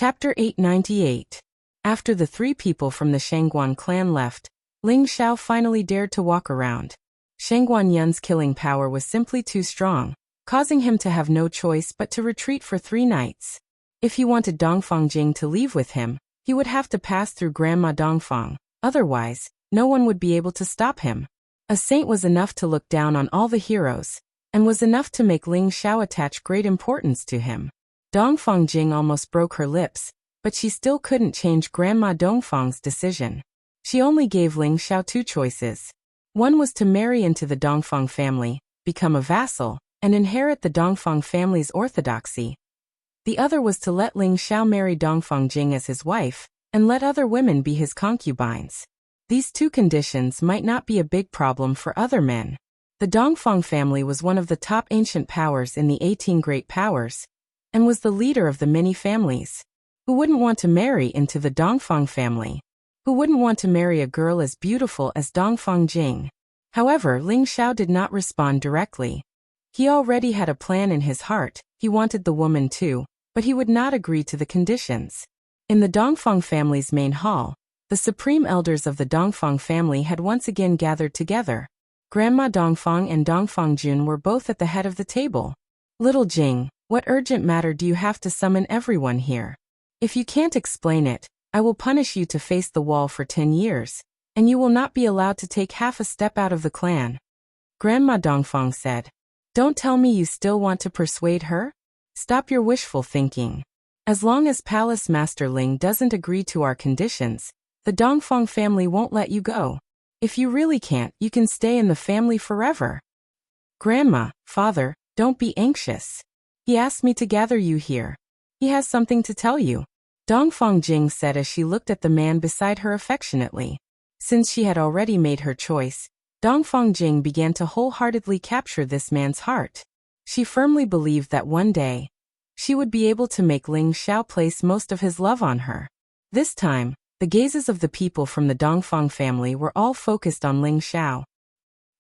Chapter 898. After the three people from the Shangguan clan left, Ling Xiao finally dared to walk around. Shangguan Yun's killing power was simply too strong, causing him to have no choice but to retreat for 3 nights. If he wanted Dongfang Jing to leave with him, he would have to pass through Grandma Dongfang, otherwise, no one would be able to stop him. A saint was enough to look down on all the heroes, and was enough to make Ling Xiao attach great importance to him. Dongfang Jing almost broke her lips, but she still couldn't change Grandma Dongfang's decision. She only gave Ling Xiao 2 choices. One was to marry into the Dongfang family, become a vassal, and inherit the Dongfang family's orthodoxy. The other was to let Ling Xiao marry Dongfang Jing as his wife, and let other women be his concubines. These 2 conditions might not be a big problem for other men. The Dongfang family was one of the top ancient powers in the 18 Great Powers, and was the leader of the many families. Who wouldn't want to marry into the Dongfang family? Who wouldn't want to marry a girl as beautiful as Dongfang Jing? However, Ling Xiao did not respond directly. He already had a plan in his heart. He wanted the woman too, but he would not agree to the conditions. In the Dongfang family's main hall, the supreme elders of the Dongfang family had once again gathered together. Grandma Dongfang and Dongfang Jun were both at the head of the table. Little Jing, what urgent matter do you have to summon everyone here? If you can't explain it, I will punish you to face the wall for 10 years, and you will not be allowed to take half a step out of the clan. Grandma Dongfang said. Don't tell me you still want to persuade her? Stop your wishful thinking. As long as Palace Master Ling doesn't agree to our conditions, the Dongfang family won't let you go. If you really can't, you can stay in the family forever. Grandma, Father, don't be anxious. He asked me to gather you here. He has something to tell you. Dongfang Jing said as she looked at the man beside her affectionately. Since she had already made her choice, Dongfang Jing began to wholeheartedly capture this man's heart. She firmly believed that one day, she would be able to make Ling Xiao place most of his love on her. This time, the gazes of the people from the Dongfang family were all focused on Ling Xiao.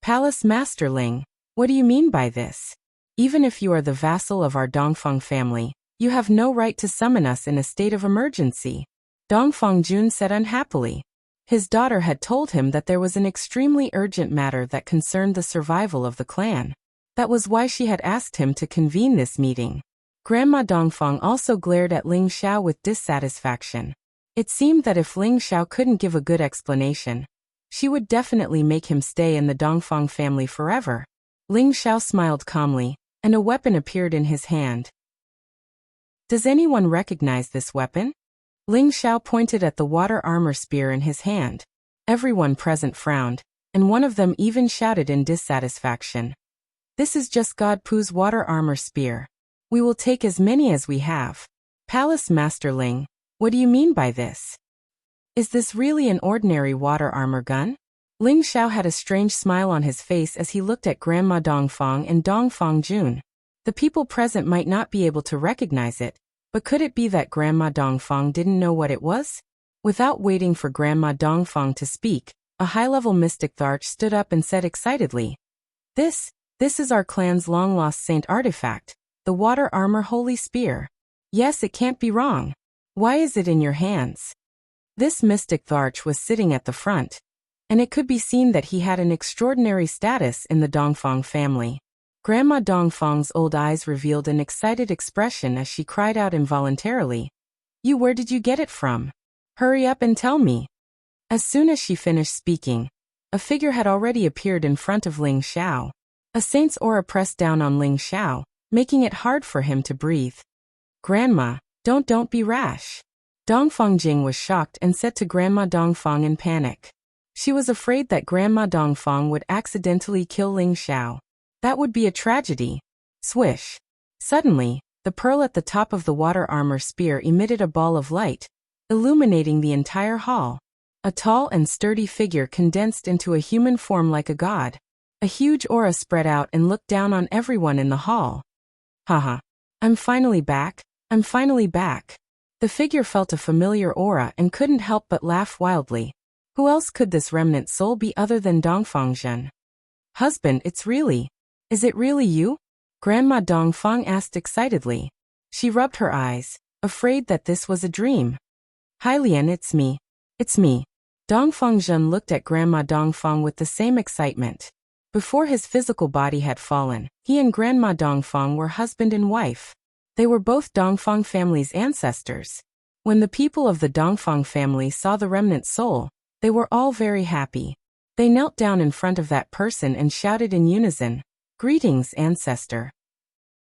Palace Master Ling, what do you mean by this? Even if you are the vassal of our Dongfang family, you have no right to summon us in a state of emergency. Dongfang Jun said unhappily. His daughter had told him that there was an extremely urgent matter that concerned the survival of the clan. That was why she had asked him to convene this meeting. Grandma Dongfang also glared at Ling Xiao with dissatisfaction. It seemed that if Ling Xiao couldn't give a good explanation, she would definitely make him stay in the Dongfang family forever. Ling Xiao smiled calmly, and a weapon appeared in his hand. Does anyone recognize this weapon? Ling Xiao pointed at the water armor spear in his hand. Everyone present frowned, and one of them even shouted in dissatisfaction. This is just God Pu's water armor spear. We will take as many as we have. Palace Master Ling, what do you mean by this? Is this really an ordinary water armor gun? Ling Xiao had a strange smile on his face as he looked at Grandma Dongfang and Dongfang Jun. The people present might not be able to recognize it, but could it be that Grandma Dongfang didn't know what it was? Without waiting for Grandma Dongfang to speak, a high-level mystic Tharch stood up and said excitedly, This is our clan's long-lost saint artifact, the water armor holy spear. Yes, it can't be wrong. Why is it in your hands? This mystic Tharch was sitting at the front, and it could be seen that he had an extraordinary status in the Dongfang family. Grandma Dongfang's old eyes revealed an excited expression as she cried out involuntarily, Where did you get it from? Hurry up and tell me. As soon as she finished speaking, a figure had already appeared in front of Ling Xiao. A saint's aura pressed down on Ling Xiao, making it hard for him to breathe. Grandma, don't be rash. Dongfang Jing was shocked and said to Grandma Dongfang in panic. She was afraid that Grandma Dongfang would accidentally kill Ling Xiao. That would be a tragedy. Swish. Suddenly, the pearl at the top of the water armor spear emitted a ball of light, illuminating the entire hall. A tall and sturdy figure condensed into a human form like a god. A huge aura spread out and looked down on everyone in the hall. Haha. I'm finally back. The figure felt a familiar aura and couldn't help but laugh wildly. Who else could this remnant soul be other than Dongfang Jun? Husband, is it really you? Grandma Dongfang asked excitedly. She rubbed her eyes, afraid that this was a dream. "Hi Lian, it's me. It's me." Dongfang Zhen looked at Grandma Dongfang with the same excitement. Before his physical body had fallen, he and Grandma Dongfang were husband and wife. They were both Dongfang family's ancestors. When the people of the Dongfang family saw the remnant soul, they were all very happy. They knelt down in front of that person and shouted in unison, "Greetings, ancestor.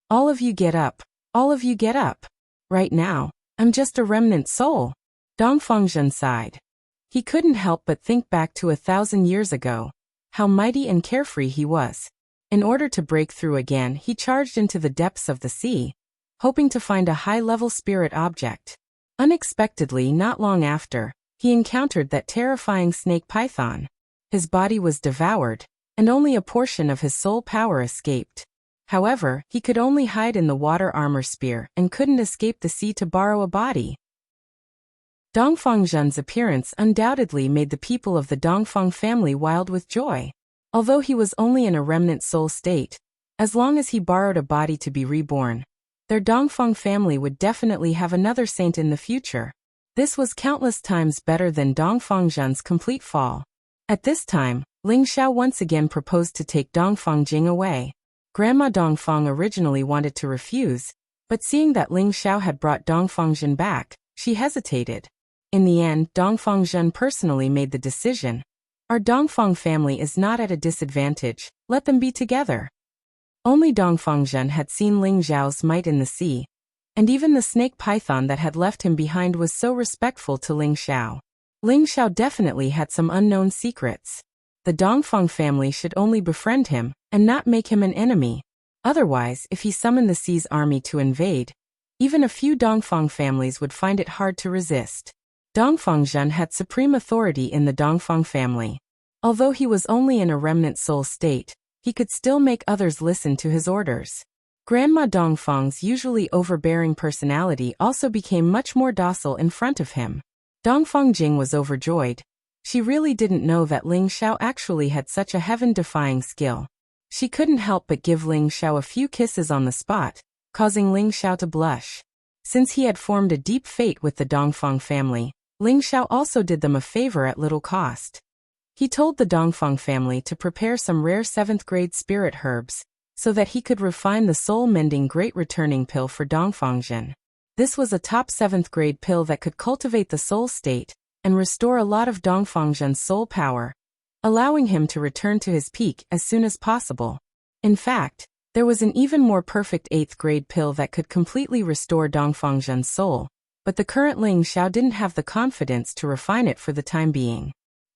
All of you get up. All of you get up. Right now, I'm just a remnant soul." Dongfang Zhen sighed. He couldn't help but think back to 1,000 years ago, how mighty and carefree he was. In order to break through again, he charged into the depths of the sea, hoping to find a high-level spirit object. Unexpectedly, not long after, he encountered that terrifying snake python. His body was devoured, and only a portion of his soul power escaped. However, he could only hide in the water armor spear and couldn't escape the sea to borrow a body. Dongfang Zhen's appearance undoubtedly made the people of the Dongfang family wild with joy. Although he was only in a remnant soul state, as long as he borrowed a body to be reborn, their Dongfang family would definitely have another saint in the future. This was countless times better than Dongfang Zhen's complete fall. At this time, Ling Xiao once again proposed to take Dongfang Jing away. Grandma Dongfang originally wanted to refuse, but seeing that Ling Xiao had brought Dongfang Zhen back, she hesitated. In the end, Dongfang Zhen personally made the decision. Our Dongfang family is not at a disadvantage, let them be together. Only Dongfang Zhen had seen Ling Xiao's might in the sea, and even the snake python that had left him behind was so respectful to Ling Xiao. Ling Xiao definitely had some unknown secrets. The Dongfang family should only befriend him, and not make him an enemy. Otherwise, if he summoned the sea's army to invade, even a few Dongfang families would find it hard to resist. Dongfang Zhen had supreme authority in the Dongfang family. Although he was only in a remnant soul state, he could still make others listen to his orders. Grandma Dongfang's usually overbearing personality also became much more docile in front of him. Dongfang Jing was overjoyed. She really didn't know that Ling Xiao actually had such a heaven-defying skill. She couldn't help but give Ling Xiao a few kisses on the spot, causing Ling Xiao to blush. Since he had formed a deep fate with the Dongfang family, Ling Xiao also did them a favor at little cost. He told the Dongfang family to prepare some rare 7th-grade spirit herbs, so that he could refine the soul-mending Great Returning Pill for Dongfang Zhen. This was a top 7th-grade pill that could cultivate the soul state and restore a lot of Dongfang Zhen's soul power, allowing him to return to his peak as soon as possible. In fact, there was an even more perfect 8th-grade pill that could completely restore Dongfang Zhen's soul, but the current Ling Xiao didn't have the confidence to refine it for the time being.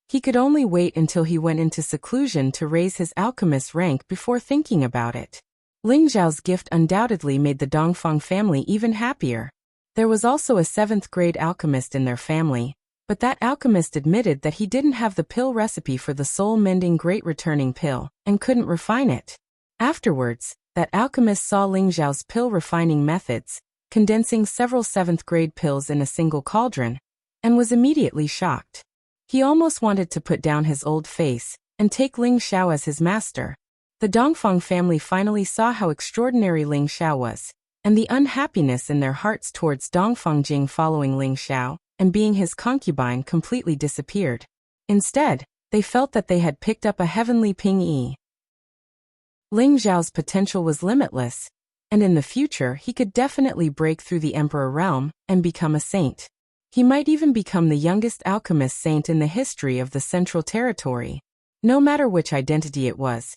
He could only wait until he went into seclusion to raise his alchemist rank before thinking about it. Ling Xiao's gift undoubtedly made the Dongfang family even happier. There was also a 7th-grade alchemist in their family, but that alchemist admitted that he didn't have the pill recipe for the soul-mending Great Returning Pill, and couldn't refine it. Afterwards, that alchemist saw Ling Xiao's pill refining methods, condensing several 7th-grade pills in a single cauldron, and was immediately shocked. He almost wanted to put down his old face and take Ling Xiao as his master. The Dongfang family finally saw how extraordinary Ling Xiao was, and the unhappiness in their hearts towards Dongfang Jing following Ling Xiao and being his concubine completely disappeared. Instead, they felt that they had picked up a heavenly ping-yi. Ling Xiao's potential was limitless, and in the future he could definitely break through the Emperor realm and become a saint. He might even become the youngest alchemist saint in the history of the Central Territory. No matter which identity it was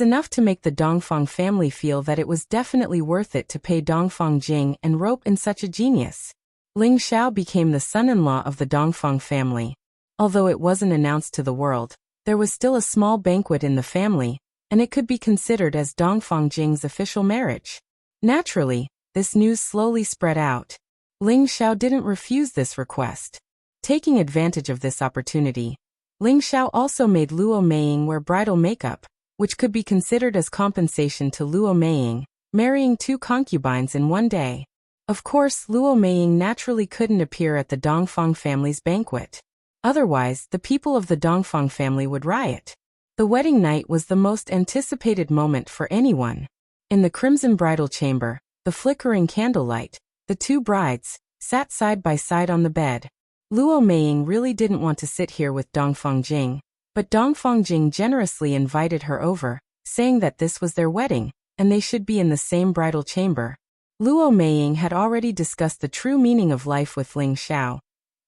enough to make the Dongfang family feel that it was definitely worth it to pay Dongfang Jing and rope in such a genius. Ling Xiao became the son-in-law of the Dongfang family. Although it wasn't announced to the world, there was still a small banquet in the family, and it could be considered as Dongfang Jing's official marriage. Naturally, this news slowly spread out. Ling Xiao didn't refuse this request. Taking advantage of this opportunity, Ling Xiao also made Luo Meiying wear bridal makeup, which could be considered as compensation to Luo Meiying, marrying 2 concubines in one day. Of course, Luo Meiying naturally couldn't appear at the Dongfang family's banquet. Otherwise, the people of the Dongfang family would riot. The wedding night was the most anticipated moment for anyone. In the crimson bridal chamber, the flickering candlelight, the two brides, sat side by side on the bed. Luo Meiying really didn't want to sit here with Dongfeng Jing, but Dongfeng Jing generously invited her over, saying that this was their wedding, and they should be in the same bridal chamber. Luo Meiying had already discussed the true meaning of life with Ling Xiao,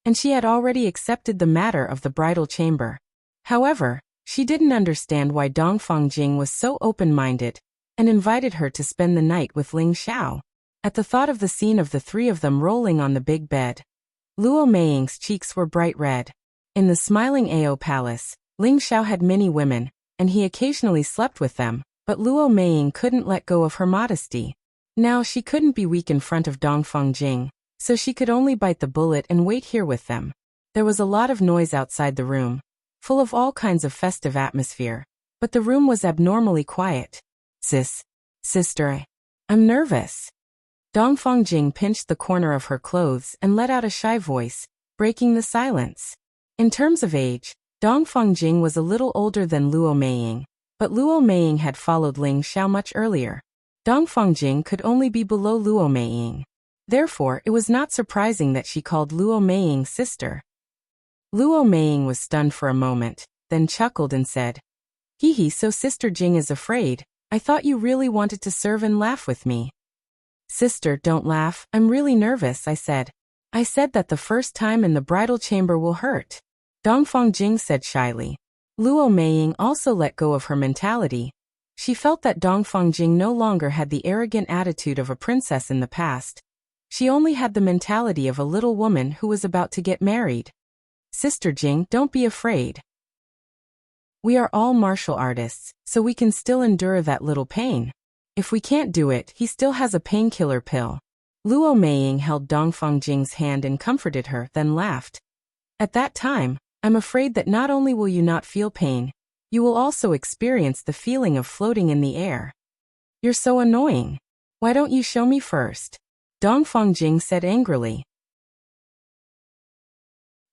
and she had already accepted the matter of the bridal chamber. However, she didn't understand why Dongfeng Jing was so open-minded, and invited her to spend the night with Ling Xiao. At the thought of the scene of the three of them rolling on the big bed, Luo Meiying's cheeks were bright red. In the smiling Ao Palace, Ling Xiao had many women, and he occasionally slept with them, but Luo Meiying couldn't let go of her modesty. Now she couldn't be weak in front of Dongfeng Jing, so she could only bite the bullet and wait here with them. There was a lot of noise outside the room, full of all kinds of festive atmosphere, but the room was abnormally quiet. Sister, I'm nervous. Dongfeng Jing pinched the corner of her clothes and let out a shy voice, breaking the silence. In terms of age, Dongfeng Jing was a little older than Luo Meiying, but Luo Meiying had followed Ling Xiao much earlier. Dongfeng Jing could only be below Luo Meiying. Therefore, it was not surprising that she called Luo Meiying sister. Luo Meiying was stunned for a moment, then chuckled and said, "Hee, so Sister Jing is afraid. I thought you really wanted to serve and laugh with me." "Sister, don't laugh, I'm really nervous," I said. "I said that the first time in the bridal chamber will hurt," Dongfeng Jing said shyly. Luo Meiying also let go of her mentality. She felt that Dongfeng Jing no longer had the arrogant attitude of a princess in the past. She only had the mentality of a little woman who was about to get married. "Sister Jing, don't be afraid. We are all martial artists, so we can still endure that little pain. If we can't do it, he still has a painkiller pill." Luo Meiying held Dongfeng Jing's hand and comforted her, then laughed. "At that time, I'm afraid that not only will you not feel pain, you will also experience the feeling of floating in the air." "You're so annoying. Why don't you show me first?" Dongfeng Jing said angrily.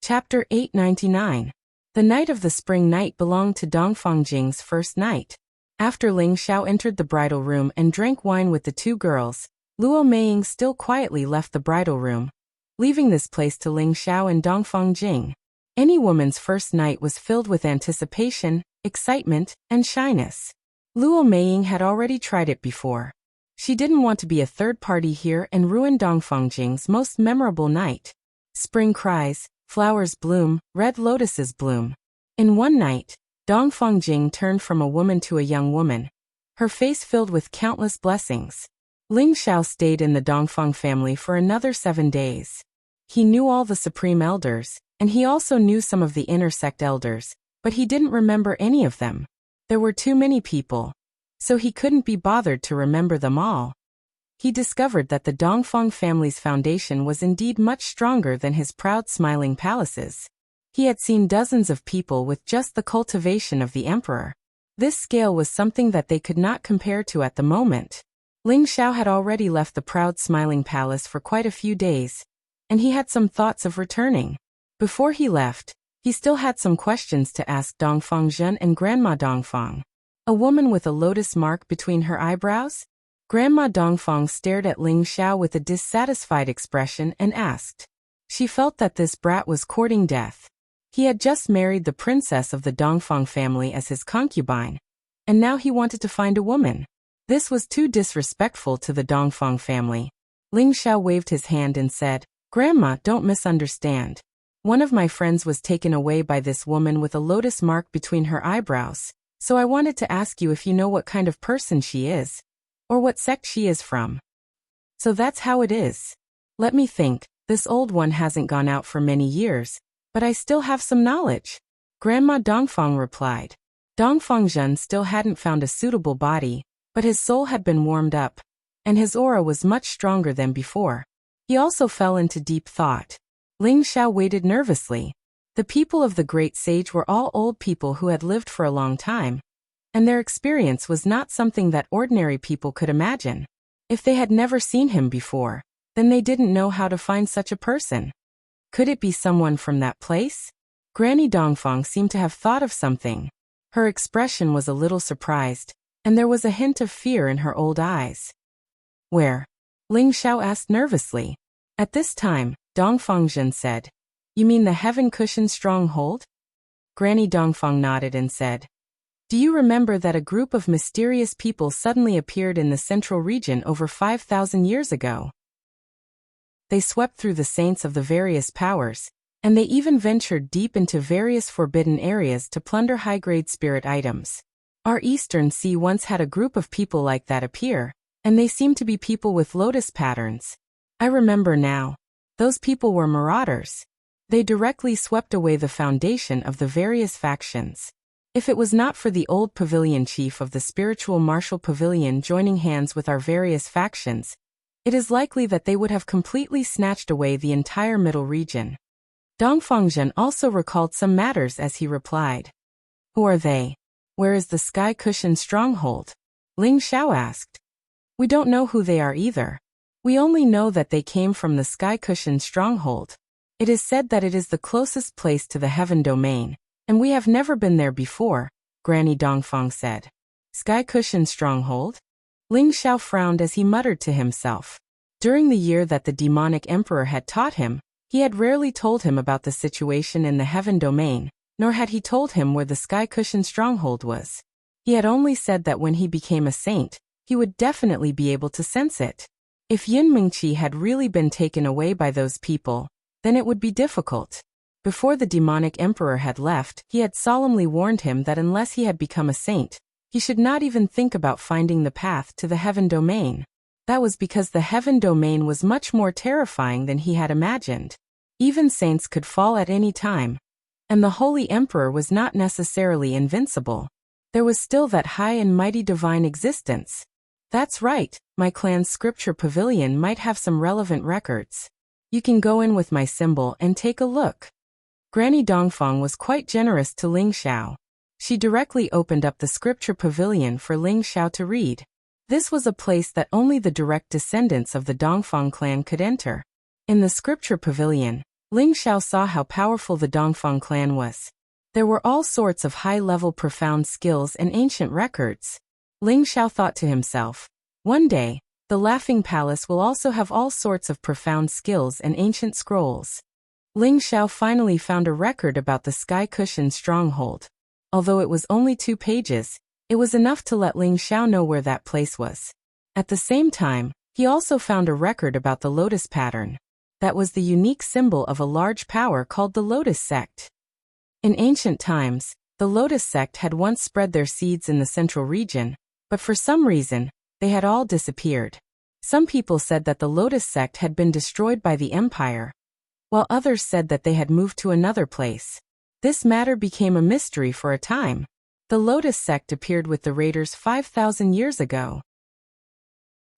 Chapter 899. The night of the spring night belonged to Dongfeng Jing's first night. After Ling Xiao entered the bridal room and drank wine with the two girls, Luo Meiying still quietly left the bridal room, leaving this place to Ling Xiao and Dongfeng Jing. Any woman's first night was filled with anticipation, excitement, and shyness. Luo Meiying had already tried it before. She didn't want to be a third party here and ruin Dongfeng Jing's most memorable night. Spring cries, flowers bloom, red lotuses bloom. In one night, Dongfeng Jing turned from a woman to a young woman, her face filled with countless blessings. Ling Xiao stayed in the Dongfeng family for another 7 days. He knew all the supreme elders, and he also knew some of the inner sect elders, but he didn't remember any of them. There were too many people, so he couldn't be bothered to remember them all. He discovered that the Dongfeng family's foundation was indeed much stronger than his proud smiling palaces. He had seen dozens of people with just the cultivation of the emperor. This scale was something that they could not compare to at the moment. Ling Xiao had already left the proud smiling palace for quite a few days, and he had some thoughts of returning. Before he left, he still had some questions to ask Dongfeng Zhen and Grandma Dongfeng. A woman with a lotus mark between her eyebrows? Grandma Dongfeng stared at Ling Xiao with a dissatisfied expression and asked. She felt that this brat was courting death. He had just married the princess of the Dongfeng family as his concubine, and now he wanted to find a woman. This was too disrespectful to the Dongfeng family. Ling Xiao waved his hand and said, "Grandma, don't misunderstand. One of my friends was taken away by this woman with a lotus mark between her eyebrows, so I wanted to ask you if you know what kind of person she is, or what sect she is from." "So that's how it is. Let me think, this old one hasn't gone out for many years, but I still have some knowledge," Grandma Dongfeng replied. Dongfeng Zhen still hadn't found a suitable body, but his soul had been warmed up, and his aura was much stronger than before. He also fell into deep thought. Ling Xiao waited nervously. The people of the great sage were all old people who had lived for a long time, and their experience was not something that ordinary people could imagine. If they had never seen him before, then they didn't know how to find such a person. Could it be someone from that place? Granny Dongfeng seemed to have thought of something. Her expression was a little surprised, and there was a hint of fear in her old eyes. Where Ling Xiao asked nervously. At this time, Dongfang said, "You mean the heaven cushion stronghold?" Granny Dongfang nodded and said, "Do you remember that a group of mysterious people suddenly appeared in the central region over 5,000 years ago? They swept through the saints of the various powers, and they even ventured deep into various forbidden areas to plunder high-grade spirit items. Our Eastern Sea once had a group of people like that appear, and they seemed to be people with lotus patterns. I remember now. Those people were marauders. They directly swept away the foundation of the various factions. If it was not for the old pavilion chief of the spiritual martial pavilion joining hands with our various factions, it is likely that they would have completely snatched away the entire middle region." Dongfang also recalled some matters as he replied. "Who are they? Where is the Sky Cushion stronghold?" Ling Xiao asked. "We don't know who they are either. We only know that they came from the Sky Cushion stronghold. It is said that it is the closest place to the heaven domain, and we have never been there before," Granny Dongfang said. "Sky Cushion stronghold?" Ling Xiao frowned as he muttered to himself. During the year that the demonic emperor had taught him, he had rarely told him about the situation in the heaven domain, nor had he told him where the Sky Cushion stronghold was. He had only said that when he became a saint, he would definitely be able to sense it. If Yin Mingqi had really been taken away by those people, then it would be difficult. Before the demonic emperor had left, he had solemnly warned him that unless he had become a saint, he should not even think about finding the path to the heaven domain. That was because the heaven domain was much more terrifying than he had imagined. Even saints could fall at any time, and the holy emperor was not necessarily invincible. There was still that high and mighty divine existence. "That's right, my clan's scripture pavilion might have some relevant records. You can go in with my symbol and take a look." Granny Dongfang was quite generous to Ling Xiao. She directly opened up the scripture pavilion for Ling Xiao to read. This was a place that only the direct descendants of the Dongfang clan could enter. In the scripture pavilion, Ling Xiao saw how powerful the Dongfang clan was. There were all sorts of high-level profound skills and ancient records. Ling Xiao thought to himself, "One day, the Laughing Palace will also have all sorts of profound skills and ancient scrolls." Ling Xiao finally found a record about the Sky Cushion stronghold. Although it was only 2 pages, it was enough to let Ling Xiao know where that place was. At the same time, he also found a record about the lotus pattern. That was the unique symbol of a large power called the Lotus Sect. In ancient times, the Lotus Sect had once spread their seeds in the central region, but for some reason, they had all disappeared. Some people said that the Lotus Sect had been destroyed by the Empire, while others said that they had moved to another place. This matter became a mystery for a time. The Lotus Sect appeared with the raiders 5,000 years ago.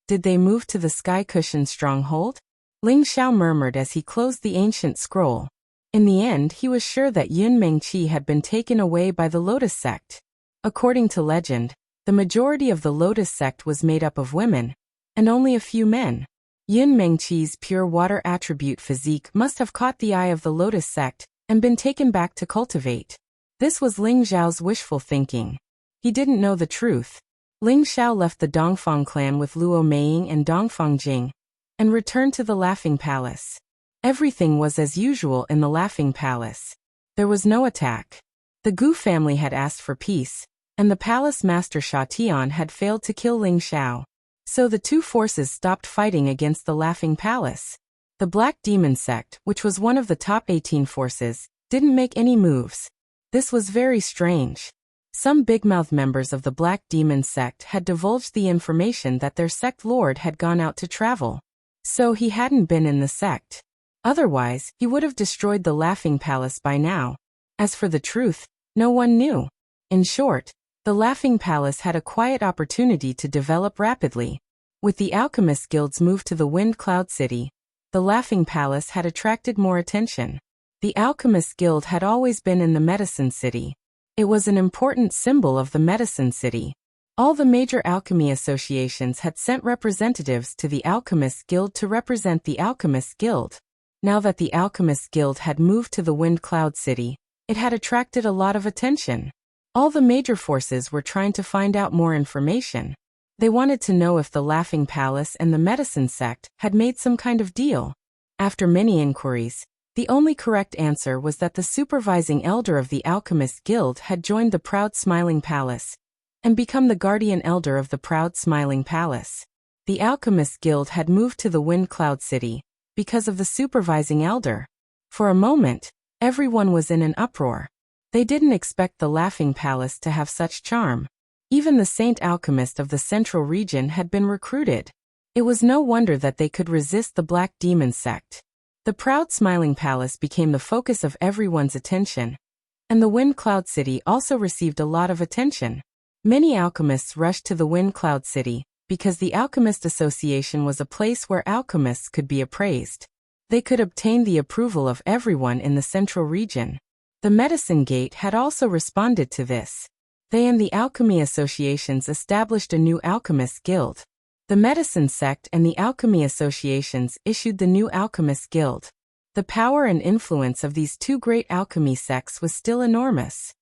Did they move to the Sky Cushion stronghold? Ling Xiao murmured as he closed the ancient scroll. In the end, he was sure that Yun Mengqi had been taken away by the Lotus Sect. According to legend, the majority of the Lotus Sect was made up of women, and only a few men. Yun Mengqi's pure water attribute physique must have caught the eye of the Lotus Sect and been taken back to cultivate. This was Ling Xiao's wishful thinking. He didn't know the truth. Ling Xiao left the Dongfang clan with Luo Meiying and Dongfang Jing, and returned to the Laughing Palace. Everything was as usual in the Laughing Palace. There was no attack. The Gu family had asked for peace, and the palace master Sha Tian had failed to kill Ling Xiao. So the two forces stopped fighting against the Laughing Palace. The Black Demon Sect, which was one of the top 18 forces, didn't make any moves. This was very strange. Some big-mouth members of the Black Demon Sect had divulged the information that their sect lord had gone out to travel. So he hadn't been in the sect. Otherwise, he would have destroyed the Laughing Palace by now. As for the truth, no one knew. In short, the Laughing Palace had a quiet opportunity to develop rapidly. With the Alchemist Guild's move to the Wind Cloud City, the Laughing Palace had attracted more attention. The Alchemist Guild had always been in the Medicine City. It was an important symbol of the Medicine City. All the major alchemy associations had sent representatives to the Alchemist Guild to represent the Alchemist Guild. Now that the Alchemist Guild had moved to the Wind Cloud City, it had attracted a lot of attention. All the major forces were trying to find out more information. They wanted to know if the Laughing Palace and the medicine sect had made some kind of deal. After many inquiries, the only correct answer was that the supervising elder of the Alchemist Guild had joined the Proud Smiling Palace and become the guardian elder of the Proud Smiling Palace. The Alchemist Guild had moved to the Wind Cloud City because of the supervising elder. For a moment, everyone was in an uproar. They didn't expect the Laughing Palace to have such charm. Even the Saint Alchemist of the Central Region had been recruited. It was no wonder that they could resist the Black Demon sect. The Proud Smiling Palace became the focus of everyone's attention, and the Wind Cloud City also received a lot of attention. Many alchemists rushed to the Wind Cloud City because the Alchemist Association was a place where alchemists could be appraised. They could obtain the approval of everyone in the Central Region. The Medicine Gate had also responded to this. They and the Alchemy Associations established a new Alchemist Guild. The Medicine Sect and the Alchemy Associations issued the new Alchemist Guild. The power and influence of these two great alchemy sects was still enormous.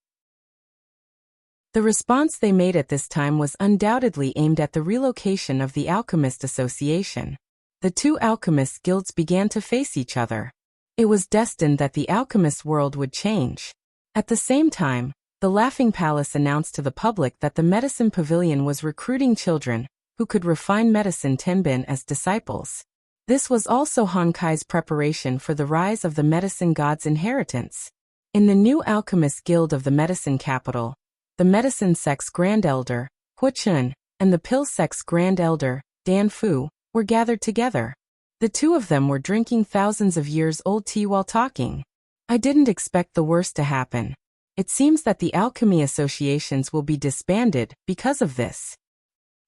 The response they made at this time was undoubtedly aimed at the relocation of the Alchemist Association. The two alchemist guilds began to face each other. It was destined that the alchemist world would change. At the same time, the Laughing Palace announced to the public that the Medicine Pavilion was recruiting children who could refine medicine Tenbin as disciples. This was also Honkai's preparation for the rise of the medicine god's inheritance. In the new Alchemist Guild of the Medicine Capital, the Medicine Sect's Grand Elder, Hua Chun, and the Pill Sect's Grand Elder, Dan Fu, were gathered together. The two of them were drinking thousands of years old tea while talking. I didn't expect the worst to happen. It seems that the alchemy associations will be disbanded because of this.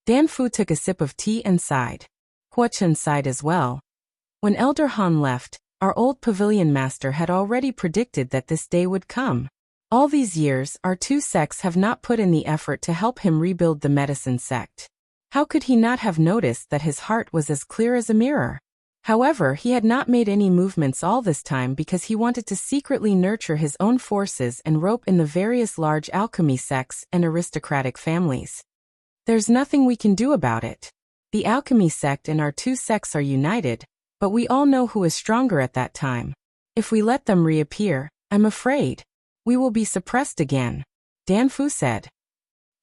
Dan Fu took a sip of tea and sighed. Hua Chun sighed as well. When Elder Han left, our old pavilion master had already predicted that this day would come. All these years, our two sects have not put in the effort to help him rebuild the medicine sect. How could he not have noticed that his heart was as clear as a mirror? However, he had not made any movements all this time because he wanted to secretly nurture his own forces and rope in the various large alchemy sects and aristocratic families. There's nothing we can do about it. The alchemy sect and our two sects are united, but we all know who is stronger at that time. If we let them reappear, I'm afraid we will be suppressed again. Dan Fu said.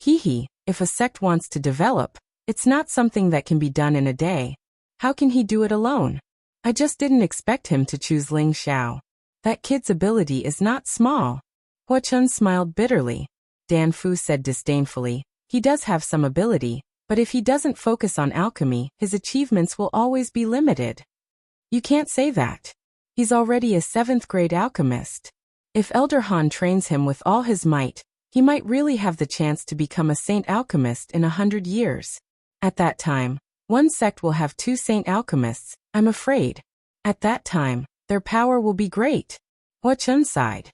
If a sect wants to develop, it's not something that can be done in a day. How can he do it alone? I just didn't expect him to choose Ling Xiao. That kid's ability is not small. Hua Chun smiled bitterly. Dan Fu said disdainfully, he does have some ability, but if he doesn't focus on alchemy, his achievements will always be limited. You can't say that. He's already a 7th grade alchemist. If Elder Han trains him with all his might, he might really have the chance to become a saint alchemist in 100 years. At that time, one sect will have 2 saint alchemists, I'm afraid. At that time, their power will be great. Hua Chun sighed.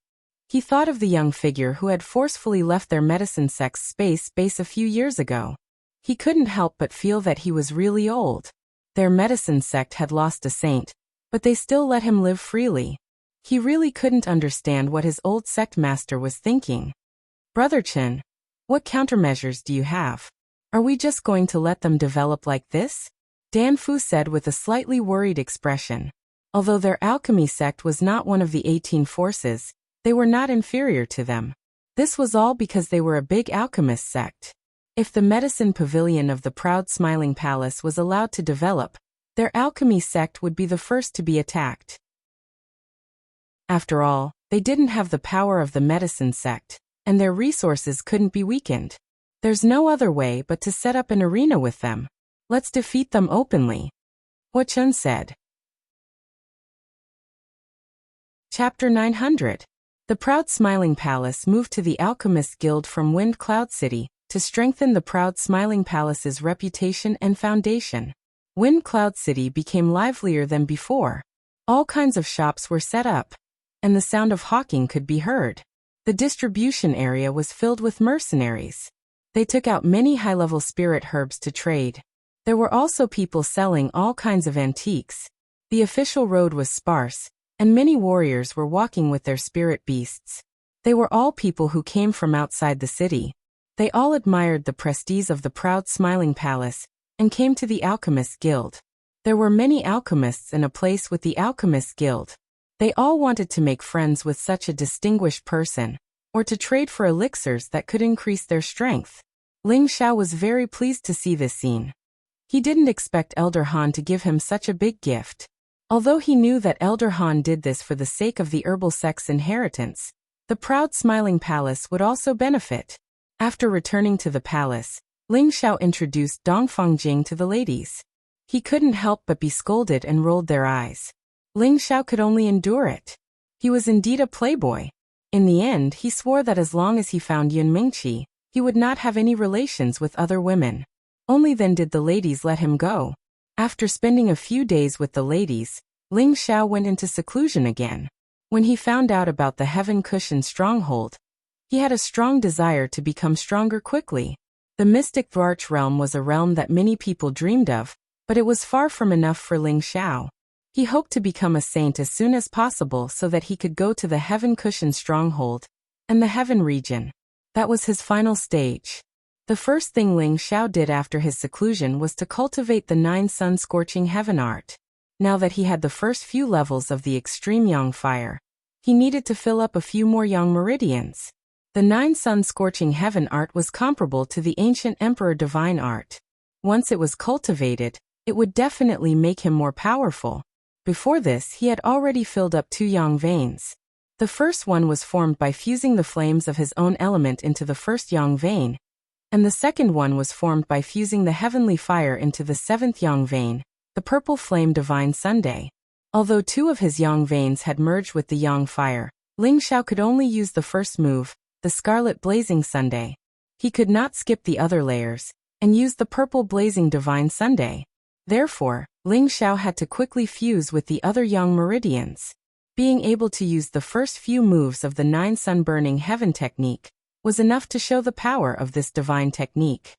He thought of the young figure who had forcefully left their medicine sect's space base a few years ago. He couldn't help but feel that he was really old. Their medicine sect had lost a saint, but they still let him live freely. He really couldn't understand what his old sect master was thinking. Brother Chen, what countermeasures do you have? Are we just going to let them develop like this? Dan Fu said with a slightly worried expression. Although their alchemy sect was not one of the 18 forces, they were not inferior to them. This was all because they were a big alchemist sect. If the medicine pavilion of the Proud Smiling Palace was allowed to develop, their alchemy sect would be the first to be attacked. After all, they didn't have the power of the medicine sect, and their resources couldn't be weakened. There's no other way but to set up an arena with them. Let's defeat them openly. Hua Chun said. Chapter 900. The Proud Smiling Palace moved to the Alchemist Guild from Wind Cloud City to strengthen the Proud Smiling Palace's reputation and foundation. Wind Cloud City became livelier than before. All kinds of shops were set up, and the sound of hawking could be heard. The distribution area was filled with mercenaries. They took out many high-level spirit herbs to trade. There were also people selling all kinds of antiques. The official road was sparse, and many warriors were walking with their spirit beasts. They were all people who came from outside the city. They all admired the prestige of the proud smiling palace, and came to the Alchemist Guild. There were many alchemists in a place with the Alchemist Guild. They all wanted to make friends with such a distinguished person, or to trade for elixirs that could increase their strength. Ling Xiao was very pleased to see this scene. He didn't expect Elder Han to give him such a big gift. Although he knew that Elder Han did this for the sake of the herbal sect's inheritance, the proud smiling palace would also benefit. After returning to the palace, Ling Xiao introduced Dongfang Jing to the ladies. He couldn't help but be scolded and rolled their eyes. Ling Xiao could only endure it. He was indeed a playboy. In the end, he swore that as long as he found Yun Mingqi, he would not have any relations with other women. Only then did the ladies let him go. After spending a few days with the ladies, Ling Xiao went into seclusion again. When he found out about the Heaven Cushion stronghold, he had a strong desire to become stronger quickly. The mystic Dwarch realm was a realm that many people dreamed of, but it was far from enough for Ling Xiao. He hoped to become a saint as soon as possible so that he could go to the Heaven Cushion stronghold and the Heaven region. That was his final stage. The first thing Ling Xiao did after his seclusion was to cultivate the 9 sun-scorching heaven art. Now that he had the first few levels of the extreme yang fire, he needed to fill up a few more yang meridians. The 9 sun-scorching heaven art was comparable to the ancient emperor divine art. Once it was cultivated, it would definitely make him more powerful. Before this, he had already filled up 2 yang veins. The first one was formed by fusing the flames of his own element into the first yang vein, and the second one was formed by fusing the heavenly fire into the 7th yang vein, the purple flame divine Sunday. Although 2 of his yang veins had merged with the yang fire, Ling Xiao could only use the first move, the scarlet blazing Sunday. He could not skip the other layers, and use the purple blazing divine Sunday. Therefore, Ling Xiao had to quickly fuse with the other yang meridians. Being able to use the first few moves of the 9 sun-burning heaven technique was enough to show the power of this divine technique.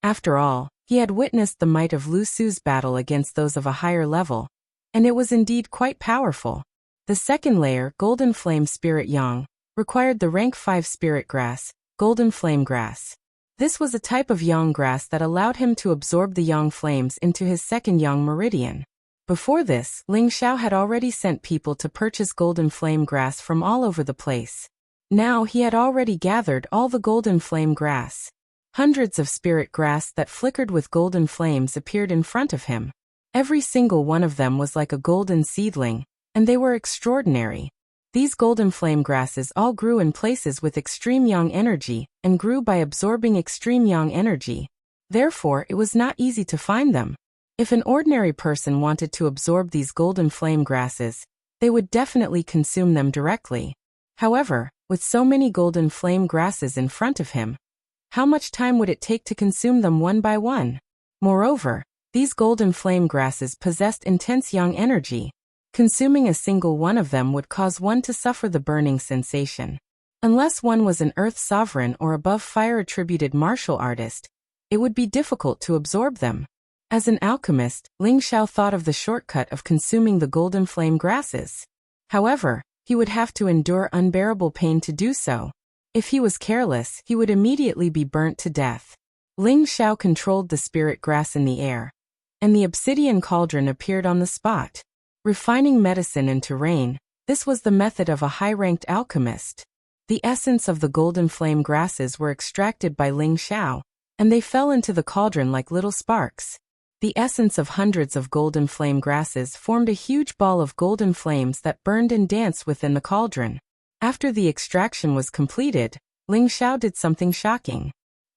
After all, he had witnessed the might of Lu Su's battle against those of a higher level, and it was indeed quite powerful. The second layer, Golden Flame Spirit Yang, required the rank 5 spirit grass, Golden Flame Grass. This was a type of yang grass that allowed him to absorb the yang flames into his second yang meridian. Before this, Ling Xiao had already sent people to purchase Golden Flame Grass from all over the place. Now he had already gathered all the golden flame grass. Hundreds of spirit grass that flickered with golden flames appeared in front of him. Every single one of them was like a golden seedling, and they were extraordinary. These golden flame grasses all grew in places with extreme yang energy, and grew by absorbing extreme yang energy. Therefore, it was not easy to find them. If an ordinary person wanted to absorb these golden flame grasses, they would definitely consume them directly. However, with so many golden flame grasses in front of him, how much time would it take to consume them one by one? Moreover, these golden flame grasses possessed intense yang energy. Consuming a single one of them would cause one to suffer the burning sensation. Unless one was an earth sovereign or above fire-attributed martial artist, it would be difficult to absorb them. As an alchemist, Ling Xiao thought of the shortcut of consuming the golden flame grasses. However, he would have to endure unbearable pain to do so. If he was careless, he would immediately be burnt to death. Ling Xiao controlled the spirit grass in the air, and the obsidian cauldron appeared on the spot. Refining medicine into rain, this was the method of a high-ranked alchemist. The essence of the golden flame grasses were extracted by Ling Xiao, and they fell into the cauldron like little sparks. The essence of hundreds of golden flame grasses formed a huge ball of golden flames that burned and danced within the cauldron. After the extraction was completed, Ling Xiao did something shocking.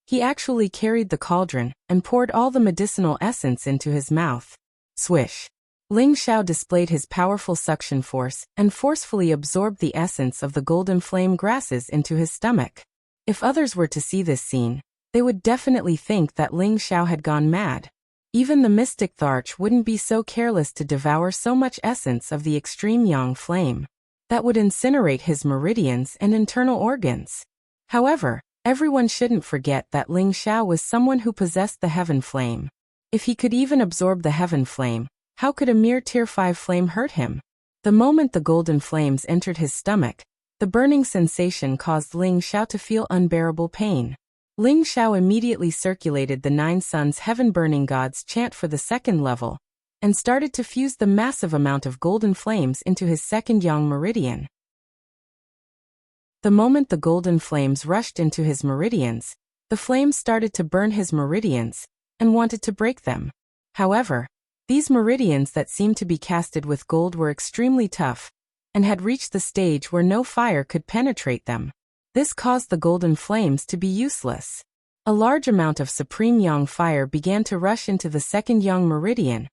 He actually carried the cauldron and poured all the medicinal essence into his mouth. Swish! Ling Xiao displayed his powerful suction force and forcefully absorbed the essence of the golden flame grasses into his stomach. If others were to see this scene, they would definitely think that Ling Xiao had gone mad. Even the mystic Tharch wouldn't be so careless to devour so much essence of the extreme yang flame. That would incinerate his meridians and internal organs. However, everyone shouldn't forget that Ling Xiao was someone who possessed the heaven flame. If he could even absorb the heaven flame, how could a mere tier 5 flame hurt him? The moment the golden flames entered his stomach, The burning sensation caused Ling Xiao to feel unbearable pain. Ling Xiao immediately circulated the 9 suns heaven-burning gods chant for the second level, and started to fuse the massive amount of golden flames into his second yang meridian. The moment the golden flames rushed into his meridians, the flames started to burn his meridians, and wanted to break them. However, these meridians that seemed to be casted with gold were extremely tough, and had reached the stage where no fire could penetrate them. This caused the golden flames to be useless. A large amount of supreme yang fire began to rush into the second yang meridian,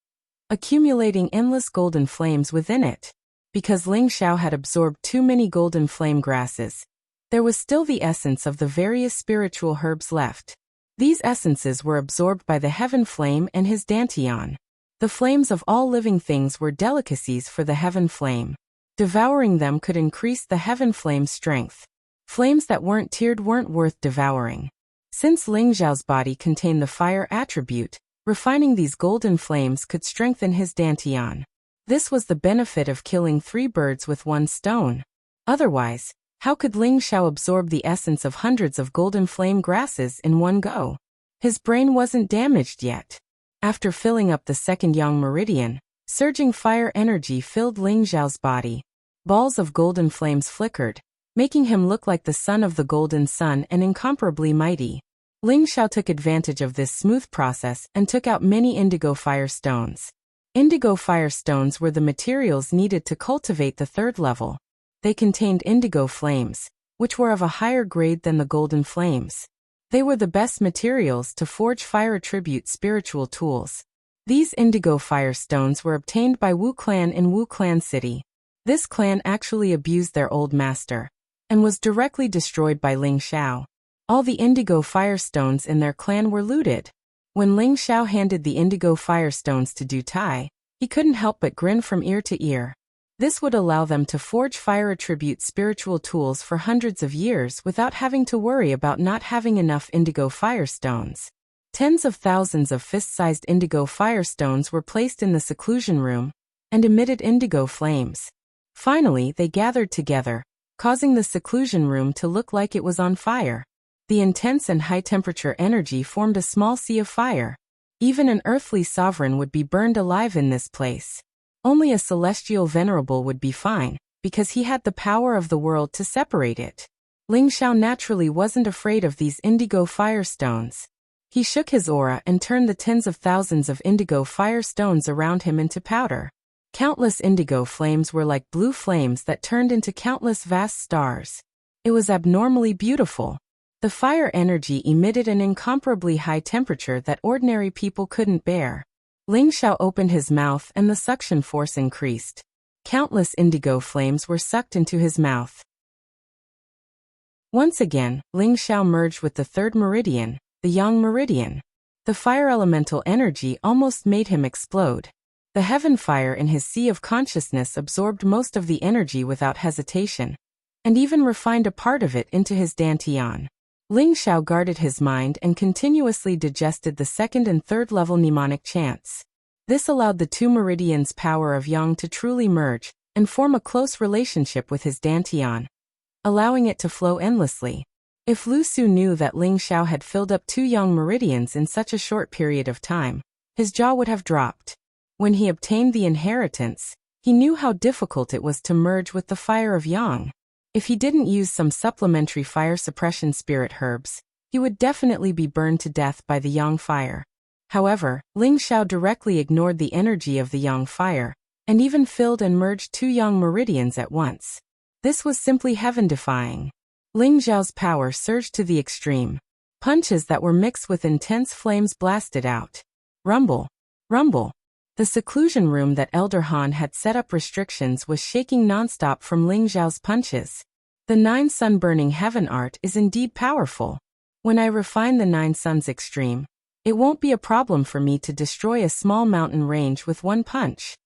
accumulating endless golden flames within it. Because Ling Xiao had absorbed too many golden flame grasses, there was still the essence of the various spiritual herbs left. These essences were absorbed by the heaven flame and his dantian. The flames of all living things were delicacies for the heaven flame. Devouring them could increase the heaven flame's strength. Flames that weren't tiered weren't worth devouring. Since Ling Xiao's body contained the fire attribute, refining these golden flames could strengthen his dantian. This was the benefit of killing 3 birds with 1 stone. Otherwise, how could Ling Xiao absorb the essence of hundreds of golden flame grasses in one go? His brain wasn't damaged yet. After filling up the second yang meridian, surging fire energy filled Ling Xiao's body. Balls of golden flames flickered, making him look like the son of the golden sun and incomparably mighty. Ling Xiao took advantage of this smooth process and took out many indigo fire stones. Indigo fire stones were the materials needed to cultivate the 3rd level. They contained indigo flames, which were of a higher grade than the golden flames. They were the best materials to forge fire attribute spiritual tools. These indigo fire stones were obtained by Wu clan in Wu clan city. This clan actually abused their old master, and was directly destroyed by Ling Xiao. All the indigo fire stones in their clan were looted. When Ling Xiao handed the indigo fire stones to Du Tai, he couldn't help but grin from ear to ear. This would allow them to forge fire attribute spiritual tools for hundreds of years without having to worry about not having enough indigo fire stones. Tens of thousands of fist-sized indigo fire stones were placed in the seclusion room, and emitted indigo flames. Finally, they gathered together, causing the seclusion room to look like it was on fire. The intense and high-temperature energy formed a small sea of fire. Even an earthly sovereign would be burned alive in this place. Only a celestial venerable would be fine, because he had the power of the world to separate it. Ling Xiao naturally wasn't afraid of these indigo fire stones. He shook his aura and turned the tens of thousands of indigo fire stones around him into powder. Countless indigo flames were like blue flames that turned into countless vast stars. It was abnormally beautiful. The fire energy emitted an incomparably high temperature that ordinary people couldn't bear. Ling Xiao opened his mouth and the suction force increased. Countless indigo flames were sucked into his mouth. Once again, Ling Xiao merged with the 3rd meridian, the yang meridian. The fire elemental energy almost made him explode. The heaven fire in his sea of consciousness absorbed most of the energy without hesitation, and even refined a part of it into his dantian. Ling Xiao guarded his mind and continuously digested the 2nd and 3rd level mnemonic chants. This allowed the 2 meridians' power of yang to truly merge and form a close relationship with his dantian, allowing it to flow endlessly. If Lu Su knew that Ling Xiao had filled up 2 yang meridians in such a short period of time, his jaw would have dropped. When he obtained the inheritance, he knew how difficult it was to merge with the fire of yang. If he didn't use some supplementary fire suppression spirit herbs, he would definitely be burned to death by the yang fire. However, Ling Xiao directly ignored the energy of the yang fire, and even filled and merged 2 yang meridians at once. This was simply heaven-defying. Ling Xiao's power surged to the extreme. Punches that were mixed with intense flames blasted out. Rumble! Rumble! The seclusion room that Elder Han had set up restrictions was shaking nonstop from Ling Xiao's punches. The 9 sun burning heaven art is indeed powerful. When I refine the 9 suns extreme, it won't be a problem for me to destroy a small mountain range with 1 punch.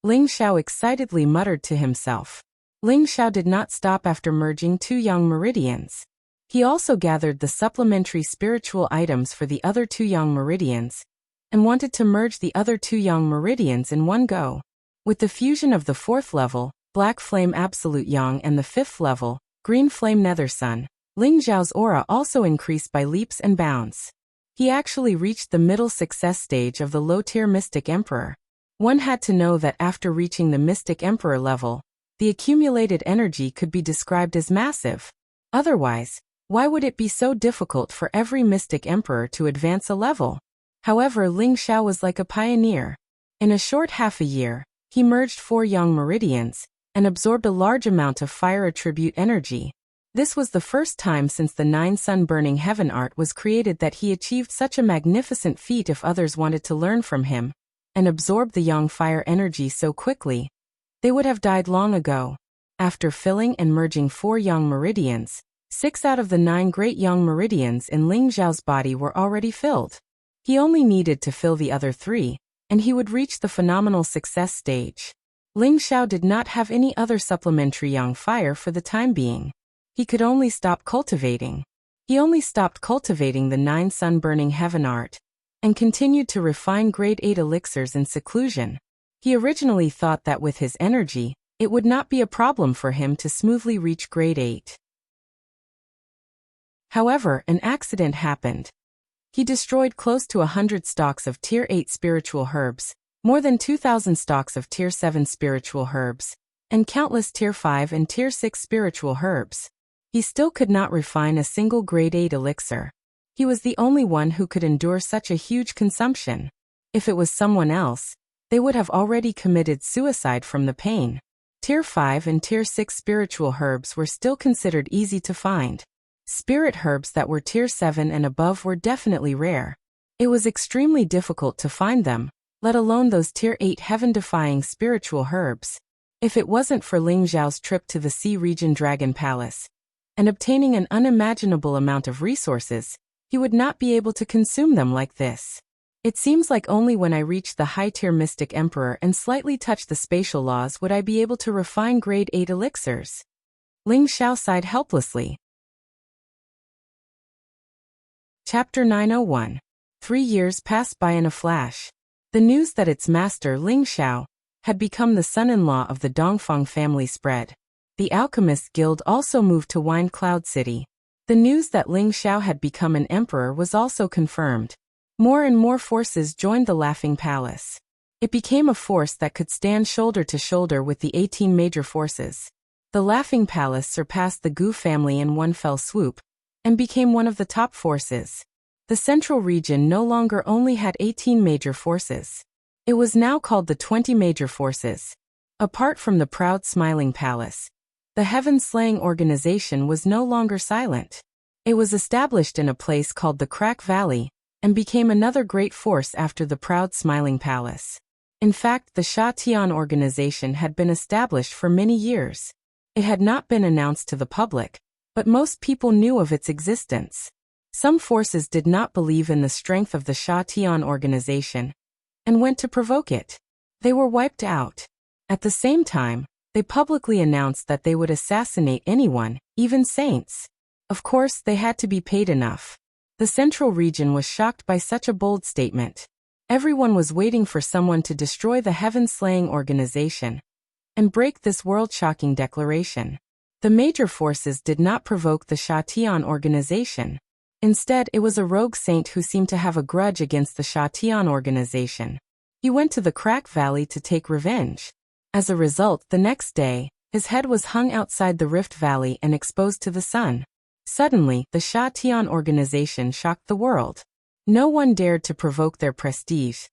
Ling Xiao excitedly muttered to himself. Ling Xiao did not stop after merging 2 yang meridians. He also gathered the supplementary spiritual items for the other 2 yang meridians, and wanted to merge the other 2 yang meridians in one go. With the fusion of the 4th level, Black Flame Absolute Yang, and the 5th level, Green Flame Nether Sun, Ling Xiao's aura also increased by leaps and bounds. He actually reached the middle success stage of the low-tier Mystic Emperor. One had to know that after reaching the Mystic Emperor level, the accumulated energy could be described as massive. Otherwise, why would it be so difficult for every Mystic Emperor to advance a level? However, Ling Xiao was like a pioneer. In a short half a year, he merged 4 Yang Meridians and absorbed a large amount of fire attribute energy. This was the first time since the 9 Sun Burning Heaven art was created that he achieved such a magnificent feat. If others wanted to learn from him and absorb the Yang fire energy so quickly, they would have died long ago. After filling and merging 4 Yang Meridians, 6 out of the 9 great Yang Meridians in Ling Xiao's body were already filled. He only needed to fill the other 3, and he would reach the phenomenal success stage. Ling Xiao did not have any other supplementary Yang fire for the time being. He could only stop cultivating. He only stopped cultivating the 9 Sun Burning Heaven art, and continued to refine grade 8 elixirs in seclusion. He originally thought that with his energy, it would not be a problem for him to smoothly reach grade 8. However, an accident happened. He destroyed close to 100 stalks of Tier 8 spiritual herbs, more than 2,000 stalks of Tier 7 spiritual herbs, and countless Tier 5 and Tier 6 spiritual herbs. He still could not refine a single grade 8 elixir. He was the only one who could endure such a huge consumption. If it was someone else, they would have already committed suicide from the pain. Tier 5 and Tier 6 spiritual herbs were still considered easy to find. Spirit herbs that were Tier 7 and above were definitely rare. It was extremely difficult to find them, let alone those Tier 8 heaven-defying spiritual herbs. If it wasn't for Ling Xiao's trip to the Sea Region Dragon Palace, and obtaining an unimaginable amount of resources, he would not be able to consume them like this. It seems like only when I reach the high-tier Mystic Emperor and slightly touch the spatial laws would I be able to refine grade 8 elixirs. Ling Xiao sighed helplessly. Chapter 901. 3 years passed by in a flash. The news that its master, Ling Xiao, had become the son-in-law of the Dongfang family spread. The Alchemist Guild also moved to Wine Cloud City. The news that Ling Xiao had become an emperor was also confirmed. More and more forces joined the Laughing Palace. It became a force that could stand shoulder to shoulder with the 18 major forces. The Laughing Palace surpassed the Gu family in one fell swoop, and became one of the top forces. The central region no longer only had 18 major forces. It was now called the 20 major forces. Apart from the proud smiling palace, the heaven-slaying organization was no longer silent. It was established in a place called the Crack Valley, and became another great force after the proud smiling palace. In fact, the Sha Tian organization had been established for many years. It had not been announced to the public, but most people knew of its existence. Some forces did not believe in the strength of the Sha Tian organization, and went to provoke it. They were wiped out. At the same time, they publicly announced that they would assassinate anyone, even saints. Of course, they had to be paid enough. The central region was shocked by such a bold statement. Everyone was waiting for someone to destroy the heaven-slaying organization and break this world-shocking declaration. The major forces did not provoke the Sha Tian organization. Instead, it was a rogue saint who seemed to have a grudge against the Sha Tian organization. He went to the Crack Valley to take revenge. As a result, the next day, his head was hung outside the Rift Valley and exposed to the sun. Suddenly, the Sha Tian organization shocked the world. No one dared to provoke their prestige,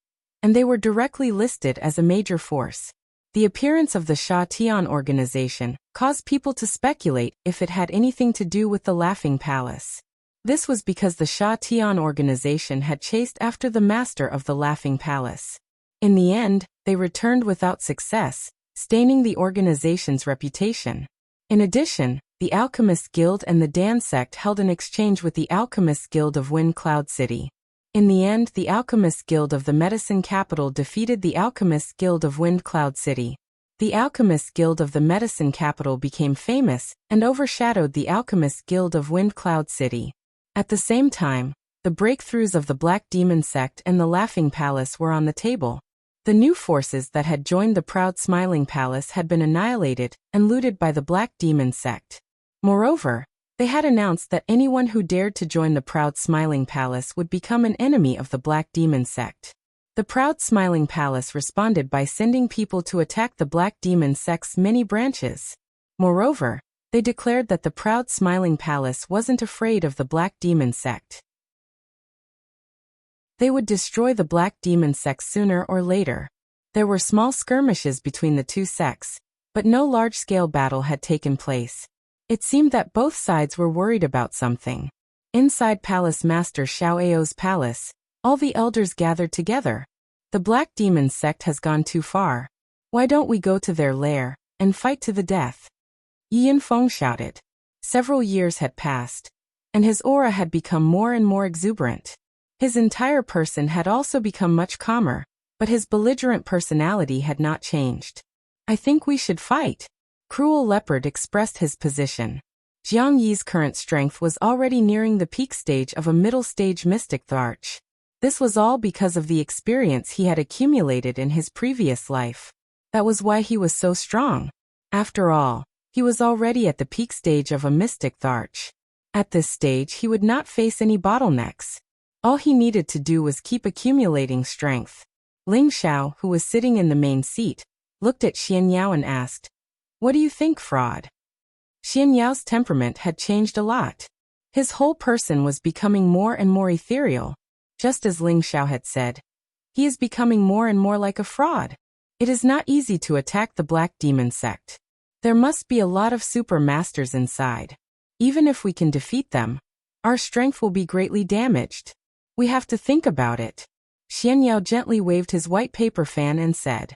and they were directly listed as a major force. The appearance of the Sha Tian organization caused people to speculate if it had anything to do with the Laughing Palace. This was because the Sha Tian organization had chased after the master of the Laughing Palace. In the end, they returned without success, staining the organization's reputation. In addition, the Alchemist Guild and the Dan sect held an exchange with the Alchemist Guild of Wind Cloud City. In the end, the Alchemist Guild of the Medicine Capital defeated the Alchemist Guild of Wind Cloud City. The Alchemist Guild of the Medicine Capital became famous and overshadowed the Alchemist Guild of Wind Cloud City. At the same time, the breakthroughs of the Black Demon sect and the Laughing Palace were on the table. The new forces that had joined the proud smiling palace had been annihilated and looted by the Black Demon sect. Moreover, they had announced that anyone who dared to join the proud smiling palace would become an enemy of the Black Demon sect. The proud smiling palace responded by sending people to attack the Black Demon sect's many branches. Moreover, they declared that the proud smiling palace wasn't afraid of the Black Demon sect. They would destroy the Black Demon sect sooner or later. There were small skirmishes between the two sects, but no large-scale battle had taken place. It seemed that both sides were worried about something. Inside Palace Master Xiao Ao's palace, all the elders gathered together. The Black Demon sect has gone too far. Why don't we go to their lair and fight to the death? Yi Yinfeng shouted. Several years had passed, and his aura had become more and more exuberant. His entire person had also become much calmer, but his belligerent personality had not changed. I think we should fight. Cruel Leopard expressed his position. Jiang Yi's current strength was already nearing the peak stage of a middle-stage mystic Tharch. This was all because of the experience he had accumulated in his previous life. That was why he was so strong. After all, he was already at the peak stage of a mystic Tharch. At this stage he would not face any bottlenecks. All he needed to do was keep accumulating strength. Ling Xiao, who was sitting in the main seat, looked at Xian Yao and asked, "What do you think, fraud?" Xian Yao's temperament had changed a lot. His whole person was becoming more and more ethereal. Just as Ling Xiao had said, he is becoming more and more like a fraud. It is not easy to attack the Black Demon sect. There must be a lot of super masters inside. Even if we can defeat them, our strength will be greatly damaged. We have to think about it. Xian Yao gently waved his white paper fan and said,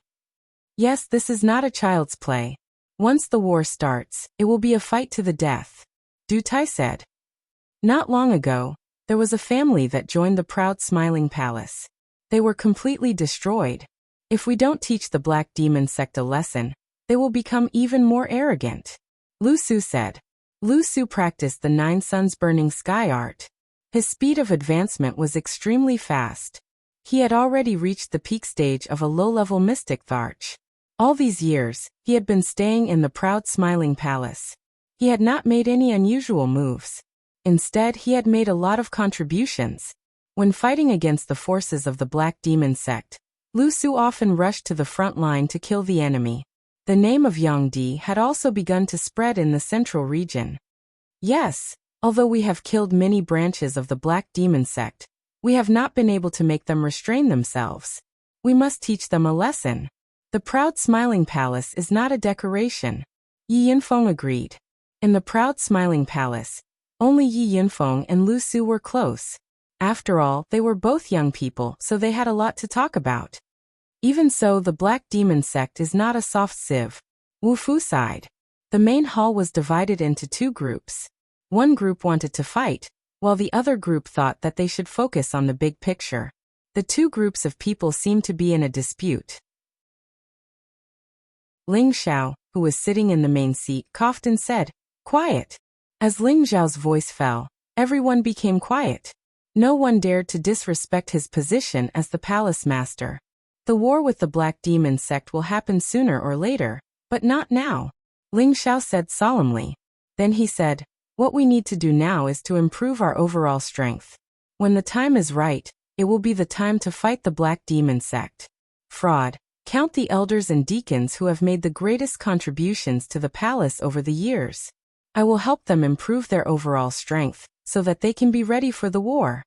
"Yes, this is not a child's play. Once the war starts, it will be a fight to the death." Du Tai said. Not long ago, there was a family that joined the proud smiling palace. They were completely destroyed. If we don't teach the Black Demon sect a lesson, they will become even more arrogant. Lu Su said. Lu Su practiced the 9 suns burning sky art. His speed of advancement was extremely fast. He had already reached the peak stage of a low-level mystic Tharch. All these years, he had been staying in the proud smiling palace. He had not made any unusual moves. Instead, he had made a lot of contributions. When fighting against the forces of the Black Demon sect, Lu Su often rushed to the front line to kill the enemy. The name of Yang Di had also begun to spread in the central region. Yes, although we have killed many branches of the Black Demon sect, we have not been able to make them restrain themselves. We must teach them a lesson. The proud smiling palace is not a decoration. Yi Yinfeng agreed. In the proud smiling palace, only Yi Yinfeng and Lu Su were close. After all, they were both young people, so they had a lot to talk about. Even so, the Black Demon sect is not a soft sieve. Wu Fu sighed. The main hall was divided into 2 groups. One group wanted to fight, while the other group thought that they should focus on the big picture. The 2 groups of people seemed to be in a dispute. Ling Xiao, who was sitting in the main seat, coughed and said, "Quiet." As Ling Xiao's voice fell, everyone became quiet. No one dared to disrespect his position as the palace master. The war with the Black Demon sect will happen sooner or later, but not now, Ling Xiao said solemnly. Then he said, "What we need to do now is to improve our overall strength. When the time is right, it will be the time to fight the Black Demon sect. Fraud, count the elders and deacons who have made the greatest contributions to the palace over the years. I will help them improve their overall strength, so that they can be ready for the war."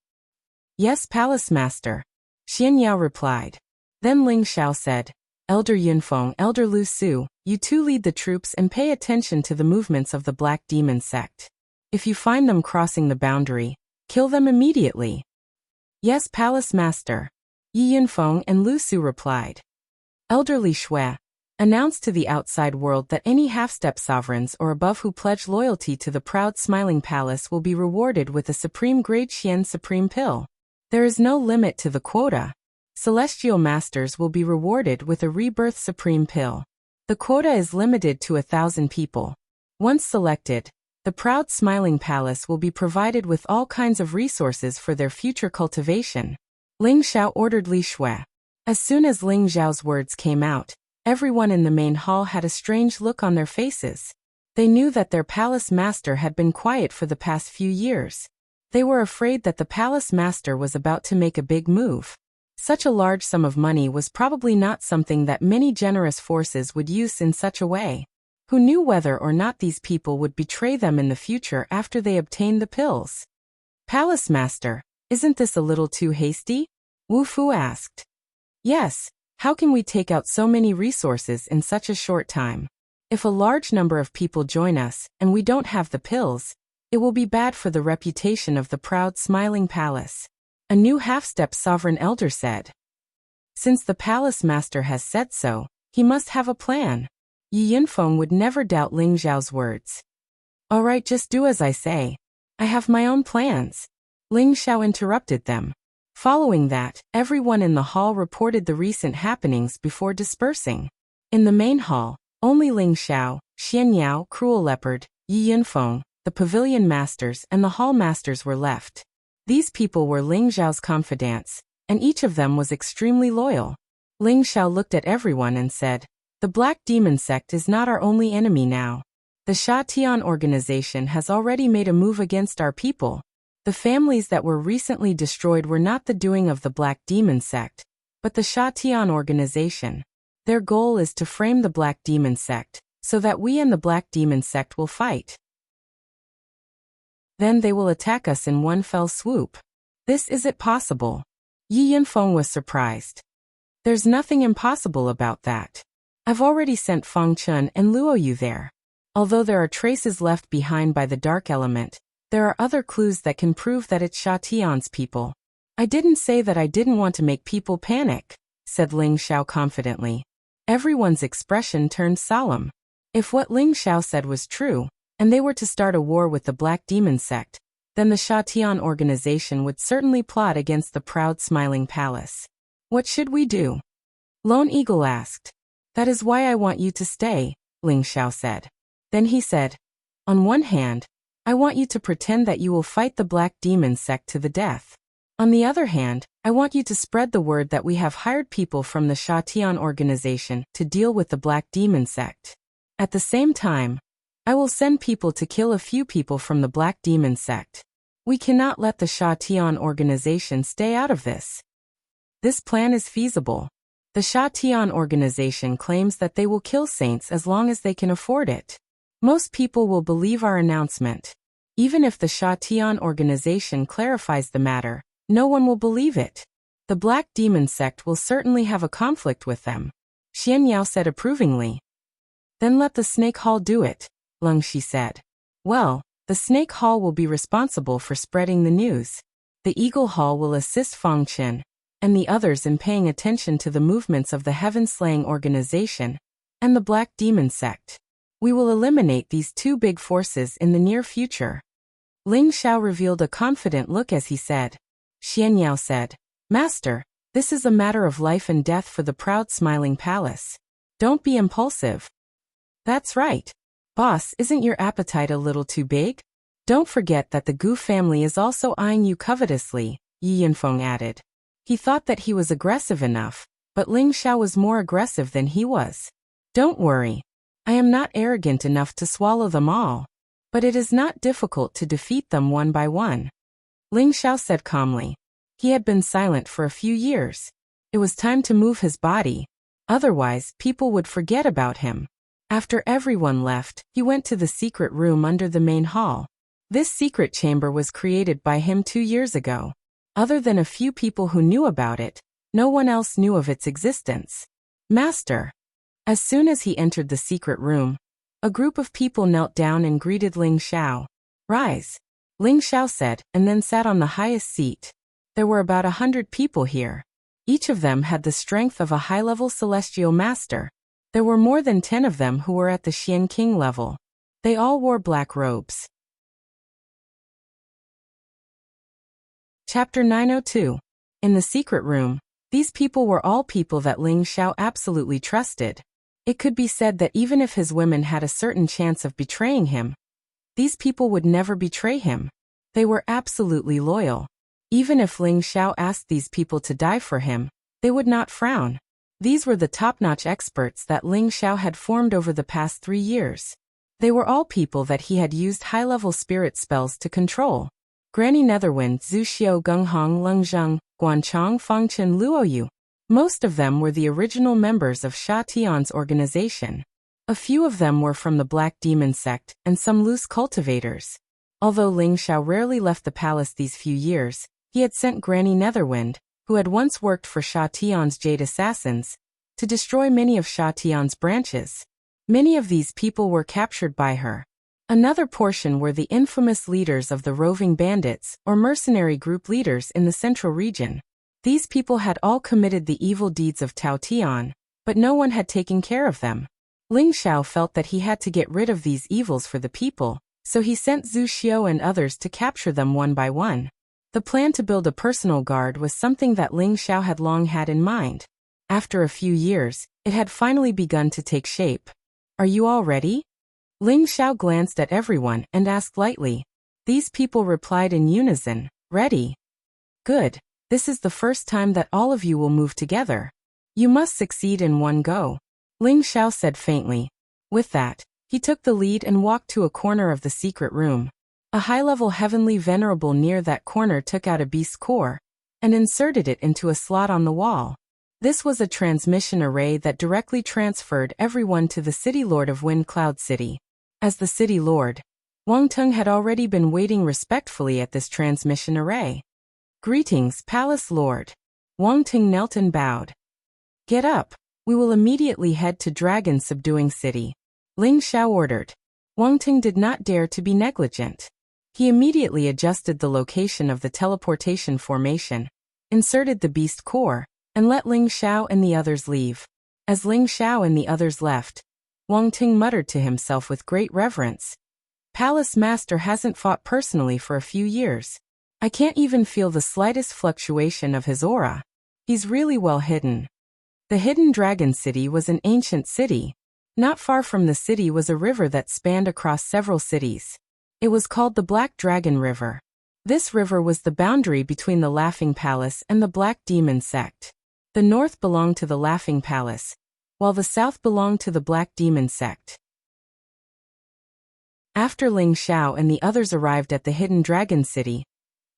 "Yes, Palace Master," Xian Yao replied. Then Ling Xiao said, "Elder Yunfeng, Elder Lu Su, you 2 lead the troops and pay attention to the movements of the Black Demon sect. If you find them crossing the boundary, kill them immediately." "Yes, Palace Master," Yi Yunfeng and Lu Su replied. Elder Li Shui announced to the outside world that any half-step sovereigns or above who pledge loyalty to the proud smiling palace will be rewarded with a supreme grade Xian supreme pill. There is no limit to the quota. Celestial masters will be rewarded with a rebirth supreme pill. The quota is limited to 1,000 people. Once selected, the proud smiling palace will be provided with all kinds of resources for their future cultivation. Ling Xiao ordered Li Shui. As soon as Ling Xiao's words came out, everyone in the main hall had a strange look on their faces. They knew that their palace master had been quiet for the past few years. They were afraid that the palace master was about to make a big move. Such a large sum of money was probably not something that many generous forces would use in such a way. Who knew whether or not these people would betray them in the future after they obtained the pills? Palace master, isn't this a little too hasty? Wu Fu asked. Yes, how can we take out so many resources in such a short time? If a large number of people join us and we don't have the pills, it will be bad for the reputation of the proud smiling palace. A new half-step sovereign elder said. Since the palace master has said so, he must have a plan. Yi Yinfeng would never doubt Ling Xiao's words. All right, just do as I say. I have my own plans. Ling Xiao interrupted them. Following that, everyone in the hall reported the recent happenings before dispersing. In the main hall, only Ling Xiao, Xian Yao, Cruel Leopard, Yi Yinfeng, the pavilion masters and the hall masters were left. These people were Ling Xiao's confidants, and each of them was extremely loyal. Ling Xiao looked at everyone and said, the Black Demon sect is not our only enemy now. The Sha Tian organization has already made a move against our people. The families that were recently destroyed were not the doing of the Black Demon sect, but the Sha Tian organization. Their goal is to frame the Black Demon sect, so that we and the Black Demon sect will fight. Then they will attack us in one fell swoop. This isn't possible. Yi Yinfeng was surprised. There's nothing impossible about that. I've already sent Feng Chun and Luo Yu there. Although there are traces left behind by the dark element, there are other clues that can prove that it's Sha Tian's people. I didn't say that I didn't want to make people panic, said Ling Xiao confidently. Everyone's expression turned solemn. If what Ling Xiao said was true, and they were to start a war with the Black Demon sect, then the Sha Tian organization would certainly plot against the proud smiling palace. What should we do? Lone Eagle asked. That is why I want you to stay, Ling Xiao said. Then he said, on one hand, I want you to pretend that you will fight the Black Demon sect to the death. On the other hand, I want you to spread the word that we have hired people from the Sha Tian organization to deal with the Black Demon sect. At the same time, I will send people to kill a few people from the Black Demon sect. We cannot let the Sha Tian organization stay out of this. This plan is feasible. The Sha Tian organization claims that they will kill saints as long as they can afford it. Most people will believe our announcement. Even if the Sha Tian organization clarifies the matter, no one will believe it. The Black Demon sect will certainly have a conflict with them. Xian Yao said approvingly. Then let the Snake Hall do it, Leng Shi said. Well, the Snake Hall will be responsible for spreading the news. The Eagle Hall will assist Feng Qin and the others in paying attention to the movements of the Heaven-Slaying organization and the Black Demon sect. We will eliminate these two big forces in the near future. Ling Xiao revealed a confident look as he said. Xian Yao said, Master, this is a matter of life and death for the proud smiling palace. Don't be impulsive. That's right. Boss, isn't your appetite a little too big? Don't forget that the Gu family is also eyeing you covetously, Yi Yinfeng added. He thought that he was aggressive enough, but Ling Xiao was more aggressive than he was. Don't worry. I am not arrogant enough to swallow them all. But it is not difficult to defeat them one by one. Ling Xiao said calmly. He had been silent for a few years. It was time to move his body. Otherwise, people would forget about him. After everyone left, he went to the secret room under the main hall. This secret chamber was created by him 2 years ago. Other than a few people who knew about it, no one else knew of its existence. Master. As soon as he entered the secret room, a group of people knelt down and greeted Ling Xiao. Rise. Ling Xiao said, and then sat on the highest seat. There were about 100 people here. Each of them had the strength of a high-level celestial master. There were more than 10 of them who were at the Xian King level. They all wore black robes. Chapter 902. In the secret room, these people were all people that Ling Xiao absolutely trusted. It could be said that even if his women had a certain chance of betraying him, these people would never betray him. They were absolutely loyal. Even if Ling Xiao asked these people to die for him, They would not frown. These were the top-notch experts that Ling Xiao had formed over the past 3 years. They were all people that he had used high-level spirit spells to control. Granny Netherwind, Zhu Xiao, Gung Hong, Leng Zheng, Guanchong, Fangchen, Luoyu. Most of them were the original members of Sha Tian's organization. A few of them were from the Black Demon sect, and some loose cultivators. Although Ling Xiao rarely left the palace these few years, he had sent Granny Netherwind, who had once worked for Sha Tian's Jade Assassins, to destroy many of Sha Tian's branches. Many of these people were captured by her. Another portion were the infamous leaders of the roving bandits, or mercenary group leaders in the central region. These people had all committed the evil deeds of Tao Tian, but no one had taken care of them. Ling Xiao felt that he had to get rid of these evils for the people, so he sent Zhu Xiao and others to capture them one by one. The plan to build a personal guard was something that Ling Xiao had long had in mind. After a few years, it had finally begun to take shape. "Are you all ready?" Ling Xiao glanced at everyone and asked lightly. These people replied in unison, "Ready." "Good. This is the first time that all of you will move together. You must succeed in one go," Ling Xiao said faintly. With that, he took the lead and walked to a corner of the secret room. A high-level heavenly venerable near that corner took out a beast's core and inserted it into a slot on the wall. This was a transmission array that directly transferred everyone to the City Lord of Wind Cloud City. As the City Lord, Wang Teng had already been waiting respectfully at this transmission array. "Greetings, Palace Lord." Wang Teng knelt and bowed. "Get up. We will immediately head to Dragon Subduing City," Ling Xiao ordered. Wang Teng did not dare to be negligent. He immediately adjusted the location of the teleportation formation, inserted the beast core, and let Ling Xiao and the others leave. As Ling Xiao and the others left, Wang Ting muttered to himself with great reverence. "Palace Master hasn't fought personally for a few years. I can't even feel the slightest fluctuation of his aura. He's really well hidden." The Hidden Dragon City was an ancient city. Not far from the city was a river that spanned across several cities. It was called the Black Dragon River. This river was the boundary between the Laughing Palace and the Black Demon sect. The north belonged to the Laughing Palace, while the south belonged to the Black Demon sect. After Ling Xiao and the others arrived at the Hidden Dragon City,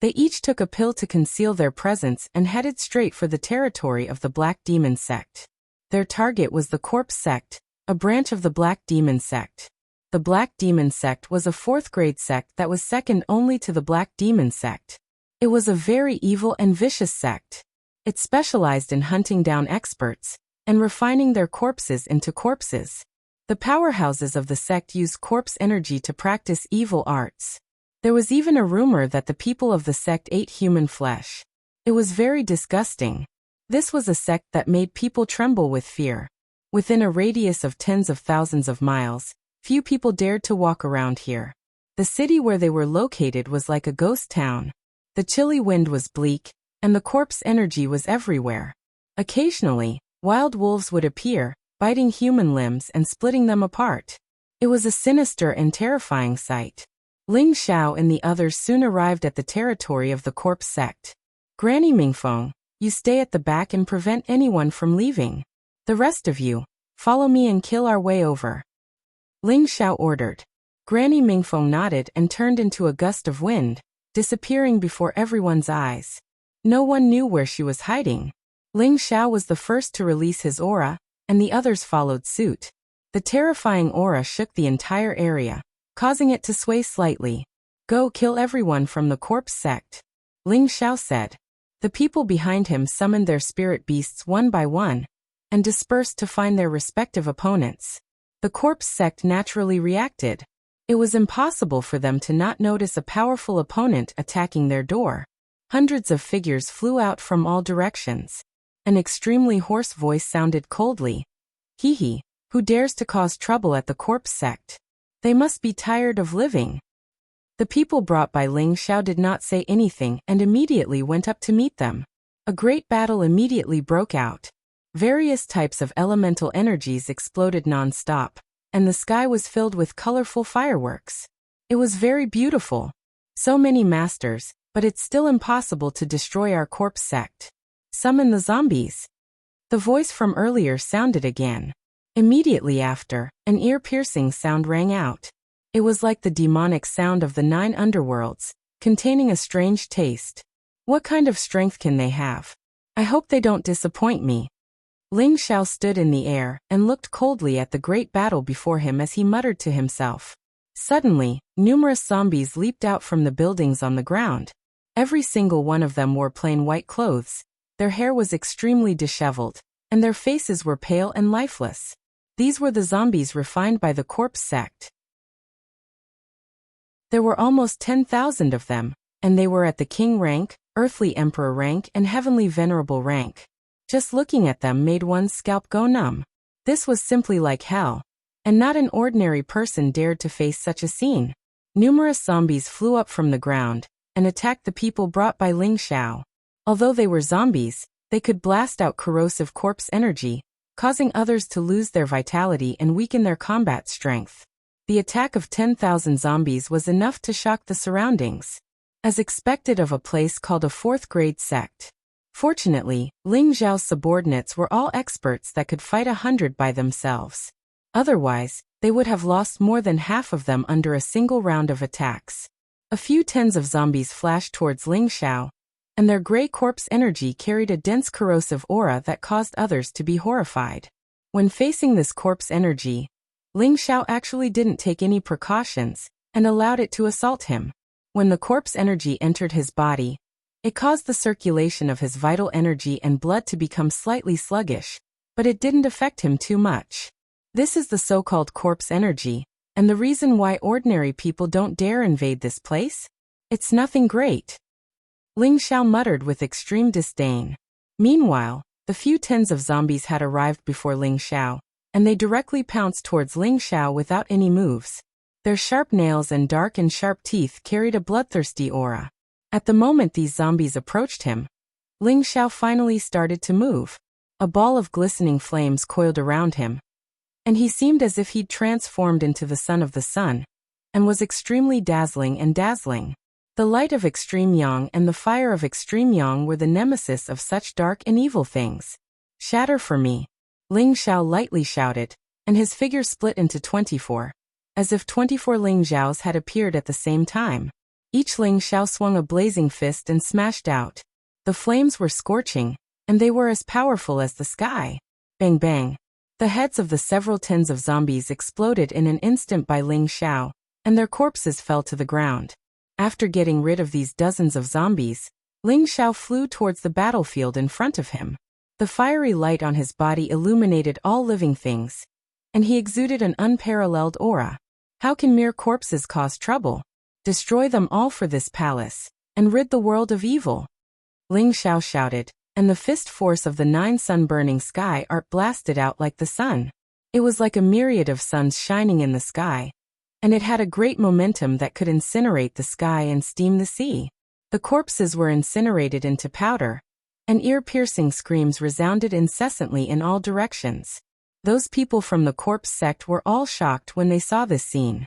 they each took a pill to conceal their presence and headed straight for the territory of the Black Demon sect. Their target was the Corpse sect, a branch of the Black Demon sect. The Black Demon sect was a 4th-grade sect that was second only to the Black Demon sect. It was a very evil and vicious sect. It specialized in hunting down experts and refining their corpses into corpses. The powerhouses of the sect used corpse energy to practice evil arts. There was even a rumor that the people of the sect ate human flesh. It was very disgusting. This was a sect that made people tremble with fear. Within a radius of tens of thousands of miles, few people dared to walk around here. The city where they were located was like a ghost town. The chilly wind was bleak, and the corpse energy was everywhere. Occasionally, wild wolves would appear, biting human limbs and splitting them apart. It was a sinister and terrifying sight. Ling Xiao and the others soon arrived at the territory of the Corpse sect. "Granny Mingfeng, you stay at the back and prevent anyone from leaving. The rest of you, follow me and kill our way over," Ling Xiao ordered. Granny Mingfeng nodded and turned into a gust of wind, disappearing before everyone's eyes. No one knew where she was hiding. Ling Xiao was the first to release his aura, and the others followed suit. The terrifying aura shook the entire area, causing it to sway slightly. "Go kill everyone from the Corpse sect," Ling Xiao said. The people behind him summoned their spirit beasts one by one, and dispersed to find their respective opponents. The Corpse sect naturally reacted. It was impossible for them to not notice a powerful opponent attacking their door. Hundreds of figures flew out from all directions. An extremely hoarse voice sounded coldly. "Hee, who dares to cause trouble at the Corpse sect? They must be tired of living." The people brought by Ling Xiao did not say anything and immediately went up to meet them. A great battle immediately broke out. Various types of elemental energies exploded non-stop, and the sky was filled with colorful fireworks. It was very beautiful. So many masters, but it's still impossible to destroy our Corpse sect. "Summon the zombies," The voice from earlier sounded again. Immediately after, an ear-piercing sound rang out. It was like the demonic sound of the 9 underworlds, containing a strange taste. What kind of strength can they have? I hope they don't disappoint me. Ling Xiao stood in the air and looked coldly at the great battle before him as he muttered to himself. Suddenly, numerous zombies leaped out from the buildings on the ground. Every single one of them wore plain white clothes. Their hair was extremely disheveled, and their faces were pale and lifeless. These were the zombies refined by the corpse sect. There were almost 10,000 of them, and they were at the king rank, earthly emperor rank, and heavenly venerable rank. Just looking at them made one's scalp go numb. This was simply like hell, and not an ordinary person dared to face such a scene. Numerous zombies flew up from the ground and attacked the people brought by Ling Xiao. Although they were zombies, they could blast out corrosive corpse energy, causing others to lose their vitality and weaken their combat strength. The attack of 10,000 zombies was enough to shock the surroundings, as expected of a place called a 4th-grade sect. Fortunately, Ling Xiao's subordinates were all experts that could fight 100 by themselves. Otherwise, they would have lost more than half of them under a single round of attacks. A few tens of zombies flashed towards Ling Xiao, and their gray corpse energy carried a dense corrosive aura that caused others to be horrified. When facing this corpse energy, Ling Xiao actually didn't take any precautions and allowed it to assault him. When the corpse energy entered his body, it caused the circulation of his vital energy and blood to become slightly sluggish, but it didn't affect him too much. This is the so-called corpse energy, and the reason why ordinary people don't dare invade this place? It's nothing great. Ling Xiao muttered with extreme disdain. Meanwhile, the few tens of zombies had arrived before Ling Xiao, and they directly pounced towards Ling Xiao without any moves. Their sharp nails and dark and sharp teeth carried a bloodthirsty aura. At the moment these zombies approached him, Ling Xiao finally started to move. A ball of glistening flames coiled around him, and he seemed as if he'd transformed into the son of the sun, and was extremely dazzling and dazzling. The light of extreme yang and the fire of extreme yang were the nemesis of such dark and evil things. Shatter for me, Ling Xiao lightly shouted, and his figure split into 24, as if 24 Ling Xiaos had appeared at the same time. Each Ling Xiao swung a blazing fist and smashed out. The flames were scorching, and they were as powerful as the sky. Bang bang. The heads of the several tens of zombies exploded in an instant by Ling Xiao, and their corpses fell to the ground. After getting rid of these dozens of zombies, Ling Xiao flew towards the battlefield in front of him. The fiery light on his body illuminated all living things, and he exuded an unparalleled aura. How can mere corpses cause trouble? Destroy them all for this palace, and rid the world of evil. Ling Xiao shouted, and the fist force of the 9 sun-burning sky art blasted out like the sun. It was like a myriad of suns shining in the sky, and it had a great momentum that could incinerate the sky and steam the sea. The corpses were incinerated into powder, and ear-piercing screams resounded incessantly in all directions. Those people from the corpse sect were all shocked when they saw this scene.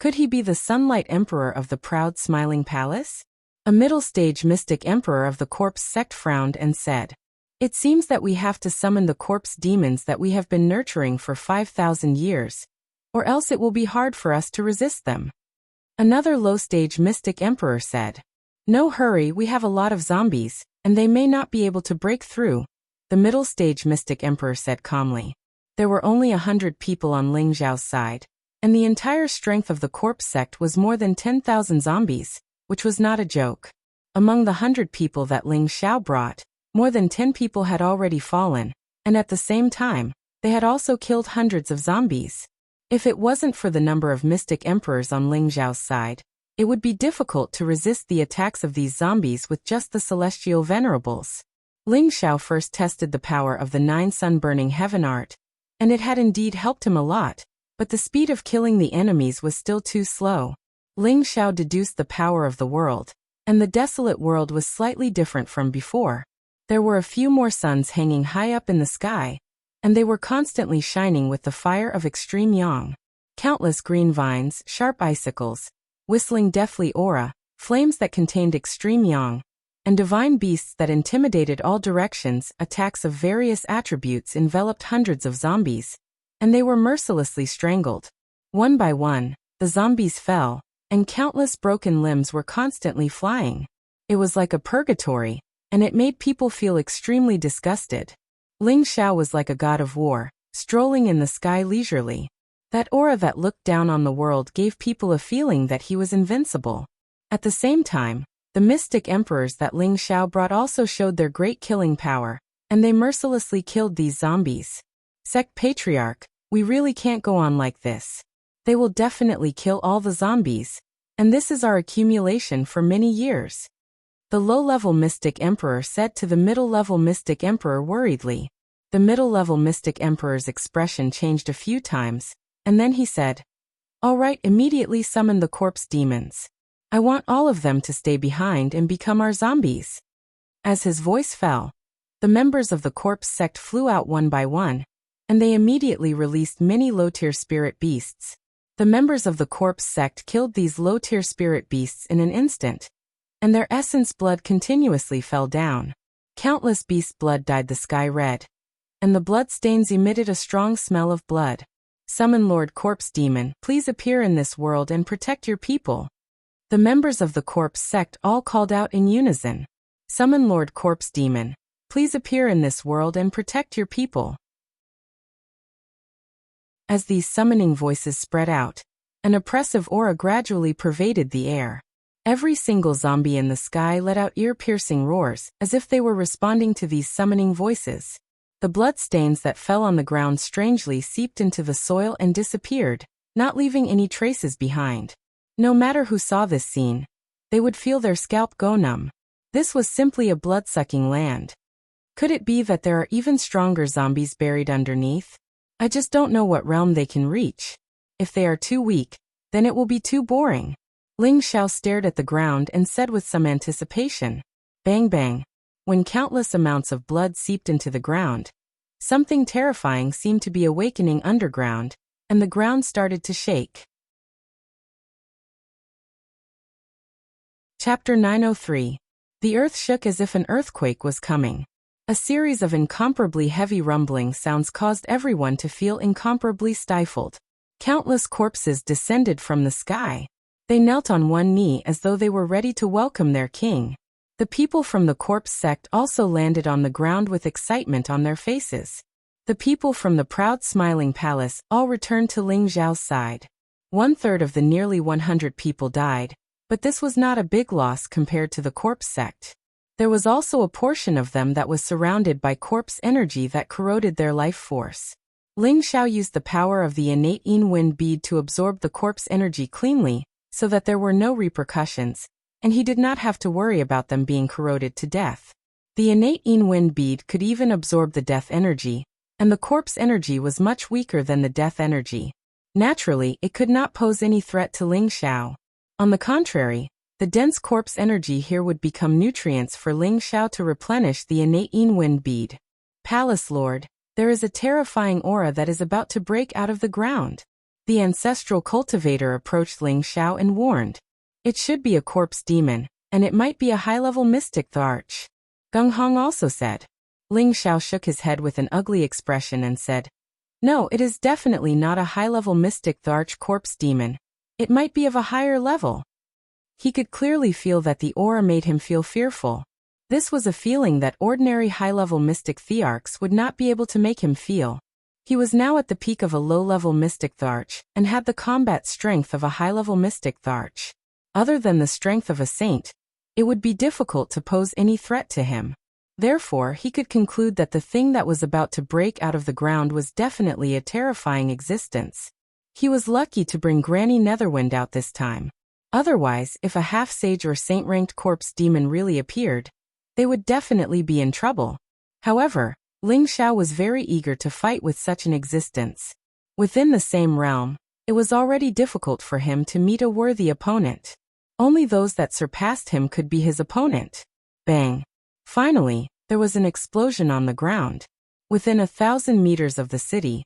Could he be the Sunlight Emperor of the proud smiling palace? A middle-stage mystic emperor of the corpse sect frowned and said, "It seems that we have to summon the corpse demons that we have been nurturing for 5,000 years, or else it will be hard for us to resist them." Another low-stage mystic emperor said, "No hurry, we have a lot of zombies, and they may not be able to break through." The middle-stage mystic emperor said calmly. There were only 100 people on Ling Xiao's side, and the entire strength of the corpse sect was more than 10,000 zombies, which was not a joke. Among the 100 people that Ling Xiao brought, more than 10 people had already fallen, and at the same time, they had also killed hundreds of zombies. If it wasn't for the number of mystic emperors on Ling Xiao's side, it would be difficult to resist the attacks of these zombies with just the celestial venerables. Ling Xiao first tested the power of the 9 sun-burning heaven art, and it had indeed helped him a lot, but the speed of killing the enemies was still too slow. Ling Xiao deduced the power of the world, and the desolate world was slightly different from before. There were a few more suns hanging high up in the sky, and they were constantly shining with the fire of extreme yang. Countless green vines, sharp icicles, whistling deathly aura, flames that contained extreme yang, and divine beasts that intimidated all directions. Attacks of various attributes enveloped hundreds of zombies, and they were mercilessly strangled. One by one, the zombies fell, and countless broken limbs were constantly flying. It was like a purgatory, and it made people feel extremely disgusted. Ling Xiao was like a god of war, strolling in the sky leisurely. That aura that looked down on the world gave people a feeling that he was invincible. At the same time, the mystic emperors that Ling Xiao brought also showed their great killing power, and they mercilessly killed these zombies. Sect Patriarch, we really can't go on like this. They will definitely kill all the zombies, and this is our accumulation for many years. The low-level mystic emperor said to the middle-level mystic emperor worriedly. The middle-level mystic emperor's expression changed a few times, and then he said, "All right, immediately summon the corpse demons. I want all of them to stay behind and become our zombies." As his voice fell, the members of the corpse sect flew out one by one, and they immediately released many low-tier spirit beasts. The members of the corpse sect killed these low-tier spirit beasts in an instant, and their essence blood continuously fell down. Countless beast blood dyed the sky red, and the blood stains emitted a strong smell of blood. Summon Lord Corpse Demon, please appear in this world and protect your people. The members of the corpse sect all called out in unison. Summon Lord Corpse Demon, please appear in this world and protect your people. As these summoning voices spread out, an oppressive aura gradually pervaded the air. Every single zombie in the sky let out ear-piercing roars, as if they were responding to these summoning voices. The bloodstains that fell on the ground strangely seeped into the soil and disappeared, not leaving any traces behind. No matter who saw this scene, they would feel their scalp go numb. This was simply a blood-sucking land. Could it be that there are even stronger zombies buried underneath? I just don't know what realm they can reach. If they are too weak, then it will be too boring. Ling Xiao stared at the ground and said with some anticipation, "Bang bang." When countless amounts of blood seeped into the ground, something terrifying seemed to be awakening underground, and the ground started to shake. Chapter 903. The earth shook as if an earthquake was coming. A series of incomparably heavy rumbling sounds caused everyone to feel incomparably stifled. Countless corpses descended from the sky. They knelt on one knee as though they were ready to welcome their king. The people from the corpse sect also landed on the ground with excitement on their faces. The people from the proud smiling palace all returned to Ling Xiao's side. 1/3 of the nearly 100 people died, but this was not a big loss compared to the corpse sect. There was also a portion of them that was surrounded by corpse energy that corroded their life force. Ling Xiao used the power of the innate Yin Wind bead to absorb the corpse energy cleanly, so that there were no repercussions, and he did not have to worry about them being corroded to death. The innate Yin Wind bead could even absorb the death energy, and the corpse energy was much weaker than the death energy. Naturally, it could not pose any threat to Ling Xiao. On the contrary, the dense corpse energy here would become nutrients for Ling Xiao to replenish the innate Yin Wind bead. Palace Lord, there is a terrifying aura that is about to break out of the ground. The ancestral cultivator approached Ling Xiao and warned. It should be a corpse demon, and it might be a high-level mystic Tharch. Gung Hong also said. Ling Xiao shook his head with an ugly expression and said, "No, it is definitely not a high-level mystic Tharch corpse demon. It might be of a higher level." He could clearly feel that the aura made him feel fearful. This was a feeling that ordinary high-level mystic Thearchs would not be able to make him feel. He was now at the peak of a low-level mystic Tharch and had the combat strength of a high-level mystic Tharch. Other than the strength of a saint, it would be difficult to pose any threat to him. Therefore, he could conclude that the thing that was about to break out of the ground was definitely a terrifying existence. He was lucky to bring Granny Netherwind out this time. Otherwise, if a half-sage or saint-ranked corpse demon really appeared, they would definitely be in trouble. However, Ling Xiao was very eager to fight with such an existence. Within the same realm, it was already difficult for him to meet a worthy opponent. Only those that surpassed him could be his opponent. Bang! Finally, there was an explosion on the ground. Within 1,000 meters of the city,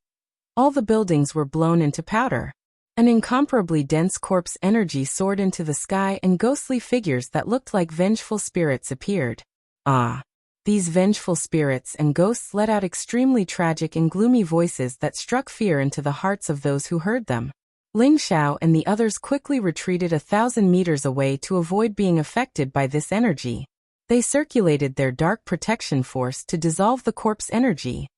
all the buildings were blown into powder. An incomparably dense corpse energy soared into the sky and ghostly figures that looked like vengeful spirits appeared. Ah! These vengeful spirits and ghosts let out extremely tragic and gloomy voices that struck fear into the hearts of those who heard them. Ling Xiao and the others quickly retreated 1,000 meters away to avoid being affected by this energy. They circulated their dark protection force to dissolve the corpse energy.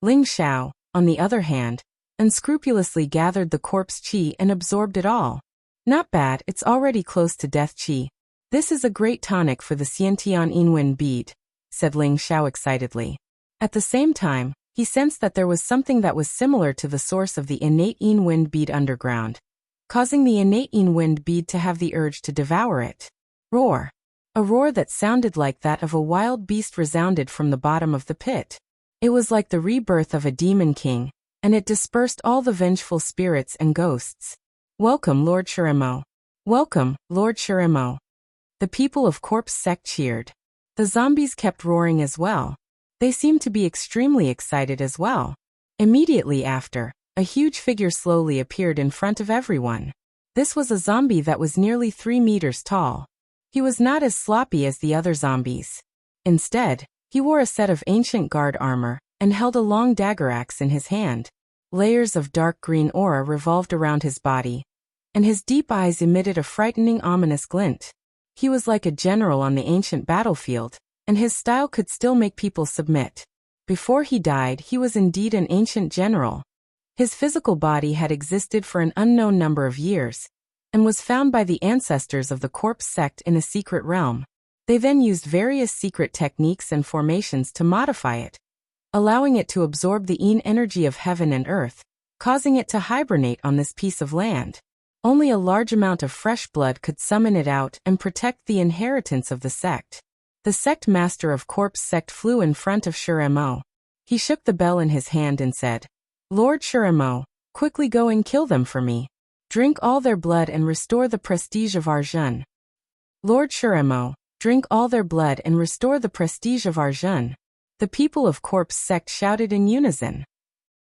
Ling Xiao, on the other hand, unscrupulously gathered the corpse qi and absorbed it all. Not bad, it's already close to death qi. This is a great tonic for the Xiantian Yinwen bead, said Ling Xiao excitedly. At the same time, he sensed that there was something that was similar to the source of the innate Yin Wind bead underground, causing the innate Yin Wind bead to have the urge to devour it. Roar! A roar that sounded like that of a wild beast resounded from the bottom of the pit. It was like the rebirth of a demon king, and it dispersed all the vengeful spirits and ghosts. Welcome, Lord Shiremo. Welcome, Lord Shiremo. The people of Corpse Sect cheered. The zombies kept roaring as well. They seemed to be extremely excited as well. Immediately after, a huge figure slowly appeared in front of everyone. This was a zombie that was nearly 3 meters tall. He was not as sloppy as the other zombies. Instead, he wore a set of ancient guard armor and held a long dagger axe in his hand. Layers of dark green aura revolved around his body, and his deep eyes emitted a frightening, ominous glint. He was like a general on the ancient battlefield, and his style could still make people submit. Before he died, he was indeed an ancient general. His physical body had existed for an unknown number of years, and was found by the ancestors of the Corpse Sect in a secret realm. They then used various secret techniques and formations to modify it, allowing it to absorb the Yin energy of heaven and earth, causing it to hibernate on this piece of land. Only a large amount of fresh blood could summon it out and protect the inheritance of the sect. The sect master of Corpse Sect flew in front of Shiremo. He shook the bell in his hand and said, Lord Shiremo, quickly go and kill them for me. Drink all their blood and restore the prestige of Arjun. Lord Shiremo, drink all their blood and restore the prestige of Arjun. The people of Corpse Sect shouted in unison.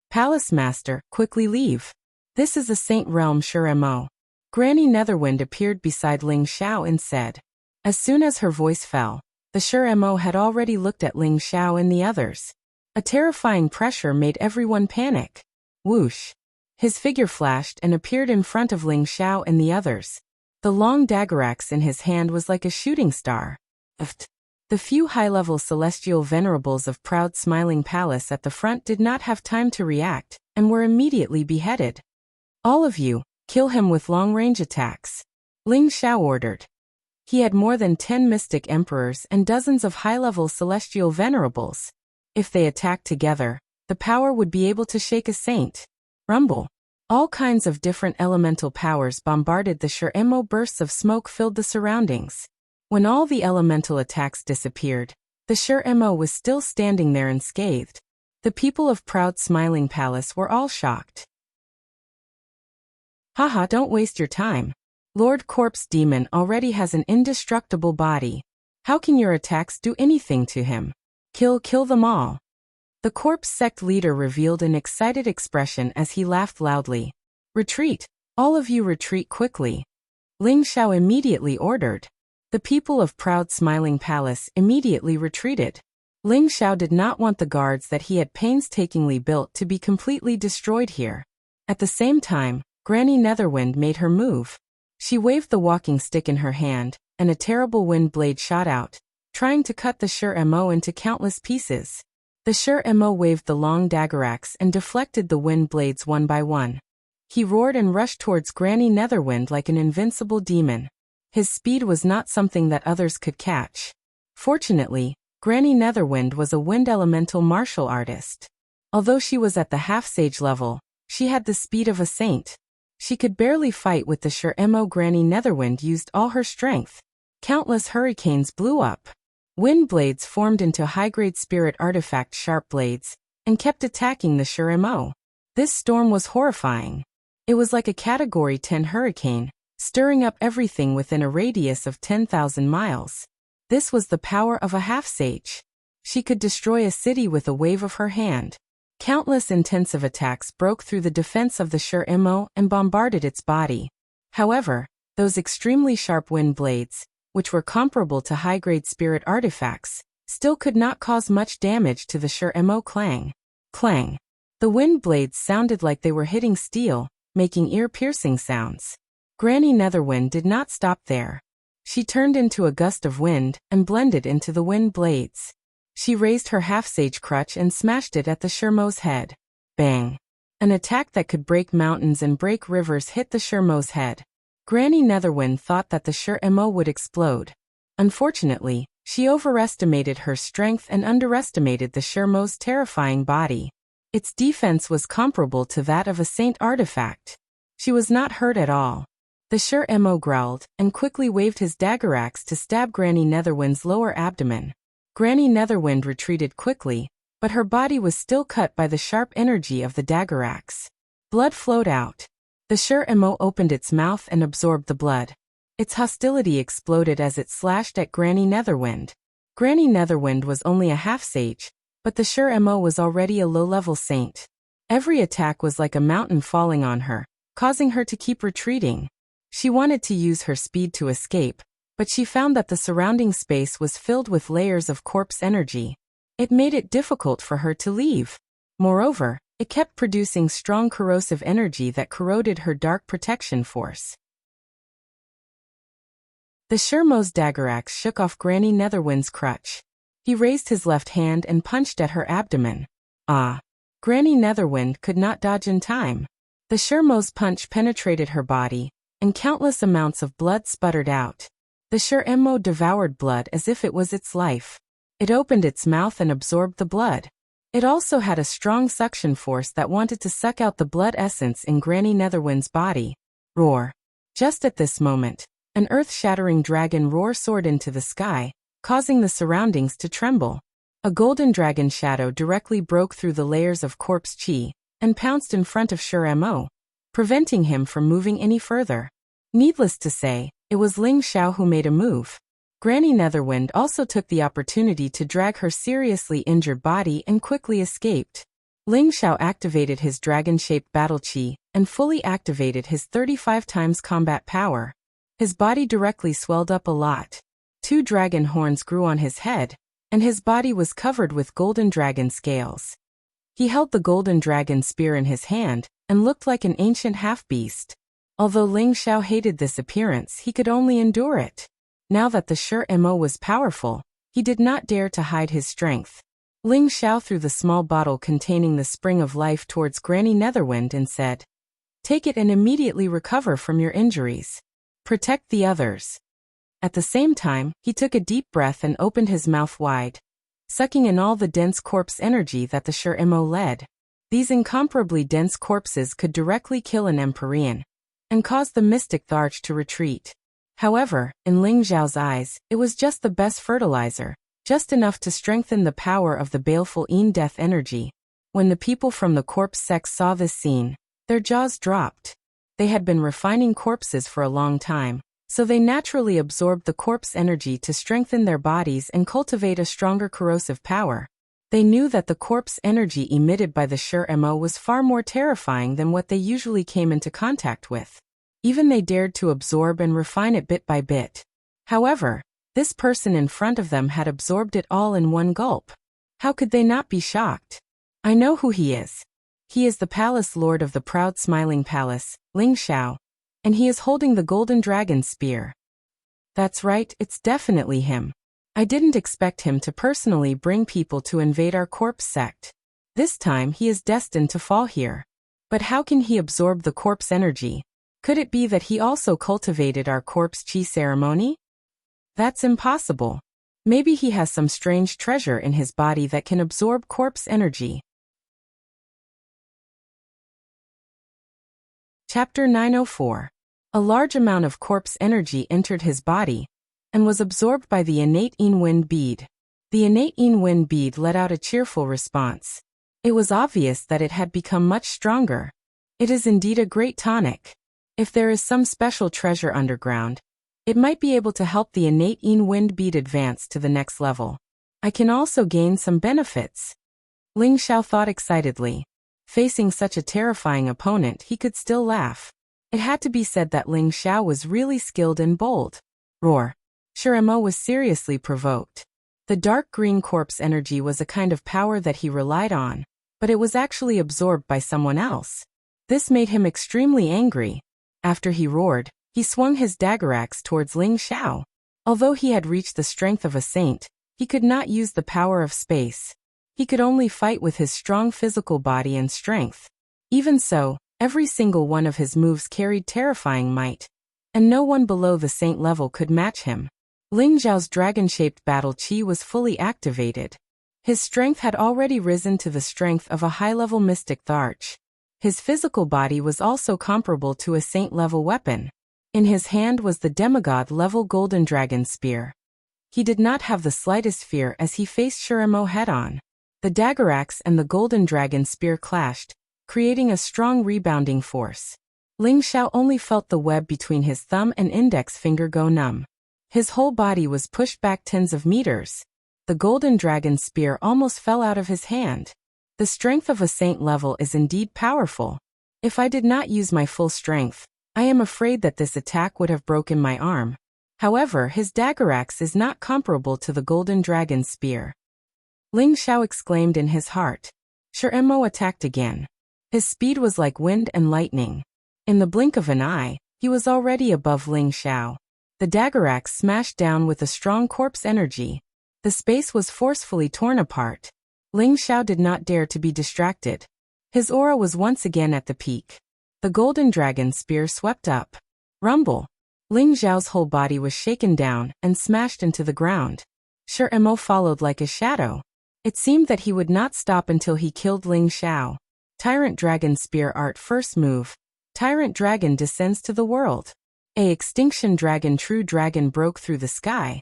Palace Master, quickly leave. This is a saint realm, Shiremo. Granny Netherwind appeared beside Ling Xiao and said. As soon as her voice fell, the Shiremo had already looked at Ling Xiao and the others. A terrifying pressure made everyone panic. Whoosh! His figure flashed and appeared in front of Ling Xiao and the others. The long dagger axe in his hand was like a shooting star. The few high-level celestial venerables of Proud Smiling Palace at the front did not have time to react, and were immediately beheaded. All of you, kill him with long-range attacks. Ling Xiao ordered. He had more than 10 mystic emperors and dozens of high-level celestial venerables. If they attacked together, the power would be able to shake a saint. Rumble. All kinds of different elemental powers bombarded the Shiremo. Bursts of smoke filled the surroundings. When all the elemental attacks disappeared, the Shiremo was still standing there unscathed. The people of Proud Smiling Palace were all shocked. Haha, don't waste your time. Lord Corpse Demon already has an indestructible body. How can your attacks do anything to him? Kill them all. The Corpse Sect leader revealed an excited expression as he laughed loudly. Retreat! All of you retreat quickly. Ling Xiao immediately ordered. The people of Proud Smiling Palace immediately retreated. Ling Xiao did not want the guards that he had painstakingly built to be completely destroyed here. At the same time, Granny Netherwind made her move. She waved the walking stick in her hand, and a terrible wind blade shot out, trying to cut the Shiremo into countless pieces. The Shiremo waved the long dagger axe and deflected the wind blades one by one. He roared and rushed towards Granny Netherwind like an invincible demon. His speed was not something that others could catch. Fortunately, Granny Netherwind was a wind elemental martial artist. Although she was at the half-sage level, she had the speed of a saint. She could barely fight with the Shiremo. Granny Netherwind used all her strength. Countless hurricanes blew up. Wind blades formed into high-grade spirit artifact sharp blades, and kept attacking the Shiremo. This storm was horrifying. It was like a Category 10 hurricane, stirring up everything within a radius of 10,000 miles. This was the power of a half-sage. She could destroy a city with a wave of her hand. Countless intensive attacks broke through the defense of the Shur-Imo and bombarded its body. However, those extremely sharp wind blades, which were comparable to high-grade spirit artifacts, still could not cause much damage to the Shur-Imo. Clang. Clang. The wind blades sounded like they were hitting steel, making ear-piercing sounds. Granny Netherwind did not stop there. She turned into a gust of wind and blended into the wind blades. She raised her half-sage crutch and smashed it at the Shur-Imo's head. Bang! An attack that could break mountains and break rivers hit the Shur-Imo's head. Granny Netherwind thought that the Shur-Imo would explode. Unfortunately, she overestimated her strength and underestimated the Shur-Imo's terrifying body. Its defense was comparable to that of a saint artifact. She was not hurt at all. The Shur-Imo growled and quickly waved his dagger axe to stab Granny Netherwind's lower abdomen. Granny Netherwind retreated quickly, but her body was still cut by the sharp energy of the dagger axe. Blood flowed out. The Shur-Imo opened its mouth and absorbed the blood. Its hostility exploded as it slashed at Granny Netherwind. Granny Netherwind was only a half-sage, but the Shur-Imo was already a low-level saint. Every attack was like a mountain falling on her, causing her to keep retreating. She wanted to use her speed to escape, but she found that the surrounding space was filled with layers of corpse energy. It made it difficult for her to leave. Moreover, it kept producing strong corrosive energy that corroded her dark protection force. The Shur-Imo's dagger axe shook off Granny Netherwind's crutch. He raised his left hand and punched at her abdomen. Ah! Granny Netherwind could not dodge in time. The Shur-Imo's punch penetrated her body, and countless amounts of blood sputtered out. The Shur-Imo devoured blood as if it was its life. It opened its mouth and absorbed the blood. It also had a strong suction force that wanted to suck out the blood essence in Granny Netherwind's body. Roar! Just at this moment, an earth-shattering dragon roar soared into the sky, causing the surroundings to tremble. A golden dragon shadow directly broke through the layers of corpse chi and pounced in front of Shur-Imo, preventing him from moving any further. Needless to say, it was Ling Xiao who made a move. Granny Netherwind also took the opportunity to drag her seriously injured body and quickly escaped. Ling Xiao activated his dragon-shaped battle chi and fully activated his 35 times combat power. His body directly swelled up a lot. 2 dragon horns grew on his head, and his body was covered with golden dragon scales. He held the golden dragon spear in his hand and looked like an ancient half-beast. Although Ling Xiao hated this appearance, he could only endure it. Now that the Shur-Imo was powerful, he did not dare to hide his strength. Ling Xiao threw the small bottle containing the spring of life towards Granny Netherwind and said, "Take it and immediately recover from your injuries. Protect the others." At the same time, he took a deep breath and opened his mouth wide, sucking in all the dense corpse energy that the Shur-Imo led. These incomparably dense corpses could directly kill an Empyrean and cause the mystic Tharch to retreat. However, in Ling Xiao's eyes, it was just the best fertilizer, just enough to strengthen the power of the baleful death energy. When the people from the corpse sects saw this scene, their jaws dropped. They had been refining corpses for a long time, so they naturally absorbed the corpse energy to strengthen their bodies and cultivate a stronger corrosive power. They knew that the corpse energy emitted by the Shur-Imo was far more terrifying than what they usually came into contact with. Even they dared to absorb and refine it bit by bit. However, this person in front of them had absorbed it all in one gulp. How could they not be shocked? I know who he is. He is the palace lord of the proud smiling palace, Ling Xiao, and he is holding the golden dragon spear. That's right, it's definitely him. I didn't expect him to personally bring people to invade our corpse sect. This time he is destined to fall here. But how can he absorb the corpse energy? Could it be that he also cultivated our corpse chi ceremony? That's impossible. Maybe he has some strange treasure in his body that can absorb corpse energy. Chapter 904. A large amount of corpse energy entered his body and was absorbed by the innate wind bead. The innate wind bead let out a cheerful response. It was obvious that it had become much stronger. It is indeed a great tonic. If there is some special treasure underground, it might be able to help the innate wind bead advance to the next level. I can also gain some benefits. Ling Xiao thought excitedly. Facing such a terrifying opponent, he could still laugh. It had to be said that Ling Xiao was really skilled and bold. Roar. Shiremo was seriously provoked. The dark green corpse energy was a kind of power that he relied on, but it was actually absorbed by someone else. This made him extremely angry. After he roared, he swung his dagger axe towards Ling Xiao. Although he had reached the strength of a saint, he could not use the power of space. He could only fight with his strong physical body and strength. Even so, every single one of his moves carried terrifying might, and no one below the saint level could match him. Ling Xiao's dragon-shaped battle chi was fully activated. His strength had already risen to the strength of a high-level mystic Tharch. His physical body was also comparable to a saint-level weapon. In his hand was the demigod-level golden dragon spear. He did not have the slightest fear as he faced Shiremo head-on. The dagger axe and the golden dragon spear clashed, creating a strong rebounding force. Ling Xiao only felt the web between his thumb and index finger go numb. His whole body was pushed back tens of meters. The golden dragon spear almost fell out of his hand. The strength of a saint level is indeed powerful. If I did not use my full strength, I am afraid that this attack would have broken my arm. However, his dagger axe is not comparable to the golden dragon spear. Ling Xiao exclaimed in his heart. Shiremo attacked again. His speed was like wind and lightning. In the blink of an eye, he was already above Ling Xiao. The dagger axe smashed down with a strong corpse energy. The space was forcefully torn apart. Ling Xiao did not dare to be distracted. His aura was once again at the peak. The golden dragon spear swept up. Rumble. Ling Xiao's whole body was shaken down and smashed into the ground. Shiremo followed like a shadow. It seemed that he would not stop until he killed Ling Xiao. Tyrant Dragon Spear Art First Move. Tyrant Dragon descends to the world. A extinction dragon true dragon broke through the sky,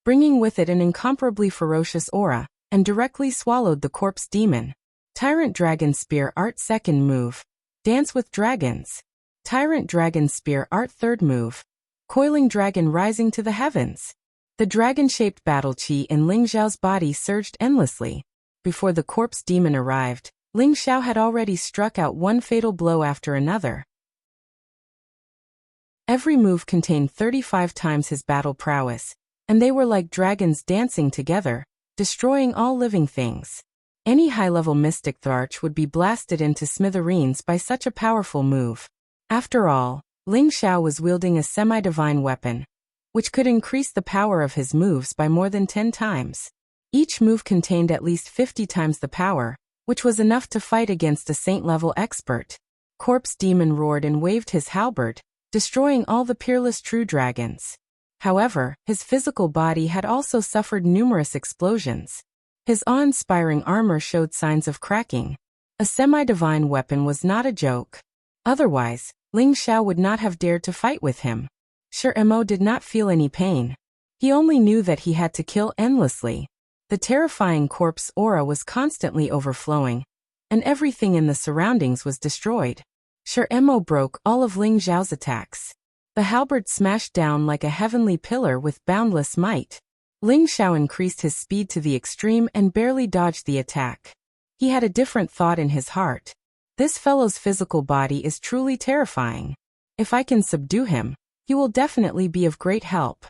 bringing with it an incomparably ferocious aura, and directly swallowed the corpse demon. Tyrant Dragon Spear Art Second Move. Dance with Dragons. Tyrant Dragon Spear Art Third Move. Coiling Dragon Rising to the Heavens. The dragon-shaped battle chi in Ling Xiao's body surged endlessly. Before the corpse demon arrived, Ling Xiao had already struck out one fatal blow after another. Every move contained 35 times his battle prowess, and they were like dragons dancing together, destroying all living things. Any high-level mystic Tharch would be blasted into smithereens by such a powerful move. After all, Ling Xiao was wielding a semi-divine weapon, which could increase the power of his moves by more than 10 times. Each move contained at least 50 times the power, which was enough to fight against a saint-level expert. Corpse Demon roared and waved his halberd, destroying all the peerless true dragons. However, his physical body had also suffered numerous explosions. His awe-inspiring armor showed signs of cracking. A semi-divine weapon was not a joke. Otherwise, Ling Xiao would not have dared to fight with him. Shiremo did not feel any pain. He only knew that he had to kill endlessly. The terrifying corpse aura was constantly overflowing, and everything in the surroundings was destroyed. Shiremo broke all of Ling Xiao's attacks. The halberd smashed down like a heavenly pillar with boundless might. Ling Xiao increased his speed to the extreme and barely dodged the attack. He had a different thought in his heart. This fellow's physical body is truly terrifying. If I can subdue him, he will definitely be of great help.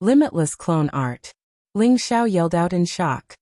Limitless Clone Art. Ling Xiao yelled out in shock.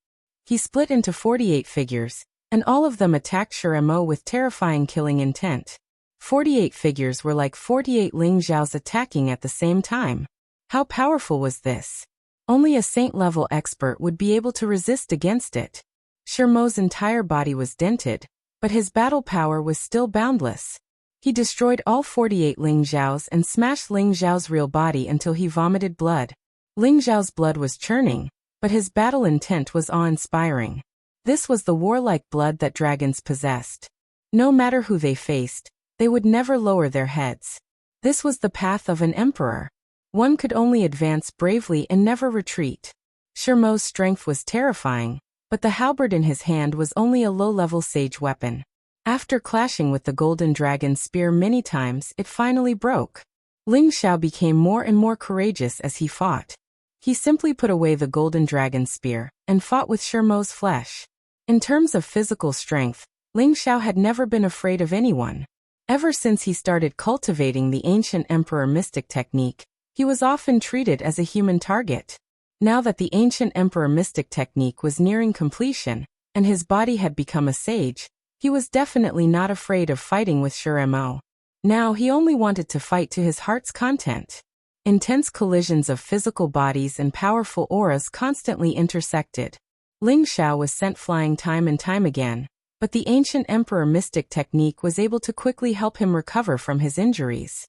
He split into 48 figures, and all of them attacked Shiremo with terrifying killing intent. 48 figures were like 48 Ling Xiaos attacking at the same time. How powerful was this? Only a saint-level expert would be able to resist against it. Shiremo's entire body was dented, but his battle power was still boundless. He destroyed all 48 Ling Xiaos and smashed Ling Xiao's real body until he vomited blood. Ling Xiao's blood was churning, but his battle intent was awe-inspiring. This was the warlike blood that dragons possessed. No matter who they faced, they would never lower their heads. This was the path of an emperor. One could only advance bravely and never retreat. Shiremo's strength was terrifying, but the halberd in his hand was only a low-level sage weapon. After clashing with the golden dragon spear many times, it finally broke. Ling Xiao became more and more courageous as he fought. He simply put away the golden dragon spear and fought with Shiremo's flesh. In terms of physical strength, Ling Xiao had never been afraid of anyone. Ever since he started cultivating the ancient emperor mystic technique, he was often treated as a human target. Now that the ancient emperor mystic technique was nearing completion, and his body had become a sage, he was definitely not afraid of fighting with Shuremo. Now he only wanted to fight to his heart's content. Intense collisions of physical bodies and powerful auras constantly intersected. Ling Xiao was sent flying time and time again, but the ancient emperor mystic technique was able to quickly help him recover from his injuries.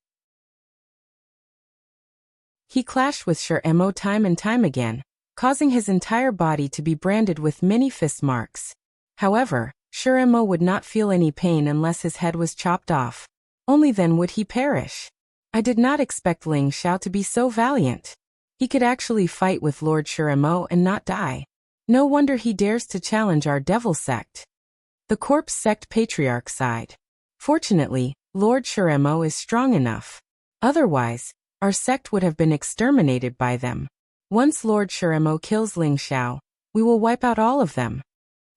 He clashed with Shuremo time and time again, causing his entire body to be branded with many fist marks. However, Shuremo would not feel any pain unless his head was chopped off. Only then would he perish. I did not expect Ling Xiao to be so valiant. He could actually fight with Lord Shuremo and not die. No wonder he dares to challenge our devil sect. The corpse sect patriarch sighed. Fortunately, Lord Shuremo is strong enough. Otherwise, our sect would have been exterminated by them. Once Lord Shuremo kills Ling Xiao, we will wipe out all of them.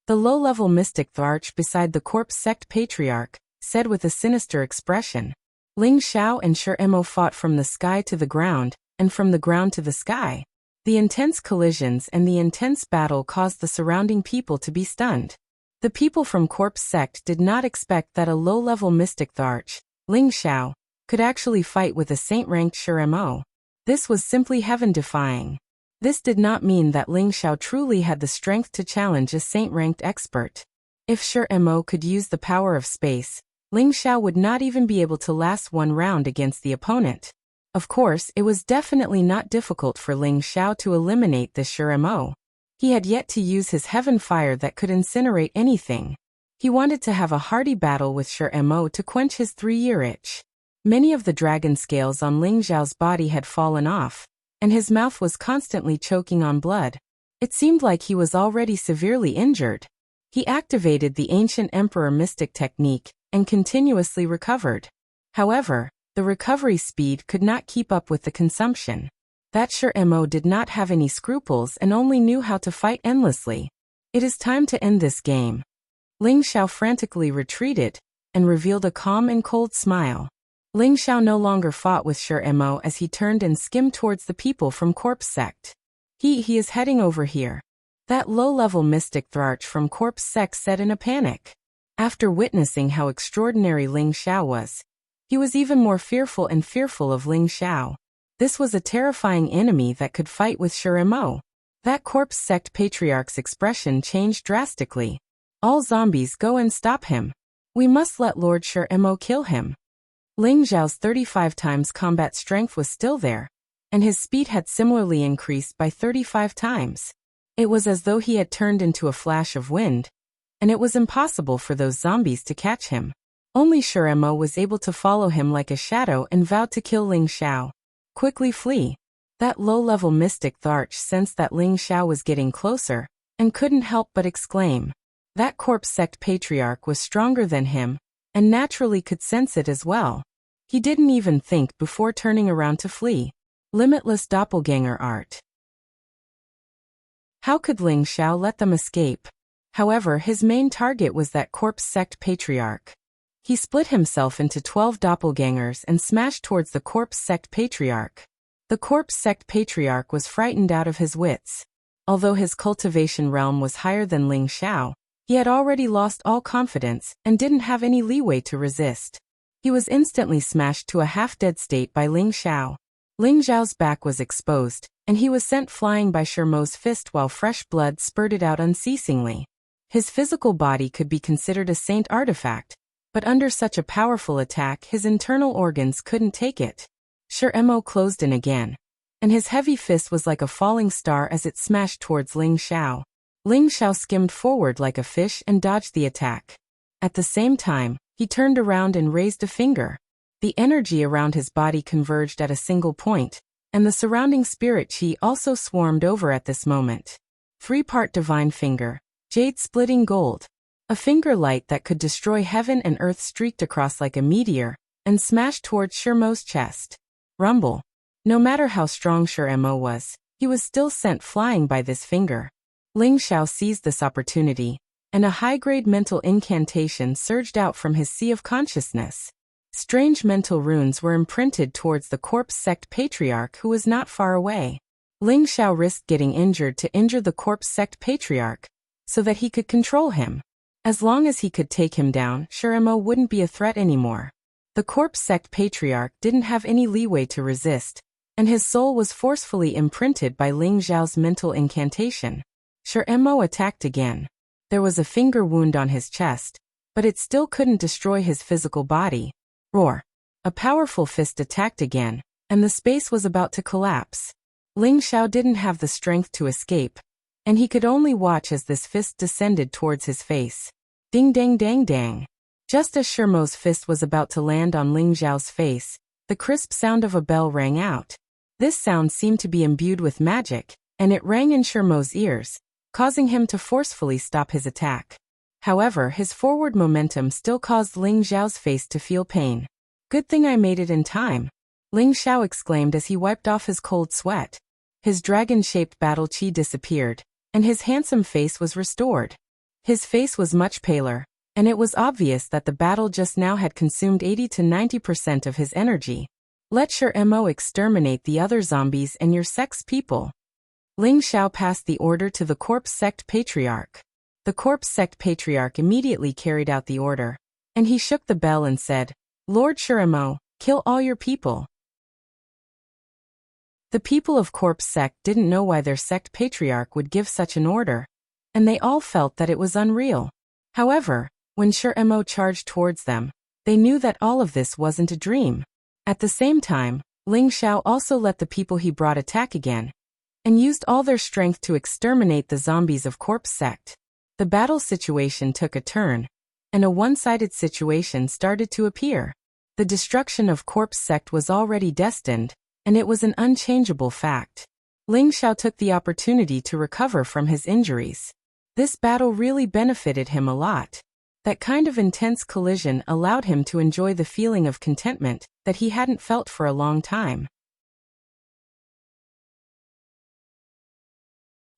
The low-level mystic Tharch beside the corpse sect patriarch said with a sinister expression. Ling Xiao and Shuremo fought from the sky to the ground, and from the ground to the sky. The intense collisions and the intense battle caused the surrounding people to be stunned. The people from corpse sect did not expect that a low-level mystic Tharch, Ling Xiao, could actually fight with a saint-ranked Shuremo. This was simply heaven-defying. This did not mean that Ling Xiao truly had the strength to challenge a saint-ranked expert. If Shuremo could use the power of space, Ling Xiao would not even be able to last one round against the opponent. Of course, it was definitely not difficult for Ling Xiao to eliminate this Shuremo. He had yet to use his heaven fire that could incinerate anything. He wanted to have a hearty battle with Shuremo to quench his 3-year itch. Many of the dragon scales on Ling Xiao's body had fallen off, and his mouth was constantly choking on blood. It seemed like he was already severely injured. He activated the ancient emperor mystic technique and continuously recovered. However, the recovery speed could not keep up with the consumption. That Shuremo did not have any scruples and only knew how to fight endlessly. It is time to end this game. Ling Xiao frantically retreated and revealed a calm and cold smile. Ling Xiao no longer fought with Shuremo as he turned and skimmed towards the people from corpse sect. He is heading over here. That low-level mystic Tharch from corpse sect said in a panic. After witnessing how extraordinary Ling Xiao was, he was even more fearful of Ling Xiao. This was a terrifying enemy that could fight with Shuremo. That corpse sect patriarch's expression changed drastically. All zombies go and stop him. We must let Lord Shuremo kill him. Ling Xiao's 35 times combat strength was still there, and his speed had similarly increased by 35 times. It was as though he had turned into a flash of wind, and it was impossible for those zombies to catch him. Only Shuremo was able to follow him like a shadow and vowed to kill Ling Xiao. Quickly flee. That low-level mystic Tharch sensed that Ling Xiao was getting closer, and couldn't help but exclaim. That corpse sect patriarch was stronger than him, and naturally could sense it as well. He didn't even think before turning around to flee. Limitless doppelganger art. How could Ling Xiao let them escape? However, his main target was that corpse sect patriarch. He split himself into 12 doppelgangers and smashed towards the corpse sect patriarch. The corpse sect patriarch was frightened out of his wits. Although his cultivation realm was higher than Ling Xiao, he had already lost all confidence and didn't have any leeway to resist. He was instantly smashed to a half-dead state by Ling Xiao. Ling Xiao's back was exposed, and he was sent flying by Shermo's fist while fresh blood spurted out unceasingly. His physical body could be considered a saint artifact, but under such a powerful attack his internal organs couldn't take it. Shuremo closed in again, and his heavy fist was like a falling star as it smashed towards Ling Xiao. Ling Xiao skimmed forward like a fish and dodged the attack. At the same time, he turned around and raised a finger. The energy around his body converged at a single point, and the surrounding spirit chi also swarmed over at this moment. 3-part divine finger, jade-splitting gold. A finger light that could destroy heaven and earth streaked across like a meteor, and smashed towards Shurmo's chest. Rumble. No matter how strong Shuremo was, he was still sent flying by this finger. Ling Xiao seized this opportunity, and a high-grade mental incantation surged out from his sea of consciousness. Strange mental runes were imprinted towards the corpse sect patriarch who was not far away. Ling Xiao risked getting injured to injure the corpse sect patriarch, so that he could control him. As long as he could take him down, Shuremo wouldn't be a threat anymore. The corpse sect patriarch didn't have any leeway to resist, and his soul was forcefully imprinted by Ling Xiao's mental incantation. Shuremo attacked again. There was a finger wound on his chest, but it still couldn't destroy his physical body. Roar! A powerful fist attacked again, and the space was about to collapse. Ling Xiao didn't have the strength to escape, and he could only watch as this fist descended towards his face. Ding dang dang dang. Just as Shuremo's fist was about to land on Ling Xiao's face, the crisp sound of a bell rang out. This sound seemed to be imbued with magic, and it rang in Shuremo's ears, causing him to forcefully stop his attack. However, his forward momentum still caused Ling Xiao's face to feel pain. Good thing I made it in time, Ling Xiao exclaimed as he wiped off his cold sweat. His dragon-shaped battle chi disappeared, and his handsome face was restored. His face was much paler, and it was obvious that the battle just now had consumed 80 to 90% of his energy. Let your MO exterminate the other zombies and your sect's people. Ling Xiao passed the order to the corpse sect patriarch. The corpse sect patriarch immediately carried out the order, and he shook the bell and said, Lord Shuremo, kill all your people. The people of corpse sect didn't know why their sect patriarch would give such an order, and they all felt that it was unreal. However, when Shuremo charged towards them, they knew that all of this wasn't a dream. At the same time, Ling Xiao also let the people he brought attack again, and used all their strength to exterminate the zombies of corpse sect. The battle situation took a turn, and a one-sided situation started to appear. The destruction of corpse sect was already destined, and it was an unchangeable fact. Ling Xiao took the opportunity to recover from his injuries. This battle really benefited him a lot. That kind of intense collision allowed him to enjoy the feeling of contentment that he hadn't felt for a long time.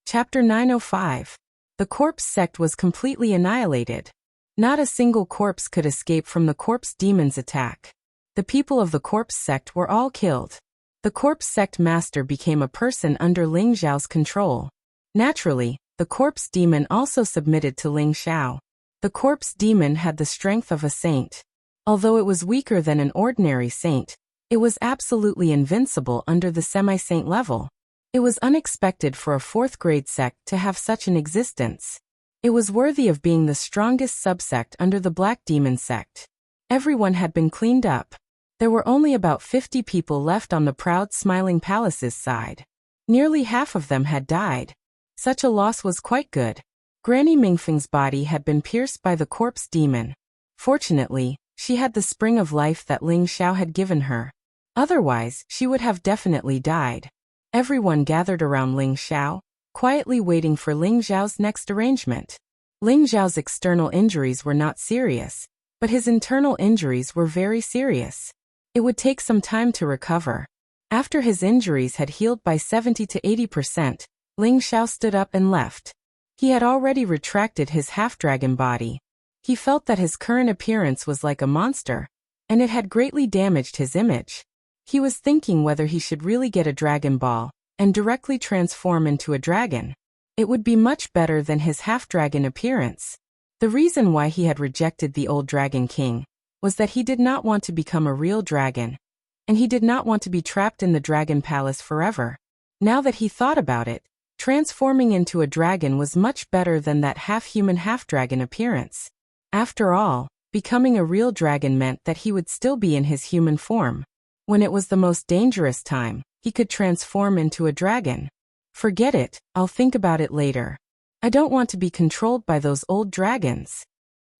Chapter 905. The corpse sect was completely annihilated. Not a single corpse could escape from the corpse demon's attack. The people of the corpse sect were all killed. The corpse sect master became a person under Ling Xiao's control. Naturally, the corpse demon also submitted to Ling Xiao. The corpse demon had the strength of a saint. Although it was weaker than an ordinary saint, it was absolutely invincible under the semi-saint level. It was unexpected for a 4th grade sect to have such an existence. It was worthy of being the strongest subsect under the Black Demon sect. Everyone had been cleaned up. There were only about 50 people left on the proud Smiling Palace's side. Nearly half of them had died. Such a loss was quite good. Granny Mingfeng's body had been pierced by the corpse demon. Fortunately, she had the spring of life that Ling Xiao had given her. Otherwise, she would have definitely died. Everyone gathered around Ling Xiao, quietly waiting for Ling Xiao's next arrangement. Ling Xiao's external injuries were not serious, but his internal injuries were very serious. It would take some time to recover. After his injuries had healed by 70 to 80%, Ling Xiao stood up and left. He had already retracted his half-dragon body. He felt that his current appearance was like a monster, and it had greatly damaged his image. He was thinking whether he should really get a Dragon Ball and directly transform into a dragon. It would be much better than his half-dragon appearance. The reason why he had rejected the old Dragon King was that he did not want to become a real dragon, and he did not want to be trapped in the Dragon Palace forever. Now that he thought about it, transforming into a dragon was much better than that half-human half-dragon appearance. After all, becoming a real dragon meant that he would still be in his human form. When it was the most dangerous time, he could transform into a dragon. Forget it, I'll think about it later. I don't want to be controlled by those old dragons.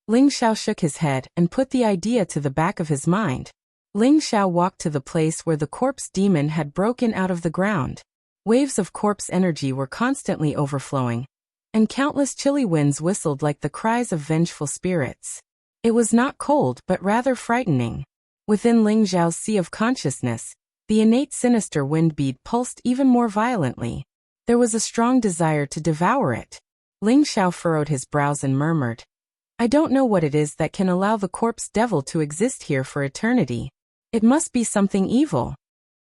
Ling Xiao shook his head and put the idea to the back of his mind. Ling Xiao walked to the place where the corpse demon had broken out of the ground. Waves of corpse energy were constantly overflowing, and countless chilly winds whistled like the cries of vengeful spirits. It was not cold but rather frightening. Within Ling Xiao's sea of consciousness, the innate sinister wind bead pulsed even more violently. There was a strong desire to devour it. Ling Xiao furrowed his brows and murmured, I don't know what it is that can allow the corpse devil to exist here for eternity. It must be something evil.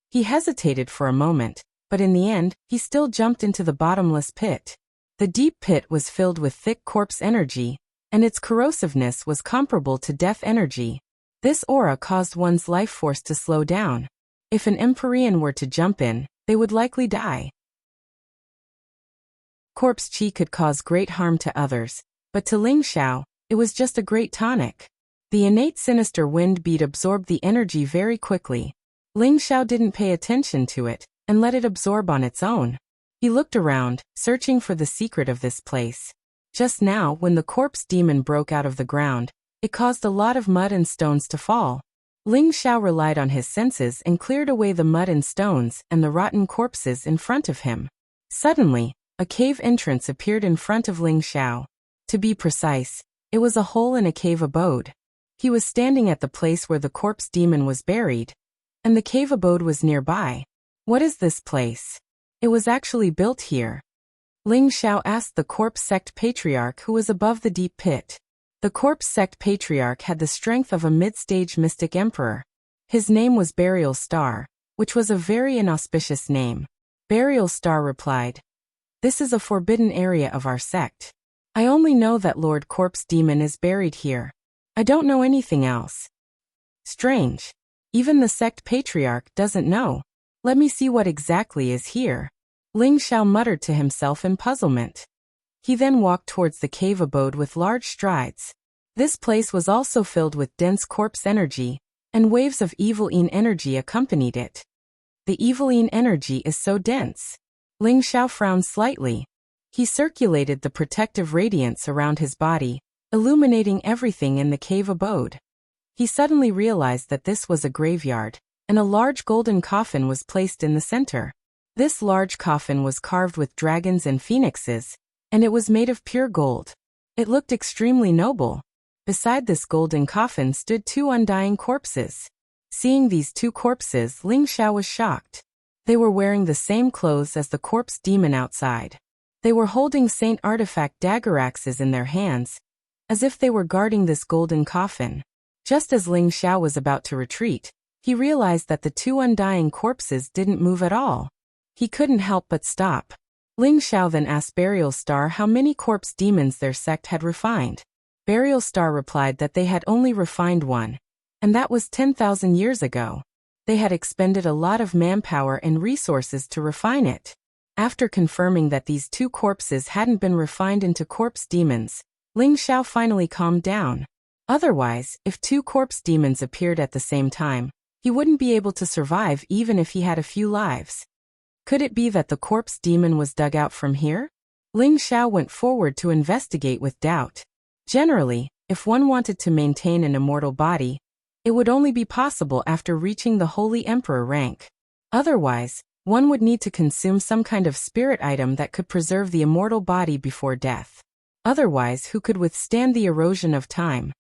He hesitated for a moment, but in the end, he still jumped into the bottomless pit. The deep pit was filled with thick corpse energy, and its corrosiveness was comparable to death energy. This aura caused one's life force to slow down. If an Empyrean were to jump in, they would likely die. Corpse chi could cause great harm to others, but to Ling Xiao, it was just a great tonic. The innate sinister wind bead absorbed the energy very quickly. Ling Xiao didn't pay attention to it, and let it absorb on its own. He looked around, searching for the secret of this place. Just now, when the corpse demon broke out of the ground, it caused a lot of mud and stones to fall. Ling Xiao relied on his senses and cleared away the mud and stones and the rotten corpses in front of him. Suddenly, a cave entrance appeared in front of Ling Xiao. To be precise, it was a hole in a cave abode. He was standing at the place where the corpse demon was buried, and the cave abode was nearby. What is this place? It was actually built here. Ling Xiao asked the corpse sect patriarch who was above the deep pit. The corpse sect patriarch had the strength of a mid-stage mystic emperor. His name was Burial Star, which was a very inauspicious name. Burial Star replied, This is a forbidden area of our sect. I only know that Lord Corpse Demon is buried here. I don't know anything else. Strange. Even the sect patriarch doesn't know. Let me see what exactly is here. Ling Xiao muttered to himself in puzzlement. He then walked towards the cave abode with large strides. This place was also filled with dense corpse energy, and waves of eviline energy accompanied it. The eviline energy is so dense. Ling Xiao frowned slightly. He circulated the protective radiance around his body, illuminating everything in the cave abode. He suddenly realized that this was a graveyard, and a large golden coffin was placed in the center. This large coffin was carved with dragons and phoenixes, and it was made of pure gold. It looked extremely noble. Beside this golden coffin stood two undying corpses. Seeing these two corpses, Ling Xiao was shocked. They were wearing the same clothes as the corpse demon outside. They were holding Saint Artifact dagger axes in their hands, as if they were guarding this golden coffin. Just as Ling Xiao was about to retreat, he realized that the two undying corpses didn't move at all. He couldn't help but stop. Ling Xiao then asked Burial Star how many corpse demons their sect had refined. Burial Star replied that they had only refined one, and that was 10,000 years ago. They had expended a lot of manpower and resources to refine it. After confirming that these two corpses hadn't been refined into corpse demons, Ling Xiao finally calmed down. Otherwise, if two corpse demons appeared at the same time, he wouldn't be able to survive even if he had a few lives. Could it be that the corpse demon was dug out from here? Ling Xiao went forward to investigate with doubt. Generally, if one wanted to maintain an immortal body, it would only be possible after reaching the Holy Emperor rank. Otherwise, one would need to consume some kind of spirit item that could preserve the immortal body before death. Otherwise, who could withstand the erosion of time?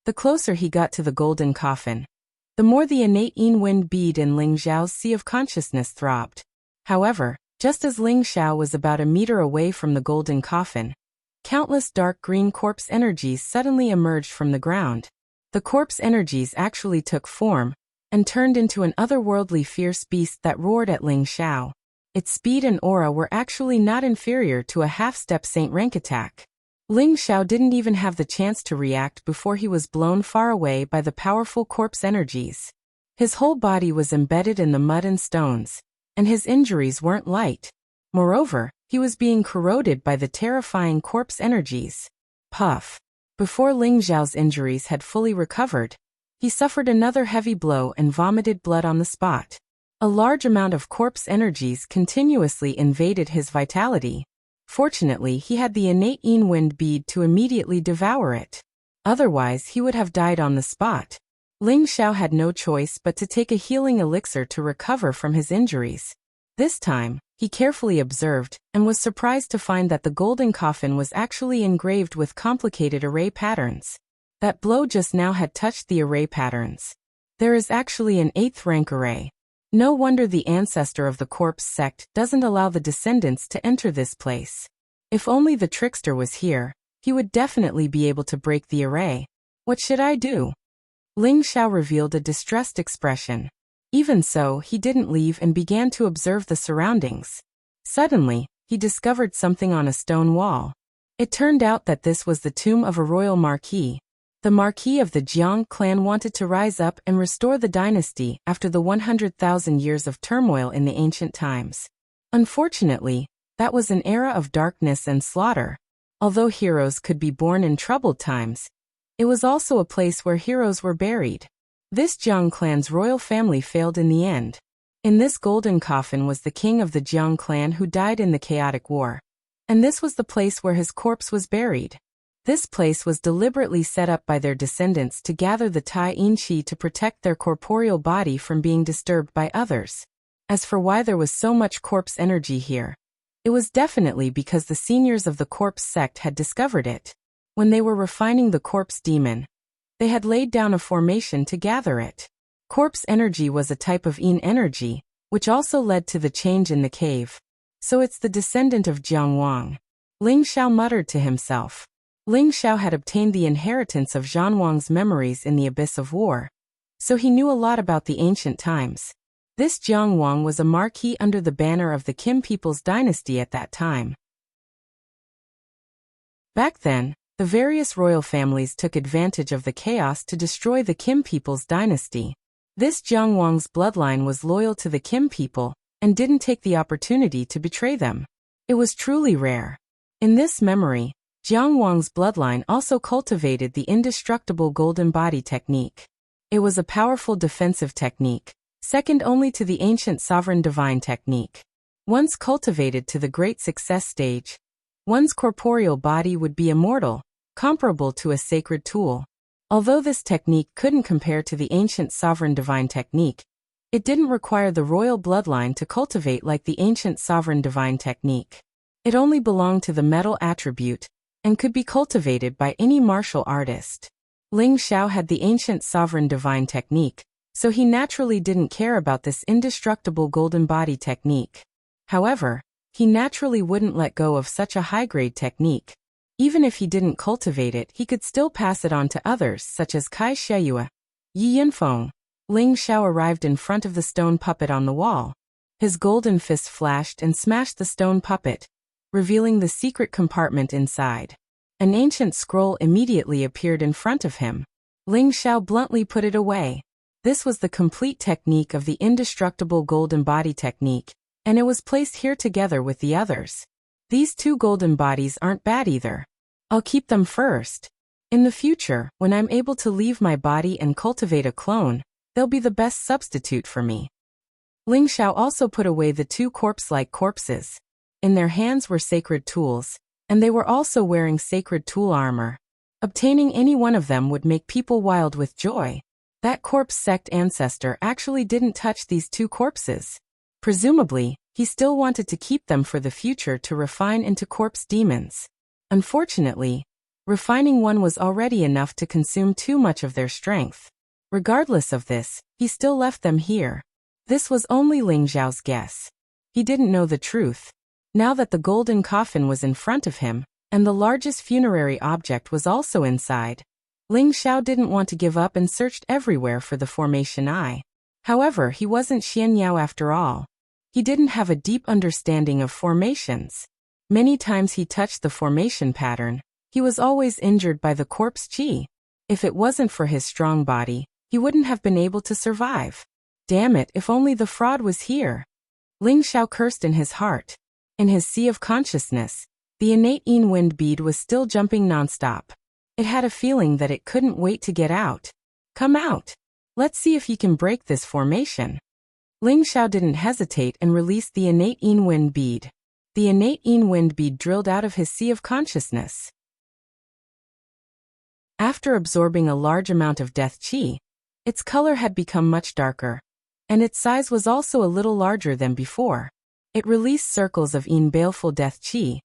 The closer he got to the golden coffin, the more the innate yin wind bead in Ling Xiao's sea of consciousness throbbed. However, just as Ling Xiao was about a meter away from the golden coffin, countless dark green corpse energies suddenly emerged from the ground. The corpse energies actually took form, and turned into an otherworldly fierce beast that roared at Ling Xiao. Its speed and aura were actually not inferior to a half-step Saint rank attack. Ling Xiao didn't even have the chance to react before he was blown far away by the powerful corpse energies. His whole body was embedded in the mud and stones, and his injuries weren't light. Moreover, he was being corroded by the terrifying corpse energies. Puff. Before Ling Xiao's injuries had fully recovered, he suffered another heavy blow and vomited blood on the spot. A large amount of corpse energies continuously invaded his vitality. Fortunately, he had the innate yin wind bead to immediately devour it. Otherwise, he would have died on the spot. Ling Xiao had no choice but to take a healing elixir to recover from his injuries. This time, he carefully observed, and was surprised to find that the golden coffin was actually engraved with complicated array patterns. That blow just now had touched the array patterns. There is actually an 8th rank array. No wonder the ancestor of the corpse sect doesn't allow the descendants to enter this place. If only the trickster was here, he would definitely be able to break the array. What should I do? Ling Xiao revealed a distressed expression. Even so, he didn't leave and began to observe the surroundings. Suddenly, he discovered something on a stone wall. It turned out that this was the tomb of a royal marquis. The marquis of the Jiang clan wanted to rise up and restore the dynasty after the 100,000 years of turmoil in the ancient times. Unfortunately, that was an era of darkness and slaughter. Although heroes could be born in troubled times, it was also a place where heroes were buried. This Jiang clan's royal family failed in the end. In this golden coffin was the king of the Jiang clan who died in the chaotic war. And this was the place where his corpse was buried. This place was deliberately set up by their descendants to gather the Tai Yin Qi to protect their corporeal body from being disturbed by others. As for why there was so much corpse energy here, it was definitely because the seniors of the corpse sect had discovered it. When they were refining the corpse demon, they had laid down a formation to gather it. Corpse energy was a type of Yin energy, which also led to the change in the cave. So it's the descendant of Jiang Wang. Ling Xiao muttered to himself. Ling Xiao had obtained the inheritance of Zhan Wang's memories in the abyss of war, so he knew a lot about the ancient times. This Jiang Wang was a marquis under the banner of the Qin people's dynasty at that time. Back then, the various royal families took advantage of the chaos to destroy the Qin people's dynasty. This Jiang Wang's bloodline was loyal to the Qin people and didn't take the opportunity to betray them. It was truly rare. In this memory, Jiang Wang's bloodline also cultivated the indestructible golden body technique. It was a powerful defensive technique, second only to the ancient sovereign divine technique. Once cultivated to the great success stage, one's corporeal body would be immortal, comparable to a sacred tool. Although this technique couldn't compare to the ancient sovereign divine technique, it didn't require the royal bloodline to cultivate like the ancient sovereign divine technique. It only belonged to the metal attribute, and could be cultivated by any martial artist. Ling Xiao had the ancient sovereign divine technique, so he naturally didn't care about this indestructible golden body technique. However, he naturally wouldn't let go of such a high-grade technique. Even if he didn't cultivate it, he could still pass it on to others such as Kai Sheyue, Yi Yinfeng. Ling Xiao arrived in front of the stone puppet on the wall. His golden fist flashed and smashed the stone puppet, revealing the secret compartment inside. An ancient scroll immediately appeared in front of him. Ling Xiao bluntly put it away. This was the complete technique of the indestructible golden body technique, and it was placed here together with the others. These two golden bodies aren't bad either. I'll keep them first. In the future, when I'm able to leave my body and cultivate a clone, they'll be the best substitute for me. Ling Xiao also put away the two corpse-like corpses. In their hands were sacred tools, and they were also wearing sacred tool armor. Obtaining any one of them would make people wild with joy. That corpse sect ancestor actually didn't touch these two corpses. Presumably, he still wanted to keep them for the future to refine into corpse demons. Unfortunately, refining one was already enough to consume too much of their strength. Regardless of this, he still left them here. This was only Ling Xiao's guess. He didn't know the truth. Now that the golden coffin was in front of him, and the largest funerary object was also inside, Ling Xiao didn't want to give up and searched everywhere for the formation eye. However, he wasn't Xian Yao after all. He didn't have a deep understanding of formations. Many times he touched the formation pattern. He was always injured by the corpse qi. If it wasn't for his strong body, he wouldn't have been able to survive. Damn it, if only the fraud was here. Ling Xiao cursed in his heart. In his sea of consciousness, the innate Yin wind bead was still jumping nonstop. It had a feeling that it couldn't wait to get out. Come out. Let's see if you can break this formation. Ling Xiao didn't hesitate and released the innate Yin wind bead. The innate Yin wind bead drilled out of his sea of consciousness. After absorbing a large amount of death qi, its color had become much darker, and its size was also a little larger than before. It released circles of Yin baleful death qi,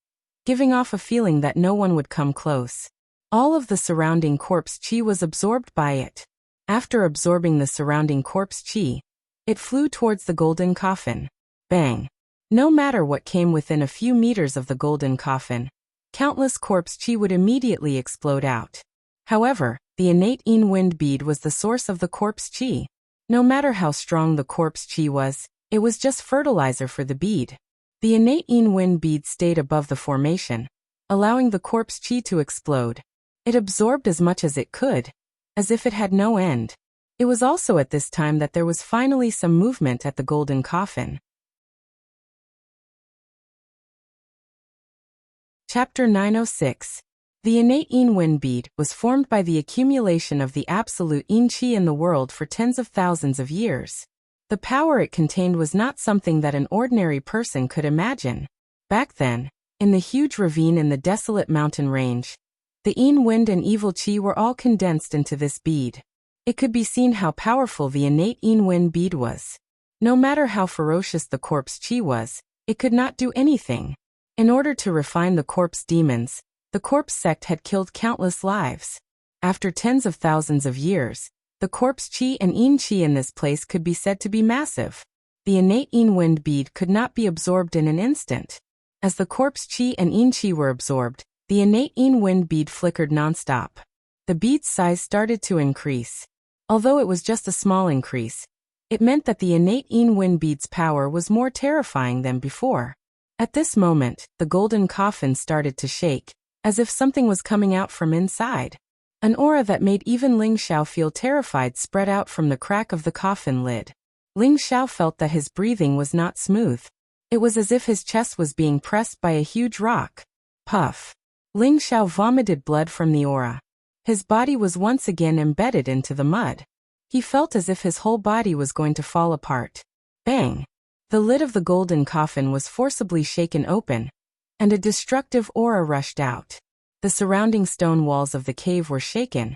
giving off a feeling that no one would come close. All of the surrounding corpse qi was absorbed by it. After absorbing the surrounding corpse qi, It flew towards the golden coffin. Bang! No matter what came within a few meters of the golden coffin, countless corpse chi would immediately explode out. However, the innate yin wind bead was the source of the corpse chi. No matter how strong the corpse chi was, it was just fertilizer for the bead. The innate yin wind bead stayed above the formation, allowing the corpse chi to explode. It absorbed as much as it could, as if it had no end. It was also at this time that there was finally some movement at the golden coffin. Chapter 906. The innate yin wind bead was formed by the accumulation of the absolute yin chi in the world for tens of thousands of years. The power it contained was not something that an ordinary person could imagine. Back then, in the huge ravine in the desolate mountain range, the yin wind and evil chi were all condensed into this bead. It could be seen how powerful the innate yin wind bead was. No matter how ferocious the corpse chi was, it could not do anything. In order to refine the corpse demons, the corpse sect had killed countless lives. After tens of thousands of years, the corpse chi and yin chi in this place could be said to be massive. The innate yin wind bead could not be absorbed in an instant. As the corpse chi and yin chi were absorbed, the innate yin wind bead flickered nonstop. The bead's size started to increase. Although it was just a small increase, it meant that the innate yin wind bead's power was more terrifying than before. At this moment, the golden coffin started to shake, as if something was coming out from inside. An aura that made even Ling Xiao feel terrified spread out from the crack of the coffin lid. Ling Xiao felt that his breathing was not smooth. It was as if his chest was being pressed by a huge rock. Puff! Ling Xiao vomited blood from the aura. His body was once again embedded into the mud. He felt as if his whole body was going to fall apart. Bang! The lid of the golden coffin was forcibly shaken open, and a destructive aura rushed out. The surrounding stone walls of the cave were shaken,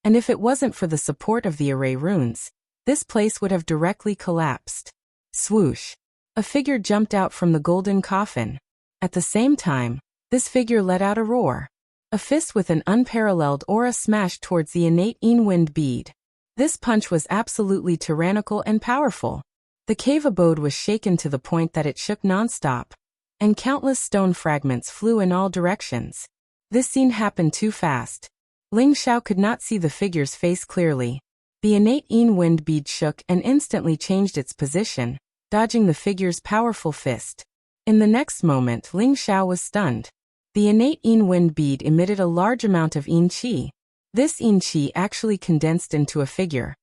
and if it wasn't for the support of the array runes, this place would have directly collapsed. Swoosh! A figure jumped out from the golden coffin. At the same time, this figure let out a roar. A fist with an unparalleled aura smashed towards the innate yin wind bead. This punch was absolutely tyrannical and powerful. The cave abode was shaken to the point that it shook nonstop, and countless stone fragments flew in all directions. This scene happened too fast. Ling Xiao could not see the figure's face clearly. The innate yin wind bead shook and instantly changed its position, dodging the figure's powerful fist. In the next moment, Ling Xiao was stunned. The innate yin wind bead emitted a large amount of yin qi. This yin qi actually condensed into a figure.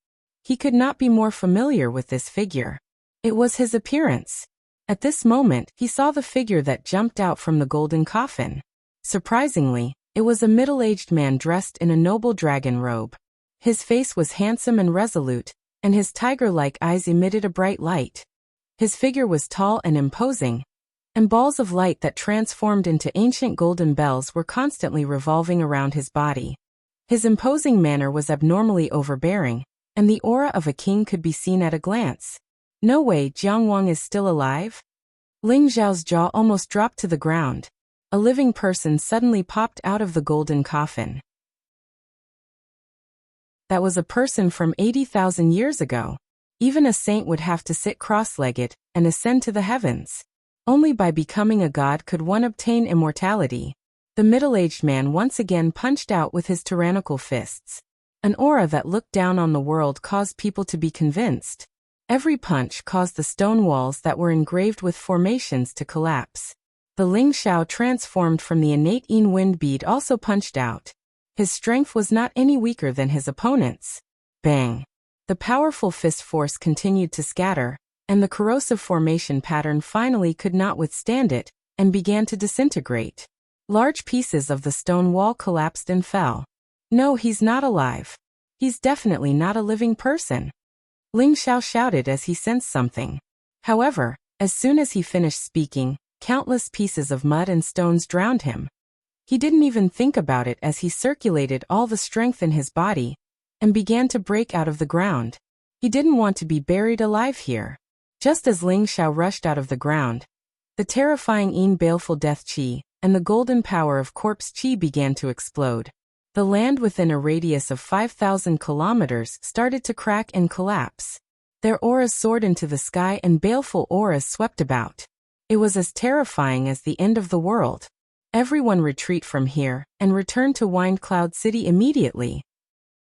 He could not be more familiar with this figure. It was his appearance. At this moment, he saw the figure that jumped out from the golden coffin. Surprisingly, it was a middle-aged man dressed in a noble dragon robe. His face was handsome and resolute, and his tiger-like eyes emitted a bright light. His figure was tall and imposing, and balls of light that transformed into ancient golden bells were constantly revolving around his body. His imposing manner was abnormally overbearing, and the aura of a king could be seen at a glance. No way, Jiang Wang is still alive? Ling Xiao's jaw almost dropped to the ground. A living person suddenly popped out of the golden coffin. That was a person from 80,000 years ago. Even a saint would have to sit cross-legged and ascend to the heavens. Only by becoming a god could one obtain immortality. The middle-aged man once again punched out with his tyrannical fists. An aura that looked down on the world caused people to be convinced. Every punch caused the stone walls that were engraved with formations to collapse. The Ling Xiao transformed from the innate yin wind bead also punched out. His strength was not any weaker than his opponent's. Bang! The powerful fist force continued to scatter, and the corrosive formation pattern finally could not withstand it, and began to disintegrate. Large pieces of the stone wall collapsed and fell. No, he's not alive. He's definitely not a living person. Ling Xiao shouted as he sensed something. However, as soon as he finished speaking, countless pieces of mud and stones drowned him. He didn't even think about it as he circulated all the strength in his body and began to break out of the ground. He didn't want to be buried alive here. Just as Ling Xiao rushed out of the ground, the terrifying yin baleful death qi and the golden power of corpse qi began to explode. The land within a radius of 5,000 kilometers started to crack and collapse. Their auras soared into the sky and baleful auras swept about. It was as terrifying as the end of the world. Everyone retreat from here, and return to Wind Cloud City immediately.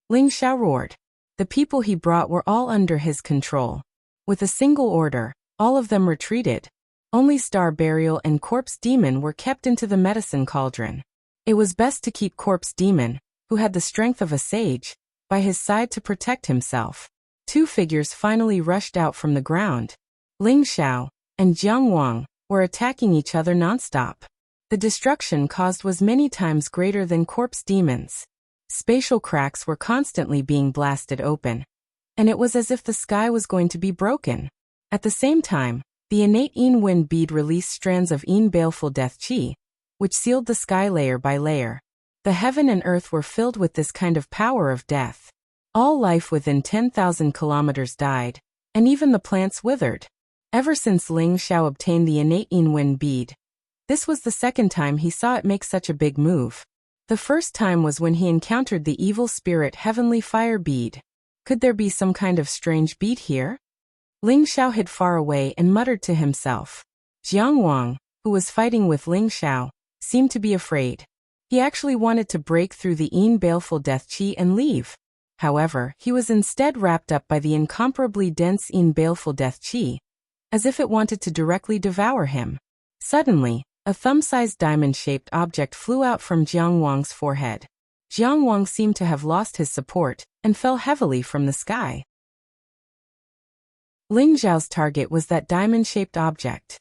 Ling Xiao roared. The people he brought were all under his control. With a single order, all of them retreated. Only Star Burial and Corpse Demon were kept into the medicine cauldron. It was best to keep Corpse Demon, who had the strength of a sage, by his side to protect himself. Two figures finally rushed out from the ground. Ling Xiao and Jiang Wang were attacking each other nonstop. The destruction caused was many times greater than Corpse Demon's. Spatial cracks were constantly being blasted open, and it was as if the sky was going to be broken. At the same time, the innate Yin Wind bead released strands of Yin Baleful Death Qi, which sealed the sky layer by layer. The heaven and earth were filled with this kind of power of death. All life within 10,000 kilometers died, and even the plants withered. Ever since Ling Xiao obtained the innate Yin Wind bead, this was the second time he saw it make such a big move. The first time was when he encountered the evil spirit Heavenly Fire bead. Could there be some kind of strange bead here? Ling Xiao hid far away and muttered to himself. Jiang Wang, who was fighting with Ling Xiao, seemed to be afraid. He actually wanted to break through the Yin Baleful Death Qi and leave. However, he was instead wrapped up by the incomparably dense Yin Baleful Death Qi, as if it wanted to directly devour him. Suddenly, a thumb-sized diamond-shaped object flew out from Jiang Wang's forehead. Jiang Wang seemed to have lost his support and fell heavily from the sky. Ling Xiao's target was that diamond-shaped object.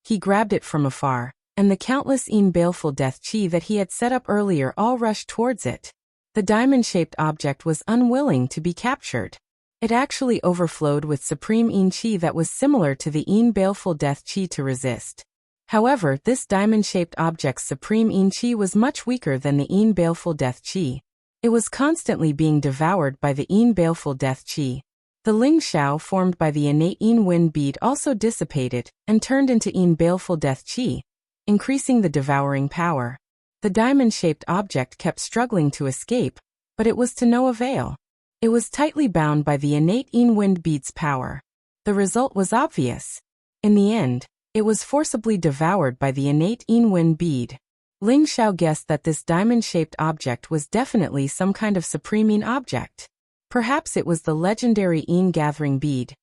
He grabbed it from afar, and the countless Yin Baleful Death Qi that he had set up earlier all rushed towards it. The diamond-shaped object was unwilling to be captured. It actually overflowed with supreme Yin Qi that was similar to the Yin Baleful Death Qi to resist. However, this diamond-shaped object's supreme Yin Qi was much weaker than the Yin Baleful Death Qi. It was constantly being devoured by the Yin Baleful Death Qi. The Ling Xiao formed by the innate Yin Wind bead also dissipated and turned into Yin Baleful Death Qi, increasing the devouring power. The diamond-shaped object kept struggling to escape, but it was to no avail. It was tightly bound by the innate Yin Wind bead's power. The result was obvious. In the end, it was forcibly devoured by the innate Yin Wind bead. Ling Xiao guessed that this diamond-shaped object was definitely some kind of supreme Yin object. Perhaps it was the legendary Yin Gathering bead,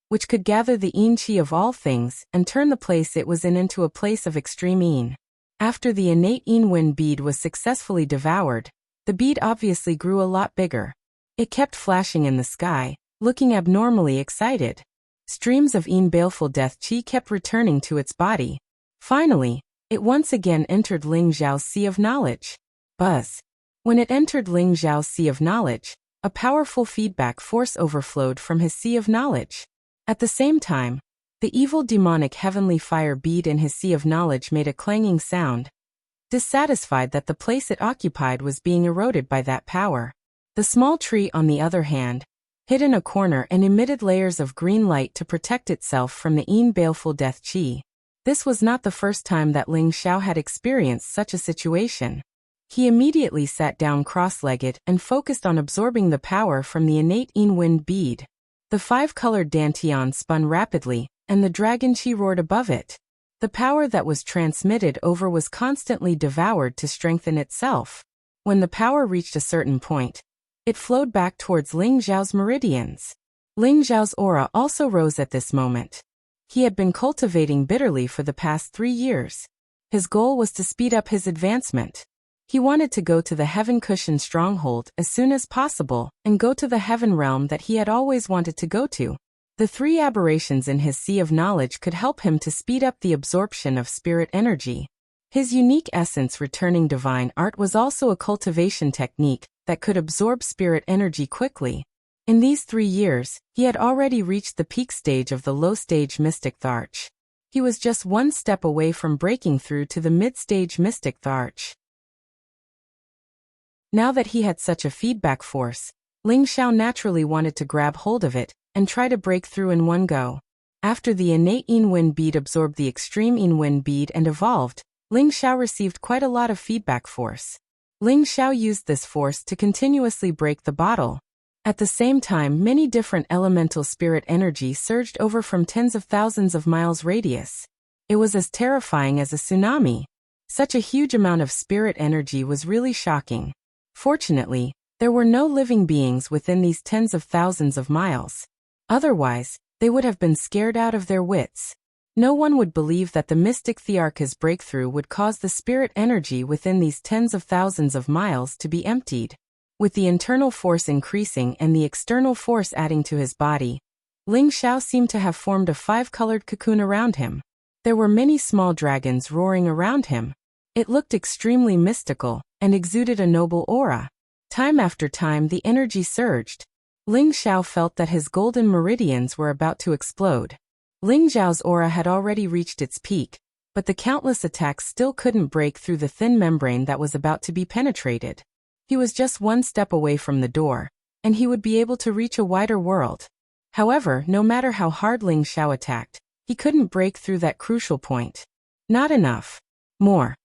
which could gather the Yin Qi of all things and turn the place it was in into a place of extreme Yin. After the innate Yin Wind bead was successfully devoured, the bead obviously grew a lot bigger. It kept flashing in the sky, looking abnormally excited. Streams of Yin Baleful Death Qi kept returning to its body. Finally, it once again entered Ling Xiao's Sea of Knowledge. Buzz. When it entered Ling Xiao's Sea of Knowledge, a powerful feedback force overflowed from his Sea of Knowledge. At the same time, the evil demonic Heavenly Fire bead in his Sea of Knowledge made a clanging sound, dissatisfied that the place it occupied was being eroded by that power. The small tree, on the other hand, hid in a corner and emitted layers of green light to protect itself from the Yin Baleful Death Qi. This was not the first time that Ling Xiao had experienced such a situation. He immediately sat down cross-legged and focused on absorbing the power from the innate Yin Wind bead. The five-colored dantian spun rapidly, and the dragon Qi roared above it. The power that was transmitted over was constantly devoured to strengthen itself. When the power reached a certain point, it flowed back towards Ling Xiao's meridians. Ling Xiao's aura also rose at this moment. He had been cultivating bitterly for the past 3 years. His goal was to speed up his advancement. He wanted to go to the Heaven Cushion stronghold as soon as possible and go to the Heaven realm that he had always wanted to go to. The 3 aberrations in his Sea of Knowledge could help him to speed up the absorption of spirit energy. His unique essence returning divine art was also a cultivation technique that could absorb spirit energy quickly. In these 3 years, he had already reached the peak stage of the low-stage Mystic Tharch. He was just one step away from breaking through to the mid-stage Mystic Tharch. Now that he had such a feedback force, Ling Xiao naturally wanted to grab hold of it and try to break through in one go. After the innate Yin Wind bead absorbed the extreme Yin Wind bead and evolved, Ling Xiao received quite a lot of feedback force. Ling Xiao used this force to continuously break the bottle. At the same time, many different elemental spirit energy surged over from tens of thousands of miles radius. It was as terrifying as a tsunami. Such a huge amount of spirit energy was really shocking. Fortunately, there were no living beings within these tens of thousands of miles. Otherwise, they would have been scared out of their wits. No one would believe that the mystic Thearch's breakthrough would cause the spirit energy within these tens of thousands of miles to be emptied. With the internal force increasing and the external force adding to his body, Ling Xiao seemed to have formed a five-colored cocoon around him. There were many small dragons roaring around him. It looked extremely mystical and exuded a noble aura. Time after time the energy surged. Ling Xiao felt that his golden meridians were about to explode. Ling Xiao's aura had already reached its peak, but the countless attacks still couldn't break through the thin membrane that was about to be penetrated. He was just one step away from the door, and he would be able to reach a wider world. However, no matter how hard Ling Xiao attacked, he couldn't break through that crucial point. Not enough. More.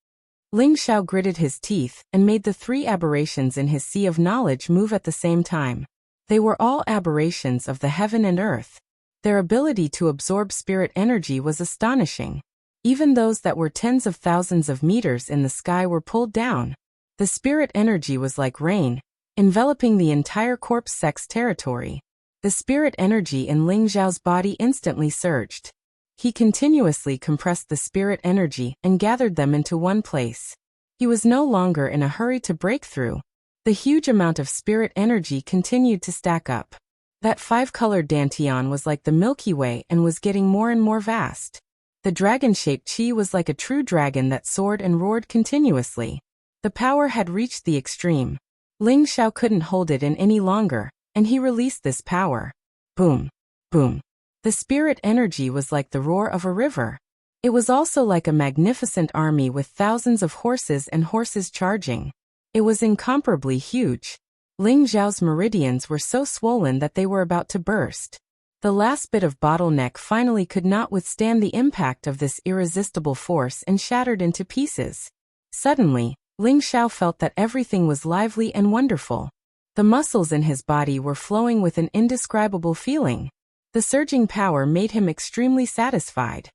Ling Xiao gritted his teeth and made the three aberrations in his sea of knowledge move at the same time. They were all aberrations of the heaven and earth. Their ability to absorb spirit energy was astonishing. Even those that were tens of thousands of meters in the sky were pulled down. The spirit energy was like rain, enveloping the entire corpse sex territory. The spirit energy in Ling Xiao's body instantly surged. He continuously compressed the spirit energy and gathered them into one place. He was no longer in a hurry to break through. The huge amount of spirit energy continued to stack up. That five-colored dantian was like the Milky Way and was getting more and more vast. The dragon-shaped chi was like a true dragon that soared and roared continuously. The power had reached the extreme. Ling Xiao couldn't hold it in any longer, and he released this power. Boom. Boom. The spirit energy was like the roar of a river. It was also like a magnificent army with thousands of horses and horses charging. It was incomparably huge. Ling Xiao's meridians were so swollen that they were about to burst. The last bit of bottleneck finally could not withstand the impact of this irresistible force and shattered into pieces. Suddenly, Ling Xiao felt that everything was lively and wonderful. The muscles in his body were flowing with an indescribable feeling. The surging power made him extremely satisfied.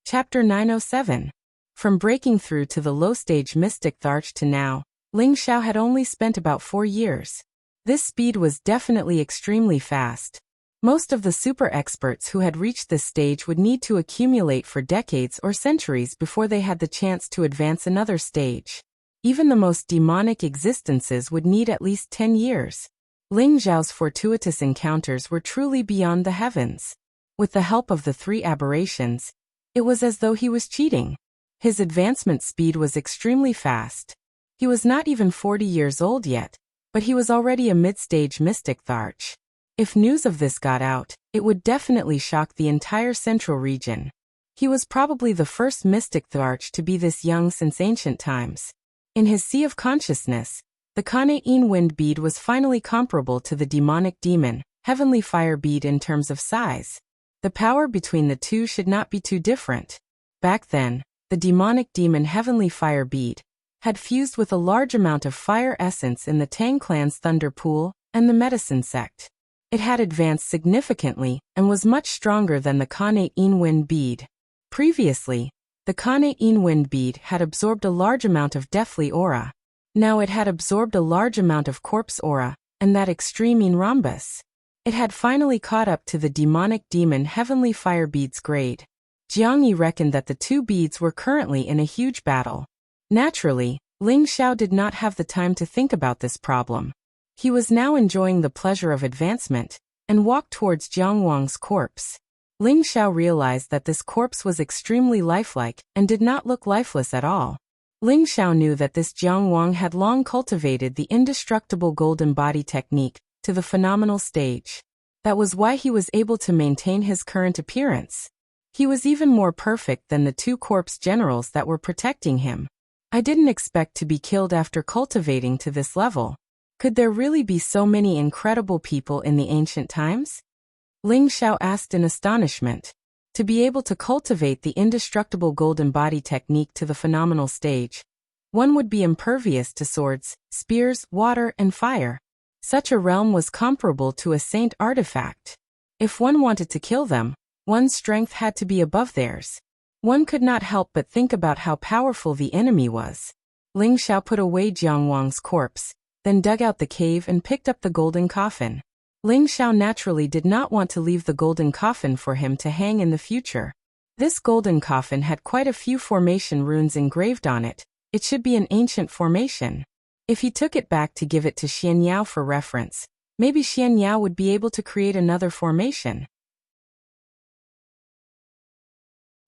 Chapter 907. From breaking through to the low-stage mystic Tharch to now, Ling Xiao had only spent about 4 years. This speed was definitely extremely fast. Most of the super experts who had reached this stage would need to accumulate for decades or centuries before they had the chance to advance another stage. Even the most demonic existences would need at least 10 years. Ling Xiao's fortuitous encounters were truly beyond the heavens. With the help of the three aberrations, it was as though he was cheating. His advancement speed was extremely fast. He was not even 40 years old yet, but he was already a mid-stage mystic Tharch. If news of this got out, it would definitely shock the entire central region. He was probably the first mystic Tharch to be this young since ancient times. In his sea of consciousness, the Kane wind bead was finally comparable to the demonic demon, heavenly fire bead in terms of size. The power between the two should not be too different. Back then, the demonic demon heavenly fire bead had fused with a large amount of fire essence in the Tang clan's thunder pool and the medicine sect. It had advanced significantly and was much stronger than the Kane wind bead. Previously, the Kane wind bead had absorbed a large amount of deathly aura. Now it had absorbed a large amount of corpse aura and that extreme rhombus. It had finally caught up to the demonic demon heavenly fire bead's grade. Jiang Yi reckoned that the two beads were currently in a huge battle. Naturally, Ling Xiao did not have the time to think about this problem. He was now enjoying the pleasure of advancement and walked towards Jiang Wang's corpse. Ling Xiao realized that this corpse was extremely lifelike and did not look lifeless at all. Ling Xiao knew that this Jiang Wang had long cultivated the indestructible golden body technique to the phenomenal stage. That was why he was able to maintain his current appearance. He was even more perfect than the two corpse generals that were protecting him. I didn't expect to be killed after cultivating to this level. Could there really be so many incredible people in the ancient times? Ling Xiao asked in astonishment. To be able to cultivate the indestructible golden body technique to the phenomenal stage, One would be impervious to swords, spears, water, and fire. Such a realm was comparable to a saint artifact. If one wanted to kill them, one's strength had to be above theirs. One could not help but think about how powerful the enemy was. Ling Xiao put away Jiang Wang's corpse, then dug out the cave and picked up the golden coffin. Ling Xiao naturally did not want to leave the golden coffin for him to hang in the future. This golden coffin had quite a few formation runes engraved on it. It should be an ancient formation. If he took it back to give it to Xian Yao for reference, maybe Xian Yao would be able to create another formation.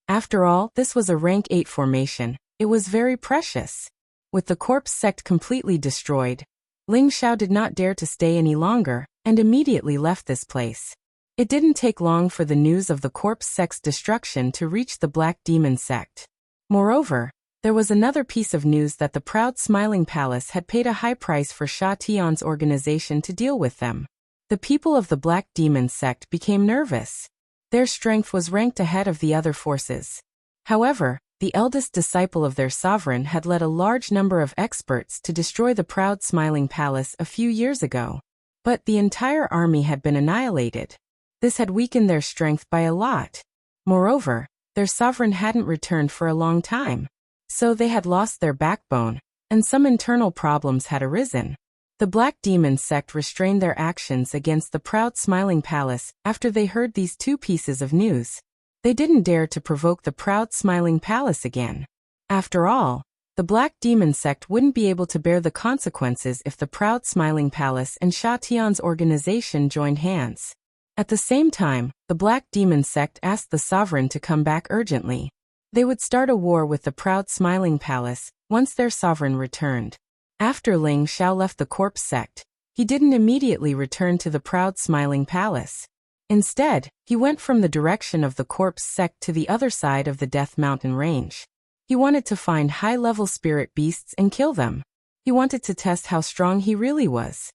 After all, this was a rank 8 formation. It was very precious. With the corpse sect completely destroyed, Ling Xiao did not dare to stay any longer, and immediately left this place. It didn't take long for the news of the corpse sect's destruction to reach the Black Demon sect. Moreover, there was another piece of news that the proud Smiling Palace had paid a high price for Sha Tian's organization to deal with them. The people of the Black Demon sect became nervous. Their strength was ranked ahead of the other forces. However, the eldest disciple of their sovereign had led a large number of experts to destroy the proud Smiling Palace a few years ago. But the entire army had been annihilated. This had weakened their strength by a lot. Moreover, their sovereign hadn't returned for a long time. So they had lost their backbone, and some internal problems had arisen. The Black Demon sect restrained their actions against the proud Smiling Palace after they heard these two pieces of news. They didn't dare to provoke the proud Smiling Palace again. After all, the Black Demon sect wouldn't be able to bear the consequences if the proud Smiling Palace and Sha Tian's organization joined hands. At the same time, the Black Demon sect asked the sovereign to come back urgently. They would start a war with the proud Smiling Palace once their sovereign returned. After Ling Xiao left the corpse sect, he didn't immediately return to the proud Smiling Palace. Instead, he went from the direction of the corpse sect to the other side of the Death Mountain range. He wanted to find high-level spirit beasts and kill them. He wanted to test how strong he really was.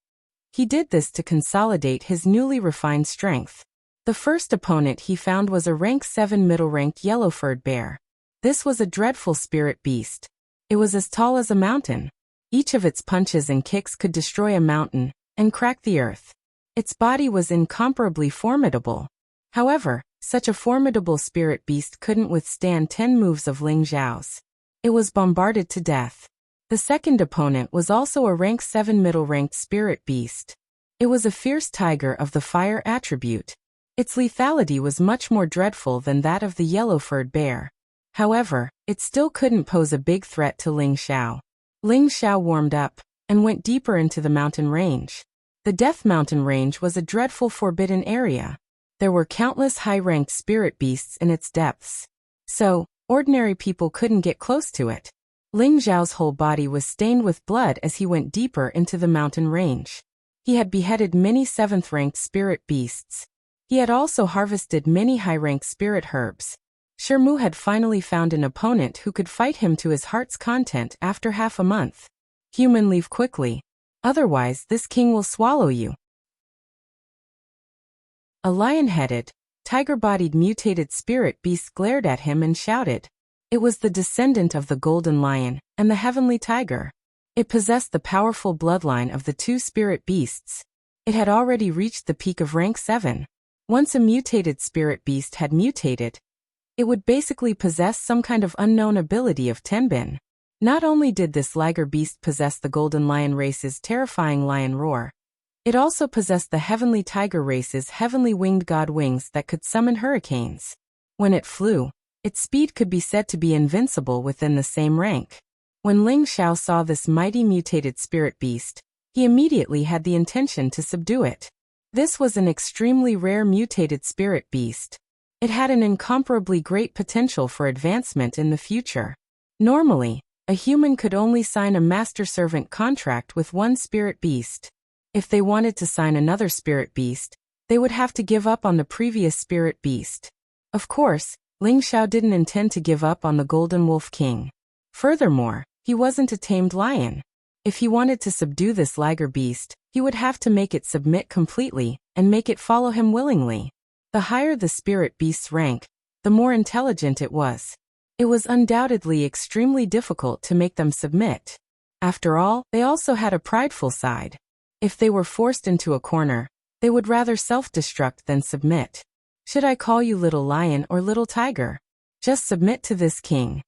He did this to consolidate his newly refined strength. The first opponent he found was a rank 7 middle-ranked yellow-furred bear. This was a dreadful spirit beast. It was as tall as a mountain. Each of its punches and kicks could destroy a mountain and crack the earth. Its body was incomparably formidable. However, such a formidable spirit beast couldn't withstand 10 moves of Ling Xiao's. It was bombarded to death. The second opponent was also a rank 7 middle-ranked spirit beast. It was a fierce tiger of the fire attribute. Its lethality was much more dreadful than that of the yellow-furred bear. However, it still couldn't pose a big threat to Ling Xiao. Ling Xiao warmed up and went deeper into the mountain range. The Death Mountain range was a dreadful forbidden area. There were countless high-ranked spirit beasts in its depths. So, ordinary people couldn't get close to it. Ling Xiao's whole body was stained with blood as he went deeper into the mountain range. He had beheaded many 7th-ranked spirit beasts. He had also harvested many high-ranked spirit herbs. Shermu had finally found an opponent who could fight him to his heart's content after half a month. Human, leave quickly. Otherwise, this king will swallow you. A lion-headed, tiger-bodied mutated spirit beast glared at him and shouted. It was the descendant of the golden lion and the heavenly tiger. It possessed the powerful bloodline of the two spirit beasts. It had already reached the peak of rank 7. Once a mutated spirit beast had mutated, it would basically possess some kind of unknown ability of Tenbin. Not only did this liger beast possess the golden lion race's terrifying lion roar, it also possessed the heavenly tiger race's heavenly winged god wings that could summon hurricanes. When it flew, its speed could be said to be invincible within the same rank. When Ling Xiao saw this mighty mutated spirit beast, he immediately had the intention to subdue it. This was an extremely rare mutated spirit beast. It had an incomparably great potential for advancement in the future. Normally, a human could only sign a master-servant contract with one spirit beast. If they wanted to sign another spirit beast, they would have to give up on the previous spirit beast. Of course, Ling Xiao didn't intend to give up on the Golden Wolf King. Furthermore, he wasn't a tamed lion. If he wanted to subdue this liger beast, he would have to make it submit completely and make it follow him willingly. The higher the spirit beast's rank, the more intelligent it was. It was undoubtedly extremely difficult to make them submit. After all, they also had a prideful side. If they were forced into a corner, they would rather self-destruct than submit. Should I call you little lion or little tiger? Just submit to this king.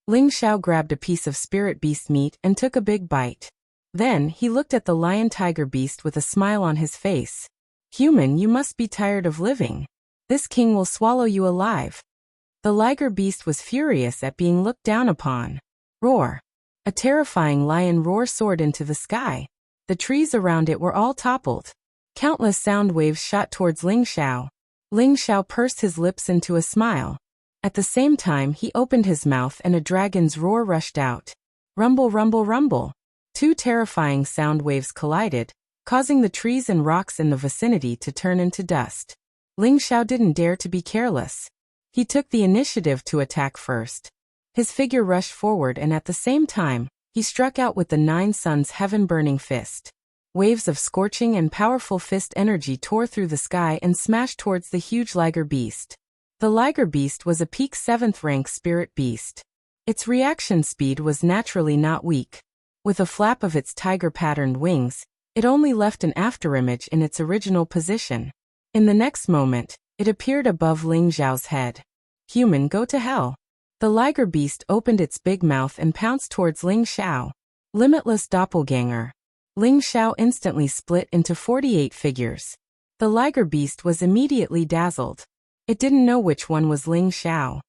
Ling Xiao grabbed a piece of spirit beast meat and took a big bite. Then, he looked at the lion-tiger beast with a smile on his face. Human, you must be tired of living. This king will swallow you alive. The liger beast was furious at being looked down upon. Roar! A terrifying lion roar soared into the sky. The trees around it were all toppled. Countless sound waves shot towards Ling Xiao. Ling Xiao pursed his lips into a smile. At the same time, he opened his mouth and a dragon's roar rushed out. Rumble, rumble, rumble. Two terrifying sound waves collided, causing the trees and rocks in the vicinity to turn into dust. Ling Xiao didn't dare to be careless. He took the initiative to attack first. His figure rushed forward and at the same time, he struck out with the Nine Suns heaven-burning fist. Waves of scorching and powerful fist energy tore through the sky and smashed towards the huge liger beast. The liger beast was a peak 7th rank spirit beast. Its reaction speed was naturally not weak. With a flap of its tiger-patterned wings, it only left an afterimage in its original position. In the next moment, it appeared above Ling Xiao's head. Human, go to hell. The liger beast opened its big mouth and pounced towards Ling Xiao. Limitless doppelganger. Ling Xiao instantly split into 48 figures. The liger beast was immediately dazzled. It didn't know which one was Ling Xiao.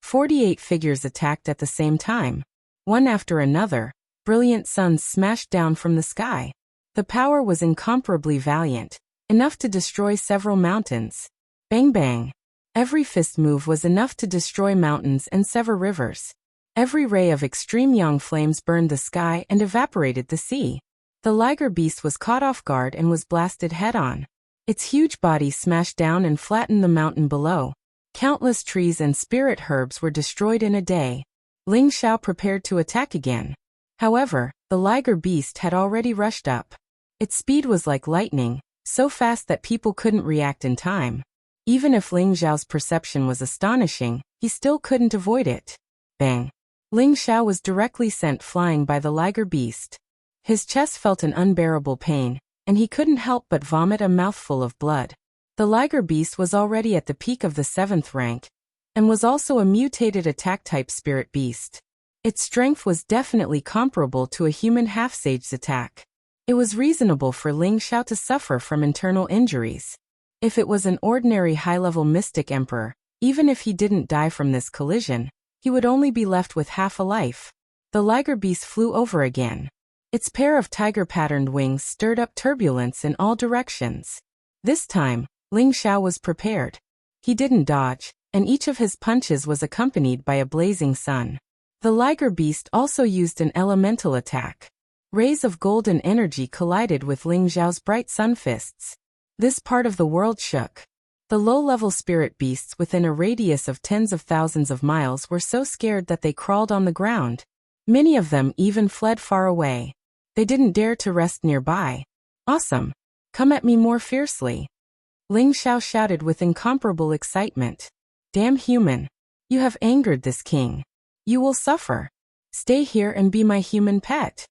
48 figures attacked at the same time. One after another, brilliant suns smashed down from the sky. The power was incomparably valiant, enough to destroy several mountains. Bang bang. Every fist move was enough to destroy mountains and sever rivers. Every ray of extreme yang flames burned the sky and evaporated the sea. The liger beast was caught off guard and was blasted head-on. Its huge body smashed down and flattened the mountain below. Countless trees and spirit herbs were destroyed in a day. Ling Xiao prepared to attack again. However, the liger beast had already rushed up. Its speed was like lightning, so fast that people couldn't react in time. Even if Ling Xiao's perception was astonishing, he still couldn't avoid it. Bang! Ling Xiao was directly sent flying by the liger beast. His chest felt an unbearable pain, and he couldn't help but vomit a mouthful of blood. The liger beast was already at the peak of the 7th rank, and was also a mutated attack-type spirit beast. Its strength was definitely comparable to a human half-sage's attack. It was reasonable for Ling Xiao to suffer from internal injuries. If it was an ordinary high-level mystic emperor, even if he didn't die from this collision, he would only be left with half a life. The liger beast flew over again. Its pair of tiger-patterned wings stirred up turbulence in all directions. This time, Ling Xiao was prepared. He didn't dodge, and each of his punches was accompanied by a blazing sun. The liger beast also used an elemental attack. Rays of golden energy collided with Ling Xiao's bright sun fists. This part of the world shook. The low-level spirit beasts within a radius of tens of thousands of miles were so scared that they crawled on the ground. Many of them even fled far away. They didn't dare to rest nearby. Awesome! Come at me more fiercely. Ling Xiao shouted with incomparable excitement. Damn human! You have angered this king. You will suffer. Stay here and be my human pet.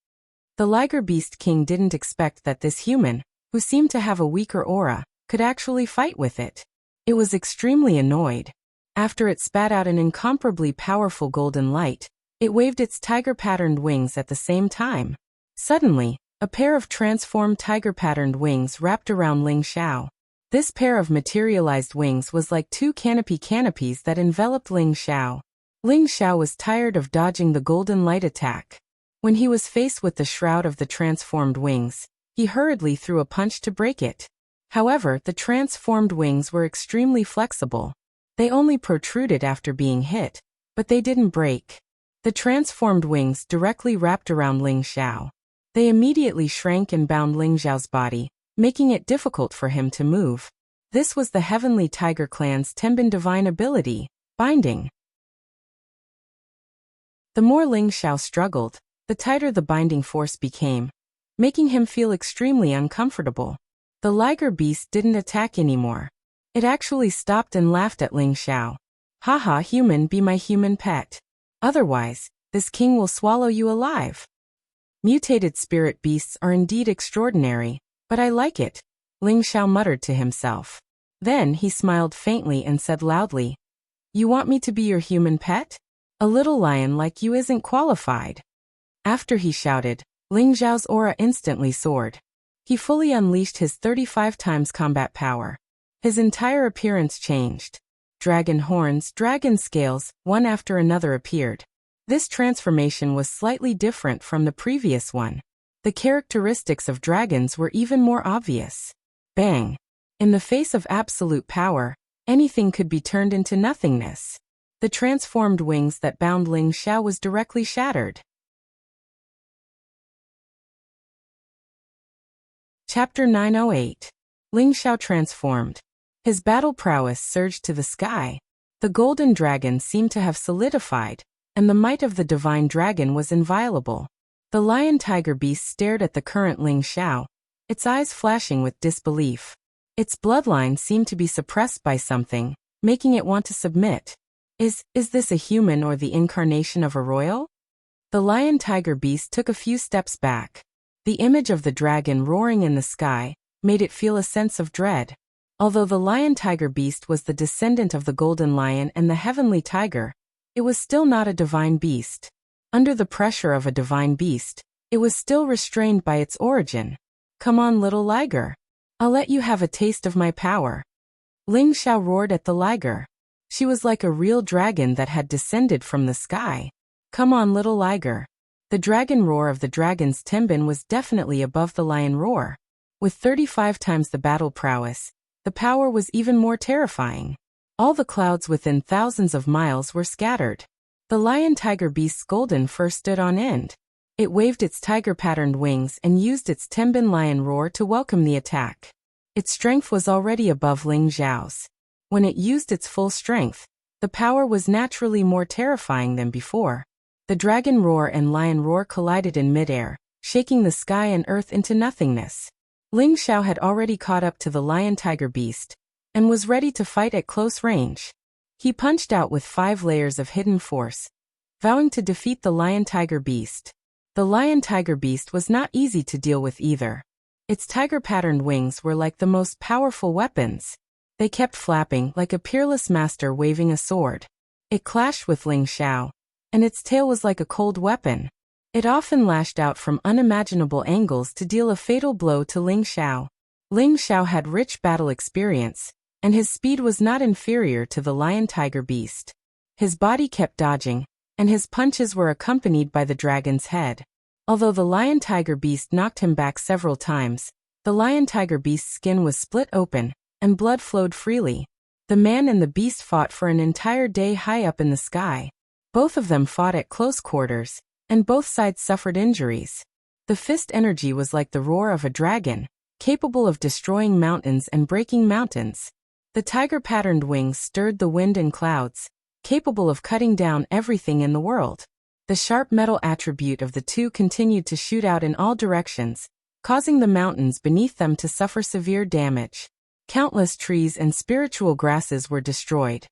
The liger beast king didn't expect that this human, who seemed to have a weaker aura, could actually fight with it. It was extremely annoyed. After it spat out an incomparably powerful golden light, it waved its tiger-patterned wings at the same time. Suddenly, a pair of transformed tiger-patterned wings wrapped around Ling Xiao. This pair of materialized wings was like two canopies that enveloped Ling Xiao. Ling Xiao was tired of dodging the golden light attack. When he was faced with the shroud of the transformed wings, he hurriedly threw a punch to break it. However, the transformed wings were extremely flexible. They only protruded after being hit, but they didn't break. The transformed wings directly wrapped around Ling Xiao. They immediately shrank and bound Ling Xiao's body, making it difficult for him to move. This was the Heavenly Tiger Clan's Tenbin divine ability, binding. The more Ling Xiao struggled, the tighter the binding force became, making him feel extremely uncomfortable. The liger beast didn't attack anymore. It actually stopped and laughed at Ling Xiao. Haha, human, be my human pet. Otherwise, this king will swallow you alive. Mutated spirit beasts are indeed extraordinary, but I like it, Ling Xiao muttered to himself. Then he smiled faintly and said loudly, You want me to be your human pet? A little lion like you isn't qualified. After he shouted, Ling Xiao's aura instantly soared. He fully unleashed his 35 times combat power. His entire appearance changed. Dragon horns, dragon scales, one after another appeared. This transformation was slightly different from the previous one. The characteristics of dragons were even more obvious. Bang! In the face of absolute power, anything could be turned into nothingness. The transformed wings that bound Ling Xiao was directly shattered. Chapter 908. Ling Xiao transformed. His battle prowess surged to the sky. The golden dragon seemed to have solidified, and the might of the divine dragon was inviolable. The lion-tiger beast stared at the current Ling Xiao, its eyes flashing with disbelief. Its bloodline seemed to be suppressed by something, making it want to submit. Is this a human or the incarnation of a royal? The lion-tiger beast took a few steps back. The image of the dragon roaring in the sky made it feel a sense of dread. Although the lion-tiger beast was the descendant of the golden lion and the heavenly tiger, it was still not a divine beast. Under the pressure of a divine beast, it was still restrained by its origin. Come on, little liger. I'll let you have a taste of my power. Ling Xiao roared at the liger. She was like a real dragon that had descended from the sky. Come on, little liger. The dragon roar of the dragon's tembin was definitely above the lion roar. With 35 times the battle prowess, the power was even more terrifying. All the clouds within thousands of miles were scattered. The lion-tiger beast's golden fur stood on end. It waved its tiger-patterned wings and used its tembin lion roar to welcome the attack. Its strength was already above Ling Xiao's. When it used its full strength, the power was naturally more terrifying than before. The dragon roar and lion roar collided in midair, shaking the sky and earth into nothingness. Ling Xiao had already caught up to the lion-tiger beast, and was ready to fight at close range. He punched out with 5 layers of hidden force, vowing to defeat the lion-tiger beast. The lion-tiger beast was not easy to deal with either. Its tiger-patterned wings were like the most powerful weapons. They kept flapping like a peerless master waving a sword. It clashed with Ling Xiao, and its tail was like a cold weapon. It often lashed out from unimaginable angles to deal a fatal blow to Ling Xiao. Ling Xiao had rich battle experience, and his speed was not inferior to the lion-tiger beast. His body kept dodging, and his punches were accompanied by the dragon's head. Although the lion-tiger beast knocked him back several times, the lion-tiger beast's skin was split open, and blood flowed freely. The man and the beast fought for an entire day high up in the sky. Both of them fought at close quarters, and both sides suffered injuries. The fist energy was like the roar of a dragon, capable of destroying mountains and breaking mountains. The tiger-patterned wings stirred the wind and clouds, capable of cutting down everything in the world. The sharp metal attribute of the two continued to shoot out in all directions, causing the mountains beneath them to suffer severe damage. Countless trees and spiritual grasses were destroyed.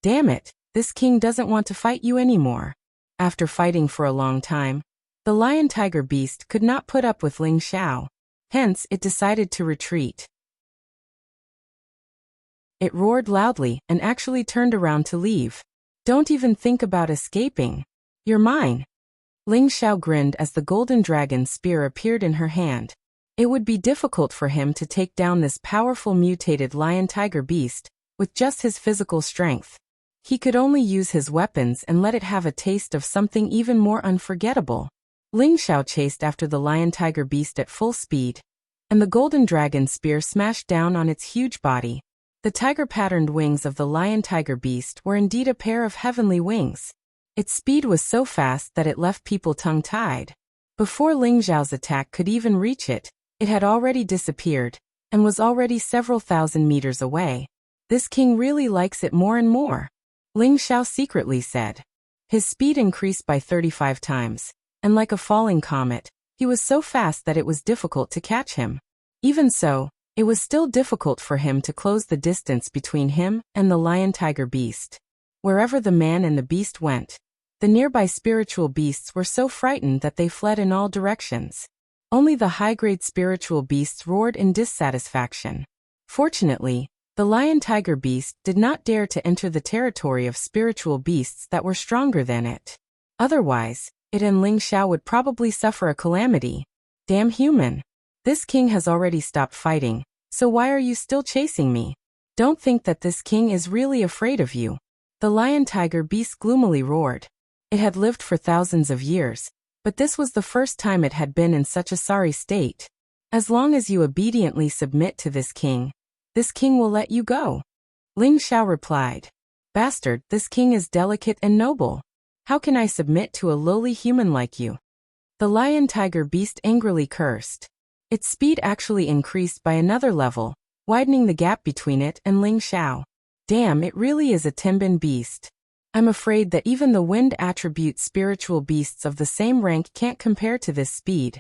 Damn it, this king doesn't want to fight you anymore. After fighting for a long time, the lion-tiger beast could not put up with Ling Xiao. Hence, it decided to retreat. It roared loudly and actually turned around to leave. Don't even think about escaping. You're mine. Ling Xiao grinned as the golden dragon's spear appeared in her hand. It would be difficult for him to take down this powerful mutated lion-tiger beast with just his physical strength. He could only use his weapons and let it have a taste of something even more unforgettable. Ling Xiao chased after the lion-tiger beast at full speed, and the golden dragon spear smashed down on its huge body. The tiger-patterned wings of the lion-tiger beast were indeed a pair of heavenly wings. Its speed was so fast that it left people tongue-tied. Before Ling Xiao's attack could even reach it, it had already disappeared, and was already several thousand meters away. This king really likes it more and more, Ling Xiao secretly said. His speed increased by 35 times, and like a falling comet, he was so fast that it was difficult to catch him. Even so, it was still difficult for him to close the distance between him and the lion-tiger beast. Wherever the man and the beast went, the nearby spiritual beasts were so frightened that they fled in all directions. Only the high-grade spiritual beasts roared in dissatisfaction. Fortunately, the lion-tiger beast did not dare to enter the territory of spiritual beasts that were stronger than it. Otherwise, it and Ling Xiao would probably suffer a calamity. Damn human! This king has already stopped fighting, so why are you still chasing me? Don't think that this king is really afraid of you. The lion-tiger beast gloomily roared. It had lived for thousands of years, but this was the first time it had been in such a sorry state. As long as you obediently submit to this king will let you go. Ling Xiao replied. Bastard, this king is delicate and noble. How can I submit to a lowly human like you? The lion-tiger beast angrily cursed. Its speed actually increased by another level, widening the gap between it and Ling Xiao. Damn, it really is a Tenbin beast. I'm afraid that even the wind attribute spiritual beasts of the same rank can't compare to this speed.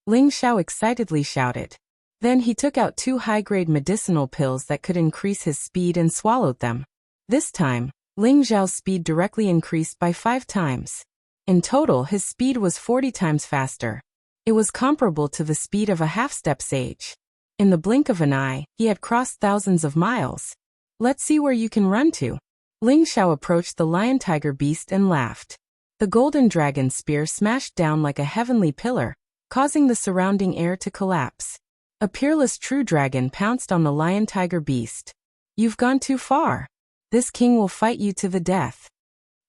Ling Xiao excitedly shouted. Then he took out 2 high-grade medicinal pills that could increase his speed and swallowed them. This time, Ling Xiao's speed directly increased by 5 times. In total, his speed was 40 times faster. It was comparable to the speed of a half-step sage. In the blink of an eye, he had crossed thousands of miles. Let's see where you can run to. Ling Xiao approached the lion-tiger beast and laughed. The golden dragon spear smashed down like a heavenly pillar, causing the surrounding air to collapse. A peerless true dragon pounced on the lion-tiger beast. You've gone too far. This king will fight you to the death.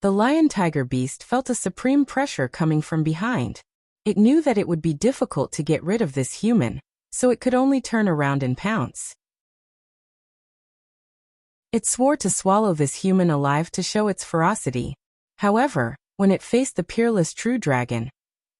The lion-tiger beast felt a supreme pressure coming from behind. It knew that it would be difficult to get rid of this human, so it could only turn around and pounce. It swore to swallow this human alive to show its ferocity. However, when it faced the peerless true dragon,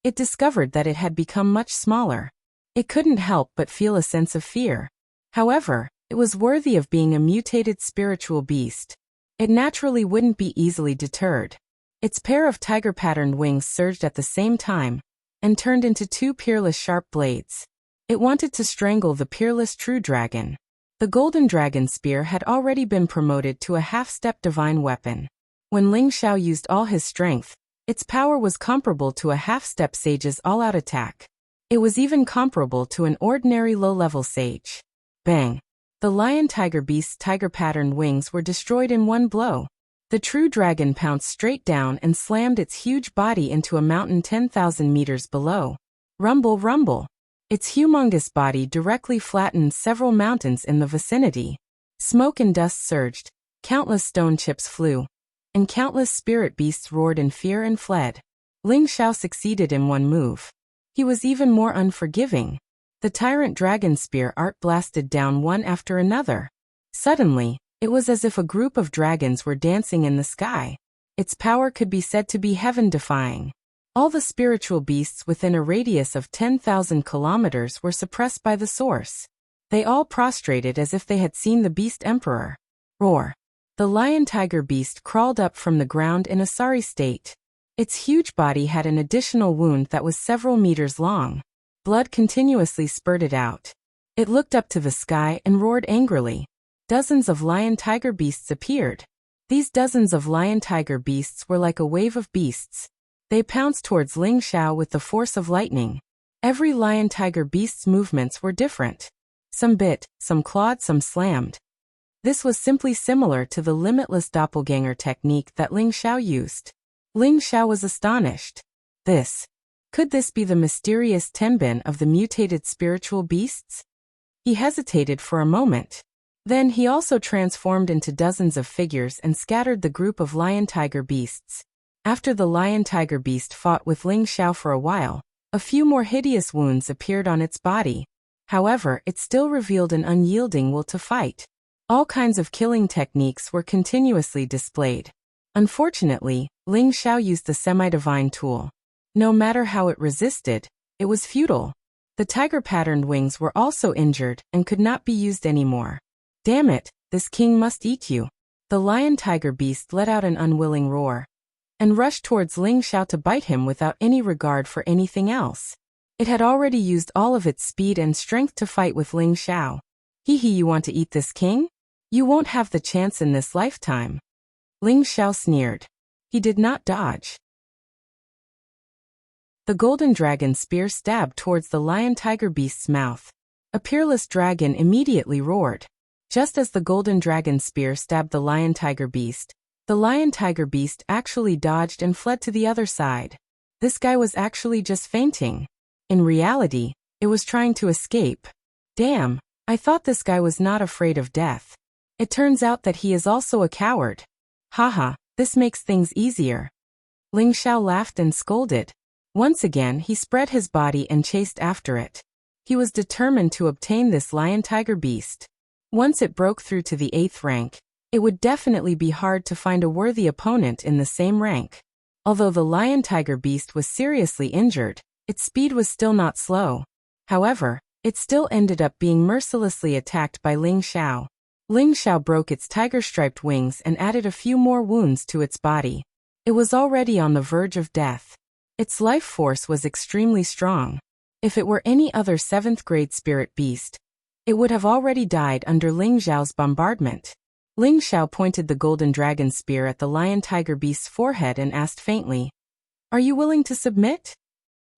it discovered that it had become much smaller. It couldn't help but feel a sense of fear. However, it was worthy of being a mutated spiritual beast. It naturally wouldn't be easily deterred. Its pair of tiger-patterned wings surged at the same time and turned into 2 peerless sharp blades. It wanted to strangle the peerless true dragon. The golden dragon spear had already been promoted to a half-step divine weapon. When Ling Xiao used all his strength, its power was comparable to a half-step sage's all-out attack. It was even comparable to an ordinary low-level sage. Bang! The lion-tiger beast's tiger-patterned wings were destroyed in one blow. The true dragon pounced straight down and slammed its huge body into a mountain 10,000 meters below. Rumble, rumble! Its humongous body directly flattened several mountains in the vicinity. Smoke and dust surged, countless stone chips flew, and countless spirit beasts roared in fear and fled. Ling Xiao succeeded in one move. He was even more unforgiving. The tyrant dragon spear art blasted down one after another. Suddenly, it was as if a group of dragons were dancing in the sky. Its power could be said to be heaven-defying. All the spiritual beasts within a radius of 10,000 kilometers were suppressed by the source. They all prostrated as if they had seen the beast emperor. Roar! The lion-tiger beast crawled up from the ground in a sorry state. Its huge body had an additional wound that was several meters long. Blood continuously spurted out. It looked up to the sky and roared angrily. Dozens of lion-tiger beasts appeared. These dozens of lion-tiger beasts were like a wave of beasts. They pounced towards Ling Xiao with the force of lightning. Every lion-tiger beast's movements were different. Some bit, some clawed, some slammed. This was simply similar to the limitless doppelganger technique that Ling Xiao used. Ling Xiao was astonished. Could this be the mysterious Tenbin of the mutated spiritual beasts? He hesitated for a moment. Then he also transformed into dozens of figures and scattered the group of lion-tiger beasts. After the lion-tiger beast fought with Ling Xiao for a while, a few more hideous wounds appeared on its body. However, it still revealed an unyielding will to fight. All kinds of killing techniques were continuously displayed. Unfortunately, Ling Xiao used the semi-divine tool. No matter how it resisted, it was futile. The tiger-patterned wings were also injured and could not be used anymore. Damn it, this king must eat you. The lion-tiger beast let out an unwilling roar and rushed towards Ling Xiao to bite him without any regard for anything else. It had already used all of its speed and strength to fight with Ling Xiao. Hee hee, you want to eat this king? You won't have the chance in this lifetime. Ling Xiao sneered. He did not dodge. The golden dragon spear stabbed towards the lion-tiger beast's mouth. A peerless dragon immediately roared. Just as the golden dragon spear stabbed the lion-tiger beast, the lion-tiger beast actually dodged and fled to the other side. This guy was actually just fainting. In reality, it was trying to escape. Damn, I thought this guy was not afraid of death. It turns out that he is also a coward. Haha, this makes things easier. Ling Xiao laughed and scolded. Once again he spread his body and chased after it. He was determined to obtain this lion-tiger beast. Once it broke through to the 8th rank, it would definitely be hard to find a worthy opponent in the same rank. Although the lion-tiger beast was seriously injured, its speed was still not slow. However, it still ended up being mercilessly attacked by Ling Xiao. Ling Xiao broke its tiger-striped wings and added a few more wounds to its body. It was already on the verge of death. Its life force was extremely strong. If it were any other 7th grade spirit beast, it would have already died under Ling Xiao's bombardment. Ling Xiao pointed the golden dragon spear at the lion-tiger beast's forehead and asked faintly, "Are you willing to submit?"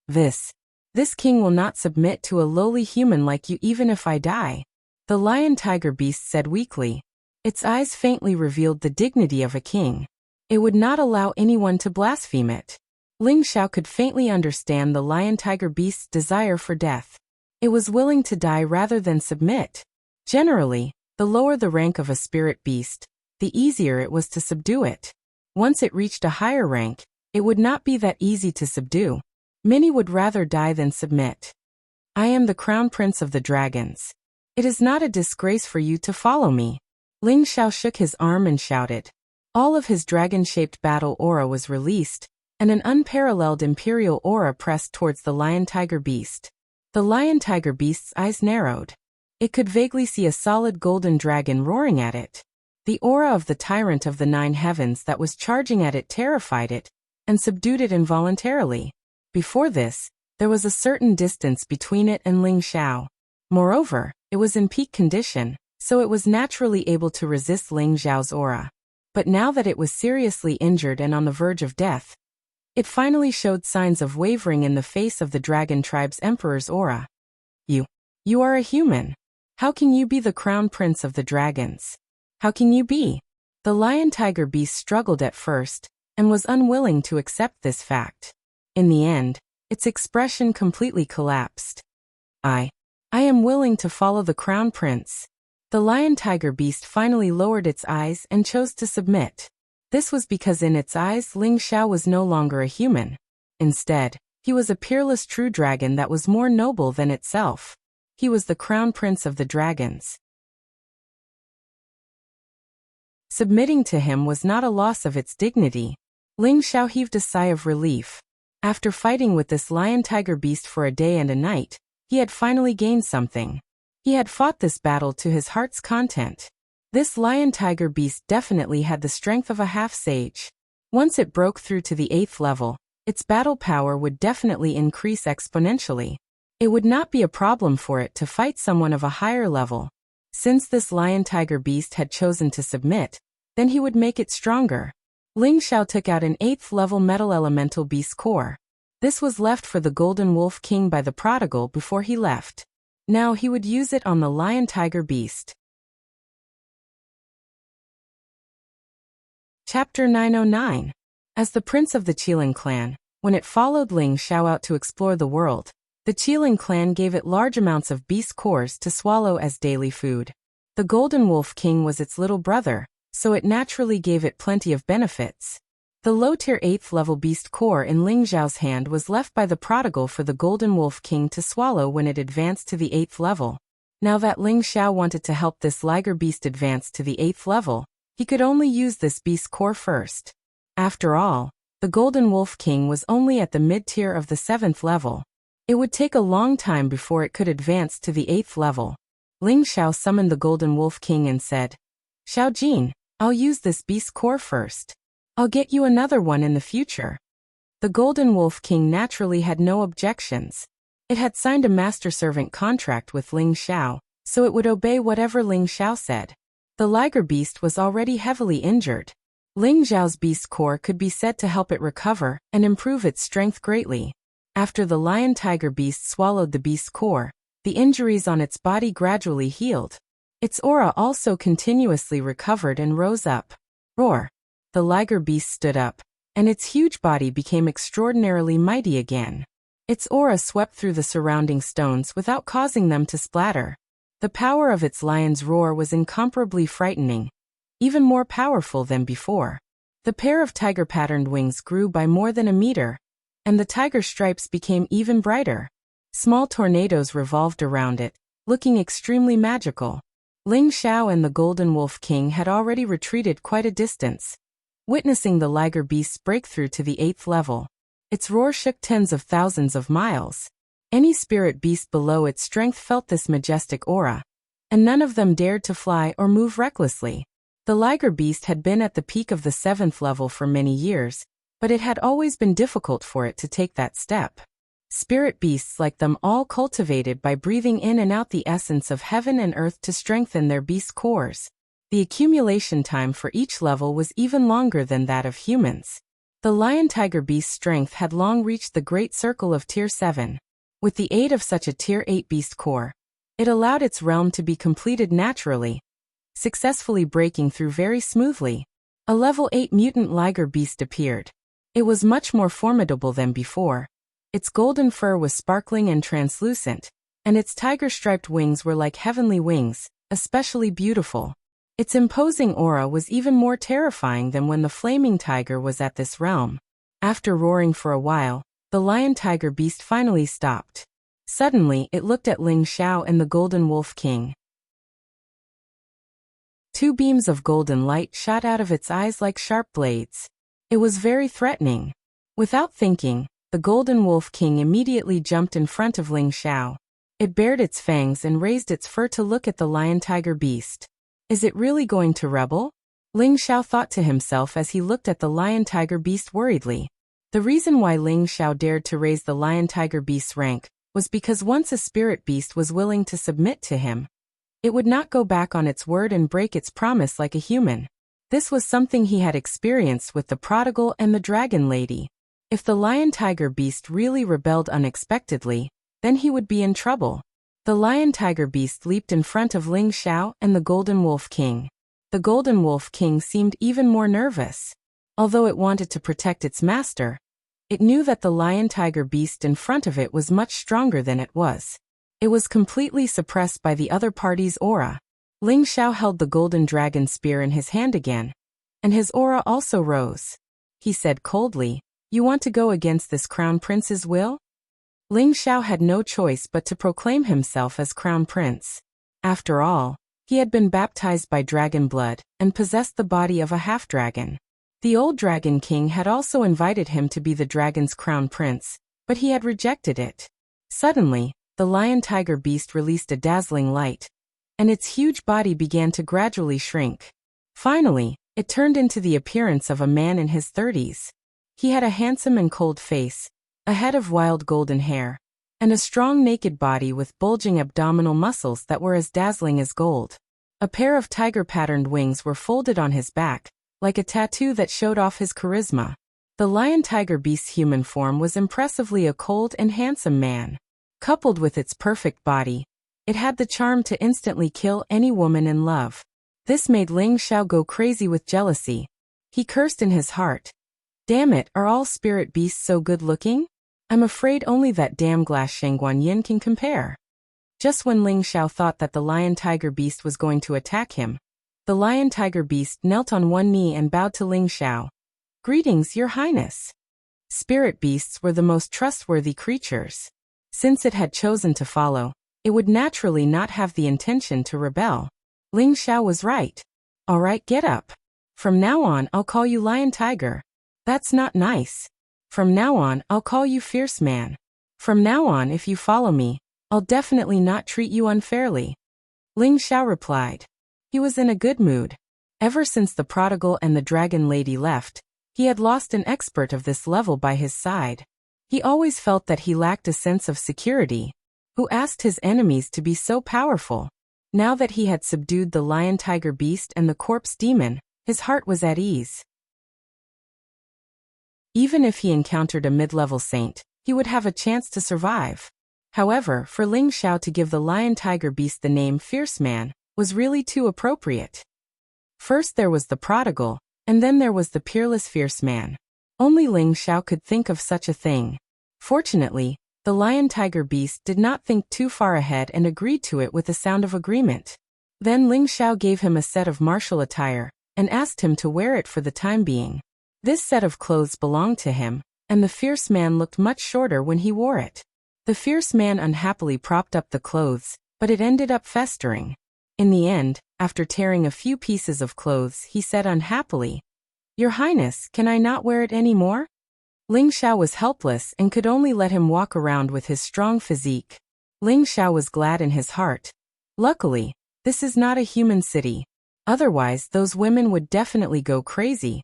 This king will not submit to a lowly human like you even if I die," the lion-tiger beast said weakly. Its eyes faintly revealed the dignity of a king. It would not allow anyone to blaspheme it. Ling Xiao could faintly understand the lion-tiger beast's desire for death. It was willing to die rather than submit. Generally, the lower the rank of a spirit beast, the easier it was to subdue it. Once it reached a higher rank, it would not be that easy to subdue. Many would rather die than submit. "I am the crown prince of the dragons. It is not a disgrace for you to follow me." Ling Xiao shook his arm and shouted. All of his dragon-shaped battle aura was released, and an unparalleled imperial aura pressed towards the lion-tiger beast. The lion-tiger beast's eyes narrowed. It could vaguely see a solid golden dragon roaring at it. The aura of the tyrant of the 9 heavens that was charging at it terrified it, and subdued it involuntarily. Before this, there was a certain distance between it and Ling Xiao. Moreover, it was in peak condition, so it was naturally able to resist Ling Xiao's aura. But now that it was seriously injured and on the verge of death, it finally showed signs of wavering in the face of the dragon tribe's emperor's aura. You are a human. How can you be the crown prince of the dragons? How can you be?" The lion-tiger beast struggled at first, and was unwilling to accept this fact. In the end, its expression completely collapsed. I am willing to follow the crown prince." The lion-tiger beast finally lowered its eyes and chose to submit. This was because in its eyes Ling Xiao was no longer a human. Instead, he was a peerless true dragon that was more noble than itself. He was the crown prince of the dragons. Submitting to him was not a loss of its dignity. Ling Xiao heaved a sigh of relief. After fighting with this lion-tiger beast for a day and a night, he had finally gained something. He had fought this battle to his heart's content. This lion-tiger beast definitely had the strength of a half-sage. Once it broke through to the 8th level, its battle power would definitely increase exponentially. It would not be a problem for it to fight someone of a higher level. Since this lion-tiger beast had chosen to submit, then he would make it stronger. Ling Xiao took out an 8th level metal elemental beast core. This was left for the Golden Wolf King by the prodigal before he left. Now he would use it on the lion-tiger beast. Chapter 909. As the prince of the Qilin clan, when it followed Ling Xiao out to explore the world, the Qilin clan gave it large amounts of beast cores to swallow as daily food. The Golden Wolf King was its little brother, so it naturally gave it plenty of benefits. The low-tier 8th level beast core in Ling Xiao's hand was left by the prodigal for the Golden Wolf King to swallow when it advanced to the 8th level. Now that Ling Xiao wanted to help this liger beast advance to the 8th level, he could only use this beast core first. After all, the Golden Wolf King was only at the mid-tier of the 7th level. It would take a long time before it could advance to the 8th level. Ling Xiao summoned the Golden Wolf King and said, "Xiao Jin, I'll use this beast core first. I'll get you another one in the future." The Golden Wolf King naturally had no objections. It had signed a master-servant contract with Ling Xiao, so it would obey whatever Ling Xiao said. The liger beast was already heavily injured. Ling Xiao's beast core could be said to help it recover and improve its strength greatly. After the lion-tiger beast swallowed the beast core, the injuries on its body gradually healed. Its aura also continuously recovered and rose up. Roar! The liger beast stood up, and its huge body became extraordinarily mighty again. Its aura swept through the surrounding stones without causing them to splatter. The power of its lion's roar was incomparably frightening, even more powerful than before. The pair of tiger-patterned wings grew by more than a meter, and the tiger stripes became even brighter. Small tornadoes revolved around it, looking extremely magical. Ling Xiao and the Golden Wolf King had already retreated quite a distance, witnessing the liger beast's breakthrough to the 8th level. Its roar shook tens of thousands of miles. Any spirit beast below its strength felt this majestic aura, and none of them dared to fly or move recklessly. The liger beast had been at the peak of the 7th level for many years, but it had always been difficult for it to take that step. Spirit beasts like them all cultivated by breathing in and out the essence of heaven and earth to strengthen their beast cores. The accumulation time for each level was even longer than that of humans. The lion-tiger beast's strength had long reached the great circle of Tier 7. With the aid of such a Tier 8 beast core, it allowed its realm to be completed naturally, successfully breaking through very smoothly. A level 8 mutant liger beast appeared. It was much more formidable than before. Its golden fur was sparkling and translucent, and its tiger-striped wings were like heavenly wings, especially beautiful. Its imposing aura was even more terrifying than when the flaming tiger was at this realm. After roaring for a while, the lion-tiger beast finally stopped. Suddenly, it looked at Ling Xiao and the Golden Wolf King. Two beams of golden light shot out of its eyes like sharp blades. It was very threatening. Without thinking, the Golden Wolf King immediately jumped in front of Ling Xiao. It bared its fangs and raised its fur to look at the lion-tiger beast. Is it really going to rebel? Ling Xiao thought to himself as he looked at the lion-tiger beast worriedly. The reason why Ling Xiao dared to raise the lion-tiger beast's rank was because once a spirit beast was willing to submit to him, it would not go back on its word and break its promise like a human. This was something he had experienced with the prodigal and the dragon lady. If the lion-tiger beast really rebelled unexpectedly, then he would be in trouble. The lion-tiger beast leaped in front of Ling Xiao and the Golden Wolf King. The Golden Wolf King seemed even more nervous. Although it wanted to protect its master, it knew that the lion-tiger beast in front of it was much stronger than it was. It was completely suppressed by the other party's aura. Ling Xiao held the golden dragon spear in his hand again, and his aura also rose. He said coldly, "You want to go against this crown prince's will?" Ling Xiao had no choice but to proclaim himself as crown prince. After all, he had been baptized by dragon blood and possessed the body of a half-dragon. The old dragon king had also invited him to be the dragon's crown prince, but he had rejected it. Suddenly, the lion-tiger beast released a dazzling light, and its huge body began to gradually shrink. Finally, it turned into the appearance of a man in his 30s. He had a handsome and cold face, a head of wild golden hair, and a strong naked body with bulging abdominal muscles that were as dazzling as gold. A pair of tiger-patterned wings were folded on his back, like a tattoo that showed off his charisma. The lion-tiger beast's human form was impressively a cold and handsome man. Coupled with its perfect body, it had the charm to instantly kill any woman in love. This made Ling Xiao go crazy with jealousy. He cursed in his heart. Damn it, are all spirit beasts so good-looking? I'm afraid only that damn glass Shangguan Yin can compare. Just when Ling Xiao thought that the lion-tiger beast was going to attack him, the lion-tiger beast knelt on one knee and bowed to Ling Xiao. "Greetings, Your Highness." Spirit beasts were the most trustworthy creatures. Since it had chosen to follow, it would naturally not have the intention to rebel. Ling Xiao was right. "All right, get up. From now on, I'll call you Lion Tiger." "That's not nice. From now on, I'll call you Fierce Man. From now on, if you follow me, I'll definitely not treat you unfairly." Ling Xiao replied. He was in a good mood. Ever since the prodigal and the dragon lady left, he had lost an expert of this level by his side. He always felt that he lacked a sense of security. Who asked his enemies to be so powerful? Now that he had subdued the lion-tiger beast and the corpse demon, his heart was at ease. Even if he encountered a mid-level saint, he would have a chance to survive. However, for Ling Xiao to give the lion-tiger beast the name Fierce Man was really too appropriate. First there was the prodigal, and then there was the peerless fierce man. Only Ling Xiao could think of such a thing. Fortunately, the lion-tiger beast did not think too far ahead and agreed to it with a sound of agreement. Then Ling Xiao gave him a set of martial attire, and asked him to wear it for the time being. This set of clothes belonged to him, and the fierce man looked much shorter when he wore it. The fierce man unhappily propped up the clothes, but it ended up festering. In the end, after tearing a few pieces of clothes, he said unhappily, "Your Highness, can I not wear it any more?" Ling Xiao was helpless and could only let him walk around with his strong physique. Ling Xiao was glad in his heart. Luckily, this is not a human city. Otherwise, those women would definitely go crazy.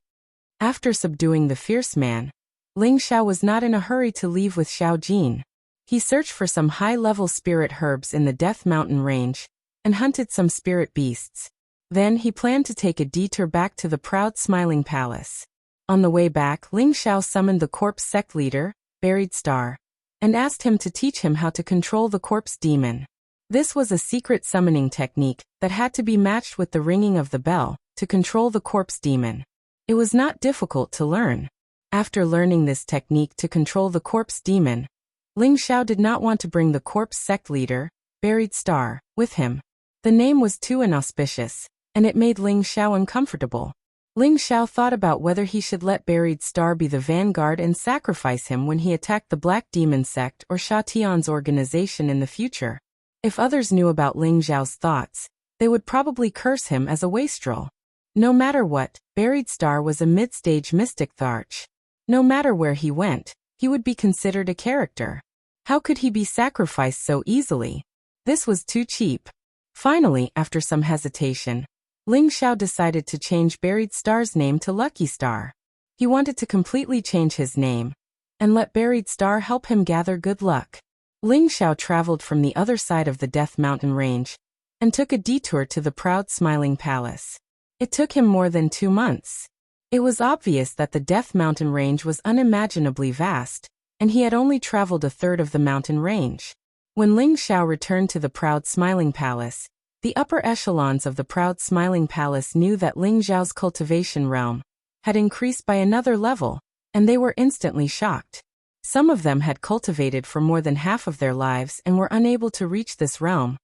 After subduing the fierce man, Ling Xiao was not in a hurry to leave with Xiao Jin. He searched for some high-level spirit herbs in the Death Mountain range, and hunted some spirit beasts. Then he planned to take a detour back to the proud Smiling Palace. On the way back, Ling Xiao summoned the corpse sect leader, Buried Star, and asked him to teach him how to control the corpse demon. This was a secret summoning technique that had to be matched with the ringing of the bell to control the corpse demon. It was not difficult to learn. After learning this technique to control the corpse demon, Ling Xiao did not want to bring the corpse sect leader, Buried Star, with him. The name was too inauspicious, and it made Ling Xiao uncomfortable. Ling Xiao thought about whether he should let Buried Star be the vanguard and sacrifice him when he attacked the Black Demon sect or Sha Tian's organization in the future. If others knew about Ling Xiao's thoughts, they would probably curse him as a wastrel. No matter what, Buried Star was a mid-stage mystic Tharch. No matter where he went, he would be considered a character. How could he be sacrificed so easily? This was too cheap. Finally, after some hesitation, Ling Xiao decided to change Buried Star's name to Lucky Star. He wanted to completely change his name, and let Buried Star help him gather good luck. Ling Xiao traveled from the other side of the Death Mountain range, and took a detour to the proud Smiling Palace. It took him more than 2 months. It was obvious that the Death Mountain range was unimaginably vast, and he had only traveled a third of the mountain range. When Ling Xiao returned to the proud Smiling Palace, the upper echelons of the proud Smiling Palace knew that Ling Xiao's cultivation realm had increased by another level, and they were instantly shocked. Some of them had cultivated for more than half of their lives and were unable to reach this realm.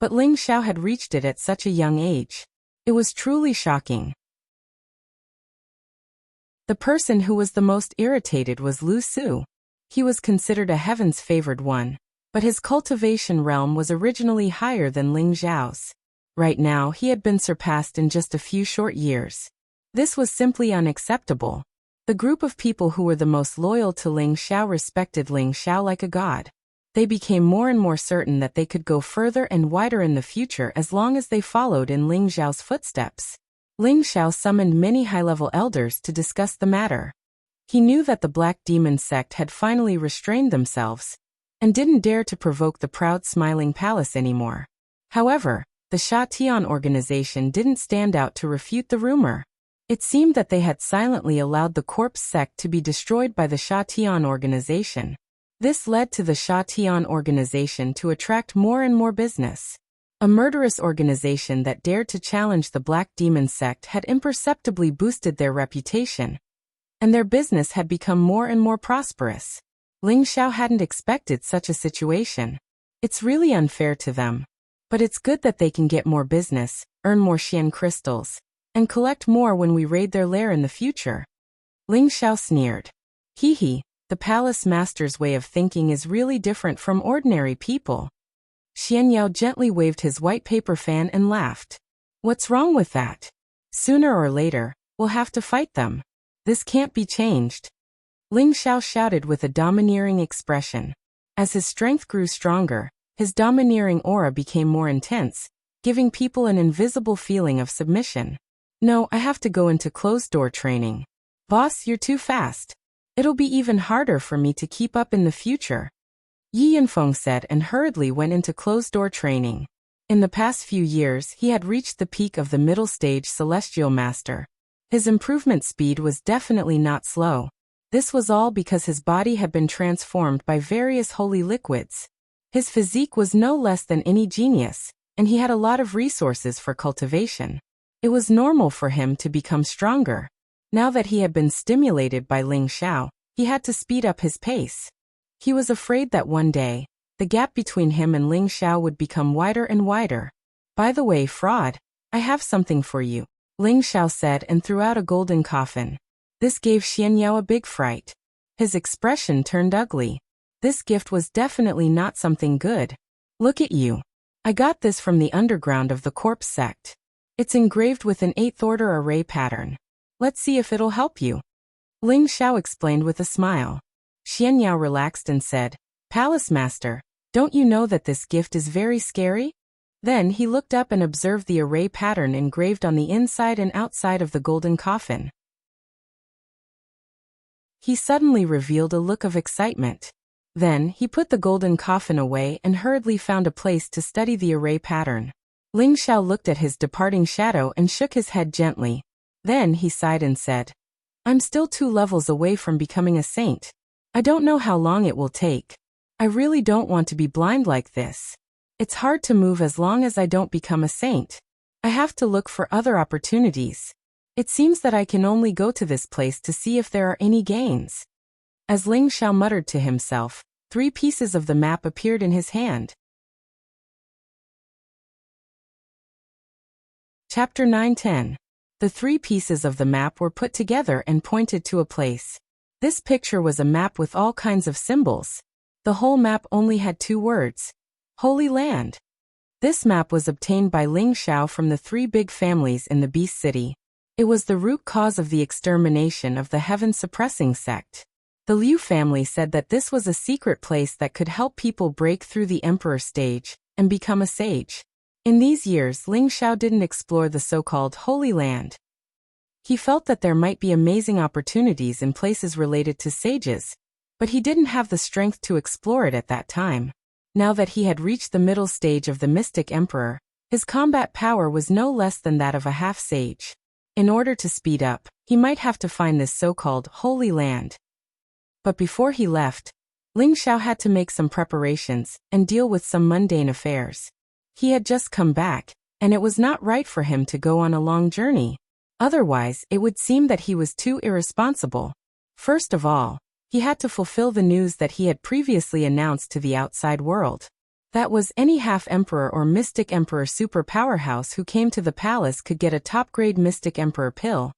But Ling Xiao had reached it at such a young age. It was truly shocking. The person who was the most irritated was Lu Su. He was considered a heaven's favored one, but his cultivation realm was originally higher than Ling Xiao's. Right now he had been surpassed in just a few short years. This was simply unacceptable. The group of people who were the most loyal to Ling Xiao respected Ling Xiao like a god. They became more and more certain that they could go further and wider in the future as long as they followed in Ling Xiao's footsteps. Ling Xiao summoned many high-level elders to discuss the matter. He knew that the Black Demon sect had finally restrained themselves, and didn't dare to provoke the proud Smiling Palace anymore. However, the Sha Tian organization didn't stand out to refute the rumor. It seemed that they had silently allowed the corpse sect to be destroyed by the Sha Tian organization. This led to the Sha Tian organization to attract more and more business. A murderous organization that dared to challenge the Black Demon sect had imperceptibly boosted their reputation, and their business had become more and more prosperous. Ling Xiao hadn't expected such a situation. It's really unfair to them. But it's good that they can get more business, earn more Xian crystals, and collect more when we raid their lair in the future. Ling Xiao sneered. Hee, the palace master's way of thinking is really different from ordinary people. Xian Yao gently waved his white paper fan and laughed. What's wrong with that? Sooner or later, we'll have to fight them. This can't be changed. Ling Xiao shouted with a domineering expression. As his strength grew stronger, his domineering aura became more intense, giving people an invisible feeling of submission. No, I have to go into closed-door training. Boss, you're too fast. It'll be even harder for me to keep up in the future. Yi Yanfeng said and hurriedly went into closed-door training. In the past few years, he had reached the peak of the middle stage Celestial Master. His improvement speed was definitely not slow. This was all because his body had been transformed by various holy liquids. His physique was no less than any genius, and he had a lot of resources for cultivation. It was normal for him to become stronger. Now that he had been stimulated by Ling Xiao, he had to speed up his pace. He was afraid that one day, the gap between him and Ling Xiao would become wider and wider. "By the way, fraud, I have something for you," Ling Xiao said and threw out a golden coffin. This gave Xian Yao a big fright. His expression turned ugly. This gift was definitely not something good. "Look at you. I got this from the underground of the corpse sect. It's engraved with an 8th order array pattern. Let's see if it'll help you," Ling Xiao explained with a smile. Xian Yao relaxed and said, "Palace Master, don't you know that this gift is very scary?" Then he looked up and observed the array pattern engraved on the inside and outside of the golden coffin. He suddenly revealed a look of excitement. Then he put the golden coffin away and hurriedly found a place to study the array pattern. Ling Xiao looked at his departing shadow and shook his head gently. Then he sighed and said, "I'm still 2 levels away from becoming a saint. I don't know how long it will take. I really don't want to be blind like this. It's hard to move as long as I don't become a saint. I have to look for other opportunities. It seems that I can only go to this place to see if there are any gains." As Ling Xiao muttered to himself, 3 pieces of the map appeared in his hand. Chapter 9-10. The 3 pieces of the map were put together and pointed to a place. This picture was a map with all kinds of symbols. The whole map only had 2 words: Holy Land. This map was obtained by Ling Xiao from the 3 big families in the Beast City. It was the root cause of the extermination of the heaven-suppressing sect. The Liu family said that this was a secret place that could help people break through the emperor stage and become a sage. In these years, Ling Xiao didn't explore the so-called Holy Land. He felt that there might be amazing opportunities in places related to sages, but he didn't have the strength to explore it at that time. Now that he had reached the middle stage of the mystic emperor, his combat power was no less than that of a half-sage. In order to speed up, he might have to find this so-called Holy Land. But before he left, Ling Xiao had to make some preparations and deal with some mundane affairs. He had just come back, and it was not right for him to go on a long journey. Otherwise, it would seem that he was too irresponsible. First of all, he had to fulfill the news that he had previously announced to the outside world. That was any half-emperor or mystic emperor super powerhouse who came to the palace could get a top-grade mystic emperor pill,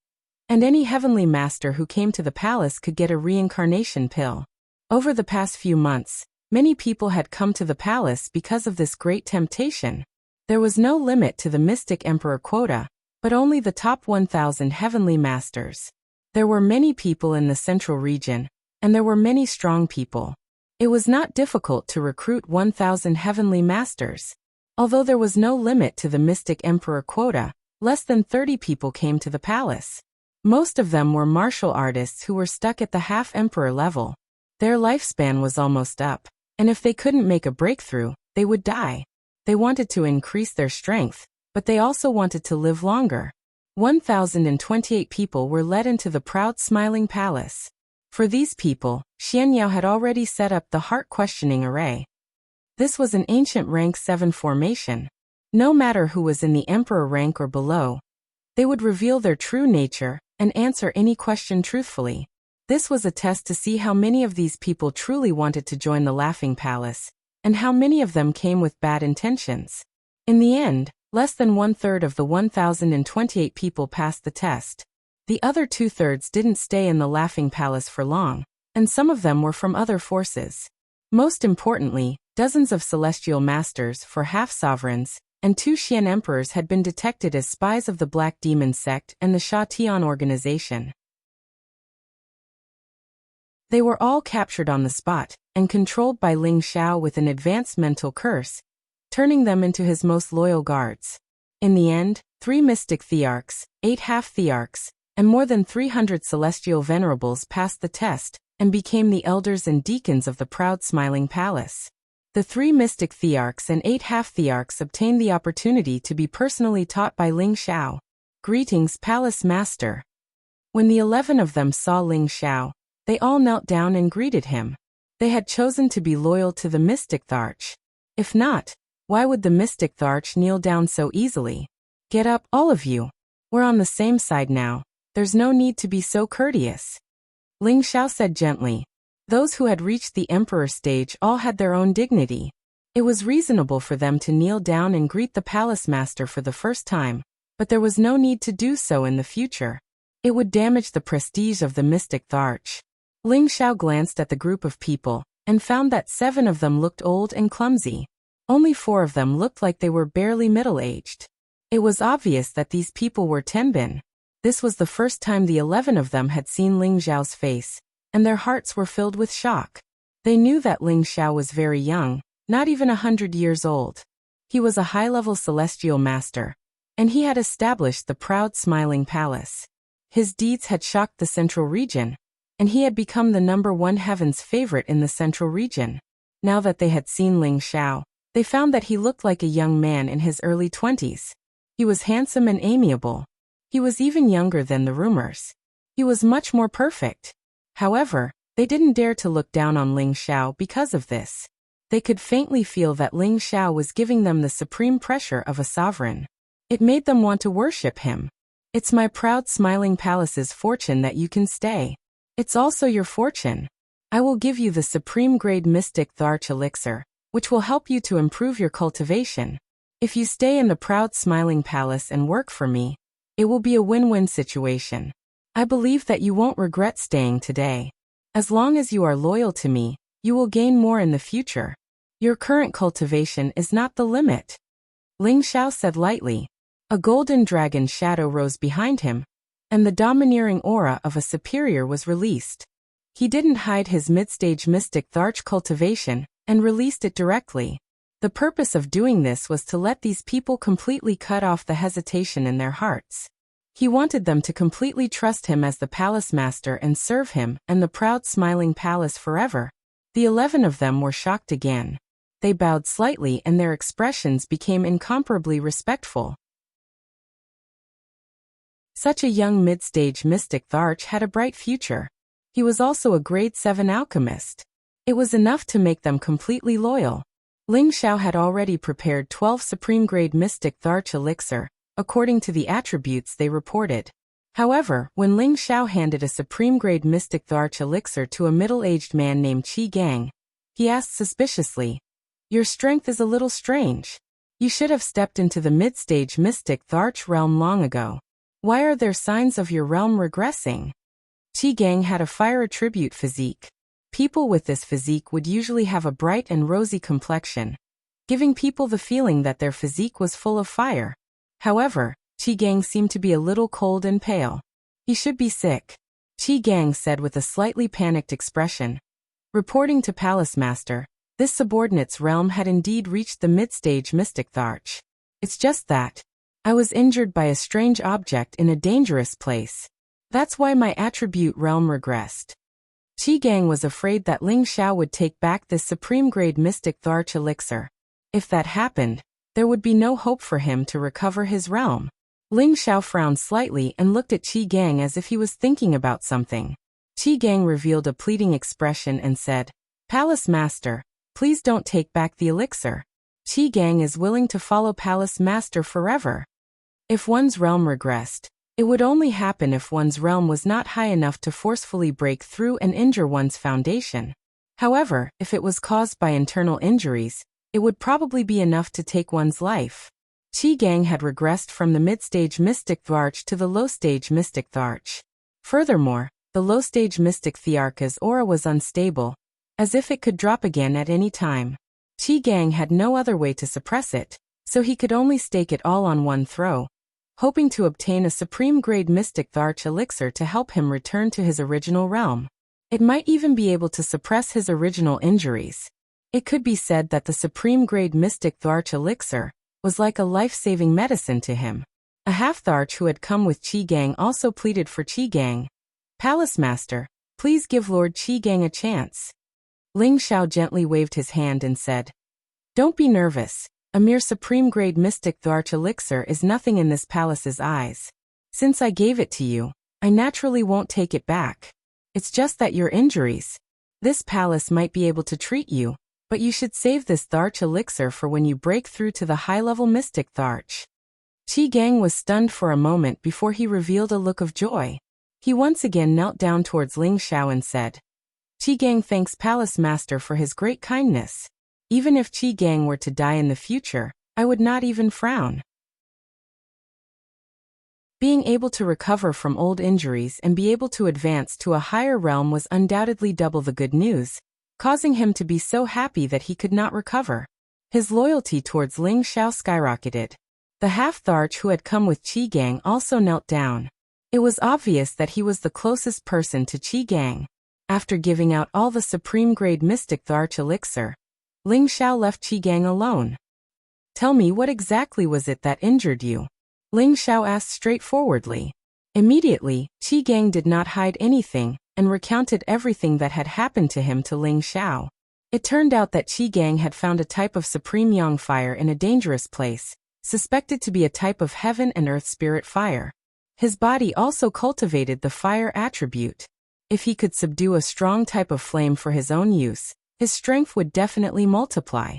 and any heavenly master who came to the palace could get a reincarnation pill. Over the past few months, many people had come to the palace because of this great temptation. There was no limit to the mystic emperor quota, but only the top 1,000 heavenly masters. There were many people in the central region, and there were many strong people. It was not difficult to recruit 1,000 heavenly masters. Although there was no limit to the mystic emperor quota, less than 30 people came to the palace. Most of them were martial artists who were stuck at the half-emperor level. Their lifespan was almost up, and if they couldn't make a breakthrough, they would die. They wanted to increase their strength, but they also wanted to live longer. 1,028 people were led into the proud smiling palace. For these people, Xian Yao had already set up the heart-questioning array. This was an ancient rank 7 formation. No matter who was in the emperor rank or below, they would reveal their true nature and answer any question truthfully. This was a test to see how many of these people truly wanted to join the Laughing Palace, and how many of them came with bad intentions. In the end, less than 1/3 of the 1,028 people passed the test. The other 2/3 didn't stay in the Laughing Palace for long, and some of them were from other forces. Most importantly, dozens of celestial masters for half-sovereigns and 2 Xian emperors had been detected as spies of the Black Demon sect and the Sha Tian organization. They were all captured on the spot and controlled by Ling Xiao with an advanced mental curse, turning them into his most loyal guards. In the end, 3 mystic thearchs, 8 half-thearchs, and more than 300 celestial venerables passed the test and became the elders and deacons of the proud smiling palace. The 3 mystic thearchs and 8 half-thearchs obtained the opportunity to be personally taught by Ling Xiao. "Greetings, Palace Master." When the 11 of them saw Ling Xiao, They all knelt down and greeted him. They had chosen to be loyal to the mystic Tharch. If not, why would the mystic Tharch kneel down so easily? Get up, all of you. We're on the same side now. There's no need to be so courteous. Ling Xiao said gently. Those who had reached the emperor stage all had their own dignity. It was reasonable for them to kneel down and greet the palace master for the first time, but there was no need to do so in the future. It would damage the prestige of the mystic Tharch. Ling Xiao glanced at the group of people and found that 7 of them looked old and clumsy. Only 4 of them looked like they were barely middle-aged. It was obvious that these people were Tenbin. This was the first time the 11 of them had seen Ling Xiao's face, and their hearts were filled with shock. They knew that Ling Xiao was very young, not even 100 years old. He was a high-level celestial master, and he had established the proud smiling palace. His deeds had shocked the central region, and he had become the #1 heaven's favorite in the central region. Now that they had seen Ling Xiao, they found that he looked like a young man in his early 20s. He was handsome and amiable. He was even younger than the rumors. He was much more perfect. However, they didn't dare to look down on Ling Xiao because of this. They could faintly feel that Ling Xiao was giving them the supreme pressure of a sovereign. It made them want to worship him. It's my proud smiling palace's fortune that you can stay. It's also your fortune. I will give you the supreme grade mystic Tharch elixir, which will help you to improve your cultivation. If you stay in the proud smiling palace and work for me, it will be a win-win situation. I believe that you won't regret staying today. As long as you are loyal to me, you will gain more in the future. Your current cultivation is not the limit. Ling Xiao said lightly. A golden dragon shadow rose behind him, and the domineering aura of a superior was released. He didn't hide his mid-stage mystic Tharch cultivation and released it directly. The purpose of doing this was to let these people completely cut off the hesitation in their hearts. He wanted them to completely trust him as the palace master and serve him and the proud smiling palace forever. The 11 of them were shocked again. They bowed slightly and their expressions became incomparably respectful. Such a young mid-stage mystic Tharch had a bright future. He was also a grade 7 alchemist. It was enough to make them completely loyal. Ling Xiao had already prepared 12 supreme grade mystic Tharch elixir, according to the attributes they reported. However, when Ling Xiao handed a supreme grade mystic Tharch elixir to a middle-aged man named Qi Gang, he asked suspiciously, "Your strength is a little strange. You should have stepped into the mid-stage mystic Tharch realm long ago. Why are there signs of your realm regressing?" Qi Gang had a fire attribute physique. People with this physique would usually have a bright and rosy complexion, giving people the feeling that their physique was full of fire. However, Qi Gang seemed to be a little cold and pale. He should be sick, Qi Gang said with a slightly panicked expression. Reporting to Palace Master, this subordinate's realm had indeed reached the mid-stage mystic Tharch. It's just that I was injured by a strange object in a dangerous place. That's why my attribute realm regressed. Qi Gang was afraid that Ling Xiao would take back this supreme grade mystic Tharch elixir. If that happened, there would be no hope for him to recover his realm. Ling Xiao frowned slightly and looked at Qi Gang as if he was thinking about something. Qi Gang revealed a pleading expression and said, "Palace Master, please don't take back the elixir. Qi Gang is willing to follow Palace Master forever." If one's realm regressed, it would only happen if one's realm was not high enough to forcefully break through and injure one's foundation. However, if it was caused by internal injuries, it would probably be enough to take one's life. Qi Gang had regressed from the mid-stage mystic Tharch to the low-stage mystic Tharch. Furthermore, the low-stage mystic Tharch's aura was unstable, as if it could drop again at any time. Qi Gang had no other way to suppress it, so he could only stake it all on one throw, hoping to obtain a supreme-grade mystic Tharch elixir to help him return to his original realm. It might even be able to suppress his original injuries. It could be said that the supreme-grade mystic Tharch elixir was like a life-saving medicine to him. A half-Tharch who had come with Qi Gang also pleaded for Qi Gang. "Palace Master, please give Lord Qi Gang a chance." Ling Xiao gently waved his hand and said, "Don't be nervous. A mere supreme-grade mystic Tharch elixir is nothing in this palace's eyes. Since I gave it to you, I naturally won't take it back. It's just that your injuries. This palace might be able to treat you, but you should save this Tharch elixir for when you break through to the high-level mystic Tharch. Qi Gang was stunned for a moment before he revealed a look of joy. He once again knelt down towards Ling Xiao and said, Qi Gang thanks Palace Master for his great kindness. Even if Qi Gang were to die in the future, I would not even frown. Being able to recover from old injuries and be able to advance to a higher realm was undoubtedly double the good news, causing him to be so happy that he could not recover. His loyalty towards Ling Xiao skyrocketed. The half-Tharch who had come with Qi Gang also knelt down. It was obvious that he was the closest person to Qi Gang. After giving out all the supreme-grade mystic Tharch elixir, Ling Xiao left Qi Gang alone. Tell me, what exactly was it that injured you? Ling Xiao asked straightforwardly. Immediately, Qi Gang did not hide anything and recounted everything that had happened to him to Ling Xiao. It turned out that Qi Gang had found a type of supreme yang fire in a dangerous place, suspected to be a type of heaven and earth spirit fire. His body also cultivated the fire attribute. If he could subdue a strong type of flame for his own use, his strength would definitely multiply.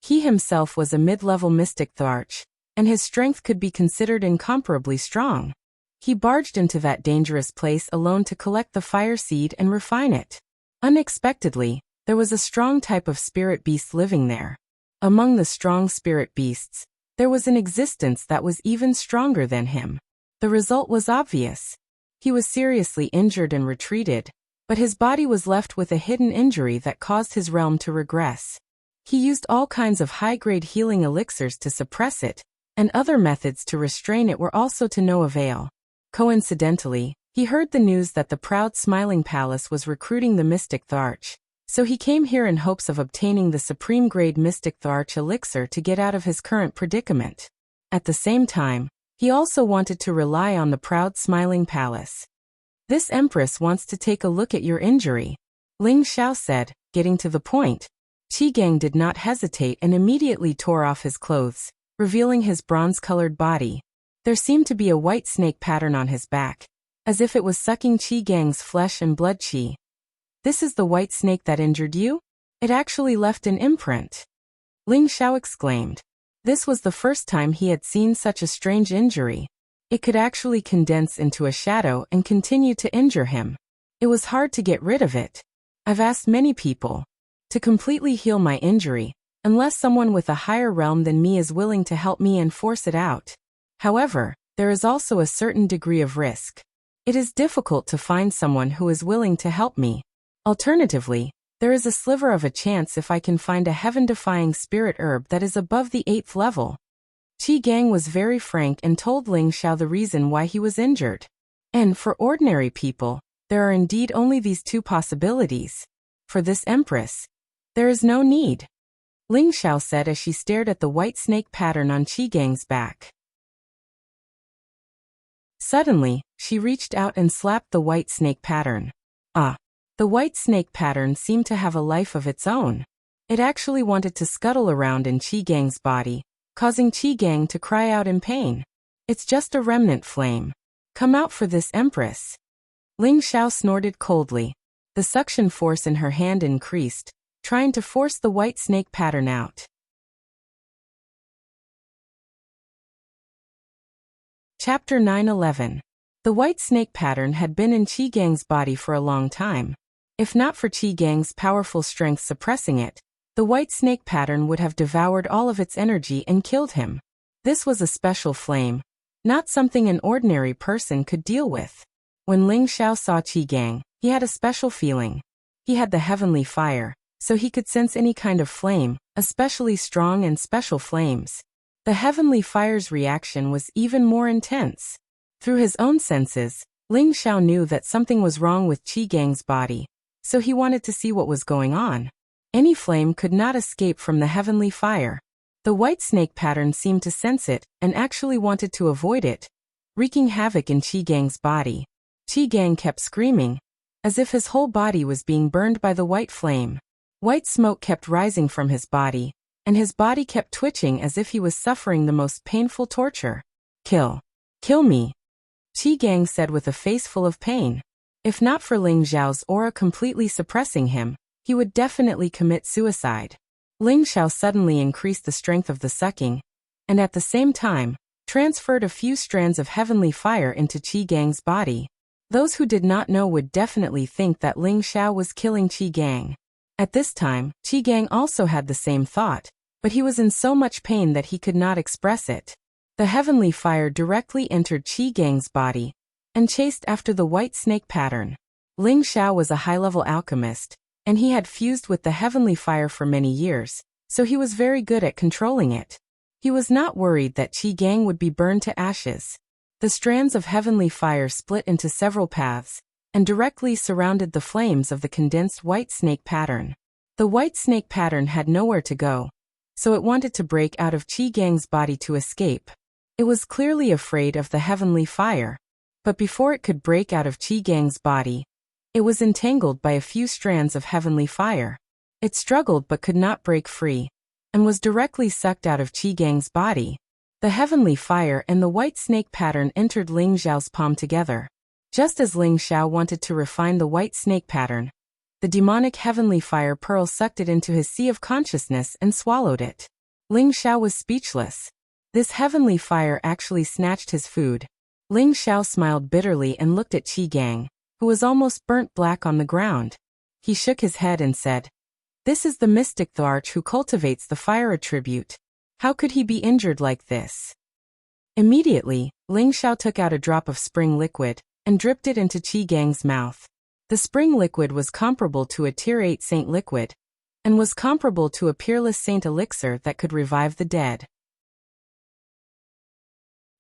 He himself was a mid-level mystic Tharch, and his strength could be considered incomparably strong. He barged into that dangerous place alone to collect the fire seed and refine it. Unexpectedly, there was a strong type of spirit beast living there. Among the strong spirit beasts, there was an existence that was even stronger than him. The result was obvious. He was seriously injured and retreated, but his body was left with a hidden injury that caused his realm to regress. He used all kinds of high-grade healing elixirs to suppress it, and other methods to restrain it were also to no avail. Coincidentally, he heard the news that the proud Smiling Palace was recruiting the mystic Tharch, so he came here in hopes of obtaining the supreme-grade mystic Tharch elixir to get out of his current predicament. At the same time, he also wanted to rely on the proud Smiling Palace. This Empress wants to take a look at your injury, Ling Xiao said, getting to the point. Qi Gang did not hesitate and immediately tore off his clothes, revealing his bronze-colored body. There seemed to be a white snake pattern on his back, as if it was sucking Qi Gang's flesh and blood qi. This is the white snake that injured you? It actually left an imprint. Ling Xiao exclaimed. This was the first time he had seen such a strange injury. It could actually condense into a shadow and continue to injure him. It was hard to get rid of it. I've asked many people to completely heal my injury, unless someone with a higher realm than me is willing to help me and force it out. However, there is also a certain degree of risk. It is difficult to find someone who is willing to help me. Alternatively, there is a sliver of a chance if I can find a heaven-defying spirit herb that is above the 8th level. Qi Gang was very frank and told Ling Xiao the reason why he was injured. And for ordinary people, there are indeed only these two possibilities. For this Empress, there is no need, Ling Xiao said as she stared at the white snake pattern on Qi Gang's back. Suddenly, she reached out and slapped the white snake pattern. Ah! The white snake pattern seemed to have a life of its own. It actually wanted to scuttle around in Qi Gang's body, causing Qi Gang to cry out in pain. It's just a remnant flame. Come out for this Empress. Ling Xiao snorted coldly. The suction force in her hand increased, trying to force the white snake pattern out. Chapter 9:11. The white snake pattern had been in Qi Gang's body for a long time. If not for Qi Gang's powerful strength suppressing it, the white snake pattern would have devoured all of its energy and killed him. This was a special flame, not something an ordinary person could deal with. When Ling Xiao saw Qi Gang, he had a special feeling. He had the heavenly fire, so he could sense any kind of flame, especially strong and special flames. The heavenly fire's reaction was even more intense. Through his own senses, Ling Xiao knew that something was wrong with Qi Gang's body, so he wanted to see what was going on. Any flame could not escape from the heavenly fire. The white snake pattern seemed to sense it and actually wanted to avoid it, wreaking havoc in Qi Gang's body. Qi Gang kept screaming, as if his whole body was being burned by the white flame. White smoke kept rising from his body, and his body kept twitching as if he was suffering the most painful torture. Kill. Kill me, Qi Gang said with a face full of pain. If not for Ling Xiao's aura completely suppressing him, he would definitely commit suicide. Ling Xiao suddenly increased the strength of the sucking, and at the same time, transferred a few strands of heavenly fire into Qi Gang's body. Those who did not know would definitely think that Ling Xiao was killing Qi Gang. At this time, Qi Gang also had the same thought, but he was in so much pain that he could not express it. The heavenly fire directly entered Qi Gang's body and chased after the white snake pattern. Ling Xiao was a high-level alchemist, and he had fused with the heavenly fire for many years, so he was very good at controlling it. He was not worried that Qi Gang would be burned to ashes. The strands of heavenly fire split into several paths and directly surrounded the flames of the condensed white snake pattern. The white snake pattern had nowhere to go, so it wanted to break out of Qi Gang's body to escape. It was clearly afraid of the heavenly fire, but before it could break out of Qi Gang's body, it was entangled by a few strands of heavenly fire. It struggled but could not break free, and was directly sucked out of Qi Gang's body. The heavenly fire and the white snake pattern entered Ling Xiao's palm together. Just as Ling Xiao wanted to refine the white snake pattern, the demonic heavenly fire pearl sucked it into his sea of consciousness and swallowed it. Ling Xiao was speechless. This heavenly fire actually snatched his food. Ling Xiao smiled bitterly and looked at Qi Gang, who was almost burnt black on the ground. He shook his head and said, "This is the mystic the arch who cultivates the fire attribute. How could he be injured like this?" Immediately, Ling Xiao took out a drop of spring liquid and dripped it into Qi Gang's mouth. The spring liquid was comparable to a Tier 8 saint liquid, and was comparable to a peerless saint elixir that could revive the dead.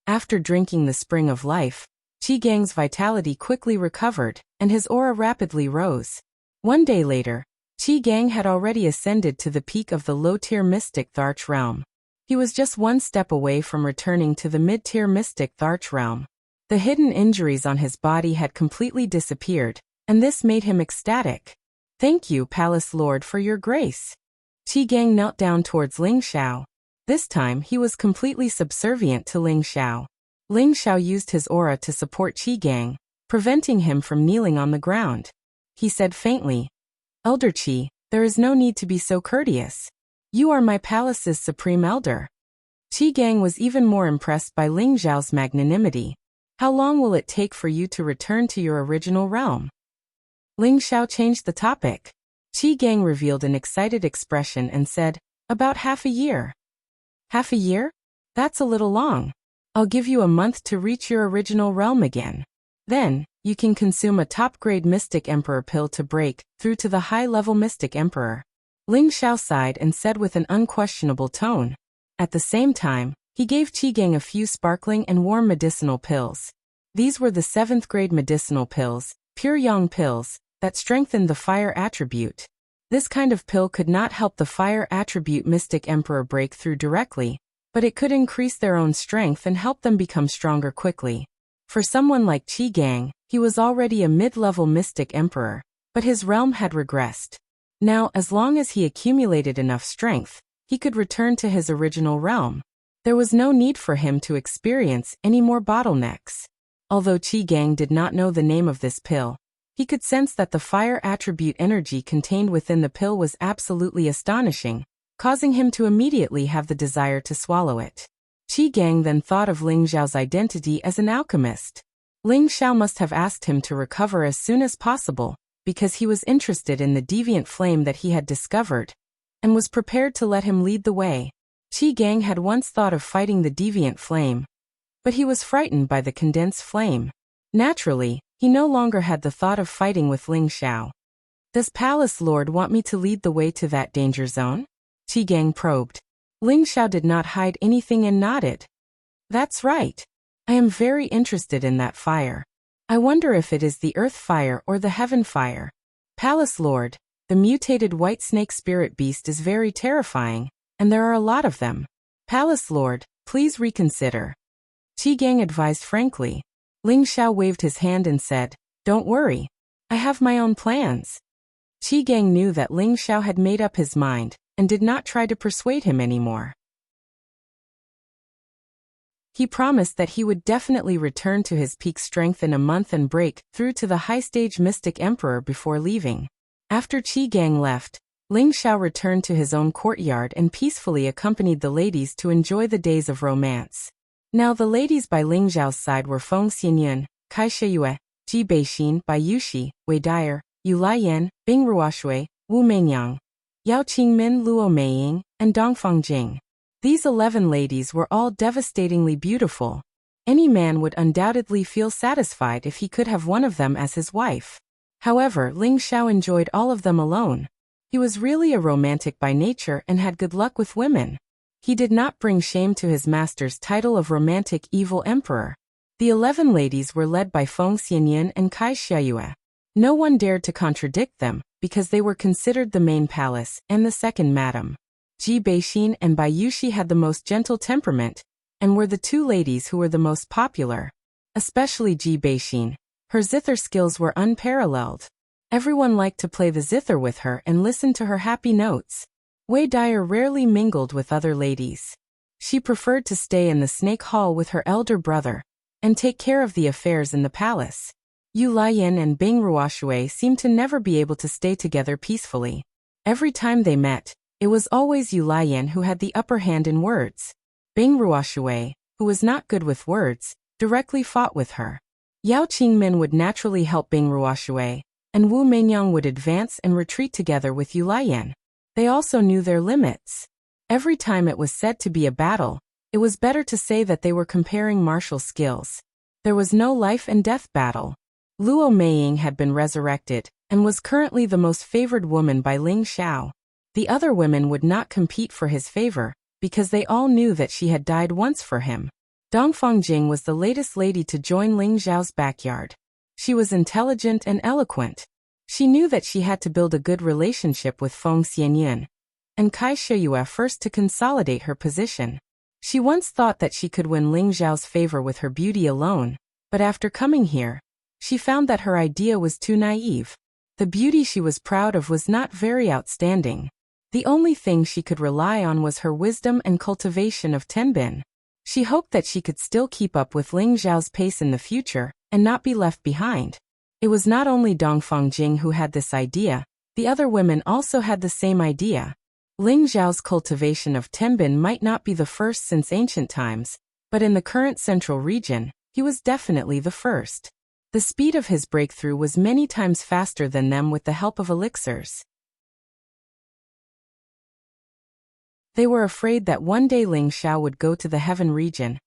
After drinking the spring of life, Qi Gang's vitality quickly recovered, and his aura rapidly rose. One day later, Qi Gang had already ascended to the peak of the low-tier mystic Tharch realm. He was just one step away from returning to the mid-tier mystic Tharch realm. The hidden injuries on his body had completely disappeared, and this made him ecstatic. "Thank you, Palace Lord, for your grace." Qi Gang knelt down towards Ling Xiao. This time he was completely subservient to Ling Xiao. Ling Xiao used his aura to support Qi Gang, preventing him from kneeling on the ground. He said faintly, "Elder Qi, there is no need to be so courteous. You are my palace's supreme elder." Qi Gang was even more impressed by Ling Xiao's magnanimity. "How long will it take for you to return to your original realm?" Ling Xiao changed the topic. Qi Gang revealed an excited expression and said, "About half a year." "Half a year? That's a little long. I'll give you a month to reach your original realm again. Then, you can consume a top-grade Mystic Emperor pill to break through to the high-level Mystic Emperor." Ling Xiao sighed and said with an unquestionable tone. At the same time, he gave Qi Gang a few sparkling and warm medicinal pills. These were the 7th-grade medicinal pills, pure yang pills, that strengthened the fire attribute. This kind of pill could not help the fire attribute Mystic Emperor break through directly, but it could increase their own strength and help them become stronger quickly. For someone like Qi Gang, he was already a mid-level Mystic Emperor, but his realm had regressed. Now, as long as he accumulated enough strength, he could return to his original realm. There was no need for him to experience any more bottlenecks. Although Qi Gang did not know the name of this pill, he could sense that the fire attribute energy contained within the pill was absolutely astonishing, causing him to immediately have the desire to swallow it. Qi Gang then thought of Ling Xiao's identity as an alchemist. Ling Xiao must have asked him to recover as soon as possible, because he was interested in the deviant flame that he had discovered, and was prepared to let him lead the way. Qi Gang had once thought of fighting the deviant flame, but he was frightened by the condensed flame. Naturally, he no longer had the thought of fighting with Ling Xiao. "Does Palace Lord want me to lead the way to that danger zone?" Qi Gang probed. Ling Xiao did not hide anything and nodded. "That's right. I am very interested in that fire. I wonder if it is the earth fire or the heaven fire. Palace Lord, the mutated white snake spirit beast is very terrifying, and there are a lot of them. Palace Lord, please reconsider." Qi Gang advised frankly. Ling Xiao waved his hand and said, "Don't worry. I have my own plans." Qi Gang knew that Ling Xiao had made up his mind, and did not try to persuade him anymore. He promised that he would definitely return to his peak strength in a month and break through to the high-stage Mystic Emperor before leaving. After Qi Gang left, Ling Xiao returned to his own courtyard and peacefully accompanied the ladies to enjoy the days of romance. Now the ladies by Ling Xiao's side were Feng Xianyun, Kai Shiyue, Ji Beixin, Bai Yuxi, Wei Dyer, Yu Laiyan, Bing Ruoshui, Wu Mengyang, Yao Qingmin, Luo Meiying, and Dongfang Jing. These 11 ladies were all devastatingly beautiful. Any man would undoubtedly feel satisfied if he could have one of them as his wife. However, Ling Xiao enjoyed all of them alone. He was really a romantic by nature and had good luck with women. He did not bring shame to his master's title of romantic evil emperor. The 11 ladies were led by Feng Xianyun and Kai Xiayue. No one dared to contradict them, because they were considered the main palace and the second madam. Ji Beixin and Bai Yuxi had the most gentle temperament, and were the two ladies who were the most popular. Especially Ji Beixin. Her zither skills were unparalleled. Everyone liked to play the zither with her and listen to her happy notes. Wei Dyer rarely mingled with other ladies. She preferred to stay in the snake hall with her elder brother, and take care of the affairs in the palace. Yu Laiyan and Bing Ruoshui seemed to never be able to stay together peacefully. Every time they met, it was always Yu Laiyan who had the upper hand in words. Bing Ruoshui, who was not good with words, directly fought with her. Yao Qingmin would naturally help Bing Ruoshui, and Wu Mengyang would advance and retreat together with Yu Laiyan. They also knew their limits. Every time it was said to be a battle, it was better to say that they were comparing martial skills. There was no life and death battle. Luo Meiying had been resurrected, and was currently the most favored woman by Ling Xiao. The other women would not compete for his favor, because they all knew that she had died once for him. Dongfang Jing was the latest lady to join Ling Xiao's backyard. She was intelligent and eloquent. She knew that she had to build a good relationship with Feng Xianyun and Kai Shiyue first to consolidate her position. She once thought that she could win Ling Xiao's favor with her beauty alone, but after coming here, she found that her idea was too naive. The beauty she was proud of was not very outstanding. The only thing she could rely on was her wisdom and cultivation of tenbin. She hoped that she could still keep up with Ling Xiao's pace in the future, and not be left behind. It was not only Dongfang Jing who had this idea, the other women also had the same idea. Ling Xiao's cultivation of tenbin might not be the first since ancient times, but in the current central region, he was definitely the first. The speed of his breakthrough was many times faster than them with the help of elixirs. They were afraid that one day Ling Xiao would go to the heaven region,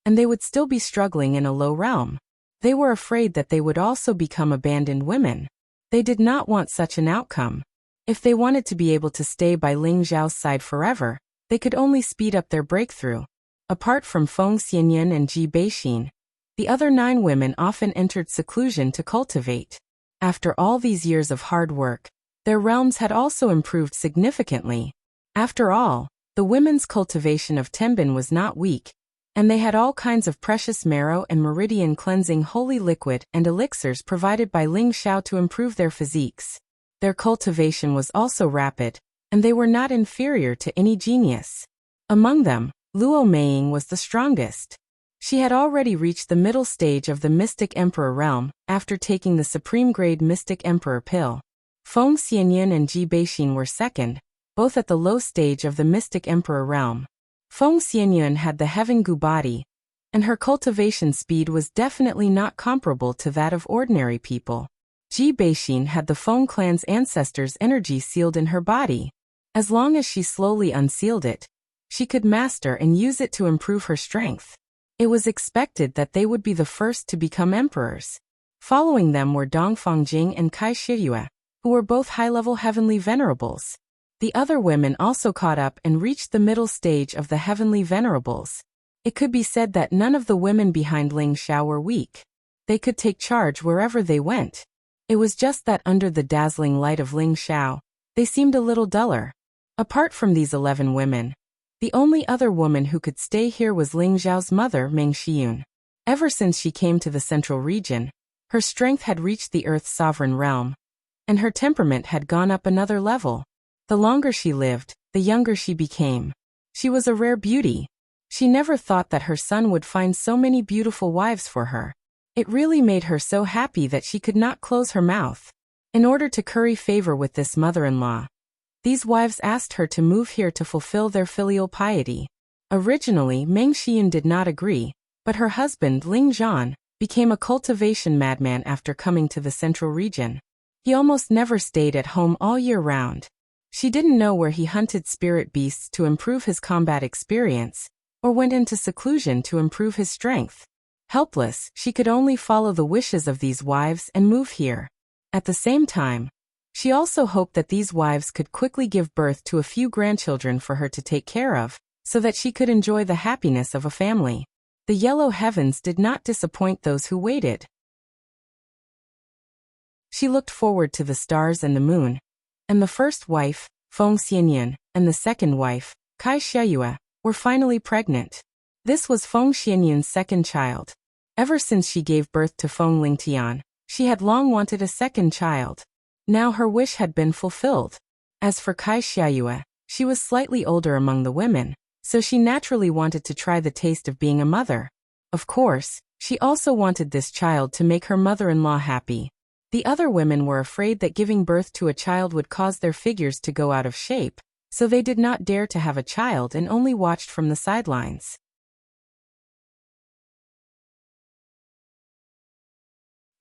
and they would still be struggling in a low realm. They were afraid that they would also become abandoned women. They did not want such an outcome. If they wanted to be able to stay by Ling Xiao's side forever, they could only speed up their breakthrough. Apart from Feng Xianyun and Ji Beixin, the other 9 women often entered seclusion to cultivate. After all these years of hard work, their realms had also improved significantly. After all, the women's cultivation of tenbin was not weak, and they had all kinds of precious marrow and meridian cleansing holy liquid and elixirs provided by Ling Xiao to improve their physiques. Their cultivation was also rapid, and they were not inferior to any genius. Among them, Luo Meiying was the strongest. She had already reached the middle stage of the Mystic Emperor realm after taking the Supreme Grade Mystic Emperor pill. Feng Xianyun and Ji Beixin were second, both at the low stage of the Mystic Emperor realm. Feng Xianyun had the Heaven Gu body, and her cultivation speed was definitely not comparable to that of ordinary people. Ji Beixin had the Feng clan's ancestors' energy sealed in her body. As long as she slowly unsealed it, she could master and use it to improve her strength. It was expected that they would be the first to become emperors. Following them were Dongfang Jing and Kai Shiyue, who were both high-level heavenly venerables. The other women also caught up and reached the middle stage of the heavenly venerables. It could be said that none of the women behind Ling Xiao were weak. They could take charge wherever they went. It was just that under the dazzling light of Ling Xiao, they seemed a little duller. Apart from these 11 women, the only other woman who could stay here was Ling Xiao's mother, Meng Xiyun. Ever since she came to the central region, her strength had reached the Earth's sovereign realm, and her temperament had gone up another level. The longer she lived, the younger she became. She was a rare beauty. She never thought that her son would find so many beautiful wives for her. It really made her so happy that she could not close her mouth. In order to curry favor with this mother-in-law, these wives asked her to move here to fulfill their filial piety. Originally, Meng Xian did not agree, but her husband, Ling Zhan, became a cultivation madman after coming to the central region. He almost never stayed at home all year round. She didn't know where he hunted spirit beasts to improve his combat experience, or went into seclusion to improve his strength. Helpless, she could only follow the wishes of these wives and move here. At the same time, she also hoped that these wives could quickly give birth to a few grandchildren for her to take care of, so that she could enjoy the happiness of a family. The yellow heavens did not disappoint those who waited. She looked forward to the stars and the moon, and the first wife, Feng Xianyan, and the second wife, Kai Xiayue, were finally pregnant. This was Feng Xianyan's second child. Ever since she gave birth to Feng Lingtian, she had long wanted a second child. Now her wish had been fulfilled. As for Kai Xiayue, she was slightly older among the women, so she naturally wanted to try the taste of being a mother. Of course, she also wanted this child to make her mother-in-law happy. The other women were afraid that giving birth to a child would cause their figures to go out of shape, so they did not dare to have a child and only watched from the sidelines.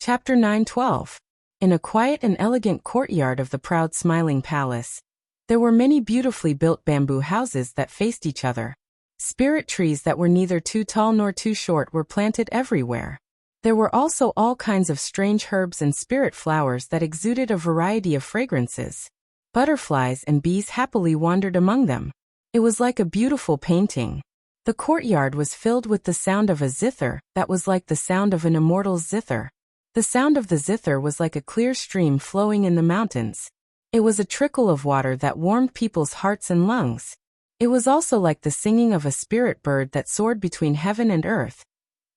Chapter 9:12. In a quiet and elegant courtyard of the proud smiling palace, there were many beautifully built bamboo houses that faced each other. Spirit trees that were neither too tall nor too short were planted everywhere. There were also all kinds of strange herbs and spirit flowers that exuded a variety of fragrances. Butterflies and bees happily wandered among them. It was like a beautiful painting. The courtyard was filled with the sound of a zither that was like the sound of an immortal zither. The sound of the zither was like a clear stream flowing in the mountains. It was a trickle of water that warmed people's hearts and lungs. It was also like the singing of a spirit bird that soared between heaven and earth,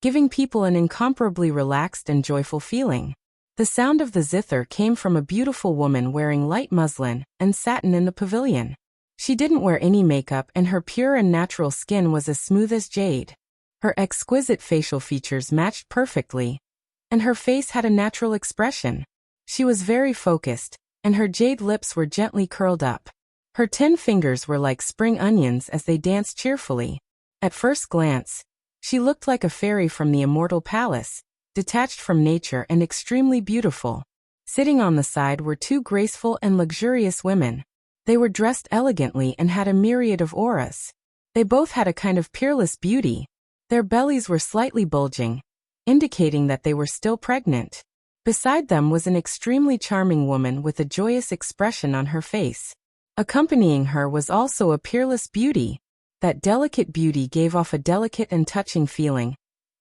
giving people an incomparably relaxed and joyful feeling. The sound of the zither came from a beautiful woman wearing light muslin and satin in the pavilion. She didn't wear any makeup and her pure and natural skin was as smooth as jade. Her exquisite facial features matched perfectly, and her face had a natural expression. She was very focused, and her jade lips were gently curled up. Her 10 fingers were like spring onions as they danced cheerfully. At first glance, she looked like a fairy from the immortal palace, detached from nature and extremely beautiful. Sitting on the side were 2 graceful and luxurious women. They were dressed elegantly and had a myriad of auras. They both had a kind of peerless beauty. Their bellies were slightly bulging, indicating that they were still pregnant. Beside them was an extremely charming woman with a joyous expression on her face. Accompanying her was also a peerless beauty. That delicate beauty gave off a delicate and touching feeling,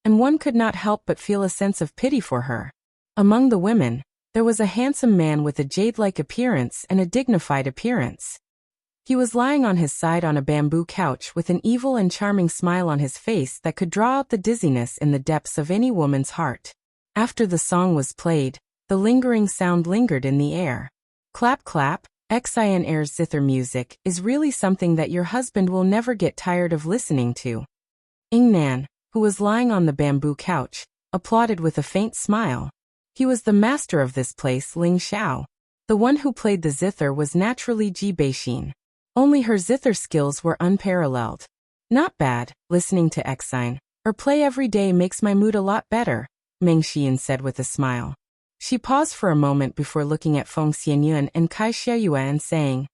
and one could not help but feel a sense of pity for her. Among the women, there was a handsome man with a jade-like appearance and a dignified appearance. He was lying on his side on a bamboo couch with an evil and charming smile on his face that could draw out the dizziness in the depths of any woman's heart. After the song was played, the lingering sound lingered in the air. Clap clap, Xian Air's zither music is really something that your husband will never get tired of listening to. Ingnan, who was lying on the bamboo couch, applauded with a faint smile. He was the master of this place, Ling Xiao. The one who played the zither was naturally Ji Beixin. Only her zither skills were unparalleled. Not bad, listening to Xian, or play every day makes my mood a lot better, Meng Xian said with a smile. She paused for a moment before looking at Feng Xianyuan and Kai Xiayue and saying,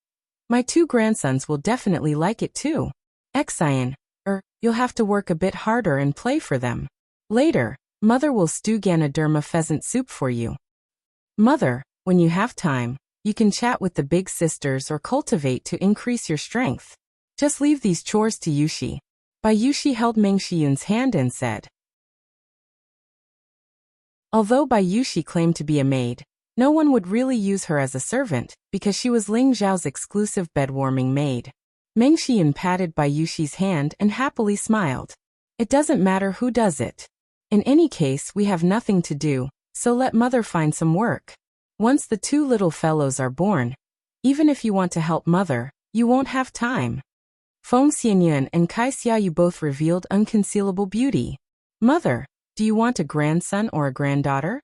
"My 2 grandsons will definitely like it too. Xian, you'll have to work a bit harder and play for them. Later, Mother will stew Ganoderma pheasant soup for you. Mother, when you have time, you can chat with the big sisters or cultivate to increase your strength. Just leave these chores to Yushi." Bai Yushi held Meng Xiyun's hand and said. Although Bai Yushi claimed to be a maid, no one would really use her as a servant because she was Ling Zhao's exclusive bed-warming maid. Meng Xiyun patted Bai Yushi's hand and happily smiled. "It doesn't matter who does it. In any case, we have nothing to do, so let Mother find some work. Once the 2 little fellows are born, even if you want to help Mother, you won't have time." Feng Xianyun and Kai Xiaoyu both revealed unconcealable beauty. Mother, do you want a grandson or a granddaughter?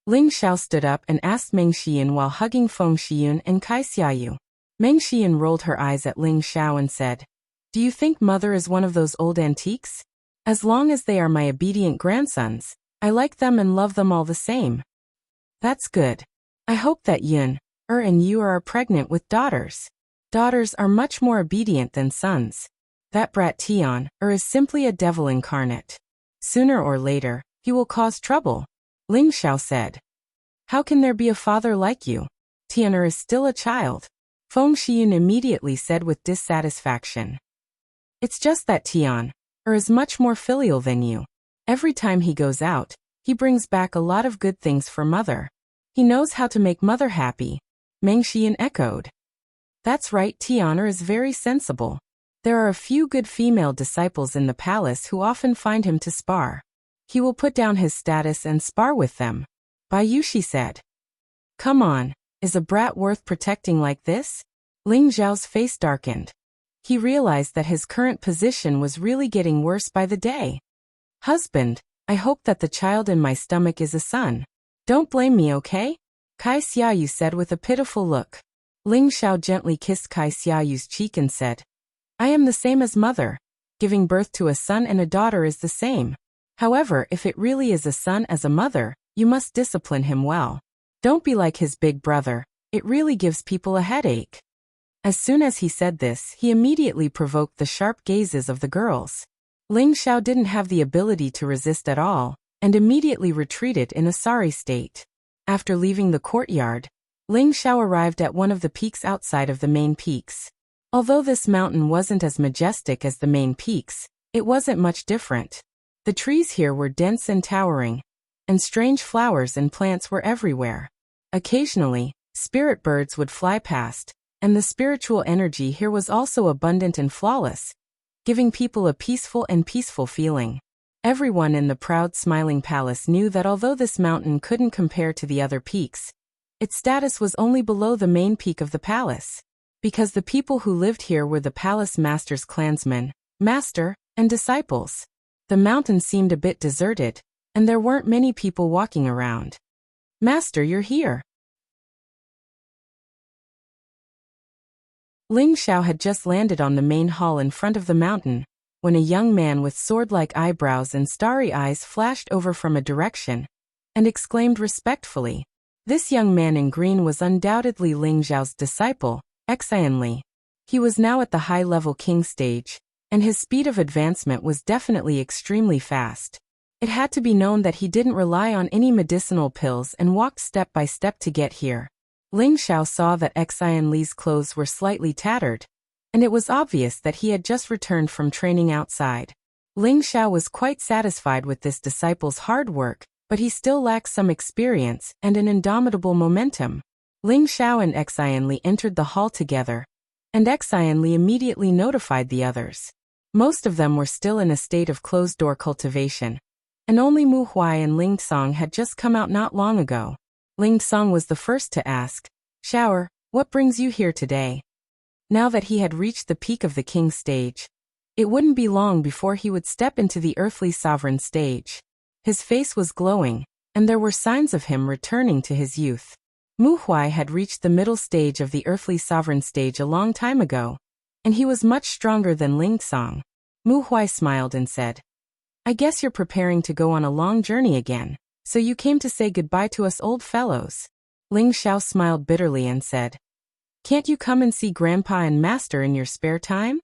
Ling Xiao stood up and asked Meng Xian while hugging Feng Xiyun and Kai Xiaoyu. Meng Xian rolled her eyes at Ling Xiao and said, "Do you think mother is one of those old antiques? As long as they are my obedient grandsons, I like them and love them all the same." That's good. I hope that Yun, and you are pregnant with daughters. Daughters are much more obedient than sons. That brat Tian, is simply a devil incarnate. Sooner or later, he will cause trouble. Ling Xiao said. How can there be a father like you? Tian is still a child. Feng Xiyun immediately said with dissatisfaction. It's just that Tian, is much more filial than you. Every time he goes out, he brings back a lot of good things for mother. He knows how to make mother happy. Meng Xian echoed. That's right, Tian is very sensible. There are a few good female disciples in the palace who often find him to spar. He will put down his status and spar with them. Bayushi said. Come on, is a brat worth protecting like this? Ling Zhao's face darkened. He realized that his current position was really getting worse by the day. Husband, I hope that the child in my stomach is a son. Don't blame me, okay? Kai Xiaoyu said with a pitiful look. Ling Xiao gently kissed Kai Xiaoyu's cheek and said, I am the same as mother. Giving birth to a son and a daughter is the same. However, if it really is a son as a mother, you must discipline him well. Don't be like his big brother. It really gives people a headache. As soon as he said this, he immediately provoked the sharp gazes of the girls. Ling Xiao didn't have the ability to resist at all, and immediately retreated in a sorry state. After leaving the courtyard, Ling Xiao arrived at one of the peaks outside of the main peaks. Although this mountain wasn't as majestic as the main peaks, it wasn't much different. The trees here were dense and towering, and strange flowers and plants were everywhere. Occasionally, spirit birds would fly past, and the spiritual energy here was also abundant and flawless, giving people a peaceful feeling. Everyone in the proud smiling palace knew that although this mountain couldn't compare to the other peaks, its status was only below the main peak of the palace. Because the people who lived here were the palace master's clansmen, master, and disciples. The mountain seemed a bit deserted, and there weren't many people walking around. Master, you're here. Ling Xiao had just landed on the main hall in front of the mountain, when a young man with sword-like eyebrows and starry eyes flashed over from a direction, and exclaimed respectfully. This young man in green was undoubtedly Ling Xiao's disciple, Xian Li. He was now at the high-level king stage, and his speed of advancement was definitely extremely fast. It had to be known that he didn't rely on any medicinal pills and walked step by step to get here. Ling Xiao saw that Xian Li's clothes were slightly tattered, and it was obvious that he had just returned from training outside. Ling Xiao was quite satisfied with this disciple's hard work, but he still lacked some experience and an indomitable momentum. Ling Xiao and Xian Li entered the hall together, and Xian Li immediately notified the others. Most of them were still in a state of closed-door cultivation, and only Mu Huai and Ling Song had just come out not long ago. Ling Song was the first to ask, Shower, what brings you here today? Now that he had reached the peak of the king stage, it wouldn't be long before he would step into the earthly sovereign stage. His face was glowing, and there were signs of him returning to his youth. Mu Huai had reached the middle stage of the earthly sovereign stage a long time ago, and he was much stronger than Ling Song. Mu Huai smiled and said, I guess you're preparing to go on a long journey again, so you came to say goodbye to us old fellows. Ling Xiao smiled bitterly and said, Can't you come and see Grandpa and Master in your spare time?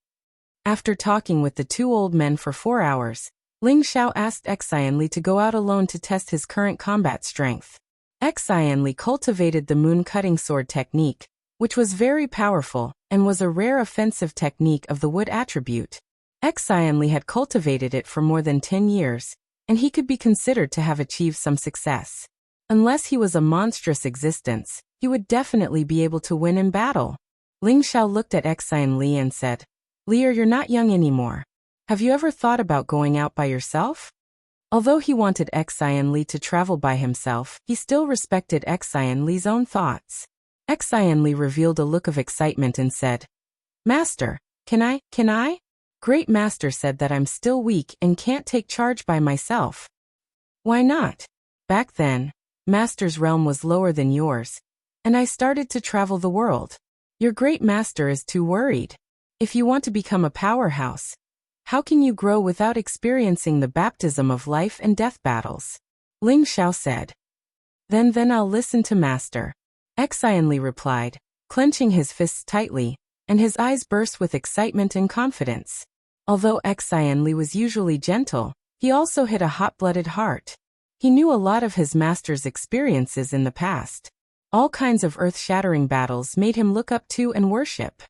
After talking with the two old men for 4 hours, Ling Xiao asked Xian Li to go out alone to test his current combat strength. Xian Li cultivated the moon-cutting sword technique, which was very powerful, and was a rare offensive technique of the wood attribute. Xian Li had cultivated it for more than 10 years, and he could be considered to have achieved some success. Unless he was a monstrous existence, he would definitely be able to win in battle. Ling Xiao looked at Xian Li and said, Li, you're not young anymore. Have you ever thought about going out by yourself? Although he wanted Xian Li to travel by himself, he still respected Xian Li's own thoughts. Xian Li revealed a look of excitement and said, Master, Can I? Great Master said that I'm still weak and can't take charge by myself. Why not? Back then, Master's realm was lower than yours, and I started to travel the world. Your Great Master is too worried. If you want to become a powerhouse, how can you grow without experiencing the baptism of life and death battles? Ling Xiao said. Then I'll listen to Master. Xianli replied, clenching his fists tightly, and his eyes burst with excitement and confidence. Although Xianli was usually gentle, he also hid a hot-blooded heart. He knew a lot of his master's experiences in the past. All kinds of earth-shattering battles made him look up to and worship.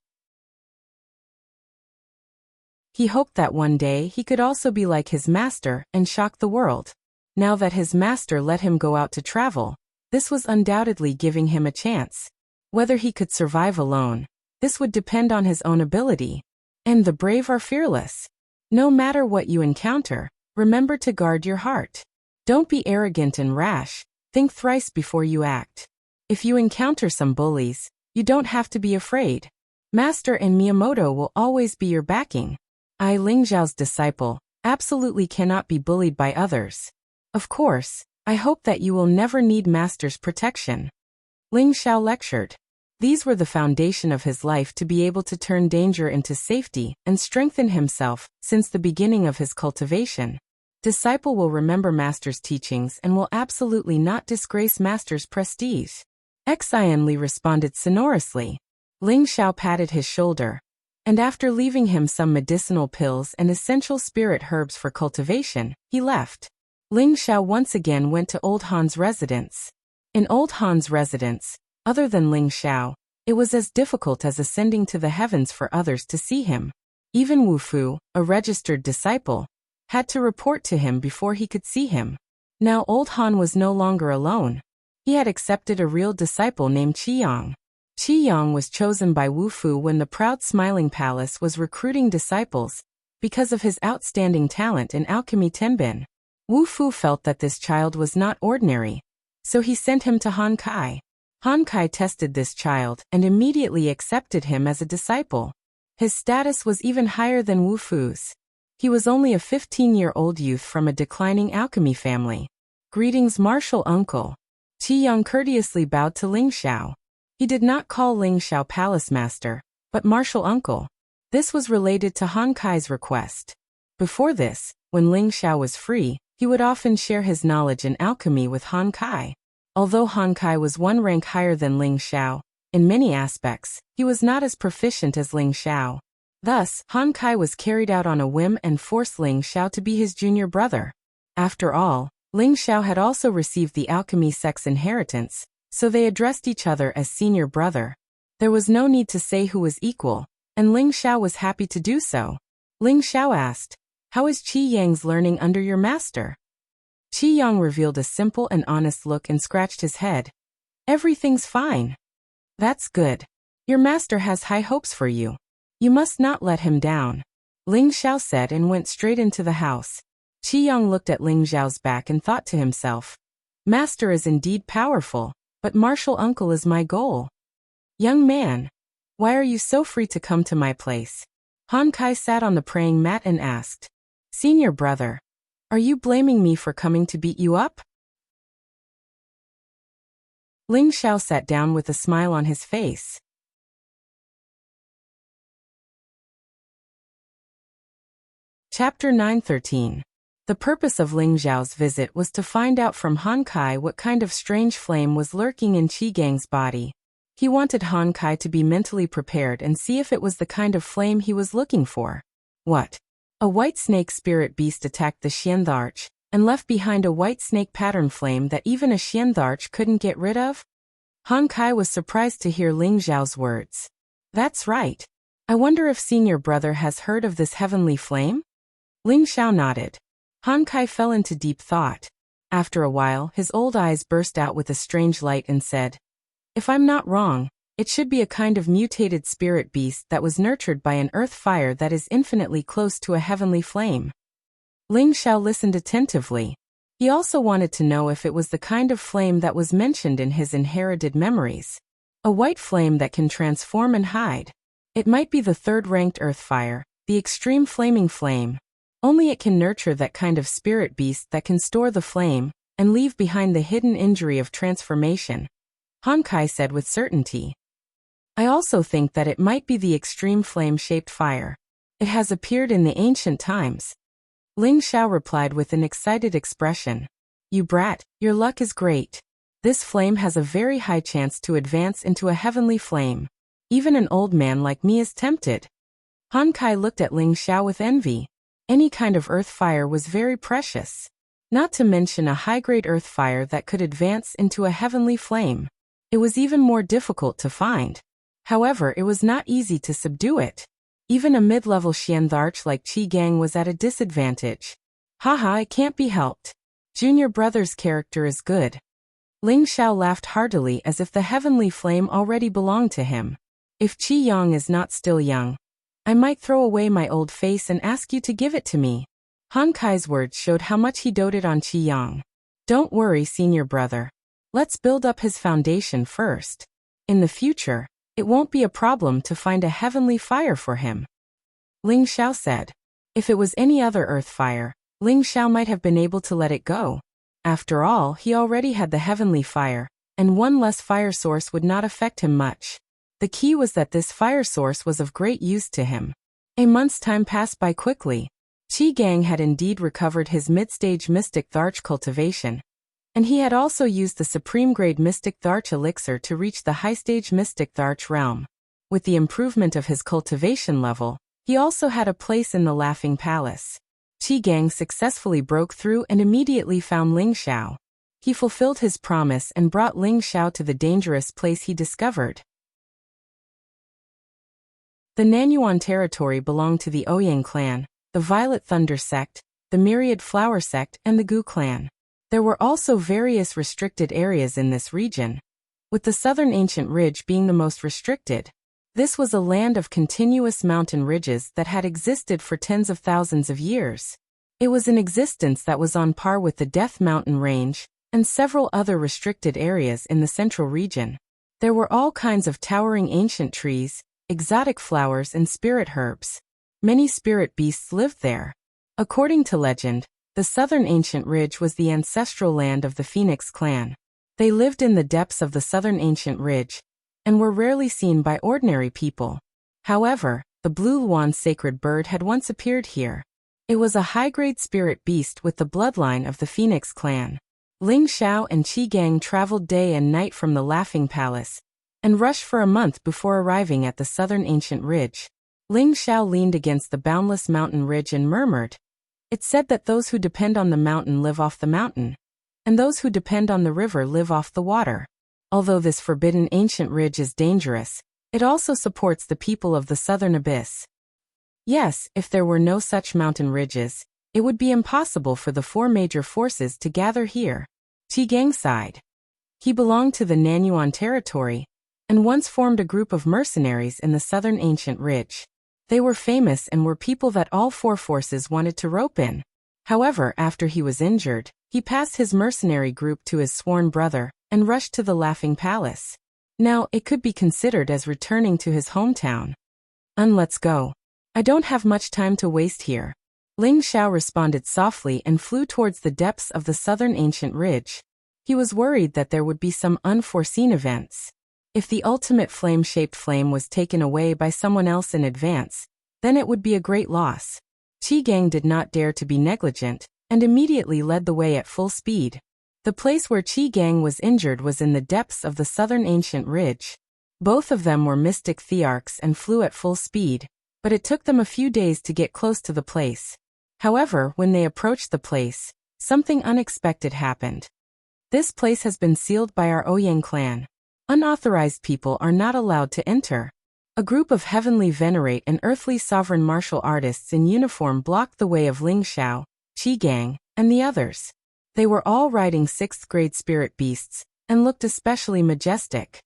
He hoped that one day he could also be like his master and shock the world. Now that his master let him go out to travel, this was undoubtedly giving him a chance. Whether he could survive alone, this would depend on his own ability. And the brave are fearless. No matter what you encounter, remember to guard your heart. Don't be arrogant and rash. Think thrice before you act. If you encounter some bullies, you don't have to be afraid. Master and Miyamoto will always be your backing. I, Ling Xiao's disciple, absolutely cannot be bullied by others. Of course, I hope that you will never need Master's protection. Ling Xiao lectured. These were the foundation of his life to be able to turn danger into safety and strengthen himself since the beginning of his cultivation. Disciple will remember Master's teachings and will absolutely not disgrace Master's prestige. Xianli responded sonorously. Ling Xiao patted his shoulder, and after leaving him some medicinal pills and essential spirit herbs for cultivation, he left. Ling Xiao once again went to Old Han's residence. In Old Han's residence, other than Ling Xiao, it was as difficult as ascending to the heavens for others to see him. Even Wu Fu, a registered disciple, had to report to him before he could see him. Now Old Han was no longer alone. He had accepted a real disciple named Qi Yang. Qi Yang was chosen by Wu Fu when the proud Smiling Palace was recruiting disciples because of his outstanding talent in alchemy Tenbin. Wu Fu felt that this child was not ordinary, so he sent him to Han Kai. Han Kai tested this child and immediately accepted him as a disciple. His status was even higher than Wu Fu's. He was only a 15-year-old youth from a declining alchemy family. Greetings, martial uncle. Qi Yang courteously bowed to Ling Xiao. He did not call Ling Xiao palace master, but martial uncle. This was related to Han Kai's request. Before this, when Ling Xiao was free, he would often share his knowledge in alchemy with Han Kai. Although Han Kai was one rank higher than Ling Xiao, in many aspects, he was not as proficient as Ling Xiao. Thus, Han Kai was carried out on a whim and forced Ling Xiao to be his junior brother. After all, Ling Xiao had also received the alchemy sex inheritance, so they addressed each other as senior brother. There was no need to say who was equal, and Ling Xiao was happy to do so. Ling Xiao asked, "How is Qi Yang's learning under your master?" Qi Yang revealed a simple and honest look and scratched his head. "Everything's fine." "That's good. Your master has high hopes for you. You must not let him down," Ling Xiao said and went straight into the house. Qi Yang looked at Ling Xiao's back and thought to himself, "Master is indeed powerful, but martial uncle is my goal." "Young man, why are you so free to come to my place?" Han Kai sat on the praying mat and asked, "Senior brother, are you blaming me for coming to beat you up?" Ling Xiao sat down with a smile on his face. Chapter 913. The purpose of Ling Xiao's visit was to find out from Han Kai what kind of strange flame was lurking in Qi Gang's body. He wanted Han Kai to be mentally prepared and see if it was the kind of flame he was looking for. What? A white snake spirit beast attacked the Xiantharch, and left behind a white snake pattern flame that even a Xiantharch couldn't get rid of? Han Kai was surprised to hear Ling Xiao's words. "That's right. I wonder if senior brother has heard of this heavenly flame?" Ling Xiao nodded. Han Kai fell into deep thought. After a while, his old eyes burst out with a strange light and said, "If I'm not wrong, it should be a kind of mutated spirit beast that was nurtured by an earth fire that is infinitely close to a heavenly flame." Ling Xiao listened attentively. He also wanted to know if it was the kind of flame that was mentioned in his inherited memories. A white flame that can transform and hide. It might be the third-ranked earth fire, the extreme flaming flame. Only it can nurture that kind of spirit beast that can store the flame and leave behind the hidden injury of transformation, Honkai said with certainty. I also think that it might be the extreme flame-shaped fire. It has appeared in the ancient times. Ling Xiao replied with an excited expression. You brat, your luck is great. This flame has a very high chance to advance into a heavenly flame. Even an old man like me is tempted. Honkai looked at Ling Xiao with envy. Any kind of earth fire was very precious. Not to mention a high-grade earth fire that could advance into a heavenly flame. It was even more difficult to find. However, it was not easy to subdue it. Even a mid-level Xiandarch like Qi Gang was at a disadvantage. Haha, it can't be helped. Junior brother's character is good. Ling Xiao laughed heartily as if the heavenly flame already belonged to him. If Qi Yang is not still young, I might throw away my old face and ask you to give it to me. Hankai's words showed how much he doted on Qi Yang. Don't worry, senior brother. Let's build up his foundation first. In the future, it won't be a problem to find a heavenly fire for him. Ling Xiao said. If it was any other earth fire, Ling Xiao might have been able to let it go. After all, he already had the heavenly fire, and one less fire source would not affect him much. The key was that this fire source was of great use to him. A month's time passed by quickly. Qi Gang had indeed recovered his mid-stage Mystic Tharch cultivation, and he had also used the supreme-grade Mystic Tharch elixir to reach the high-stage Mystic Tharch realm. With the improvement of his cultivation level, he also had a place in the Laughing Palace. Qi Gang successfully broke through and immediately found Ling Xiao. He fulfilled his promise and brought Ling Xiao to the dangerous place he discovered. The Nanyuan territory belonged to the Ouyang clan, the Violet Thunder sect, the Myriad Flower sect, and the Gu clan. There were also various restricted areas in this region, with the southern ancient ridge being the most restricted. This was a land of continuous mountain ridges that had existed for tens of thousands of years. It was an existence that was on par with the Death Mountain Range and several other restricted areas in the central region. There were all kinds of towering ancient trees, exotic flowers, and spirit herbs. Many spirit beasts lived there. According to legend, the southern ancient ridge was the ancestral land of the Phoenix clan. They lived in the depths of the southern ancient ridge, and were rarely seen by ordinary people. However, the blue Luan sacred bird had once appeared here. It was a high-grade spirit beast with the bloodline of the Phoenix clan. Ling Xiao and Qi Gang traveled day and night from the Laughing Palace, and rushed for a month before arriving at the southern ancient ridge. Ling Xiao leaned against the boundless mountain ridge and murmured. It's said that those who depend on the mountain live off the mountain, and those who depend on the river live off the water. Although this forbidden ancient ridge is dangerous, it also supports the people of the southern abyss. Yes, if there were no such mountain ridges, it would be impossible for the four major forces to gather here. Qi Gang sighed. He belonged to the Nanyuan territory, and once formed a group of mercenaries in the southern ancient ridge. They were famous and were people that all four forces wanted to rope in. However, after he was injured, he passed his mercenary group to his sworn brother, and rushed to the Laughing Palace. Now, it could be considered as returning to his hometown. Let's go. I don't have much time to waste here. Ling Xiao responded softly and flew towards the depths of the southern ancient ridge. He was worried that there would be some unforeseen events. If the ultimate flame-shaped flame was taken away by someone else in advance, then it would be a great loss. Qi Gang did not dare to be negligent, and immediately led the way at full speed. The place where Qi Gang was injured was in the depths of the southern ancient ridge. Both of them were mystic thearchs and flew at full speed, but it took them a few days to get close to the place. However, when they approached the place, something unexpected happened. This place has been sealed by our Ouyang clan. Unauthorized people are not allowed to enter. A group of heavenly venerate and earthly sovereign martial artists in uniform blocked the way of Ling Xiao, Qi Gang, and the others. They were all riding 6th-grade spirit beasts, and looked especially majestic.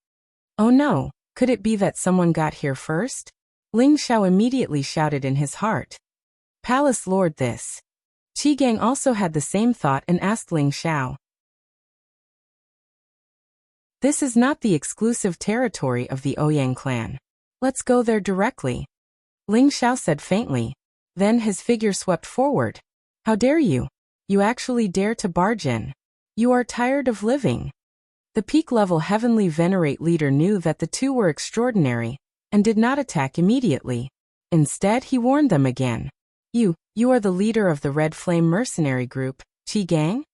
Oh no, could it be that someone got here first? Ling Xiao immediately shouted in his heart. Palace Lord this. Qi Gang also had the same thought and asked Ling Xiao. This is not the exclusive territory of the Ouyang clan. Let's go there directly. Ling Xiao said faintly. Then his figure swept forward. How dare you? You actually dare to barge in. You are tired of living. The peak-level Heavenly Venerate leader knew that the two were extraordinary, and did not attack immediately. Instead, he warned them again. You are the leader of the Red Flame mercenary group, Qi Gang?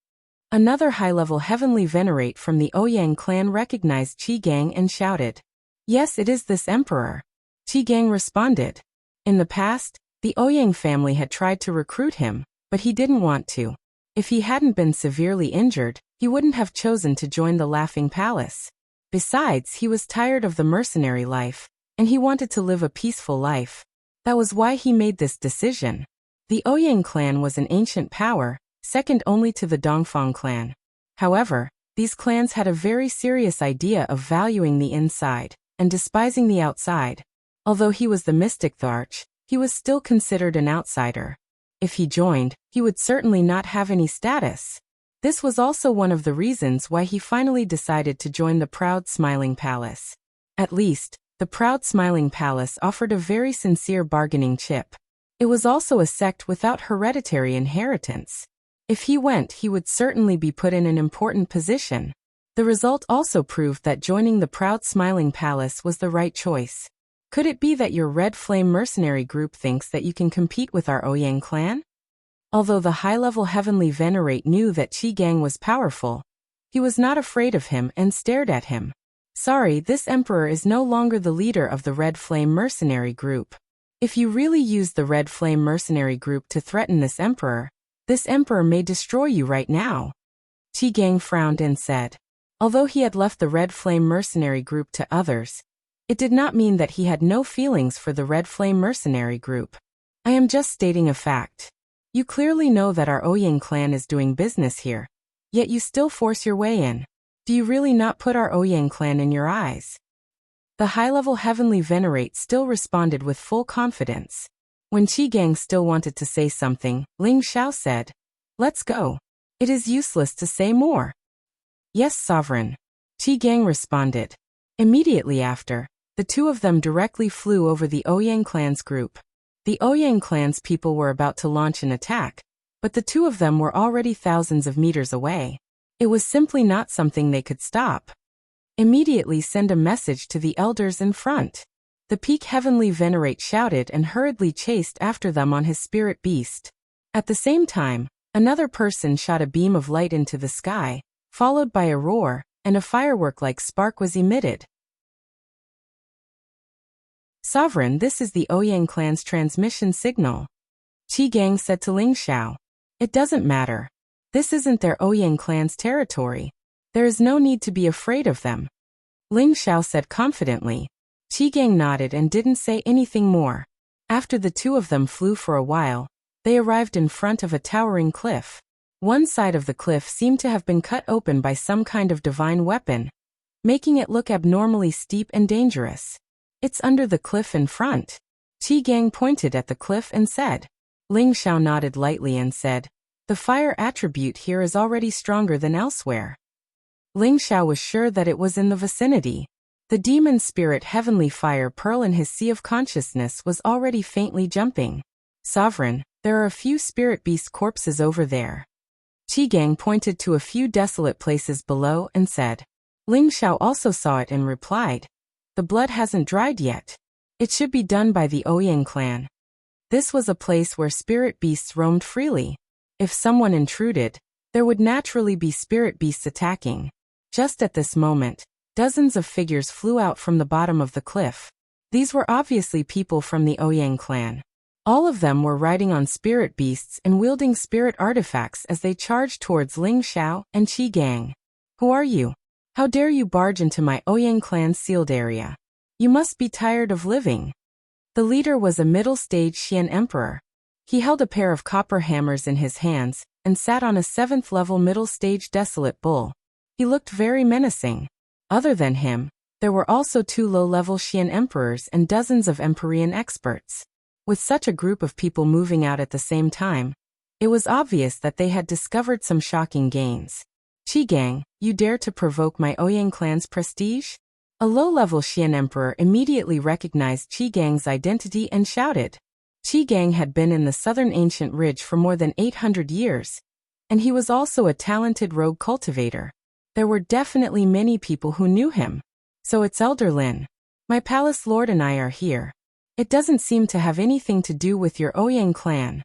Another high-level Heavenly Venerate from the Ouyang clan recognized Qi Gang and shouted. Yes, it is this emperor. Qi Gang responded. In the past, the Ouyang family had tried to recruit him, but he didn't want to. If he hadn't been severely injured, he wouldn't have chosen to join the Laughing Palace. Besides, he was tired of the mercenary life, and he wanted to live a peaceful life. That was why he made this decision. The Ouyang clan was an ancient power, second only to the Dongfang clan. However, these clans had a very serious idea of valuing the inside, and despising the outside. Although he was the mystic Tharch, he was still considered an outsider. If he joined, he would certainly not have any status. This was also one of the reasons why he finally decided to join the Proud Smiling Palace. At least, the Proud Smiling Palace offered a very sincere bargaining chip. It was also a sect without hereditary inheritance. If he went, he would certainly be put in an important position. The result also proved that joining the Proud Smiling Palace was the right choice. Could it be that your Red Flame mercenary group thinks that you can compete with our Ouyang clan? Although the high-level Heavenly Venerate knew that Qi Gang was powerful, he was not afraid of him and stared at him. Sorry, this emperor is no longer the leader of the Red Flame mercenary group. If you really use the Red Flame mercenary group to threaten this emperor may destroy you right now. Qi Gang frowned and said. Although he had left the Red Flame mercenary group to others, it did not mean that he had no feelings for the Red Flame mercenary group. I am just stating a fact. You clearly know that our Ouyang clan is doing business here, yet you still force your way in. Do you really not put our Ouyang clan in your eyes? The high-level Heavenly Venerate still responded with full confidence. When Qi Gang still wanted to say something, Ling Xiao said, Let's go. It is useless to say more. Yes, Sovereign. Qi Gang responded. Immediately after, the two of them directly flew over the Ouyang clan's group. The Ouyang clan's people were about to launch an attack, but the two of them were already thousands of meters away. It was simply not something they could stop. Immediately send a message to the elders in front. The peak Heavenly Venerate shouted and hurriedly chased after them on his spirit beast. At the same time, another person shot a beam of light into the sky, followed by a roar, and a firework-like spark was emitted. Sovereign, this is the Ouyang clan's transmission signal. Qi Gang said to Ling Xiao. It doesn't matter. This isn't their Ouyang clan's territory. There is no need to be afraid of them. Ling Xiao said confidently. Qi Gang nodded and didn't say anything more. After the two of them flew for a while, they arrived in front of a towering cliff. One side of the cliff seemed to have been cut open by some kind of divine weapon, making it look abnormally steep and dangerous. It's under the cliff in front. Qi Gang pointed at the cliff and said. Ling Xiao nodded lightly and said, The fire attribute here is already stronger than elsewhere. Ling Xiao was sure that it was in the vicinity. The demon spirit Heavenly Fire Pearl in his sea of consciousness was already faintly jumping. Sovereign, there are a few spirit beast corpses over there. Qi Gang pointed to a few desolate places below and said. Ling Xiao also saw it and replied. The blood hasn't dried yet. It should be done by the Ouyang clan. This was a place where spirit beasts roamed freely. If someone intruded, there would naturally be spirit beasts attacking. Just at this moment, dozens of figures flew out from the bottom of the cliff. These were obviously people from the Ouyang clan. All of them were riding on spirit beasts and wielding spirit artifacts as they charged towards Ling Xiao and Qi Gang. Who are you? How dare you barge into my Ouyang clan's sealed area? You must be tired of living. The leader was a middle-stage Xian emperor. He held a pair of copper hammers in his hands and sat on a 7th-level middle-stage desolate bull. He looked very menacing. Other than him, there were also 2 low-level Xian emperors and dozens of Empyrean experts. With such a group of people moving out at the same time, it was obvious that they had discovered some shocking gains. Qi Gang, you dare to provoke my Ouyang clan's prestige? A low-level Xian emperor immediately recognized Qi Gang's identity and shouted. Qi Gang had been in the southern ancient ridge for more than 800 years, and he was also a talented rogue cultivator. There were definitely many people who knew him. So it's Elder Lin. My palace lord and I are here. It doesn't seem to have anything to do with your Ouyang clan.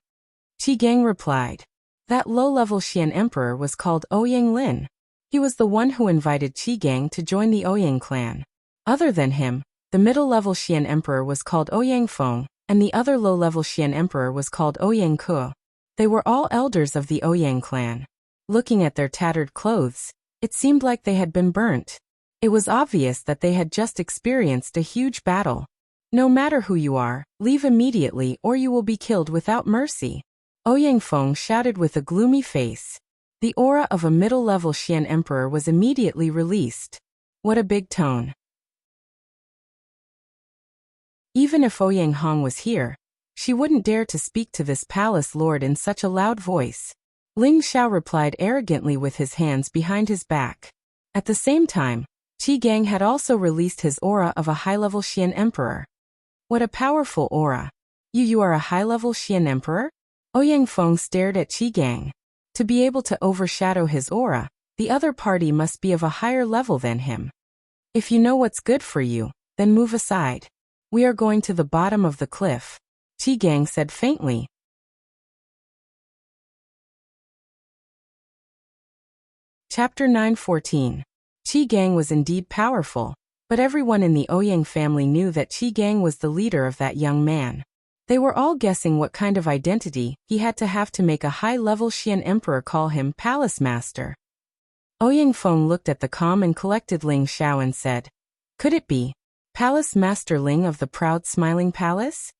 Qi Gang replied. That low-level Xian emperor was called Ouyang Lin. He was the one who invited Qi Gang to join the Ouyang clan. Other than him, the middle-level Xian emperor was called Ouyang Feng, and the other low-level Xian emperor was called Ouyang Ke. They were all elders of the Ouyang clan. Looking at their tattered clothes, it seemed like they had been burnt. It was obvious that they had just experienced a huge battle. No matter who you are, leave immediately or you will be killed without mercy. Ouyang Feng shouted with a gloomy face. The aura of a middle-level Xian emperor was immediately released. What a big tone. Even if Ouyang Hong was here, she wouldn't dare to speak to this palace lord in such a loud voice. Ling Xiao replied arrogantly with his hands behind his back. At the same time, Qi Gang had also released his aura of a high-level Xian emperor. What a powerful aura. You are a high-level Xian emperor? Ouyang Feng stared at Qi Gang. To be able to overshadow his aura, the other party must be of a higher level than him. If you know what's good for you, then move aside. We are going to the bottom of the cliff, Qi Gang said faintly. Chapter 9:14. Qi Gang was indeed powerful, but everyone in the Ouyang family knew that Qi Gang was the leader of that young man. They were all guessing what kind of identity he had to have make a high-level Xian emperor call him Palace Master. Ouyang Feng looked at the calm and collected Ling Xiao and said, Could it be Palace Master Ling of the proud smiling palace?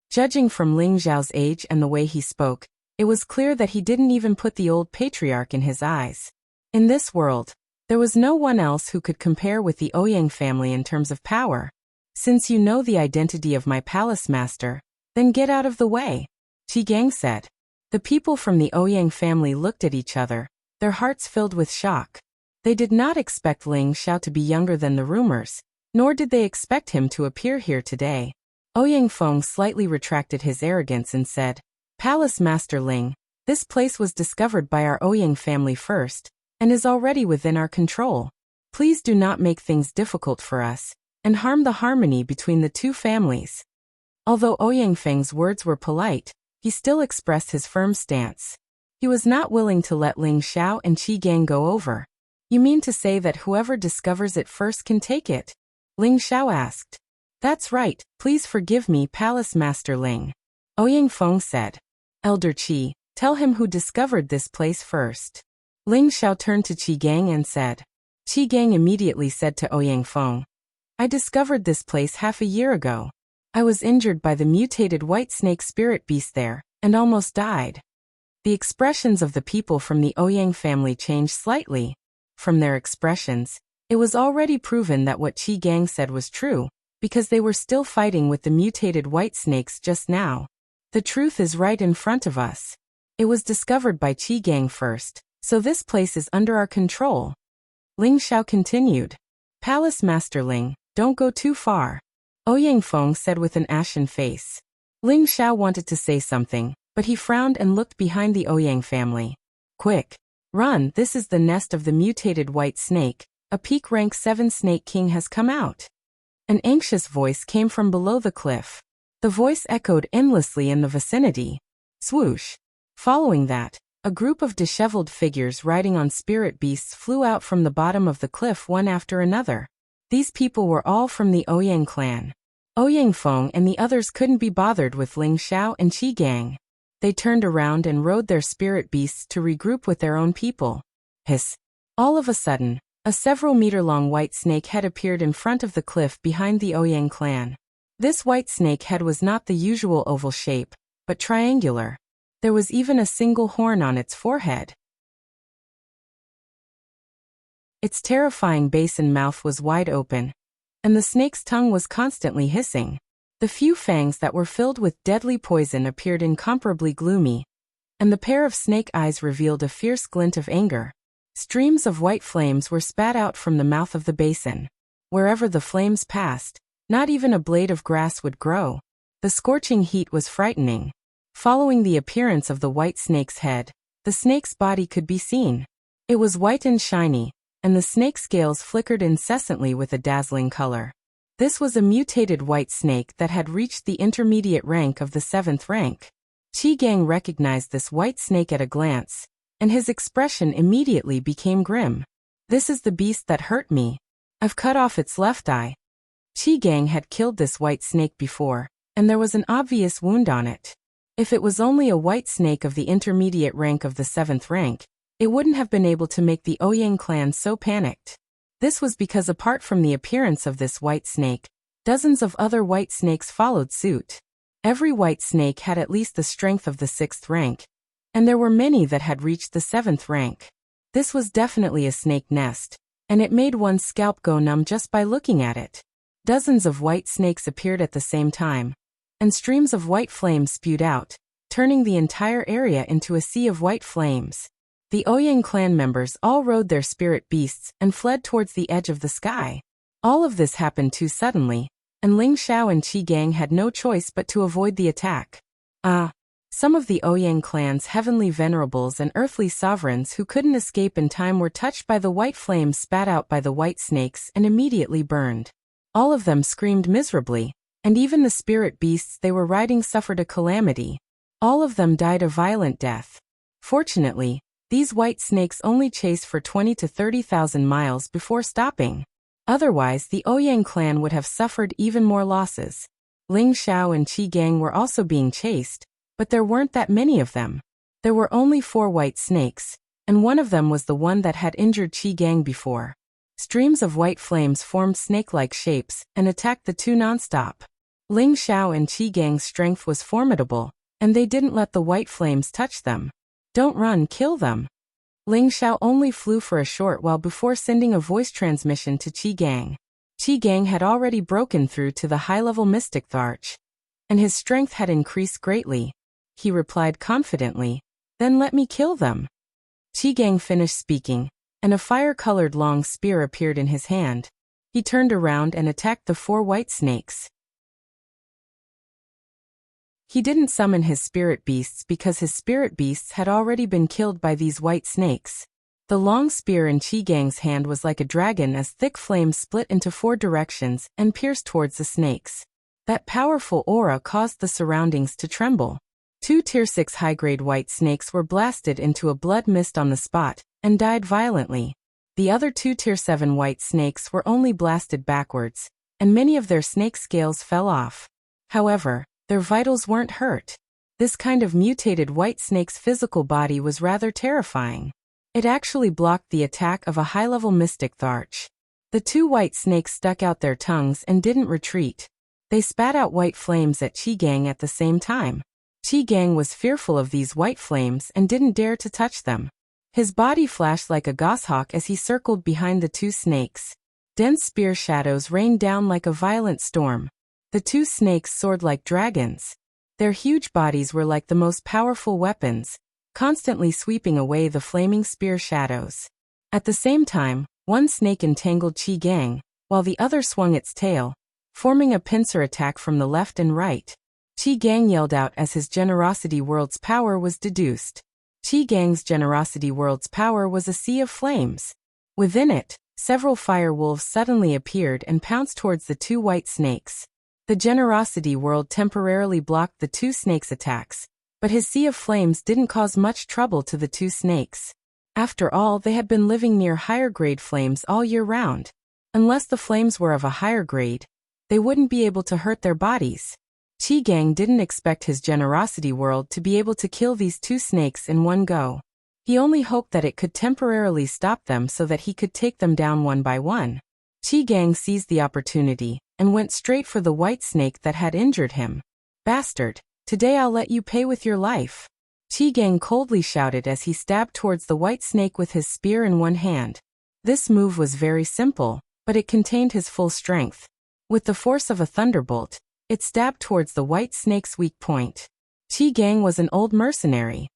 Judging from Ling Xiao's age and the way he spoke, it was clear that he didn't even put the old patriarch in his eyes. In this world, there was no one else who could compare with the Ouyang family in terms of power. Since you know the identity of my palace master, then get out of the way, Qi Gang said. The people from the Ouyang family looked at each other, their hearts filled with shock. They did not expect Ling Xiao to be younger than the rumors, nor did they expect him to appear here today. Ouyang Feng slightly retracted his arrogance and said, Palace Master Ling, this place was discovered by our Ouyang family first, and is already within our control. Please do not make things difficult for us, and harm the harmony between the two families. Although Ouyang Feng's words were polite, he still expressed his firm stance. He was not willing to let Ling Xiao and Qi Gang go over. You mean to say that whoever discovers it first can take it? Ling Xiao asked. That's right, please forgive me Palace Master Ling. Ouyang Feng said. Elder Qi, tell him who discovered this place first. Ling Xiao turned to Qi Gang and said. Qi Gang immediately said to Ouyang Feng. I discovered this place half a year ago. I was injured by the mutated white snake spirit beast there, and almost died. The expressions of the people from the Ouyang family changed slightly. From their expressions, it was already proven that what Qi Gang said was true, because they were still fighting with the mutated white snakes just now. The truth is right in front of us. It was discovered by Qi Gang first, so this place is under our control. Ling Xiao continued. Palace Master Ling, don't go too far. Ouyang Feng said with an ashen face. Ling Xiao wanted to say something, but he frowned and looked behind the Ouyang family. Quick! Run, this is the nest of the mutated white snake. A peak rank 7 Snake King has come out. An anxious voice came from below the cliff. The voice echoed endlessly in the vicinity. Swoosh! Following that, a group of disheveled figures riding on spirit beasts flew out from the bottom of the cliff one after another. These people were all from the Ouyang clan. Ouyang Feng and the others couldn't be bothered with Ling Xiao and Qi Gang. They turned around and rode their spirit beasts to regroup with their own people. Hiss! All of a sudden, a several-meter-long white snake head appeared in front of the cliff behind the Ouyang clan. This white snake head was not the usual oval shape, but triangular. There was even a single horn on its forehead. Its terrifying base and mouth was wide open, and the snake's tongue was constantly hissing. The few fangs that were filled with deadly poison appeared incomparably gloomy, and the pair of snake eyes revealed a fierce glint of anger. Streams of white flames were spat out from the mouth of the basin. Wherever the flames passed, not even a blade of grass would grow. The scorching heat was frightening. Following the appearance of the white snake's head, the snake's body could be seen. It was white and shiny, and the snake scales flickered incessantly with a dazzling color. This was a mutated white snake that had reached the intermediate rank of the 7th rank. Qi Gang recognized this white snake at a glance, and his expression immediately became grim. "This is the beast that hurt me. I've cut off its left eye." Qi Gang had killed this white snake before, and there was an obvious wound on it. If it was only a white snake of the intermediate rank of the 7th rank, it wouldn't have been able to make the Ouyang clan so panicked. This was because apart from the appearance of this white snake, dozens of other white snakes followed suit. Every white snake had at least the strength of the 6th rank, and there were many that had reached the 7th rank. This was definitely a snake nest, and it made one's scalp go numb just by looking at it. Dozens of white snakes appeared at the same time, and streams of white flames spewed out, turning the entire area into a sea of white flames. The Ouyang clan members all rode their spirit beasts and fled towards the edge of the sky. All of this happened too suddenly, and Ling Xiao and Qi Gang had no choice but to avoid the attack. Some of the Ouyang clan's heavenly venerables and earthly sovereigns who couldn't escape in time were touched by the white flames spat out by the white snakes and immediately burned. All of them screamed miserably, and even the spirit beasts they were riding suffered a calamity. All of them died a violent death. Fortunately, these white snakes only chased for 20 to 30,000 miles before stopping. Otherwise, the Ouyang clan would have suffered even more losses. Ling Xiao and Qi Gang were also being chased, but there weren't that many of them. There were only 4 white snakes, and one of them was the one that had injured Qi Gang before. Streams of white flames formed snake-like shapes and attacked the two nonstop. Ling Xiao and Qi Gang's strength was formidable, and they didn't let the white flames touch them. "Don't run, kill them." Ling Xiao only flew for a short while before sending a voice transmission to Qi Gang. Qi Gang had already broken through to the high-level mystic arch, and his strength had increased greatly. He replied confidently, "Then let me kill them." Qi Gang finished speaking, and a fire-colored long spear appeared in his hand. He turned around and attacked the 4 white snakes. He didn't summon his spirit beasts because his spirit beasts had already been killed by these white snakes. The long spear in Qi Gang's hand was like a dragon as thick flames split into 4 directions and pierced towards the snakes. That powerful aura caused the surroundings to tremble. 2 Tier 6 high-grade white snakes were blasted into a blood mist on the spot and died violently. The other 2 Tier 7 white snakes were only blasted backwards, and many of their snake scales fell off. However, their vitals weren't hurt. This kind of mutated white snake's physical body was rather terrifying. It actually blocked the attack of a high-level mystic arch. The 2 white snakes stuck out their tongues and didn't retreat. They spat out white flames at Qi Gang at the same time. Qi Gang was fearful of these white flames and didn't dare to touch them. His body flashed like a goshawk as he circled behind the 2 snakes. Dense spear shadows rained down like a violent storm. The 2 snakes soared like dragons. Their huge bodies were like the most powerful weapons, constantly sweeping away the flaming spear shadows. At the same time, one snake entangled Qi Gang, while the other swung its tail, forming a pincer attack from the left and right. Qi Gang yelled out as his Generosity World's power was deduced. Qi Gang's Generosity World's power was a sea of flames. Within it, several fire wolves suddenly appeared and pounced towards the 2 white snakes. The Generosity World temporarily blocked the 2 snakes' attacks, but his sea of flames didn't cause much trouble to the 2 snakes. After all, they had been living near higher-grade flames all year round. Unless the flames were of a higher grade, they wouldn't be able to hurt their bodies. Qi Gang didn't expect his Generosity World to be able to kill these 2 snakes in one go. He only hoped that it could temporarily stop them so that he could take them down one by one. Qi Gang seized the opportunity and went straight for the white snake that had injured him. "Bastard, today I'll let you pay with your life." Qi Gang coldly shouted as he stabbed towards the white snake with his spear in one hand. This move was very simple, but it contained his full strength. With the force of a thunderbolt, it stabbed towards the white snake's weak point. Qi Gang was an old mercenary.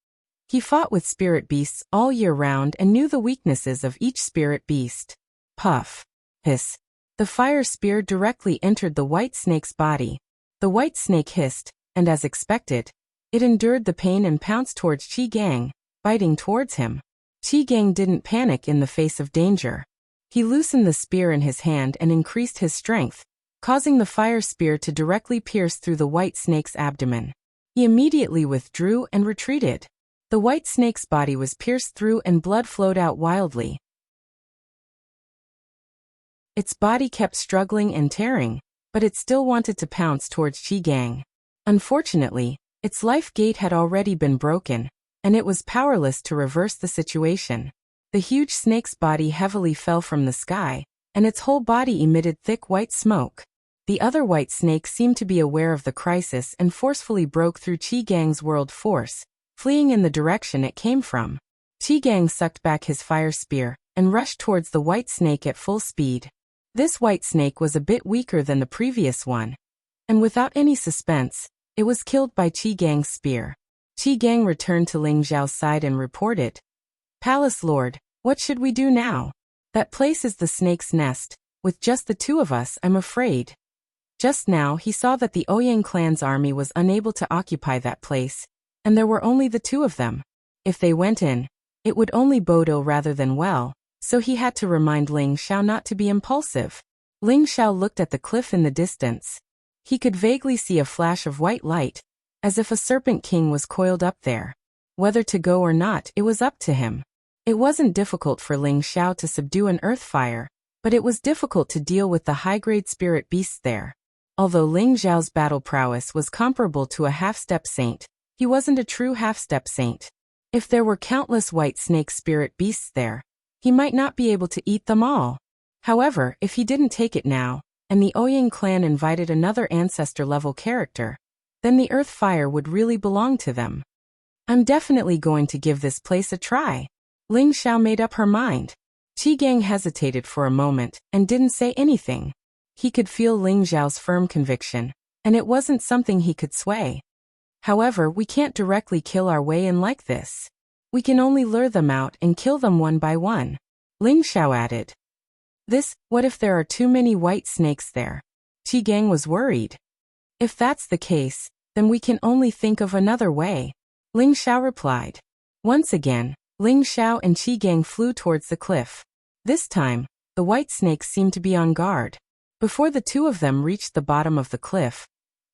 He fought with spirit beasts all year round and knew the weaknesses of each spirit beast. Puff. Hiss. The fire spear directly entered the white snake's body. The white snake hissed, and as expected, it endured the pain and pounced towards Qi Gang, biting towards him. Qi Gang didn't panic in the face of danger. He loosened the spear in his hand and increased his strength, causing the fire spear to directly pierce through the white snake's abdomen. He immediately withdrew and retreated. The white snake's body was pierced through and blood flowed out wildly. Its body kept struggling and tearing, but it still wanted to pounce towards Qi Gang. Unfortunately, its life gate had already been broken, and it was powerless to reverse the situation. The huge snake's body heavily fell from the sky, and its whole body emitted thick white smoke. The other white snake seemed to be aware of the crisis and forcefully broke through Qi Gang's world force, fleeing in the direction it came from. Qi Gang sucked back his fire spear and rushed towards the white snake at full speed. This white snake was a bit weaker than the previous one, and without any suspense, it was killed by Qi Gang's spear. Qi Gang returned to Ling Xiao's side and reported, "Palace Lord, what should we do now? That place is the snake's nest. With just the two of us, I'm afraid." Just now he saw that the Ouyang clan's army was unable to occupy that place, and there were only the two of them. If they went in, it would only bode ill rather than well, so he had to remind Ling Xiao not to be impulsive. Ling Xiao looked at the cliff in the distance. He could vaguely see a flash of white light, as if a serpent king was coiled up there. Whether to go or not, it was up to him. It wasn't difficult for Ling Xiao to subdue an earth fire, but it was difficult to deal with the high-grade spirit beasts there. Although Ling Xiao's battle prowess was comparable to a half-step saint, he wasn't a true half-step saint. If there were countless white snake spirit beasts there, he might not be able to eat them all. However, if he didn't take it now, and the Ouyang clan invited another ancestor-level character, then the earth fire would really belong to them. I'm definitely going to give this place a try. Ling Xiao made up her mind. Qi Gang hesitated for a moment and didn't say anything. He could feel Ling Xiao's firm conviction, and it wasn't something he could sway. However, we can't directly kill our way in like this. We can only lure them out and kill them one by one. Ling Xiao added. What if there are too many white snakes there? Qi Gang was worried. If that's the case, then we can only think of another way. Ling Xiao replied. Once again, Ling Xiao and Qi Gang flew towards the cliff. This time, the white snakes seemed to be on guard. Before the two of them reached the bottom of the cliff,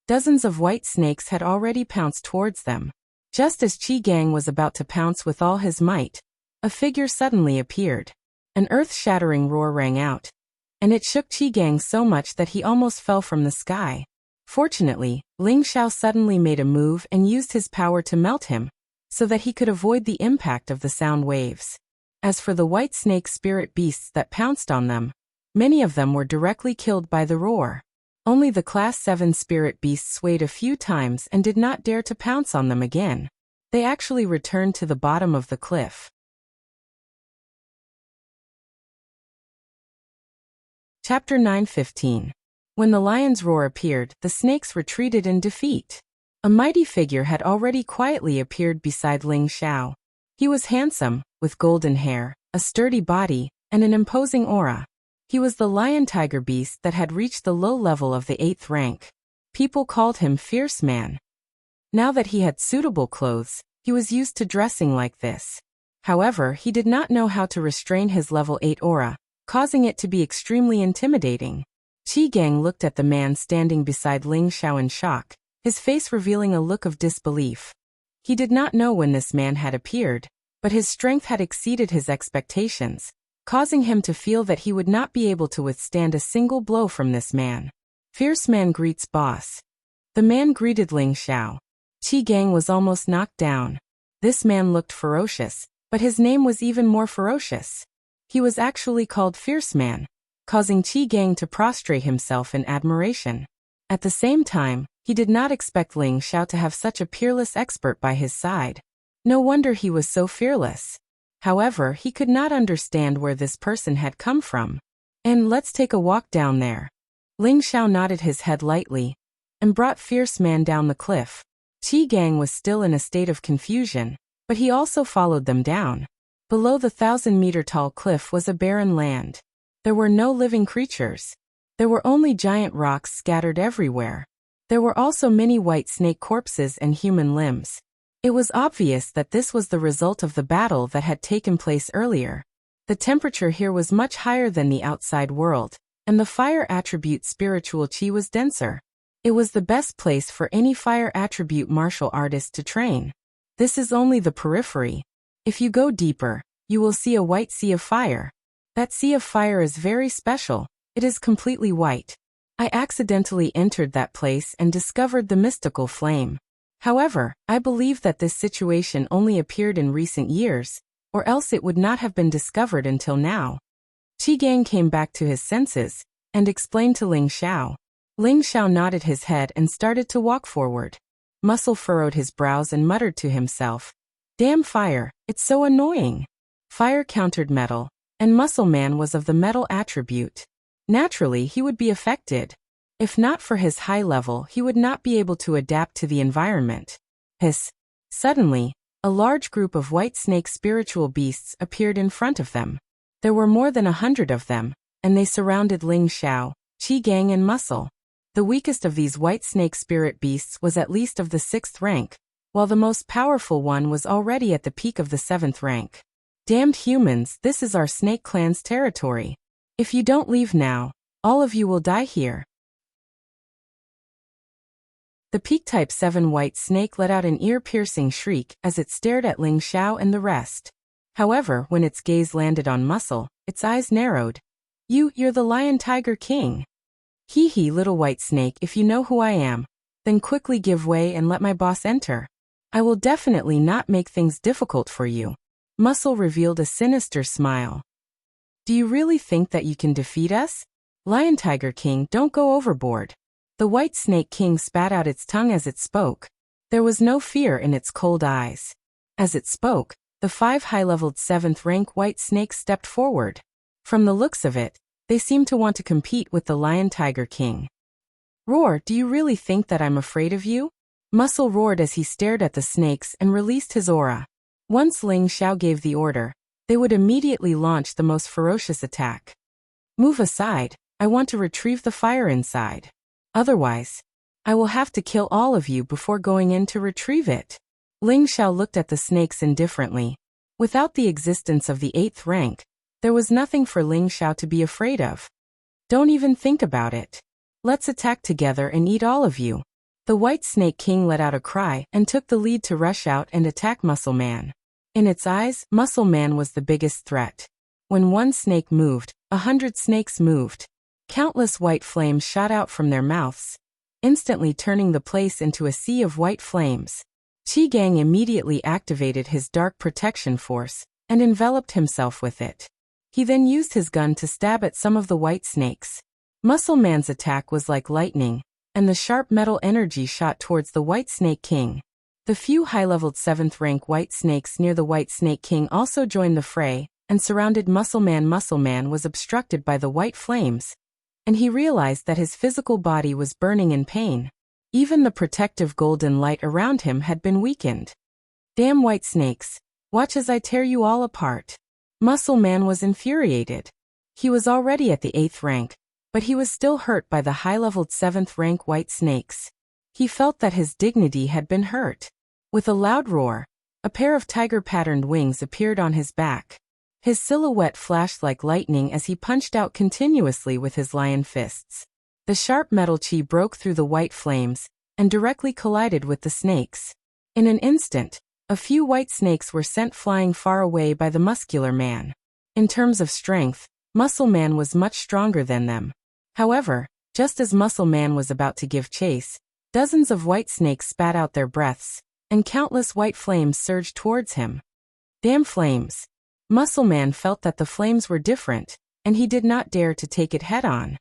dozens of white snakes had already pounced towards them. Just as Qi Gang was about to pounce with all his might, a figure suddenly appeared. An earth-shattering roar rang out, and it shook Qi Gang so much that he almost fell from the sky. Fortunately, Ling Xiao suddenly made a move and used his power to melt him, so that he could avoid the impact of the sound waves. As for the white snake spirit beasts that pounced on them, many of them were directly killed by the roar. Only the Class 7 spirit beasts swayed a few times and did not dare to pounce on them again. They actually returned to the bottom of the cliff. Chapter 9:15. When the lion's roar appeared, the snakes retreated in defeat. A mighty figure had already quietly appeared beside Ling Xiao. He was handsome, with golden hair, a sturdy body, and an imposing aura. He was the lion-tiger beast that had reached the low level of the 8th rank. People called him Fierce Man. Now that he had suitable clothes, he was used to dressing like this. However, he did not know how to restrain his level 8 aura, causing it to be extremely intimidating. Qi Gang looked at the man standing beside Ling Xiao in shock, his face revealing a look of disbelief. He did not know when this man had appeared, but his strength had exceeded his expectations, causing him to feel that he would not be able to withstand a single blow from this man. Fierce Man greets boss. The man greeted Ling Xiao. Qi Gang was almost knocked down. This man looked ferocious, but his name was even more ferocious. He was actually called Fierce Man, causing Qi Gang to prostrate himself in admiration. At the same time, he did not expect Ling Xiao to have such a peerless expert by his side. No wonder he was so fearless. However, he could not understand where this person had come from. And let's take a walk down there. Ling Xiao nodded his head lightly, and brought Fierce Man down the cliff. Qi Gang was still in a state of confusion, but he also followed them down. Below the 1,000-meter tall cliff was a barren land. There were no living creatures. There were only giant rocks scattered everywhere. There were also many white snake corpses and human limbs. It was obvious that this was the result of the battle that had taken place earlier. The temperature here was much higher than the outside world, and the fire attribute spiritual chi was denser. It was the best place for any fire attribute martial artist to train. This is only the periphery. If you go deeper, you will see a white sea of fire. That sea of fire is very special. It is completely white. I accidentally entered that place and discovered the mystical flame. However, I believe that this situation only appeared in recent years, or else it would not have been discovered until now. Qi Gang came back to his senses and explained to Ling Xiao. Ling Xiao nodded his head and started to walk forward. Muscle furrowed his brows and muttered to himself, "Damn fire, it's so annoying." Fire countered metal, and Muscle Man was of the metal attribute. Naturally, he would be affected. If not for his high level, he would not be able to adapt to the environment. Hiss. Suddenly, a large group of white snake spiritual beasts appeared in front of them. There were more than 100 of them, and they surrounded Ling Xiao, Qi Gang and Muscle. The weakest of these white snake spirit beasts was at least of the 6th rank, while the most powerful one was already at the peak of the 7th rank. Damned humans, this is our snake clan's territory. If you don't leave now, all of you will die here. The peak-type 7 white snake let out an ear-piercing shriek as it stared at Ling Xiao and the rest. However, when its gaze landed on Muscle, its eyes narrowed. You're the Lion Tiger King. Hee hee, little white snake, if you know who I am, then quickly give way and let my boss enter. I will definitely not make things difficult for you. Muscle revealed a sinister smile. Do you really think that you can defeat us? Lion Tiger King, don't go overboard. The White Snake King spat out its tongue as it spoke. There was no fear in its cold eyes. As it spoke, the 5 high-leveled 7th rank white snakes stepped forward. From the looks of it, they seemed to want to compete with the Lion Tiger King. Roar, do you really think that I'm afraid of you? Muscle roared as he stared at the snakes and released his aura. Once Ling Xiao gave the order, they would immediately launch the most ferocious attack. Move aside, I want to retrieve the fire inside. Otherwise, I will have to kill all of you before going in to retrieve it. Ling Xiao looked at the snakes indifferently. Without the existence of the 8th rank, there was nothing for Ling Xiao to be afraid of. Don't even think about it. Let's attack together and eat all of you. The White Snake King let out a cry and took the lead to rush out and attack Muscle Man. In its eyes, Muscle Man was the biggest threat. When one snake moved, 100 snakes moved. Countless white flames shot out from their mouths, instantly turning the place into a sea of white flames. Qi Gang immediately activated his dark protection force and enveloped himself with it. He then used his gun to stab at some of the white snakes. Muscle Man's attack was like lightning, and the sharp metal energy shot towards the White Snake King. The few high-leveled 7th rank white snakes near the White Snake King also joined the fray and surrounded Muscle Man. Muscle Man was obstructed by the white flames, and he realized that his physical body was burning in pain. Even the protective golden light around him had been weakened. Damn white snakes, watch as I tear you all apart. Muscle Man was infuriated. He was already at the 8th rank, but he was still hurt by the high-leveled 7th rank white snakes. He felt that his dignity had been hurt. With a loud roar, a pair of tiger-patterned wings appeared on his back. His silhouette flashed like lightning as he punched out continuously with his lion fists. The sharp metal chi broke through the white flames and directly collided with the snakes. In an instant, a few white snakes were sent flying far away by the muscular man. In terms of strength, Muscle Man was much stronger than them. However, just as Muscle Man was about to give chase, dozens of white snakes spat out their breaths, and countless white flames surged towards him. Damn flames! Muscle Man felt that the flames were different, and he did not dare to take it head-on.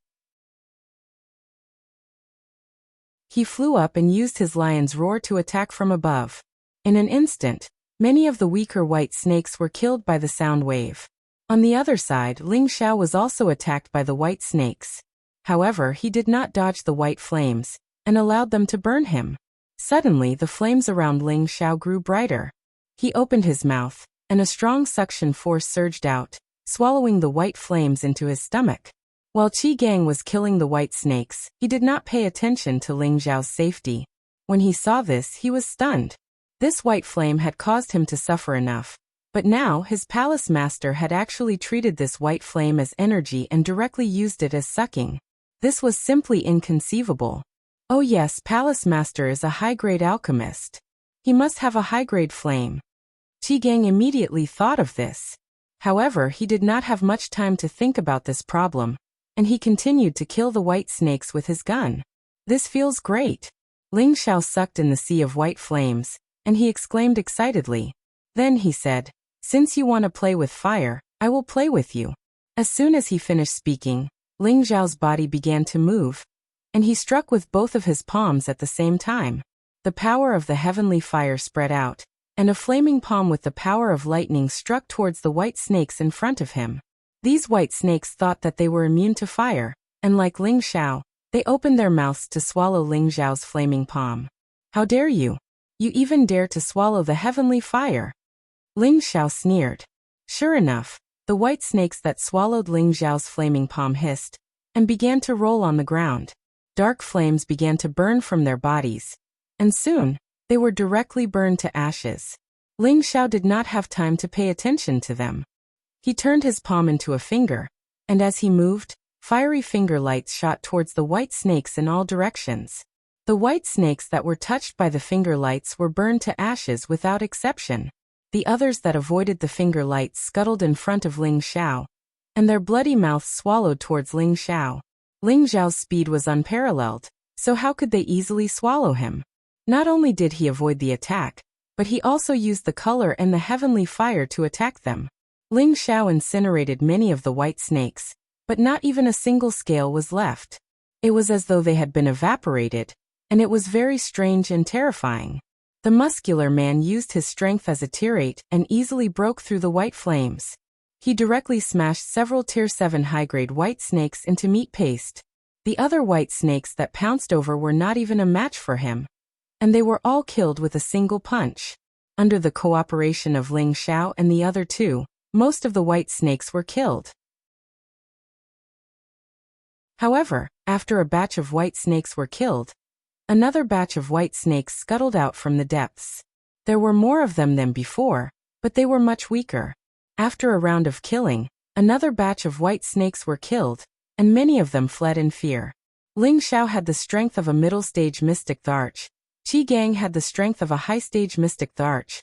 He flew up and used his lion's roar to attack from above. In an instant, many of the weaker white snakes were killed by the sound wave. On the other side, Ling Xiao was also attacked by the white snakes. However, he did not dodge the white flames, and allowed them to burn him. Suddenly, the flames around Ling Xiao grew brighter. He opened his mouth, and a strong suction force surged out, swallowing the white flames into his stomach. While Qi Gang was killing the white snakes, he did not pay attention to Ling Xiao's safety. When he saw this, he was stunned. This white flame had caused him to suffer enough. But now, his palace master had actually treated this white flame as energy and directly used it as sucking. This was simply inconceivable. Oh yes, palace master is a high-grade alchemist. He must have a high-grade flame. Qi Gang immediately thought of this. However, he did not have much time to think about this problem, and he continued to kill the white snakes with his gun. This feels great. Ling Xiao sucked in the sea of white flames, and he exclaimed excitedly. Then he said, "Since you want to play with fire, I will play with you." As soon as he finished speaking, Ling Xiao's body began to move, and he struck with both of his palms at the same time. The power of the heavenly fire spread out, and a flaming palm with the power of lightning struck towards the white snakes in front of him. These white snakes thought that they were immune to fire, and like Ling Xiao, they opened their mouths to swallow Ling Xiao's flaming palm. "How dare you? You even dare to swallow the heavenly fire?" Ling Xiao sneered. Sure enough, the white snakes that swallowed Ling Xiao's flaming palm hissed, and began to roll on the ground. Dark flames began to burn from their bodies, and soon, they were directly burned to ashes. Ling Xiao did not have time to pay attention to them. He turned his palm into a finger, and as he moved, fiery finger lights shot towards the white snakes in all directions. The white snakes that were touched by the finger lights were burned to ashes without exception. The others that avoided the finger lights scuttled in front of Ling Xiao, and their bloody mouths swallowed towards Ling Xiao. Ling Xiao's speed was unparalleled, so how could they easily swallow him? Not only did he avoid the attack, but he also used the color and the heavenly fire to attack them. Ling Xiao incinerated many of the white snakes, but not even a single scale was left. It was as though they had been evaporated, and it was very strange and terrifying. The muscular man used his strength as a tirate and easily broke through the white flames. He directly smashed several Tier 7 high-grade white snakes into meat paste. The other white snakes that pounced over were not even a match for him, and they were all killed with a single punch. Under the cooperation of Ling Xiao and the other two, most of the white snakes were killed. However, after a batch of white snakes were killed, another batch of white snakes scuttled out from the depths. There were more of them than before, but they were much weaker. After a round of killing, another batch of white snakes were killed, and many of them fled in fear. Ling Xiao had the strength of a middle-stage mystic Tharch, Qi Gang had the strength of a high-stage mystic Tharch,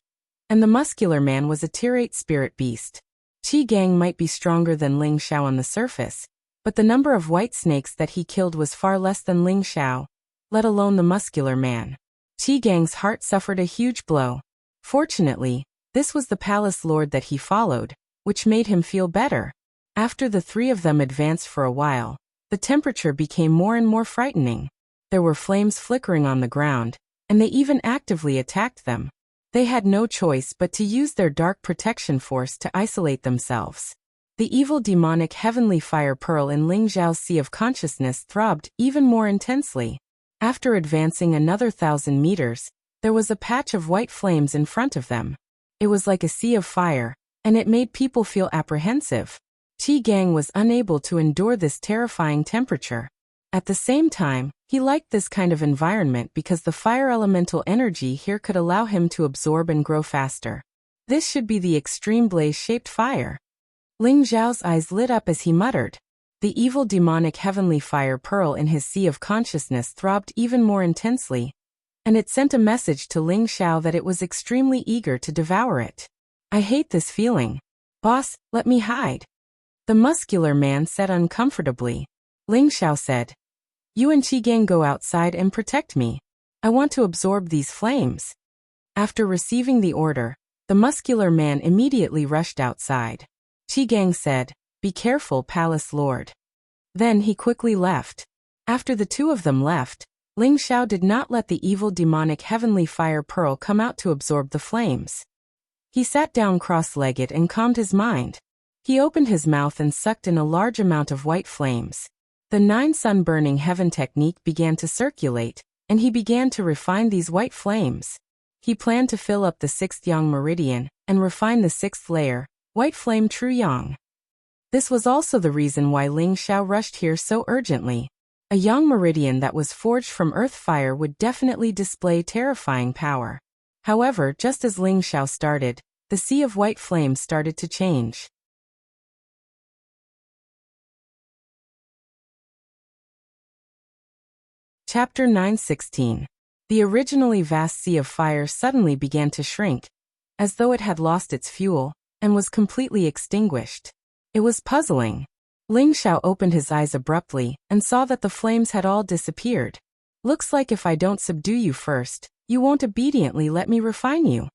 and the muscular man was a Tier 8 spirit beast. Qi Gang might be stronger than Ling Xiao on the surface, but the number of white snakes that he killed was far less than Ling Xiao, let alone the muscular man. Qi Gang's heart suffered a huge blow. Fortunately, this was the palace lord that he followed, which made him feel better. After the three of them advanced for a while, the temperature became more and more frightening. There were flames flickering on the ground, and they even actively attacked them. They had no choice but to use their dark protection force to isolate themselves. The evil demonic heavenly fire pearl in Ling Xiao's sea of consciousness throbbed even more intensely. After advancing another 1,000 meters, there was a patch of white flames in front of them. It was like a sea of fire, and it made people feel apprehensive. Qi Gang was unable to endure this terrifying temperature. At the same time, he liked this kind of environment because the fire elemental energy here could allow him to absorb and grow faster. This should be the extreme blaze-shaped fire. Ling Xiao's eyes lit up as he muttered. The evil demonic heavenly fire pearl in his sea of consciousness throbbed even more intensely, and it sent a message to Ling Xiao that it was extremely eager to devour it. "I hate this feeling. Boss, let me hide." The muscular man said uncomfortably. Ling Xiao said, "You and Qi Gang go outside and protect me. I want to absorb these flames." After receiving the order, the muscular man immediately rushed outside. Qi Gang said, "Be careful, palace lord." Then he quickly left. After the two of them left, Ling Xiao did not let the evil demonic heavenly fire pearl come out to absorb the flames. He sat down cross-legged and calmed his mind. He opened his mouth and sucked in a large amount of white flames. The 9 sun-burning heaven technique began to circulate, and he began to refine these white flames. He planned to fill up the 6th yang meridian and refine the 6th layer, white flame true yang. This was also the reason why Ling Xiao rushed here so urgently. A young meridian that was forged from earth fire would definitely display terrifying power. However, just as Ling Xiao started, the sea of white flames started to change. Chapter 9:16. The originally vast sea of fire suddenly began to shrink, as though it had lost its fuel, and was completely extinguished. It was puzzling. Ling Xiao opened his eyes abruptly, and saw that the flames had all disappeared. Looks like if I don't subdue you first, you won't obediently let me refine you.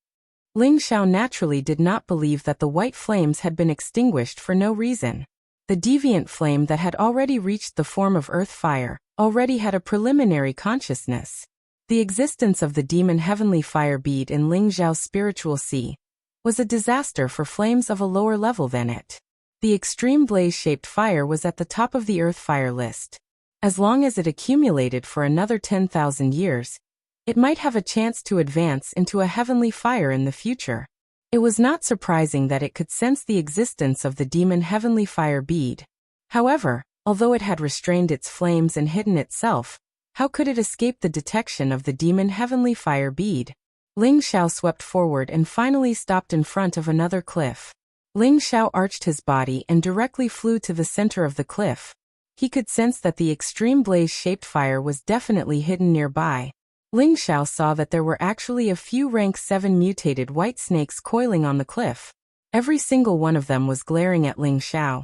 Ling Xiao naturally did not believe that the white flames had been extinguished for no reason. The deviant flame that had already reached the form of earth fire already had a preliminary consciousness. The existence of the demon heavenly fire bead in Ling Xiao's spiritual sea was a disaster for flames of a lower level than it. The extreme blaze-shaped fire was at the top of the earth fire list. As long as it accumulated for another 10,000 years, it might have a chance to advance into a heavenly fire in the future. It was not surprising that it could sense the existence of the demon heavenly fire bead. However, although it had restrained its flames and hidden itself, how could it escape the detection of the demon heavenly fire bead? Ling Xiao swept forward and finally stopped in front of another cliff. Ling Xiao arched his body and directly flew to the center of the cliff. He could sense that the extreme blaze-shaped fire was definitely hidden nearby. Ling Xiao saw that there were actually a few rank 7 mutated white snakes coiling on the cliff. Every single one of them was glaring at Ling Xiao,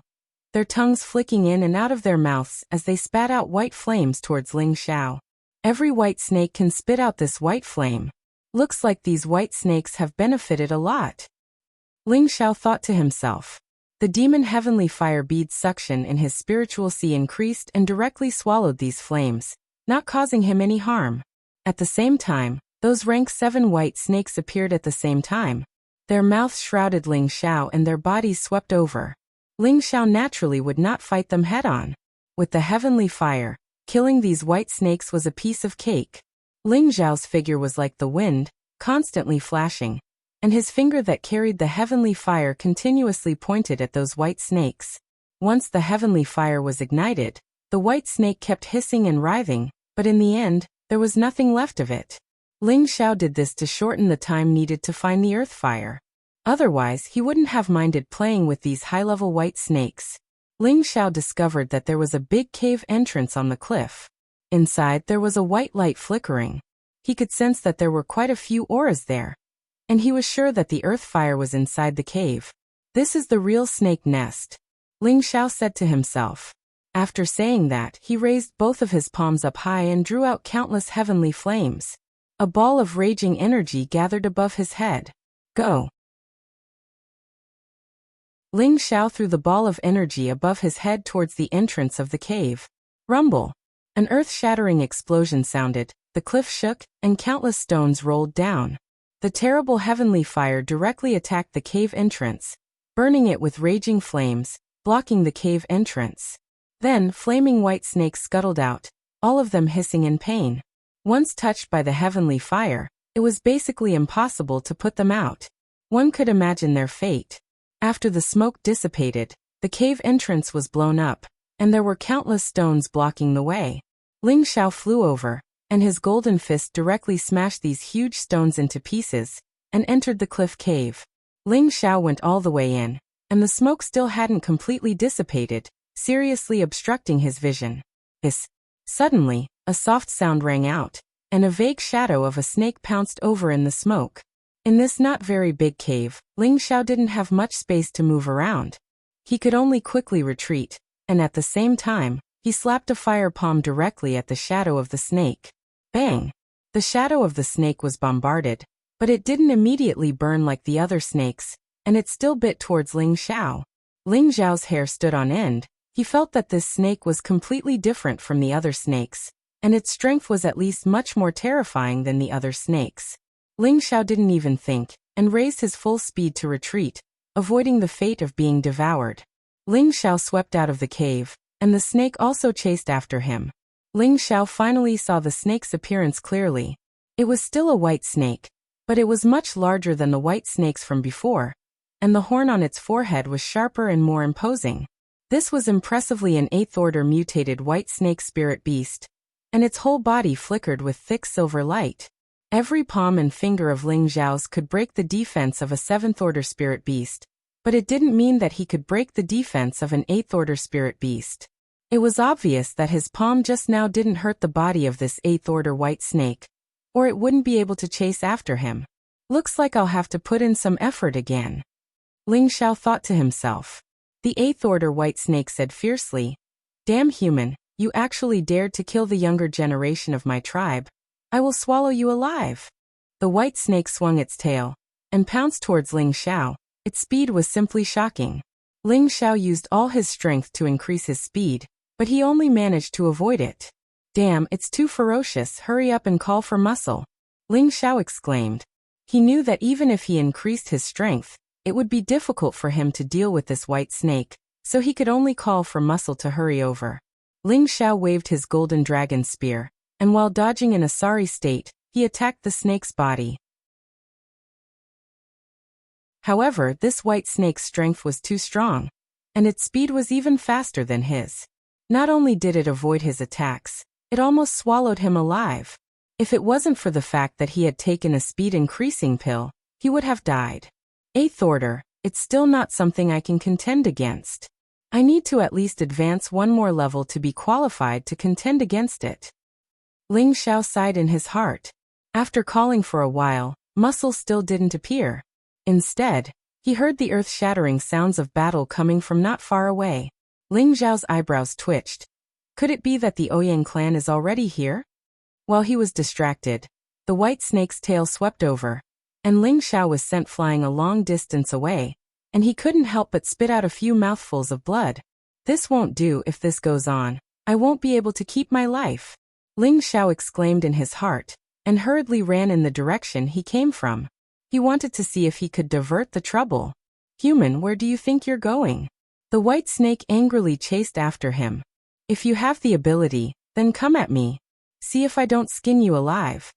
their tongues flicking in and out of their mouths as they spat out white flames towards Ling Xiao. Every white snake can spit out this white flame. Looks like these white snakes have benefited a lot. Ling Xiao thought to himself. The demon heavenly fire bead's suction in his spiritual sea increased and directly swallowed these flames, not causing him any harm. At the same time, those rank 7 white snakes appeared at the same time. Their mouths shrouded Ling Xiao and their bodies swept over. Ling Xiao naturally would not fight them head-on. With the heavenly fire, killing these white snakes was a piece of cake. Ling Xiao's figure was like the wind, constantly flashing, and his finger that carried the heavenly fire continuously pointed at those white snakes. Once the heavenly fire was ignited, the white snake kept hissing and writhing, but in the end, there was nothing left of it. Ling Xiao did this to shorten the time needed to find the earth fire. Otherwise, he wouldn't have minded playing with these high-level white snakes. Ling Xiao discovered that there was a big cave entrance on the cliff. Inside, there was a white light flickering. He could sense that there were quite a few auras there, and he was sure that the earth fire was inside the cave. This is the real snake nest, Ling Xiao said to himself. After saying that, he raised both of his palms up high and drew out countless heavenly flames. A ball of raging energy gathered above his head. Go! Ling Xiao threw the ball of energy above his head towards the entrance of the cave. Rumble! An earth-shattering explosion sounded, the cliff shook, and countless stones rolled down. The terrible heavenly fire directly attacked the cave entrance, burning it with raging flames, blocking the cave entrance. Then, flaming white snakes scuttled out, all of them hissing in pain. Once touched by the heavenly fire, it was basically impossible to put them out. One could imagine their fate. After the smoke dissipated, the cave entrance was blown up, and there were countless stones blocking the way. Ling Xiao flew over, and his golden fist directly smashed these huge stones into pieces, and entered the cliff cave. Ling Xiao went all the way in, and the smoke still hadn't completely dissipated, seriously obstructing his vision. Suddenly, a soft sound rang out, and a vague shadow of a snake pounced over in the smoke. In this not very big cave, Ling Xiao didn't have much space to move around. He could only quickly retreat, and at the same time, he slapped a fire palm directly at the shadow of the snake. Bang! The shadow of the snake was bombarded, but it didn't immediately burn like the other snakes, and it still bit towards Ling Xiao. Ling Xiao's hair stood on end. He felt that this snake was completely different from the other snakes, and its strength was at least much more terrifying than the other snakes. Ling Xiao didn't even think, and raised his full speed to retreat, avoiding the fate of being devoured. Ling Xiao swept out of the cave, and the snake also chased after him. Ling Xiao finally saw the snake's appearance clearly. It was still a white snake, but it was much larger than the white snakes from before, and the horn on its forehead was sharper and more imposing. This was impressively an 8th order mutated white snake spirit beast, and its whole body flickered with thick silver light. Every palm and finger of Ling Xiao's could break the defense of a 7th order spirit beast, but it didn't mean that he could break the defense of an 8th order spirit beast. It was obvious that his palm just now didn't hurt the body of this 8th order white snake, or it wouldn't be able to chase after him. Looks like I'll have to put in some effort again, Ling Xiao thought to himself. The 8th order white snake said fiercely, "Damn human, you actually dared to kill the younger generation of my tribe. I will swallow you alive." The white snake swung its tail and pounced towards Ling Xiao. Its speed was simply shocking. Ling Xiao used all his strength to increase his speed, but he only managed to avoid it. "Damn, it's too ferocious, hurry up and call for muscle," Ling Xiao exclaimed. He knew that even if he increased his strength, it would be difficult for him to deal with this white snake, so he could only call for muscle to hurry over. Ling Xiao waved his golden dragon spear, and while dodging in a sorry state, he attacked the snake's body. However, this white snake's strength was too strong, and its speed was even faster than his. Not only did it avoid his attacks, it almost swallowed him alive. If it wasn't for the fact that he had taken a speed-increasing pill, he would have died. 8th order, it's still not something I can contend against. I need to at least advance one more level to be qualified to contend against it. Ling Xiao sighed in his heart. After calling for a while, muscle still didn't appear. Instead, he heard the earth-shattering sounds of battle coming from not far away. Ling Xiao's eyebrows twitched. Could it be that the Ouyang clan is already here? While he was distracted, the white snake's tail swept over, and Ling Xiao was sent flying a long distance away, and he couldn't help but spit out a few mouthfuls of blood. "This won't do. If this goes on, I won't be able to keep my life," Ling Xiao exclaimed in his heart, and hurriedly ran in the direction he came from. He wanted to see if he could divert the trouble. "Human, where do you think you're going?" The white snake angrily chased after him. "If you have the ability, then come at me. See if I don't skin you alive."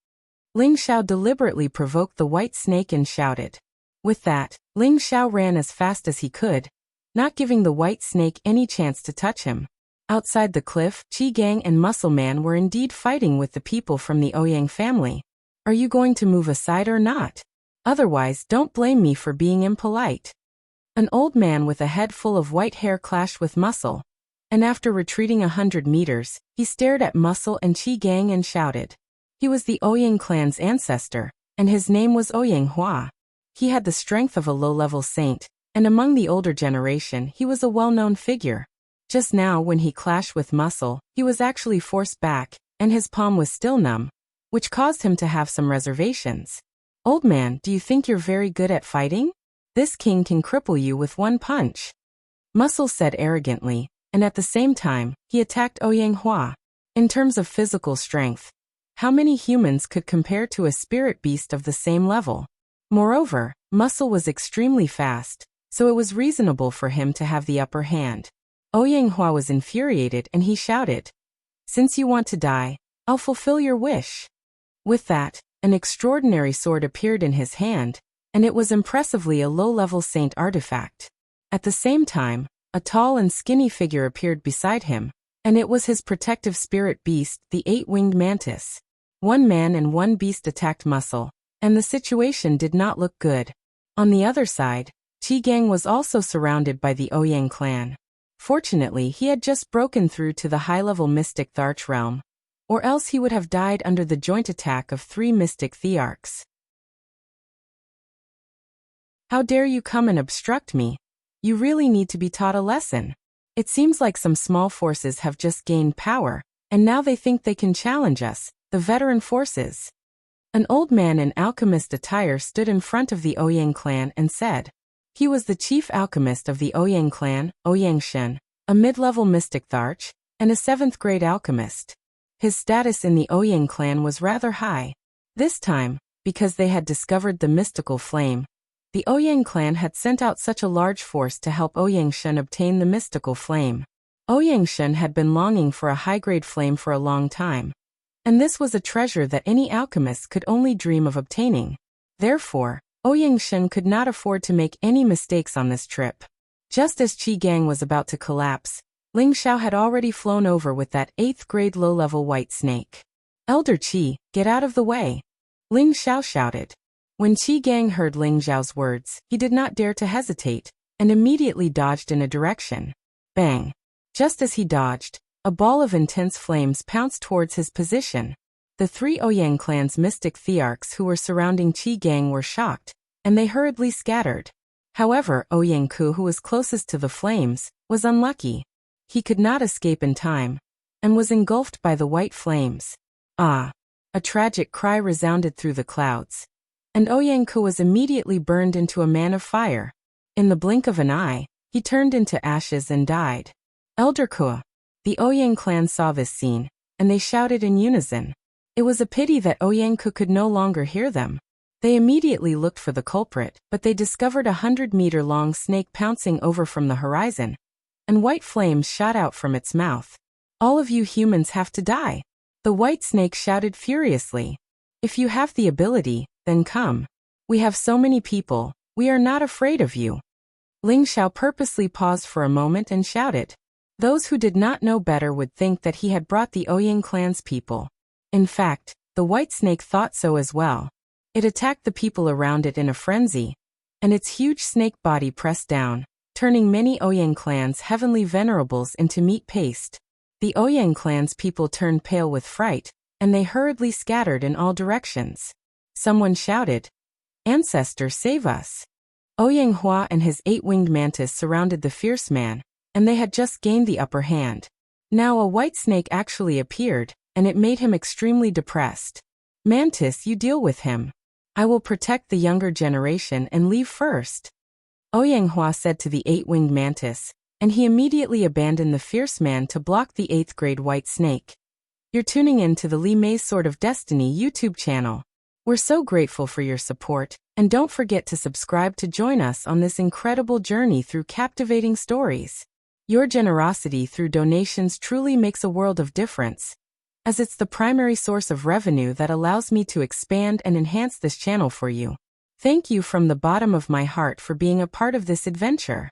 Ling Xiao deliberately provoked the white snake and shouted. With that, Ling Xiao ran as fast as he could, not giving the white snake any chance to touch him. Outside the cliff, Qi Gang and Muscle Man were indeed fighting with the people from the Ouyang family. "Are you going to move aside or not? Otherwise, don't blame me for being impolite." An old man with a head full of white hair clashed with Muscle, and after retreating 100 meters, he stared at Muscle and Qi Gang and shouted. He was the Ouyang clan's ancestor, and his name was Ouyang Hua. He had the strength of a low-level saint, and among the older generation he was a well-known figure. Just now when he clashed with Muscle, he was actually forced back, and his palm was still numb, which caused him to have some reservations. "Old man, do you think you're very good at fighting? This king can cripple you with one punch," Muscle said arrogantly, and at the same time, he attacked Ouyang Hua. In terms of physical strength, how many humans could compare to a spirit beast of the same level? Moreover, Muscle was extremely fast, so it was reasonable for him to have the upper hand. Ouyang Hua was infuriated and he shouted, "Since you want to die, I'll fulfill your wish." With that, an extraordinary sword appeared in his hand, and it was impressively a low-level saint artifact. At the same time, a tall and skinny figure appeared beside him, and it was his protective spirit beast, the 8-winged mantis. One man and one beast attacked Muscle, and the situation did not look good. On the other side, Qi Gang was also surrounded by the Ouyang clan. Fortunately, he had just broken through to the high-level mystic Tharch realm, or else he would have died under the joint attack of 3 mystic Thearchs. "How dare you come and obstruct me? You really need to be taught a lesson. It seems like some small forces have just gained power, and now they think they can challenge us, the veteran forces." An old man in alchemist attire stood in front of the Ouyang clan and said. He was the chief alchemist of the Ouyang clan, Ouyang Shen, a mid-level mystic Tharch, and a 7th-grade alchemist. His status in the Ouyang clan was rather high. This time, because they had discovered the mystical flame, the Ouyang clan had sent out such a large force to help Ouyang Shen obtain the mystical flame. Ouyang Shen had been longing for a high-grade flame for a long time, and this was a treasure that any alchemist could only dream of obtaining. Therefore, Ouyang Shen could not afford to make any mistakes on this trip. Just as Qi Gang was about to collapse, Ling Xiao had already flown over with that 8th grade low-level white snake. "Elder Qi, get out of the way!" Ling Xiao shouted. When Qi Gang heard Ling Xiao's words, he did not dare to hesitate, and immediately dodged in a direction. Bang! Just as he dodged, a ball of intense flames pounced towards his position. The 3 Ouyang clan's mystic thearchs who were surrounding Qi Gang were shocked, and they hurriedly scattered. However, Ouyang Ku, who was closest to the flames, was unlucky. He could not escape in time, and was engulfed by the white flames. Ah! A tragic cry resounded through the clouds, and Ouyang Ku was immediately burned into a man of fire. In the blink of an eye, he turned into ashes and died. "Elder Ku!" The Ouyang clan saw this scene, and they shouted in unison. It was a pity that Ouyang Ku could no longer hear them. They immediately looked for the culprit, but they discovered a 100-meter-long snake pouncing over from the horizon, and white flames shot out from its mouth. "All of you humans have to die!" The white snake shouted furiously. "If you have the ability, then come. We have so many people, we are not afraid of you." Ling Xiao purposely paused for a moment and shouted. Those who did not know better would think that he had brought the Ouyang clan's people. In fact, the white snake thought so as well. It attacked the people around it in a frenzy, and its huge snake body pressed down, turning many Ouyang clan's heavenly venerables into meat paste. The Ouyang clan's people turned pale with fright, and they hurriedly scattered in all directions. Someone shouted, "Ancestor, save us!" Ouyang Hua and his 8-winged mantis surrounded the fierce man, and they had just gained the upper hand. Now a white snake actually appeared, and it made him extremely depressed. "Mantis, you deal with him. I will protect the younger generation and leave first," Ouyang Hua said to the 8-winged mantis, and he immediately abandoned the fierce man to block the 8th grade white snake. You're tuning in to the Li Mei's Sword of Destiny YouTube channel. We're so grateful for your support, and don't forget to subscribe to join us on this incredible journey through captivating stories. Your generosity through donations truly makes a world of difference, as it's the primary source of revenue that allows me to expand and enhance this channel for you. Thank you from the bottom of my heart for being a part of this adventure.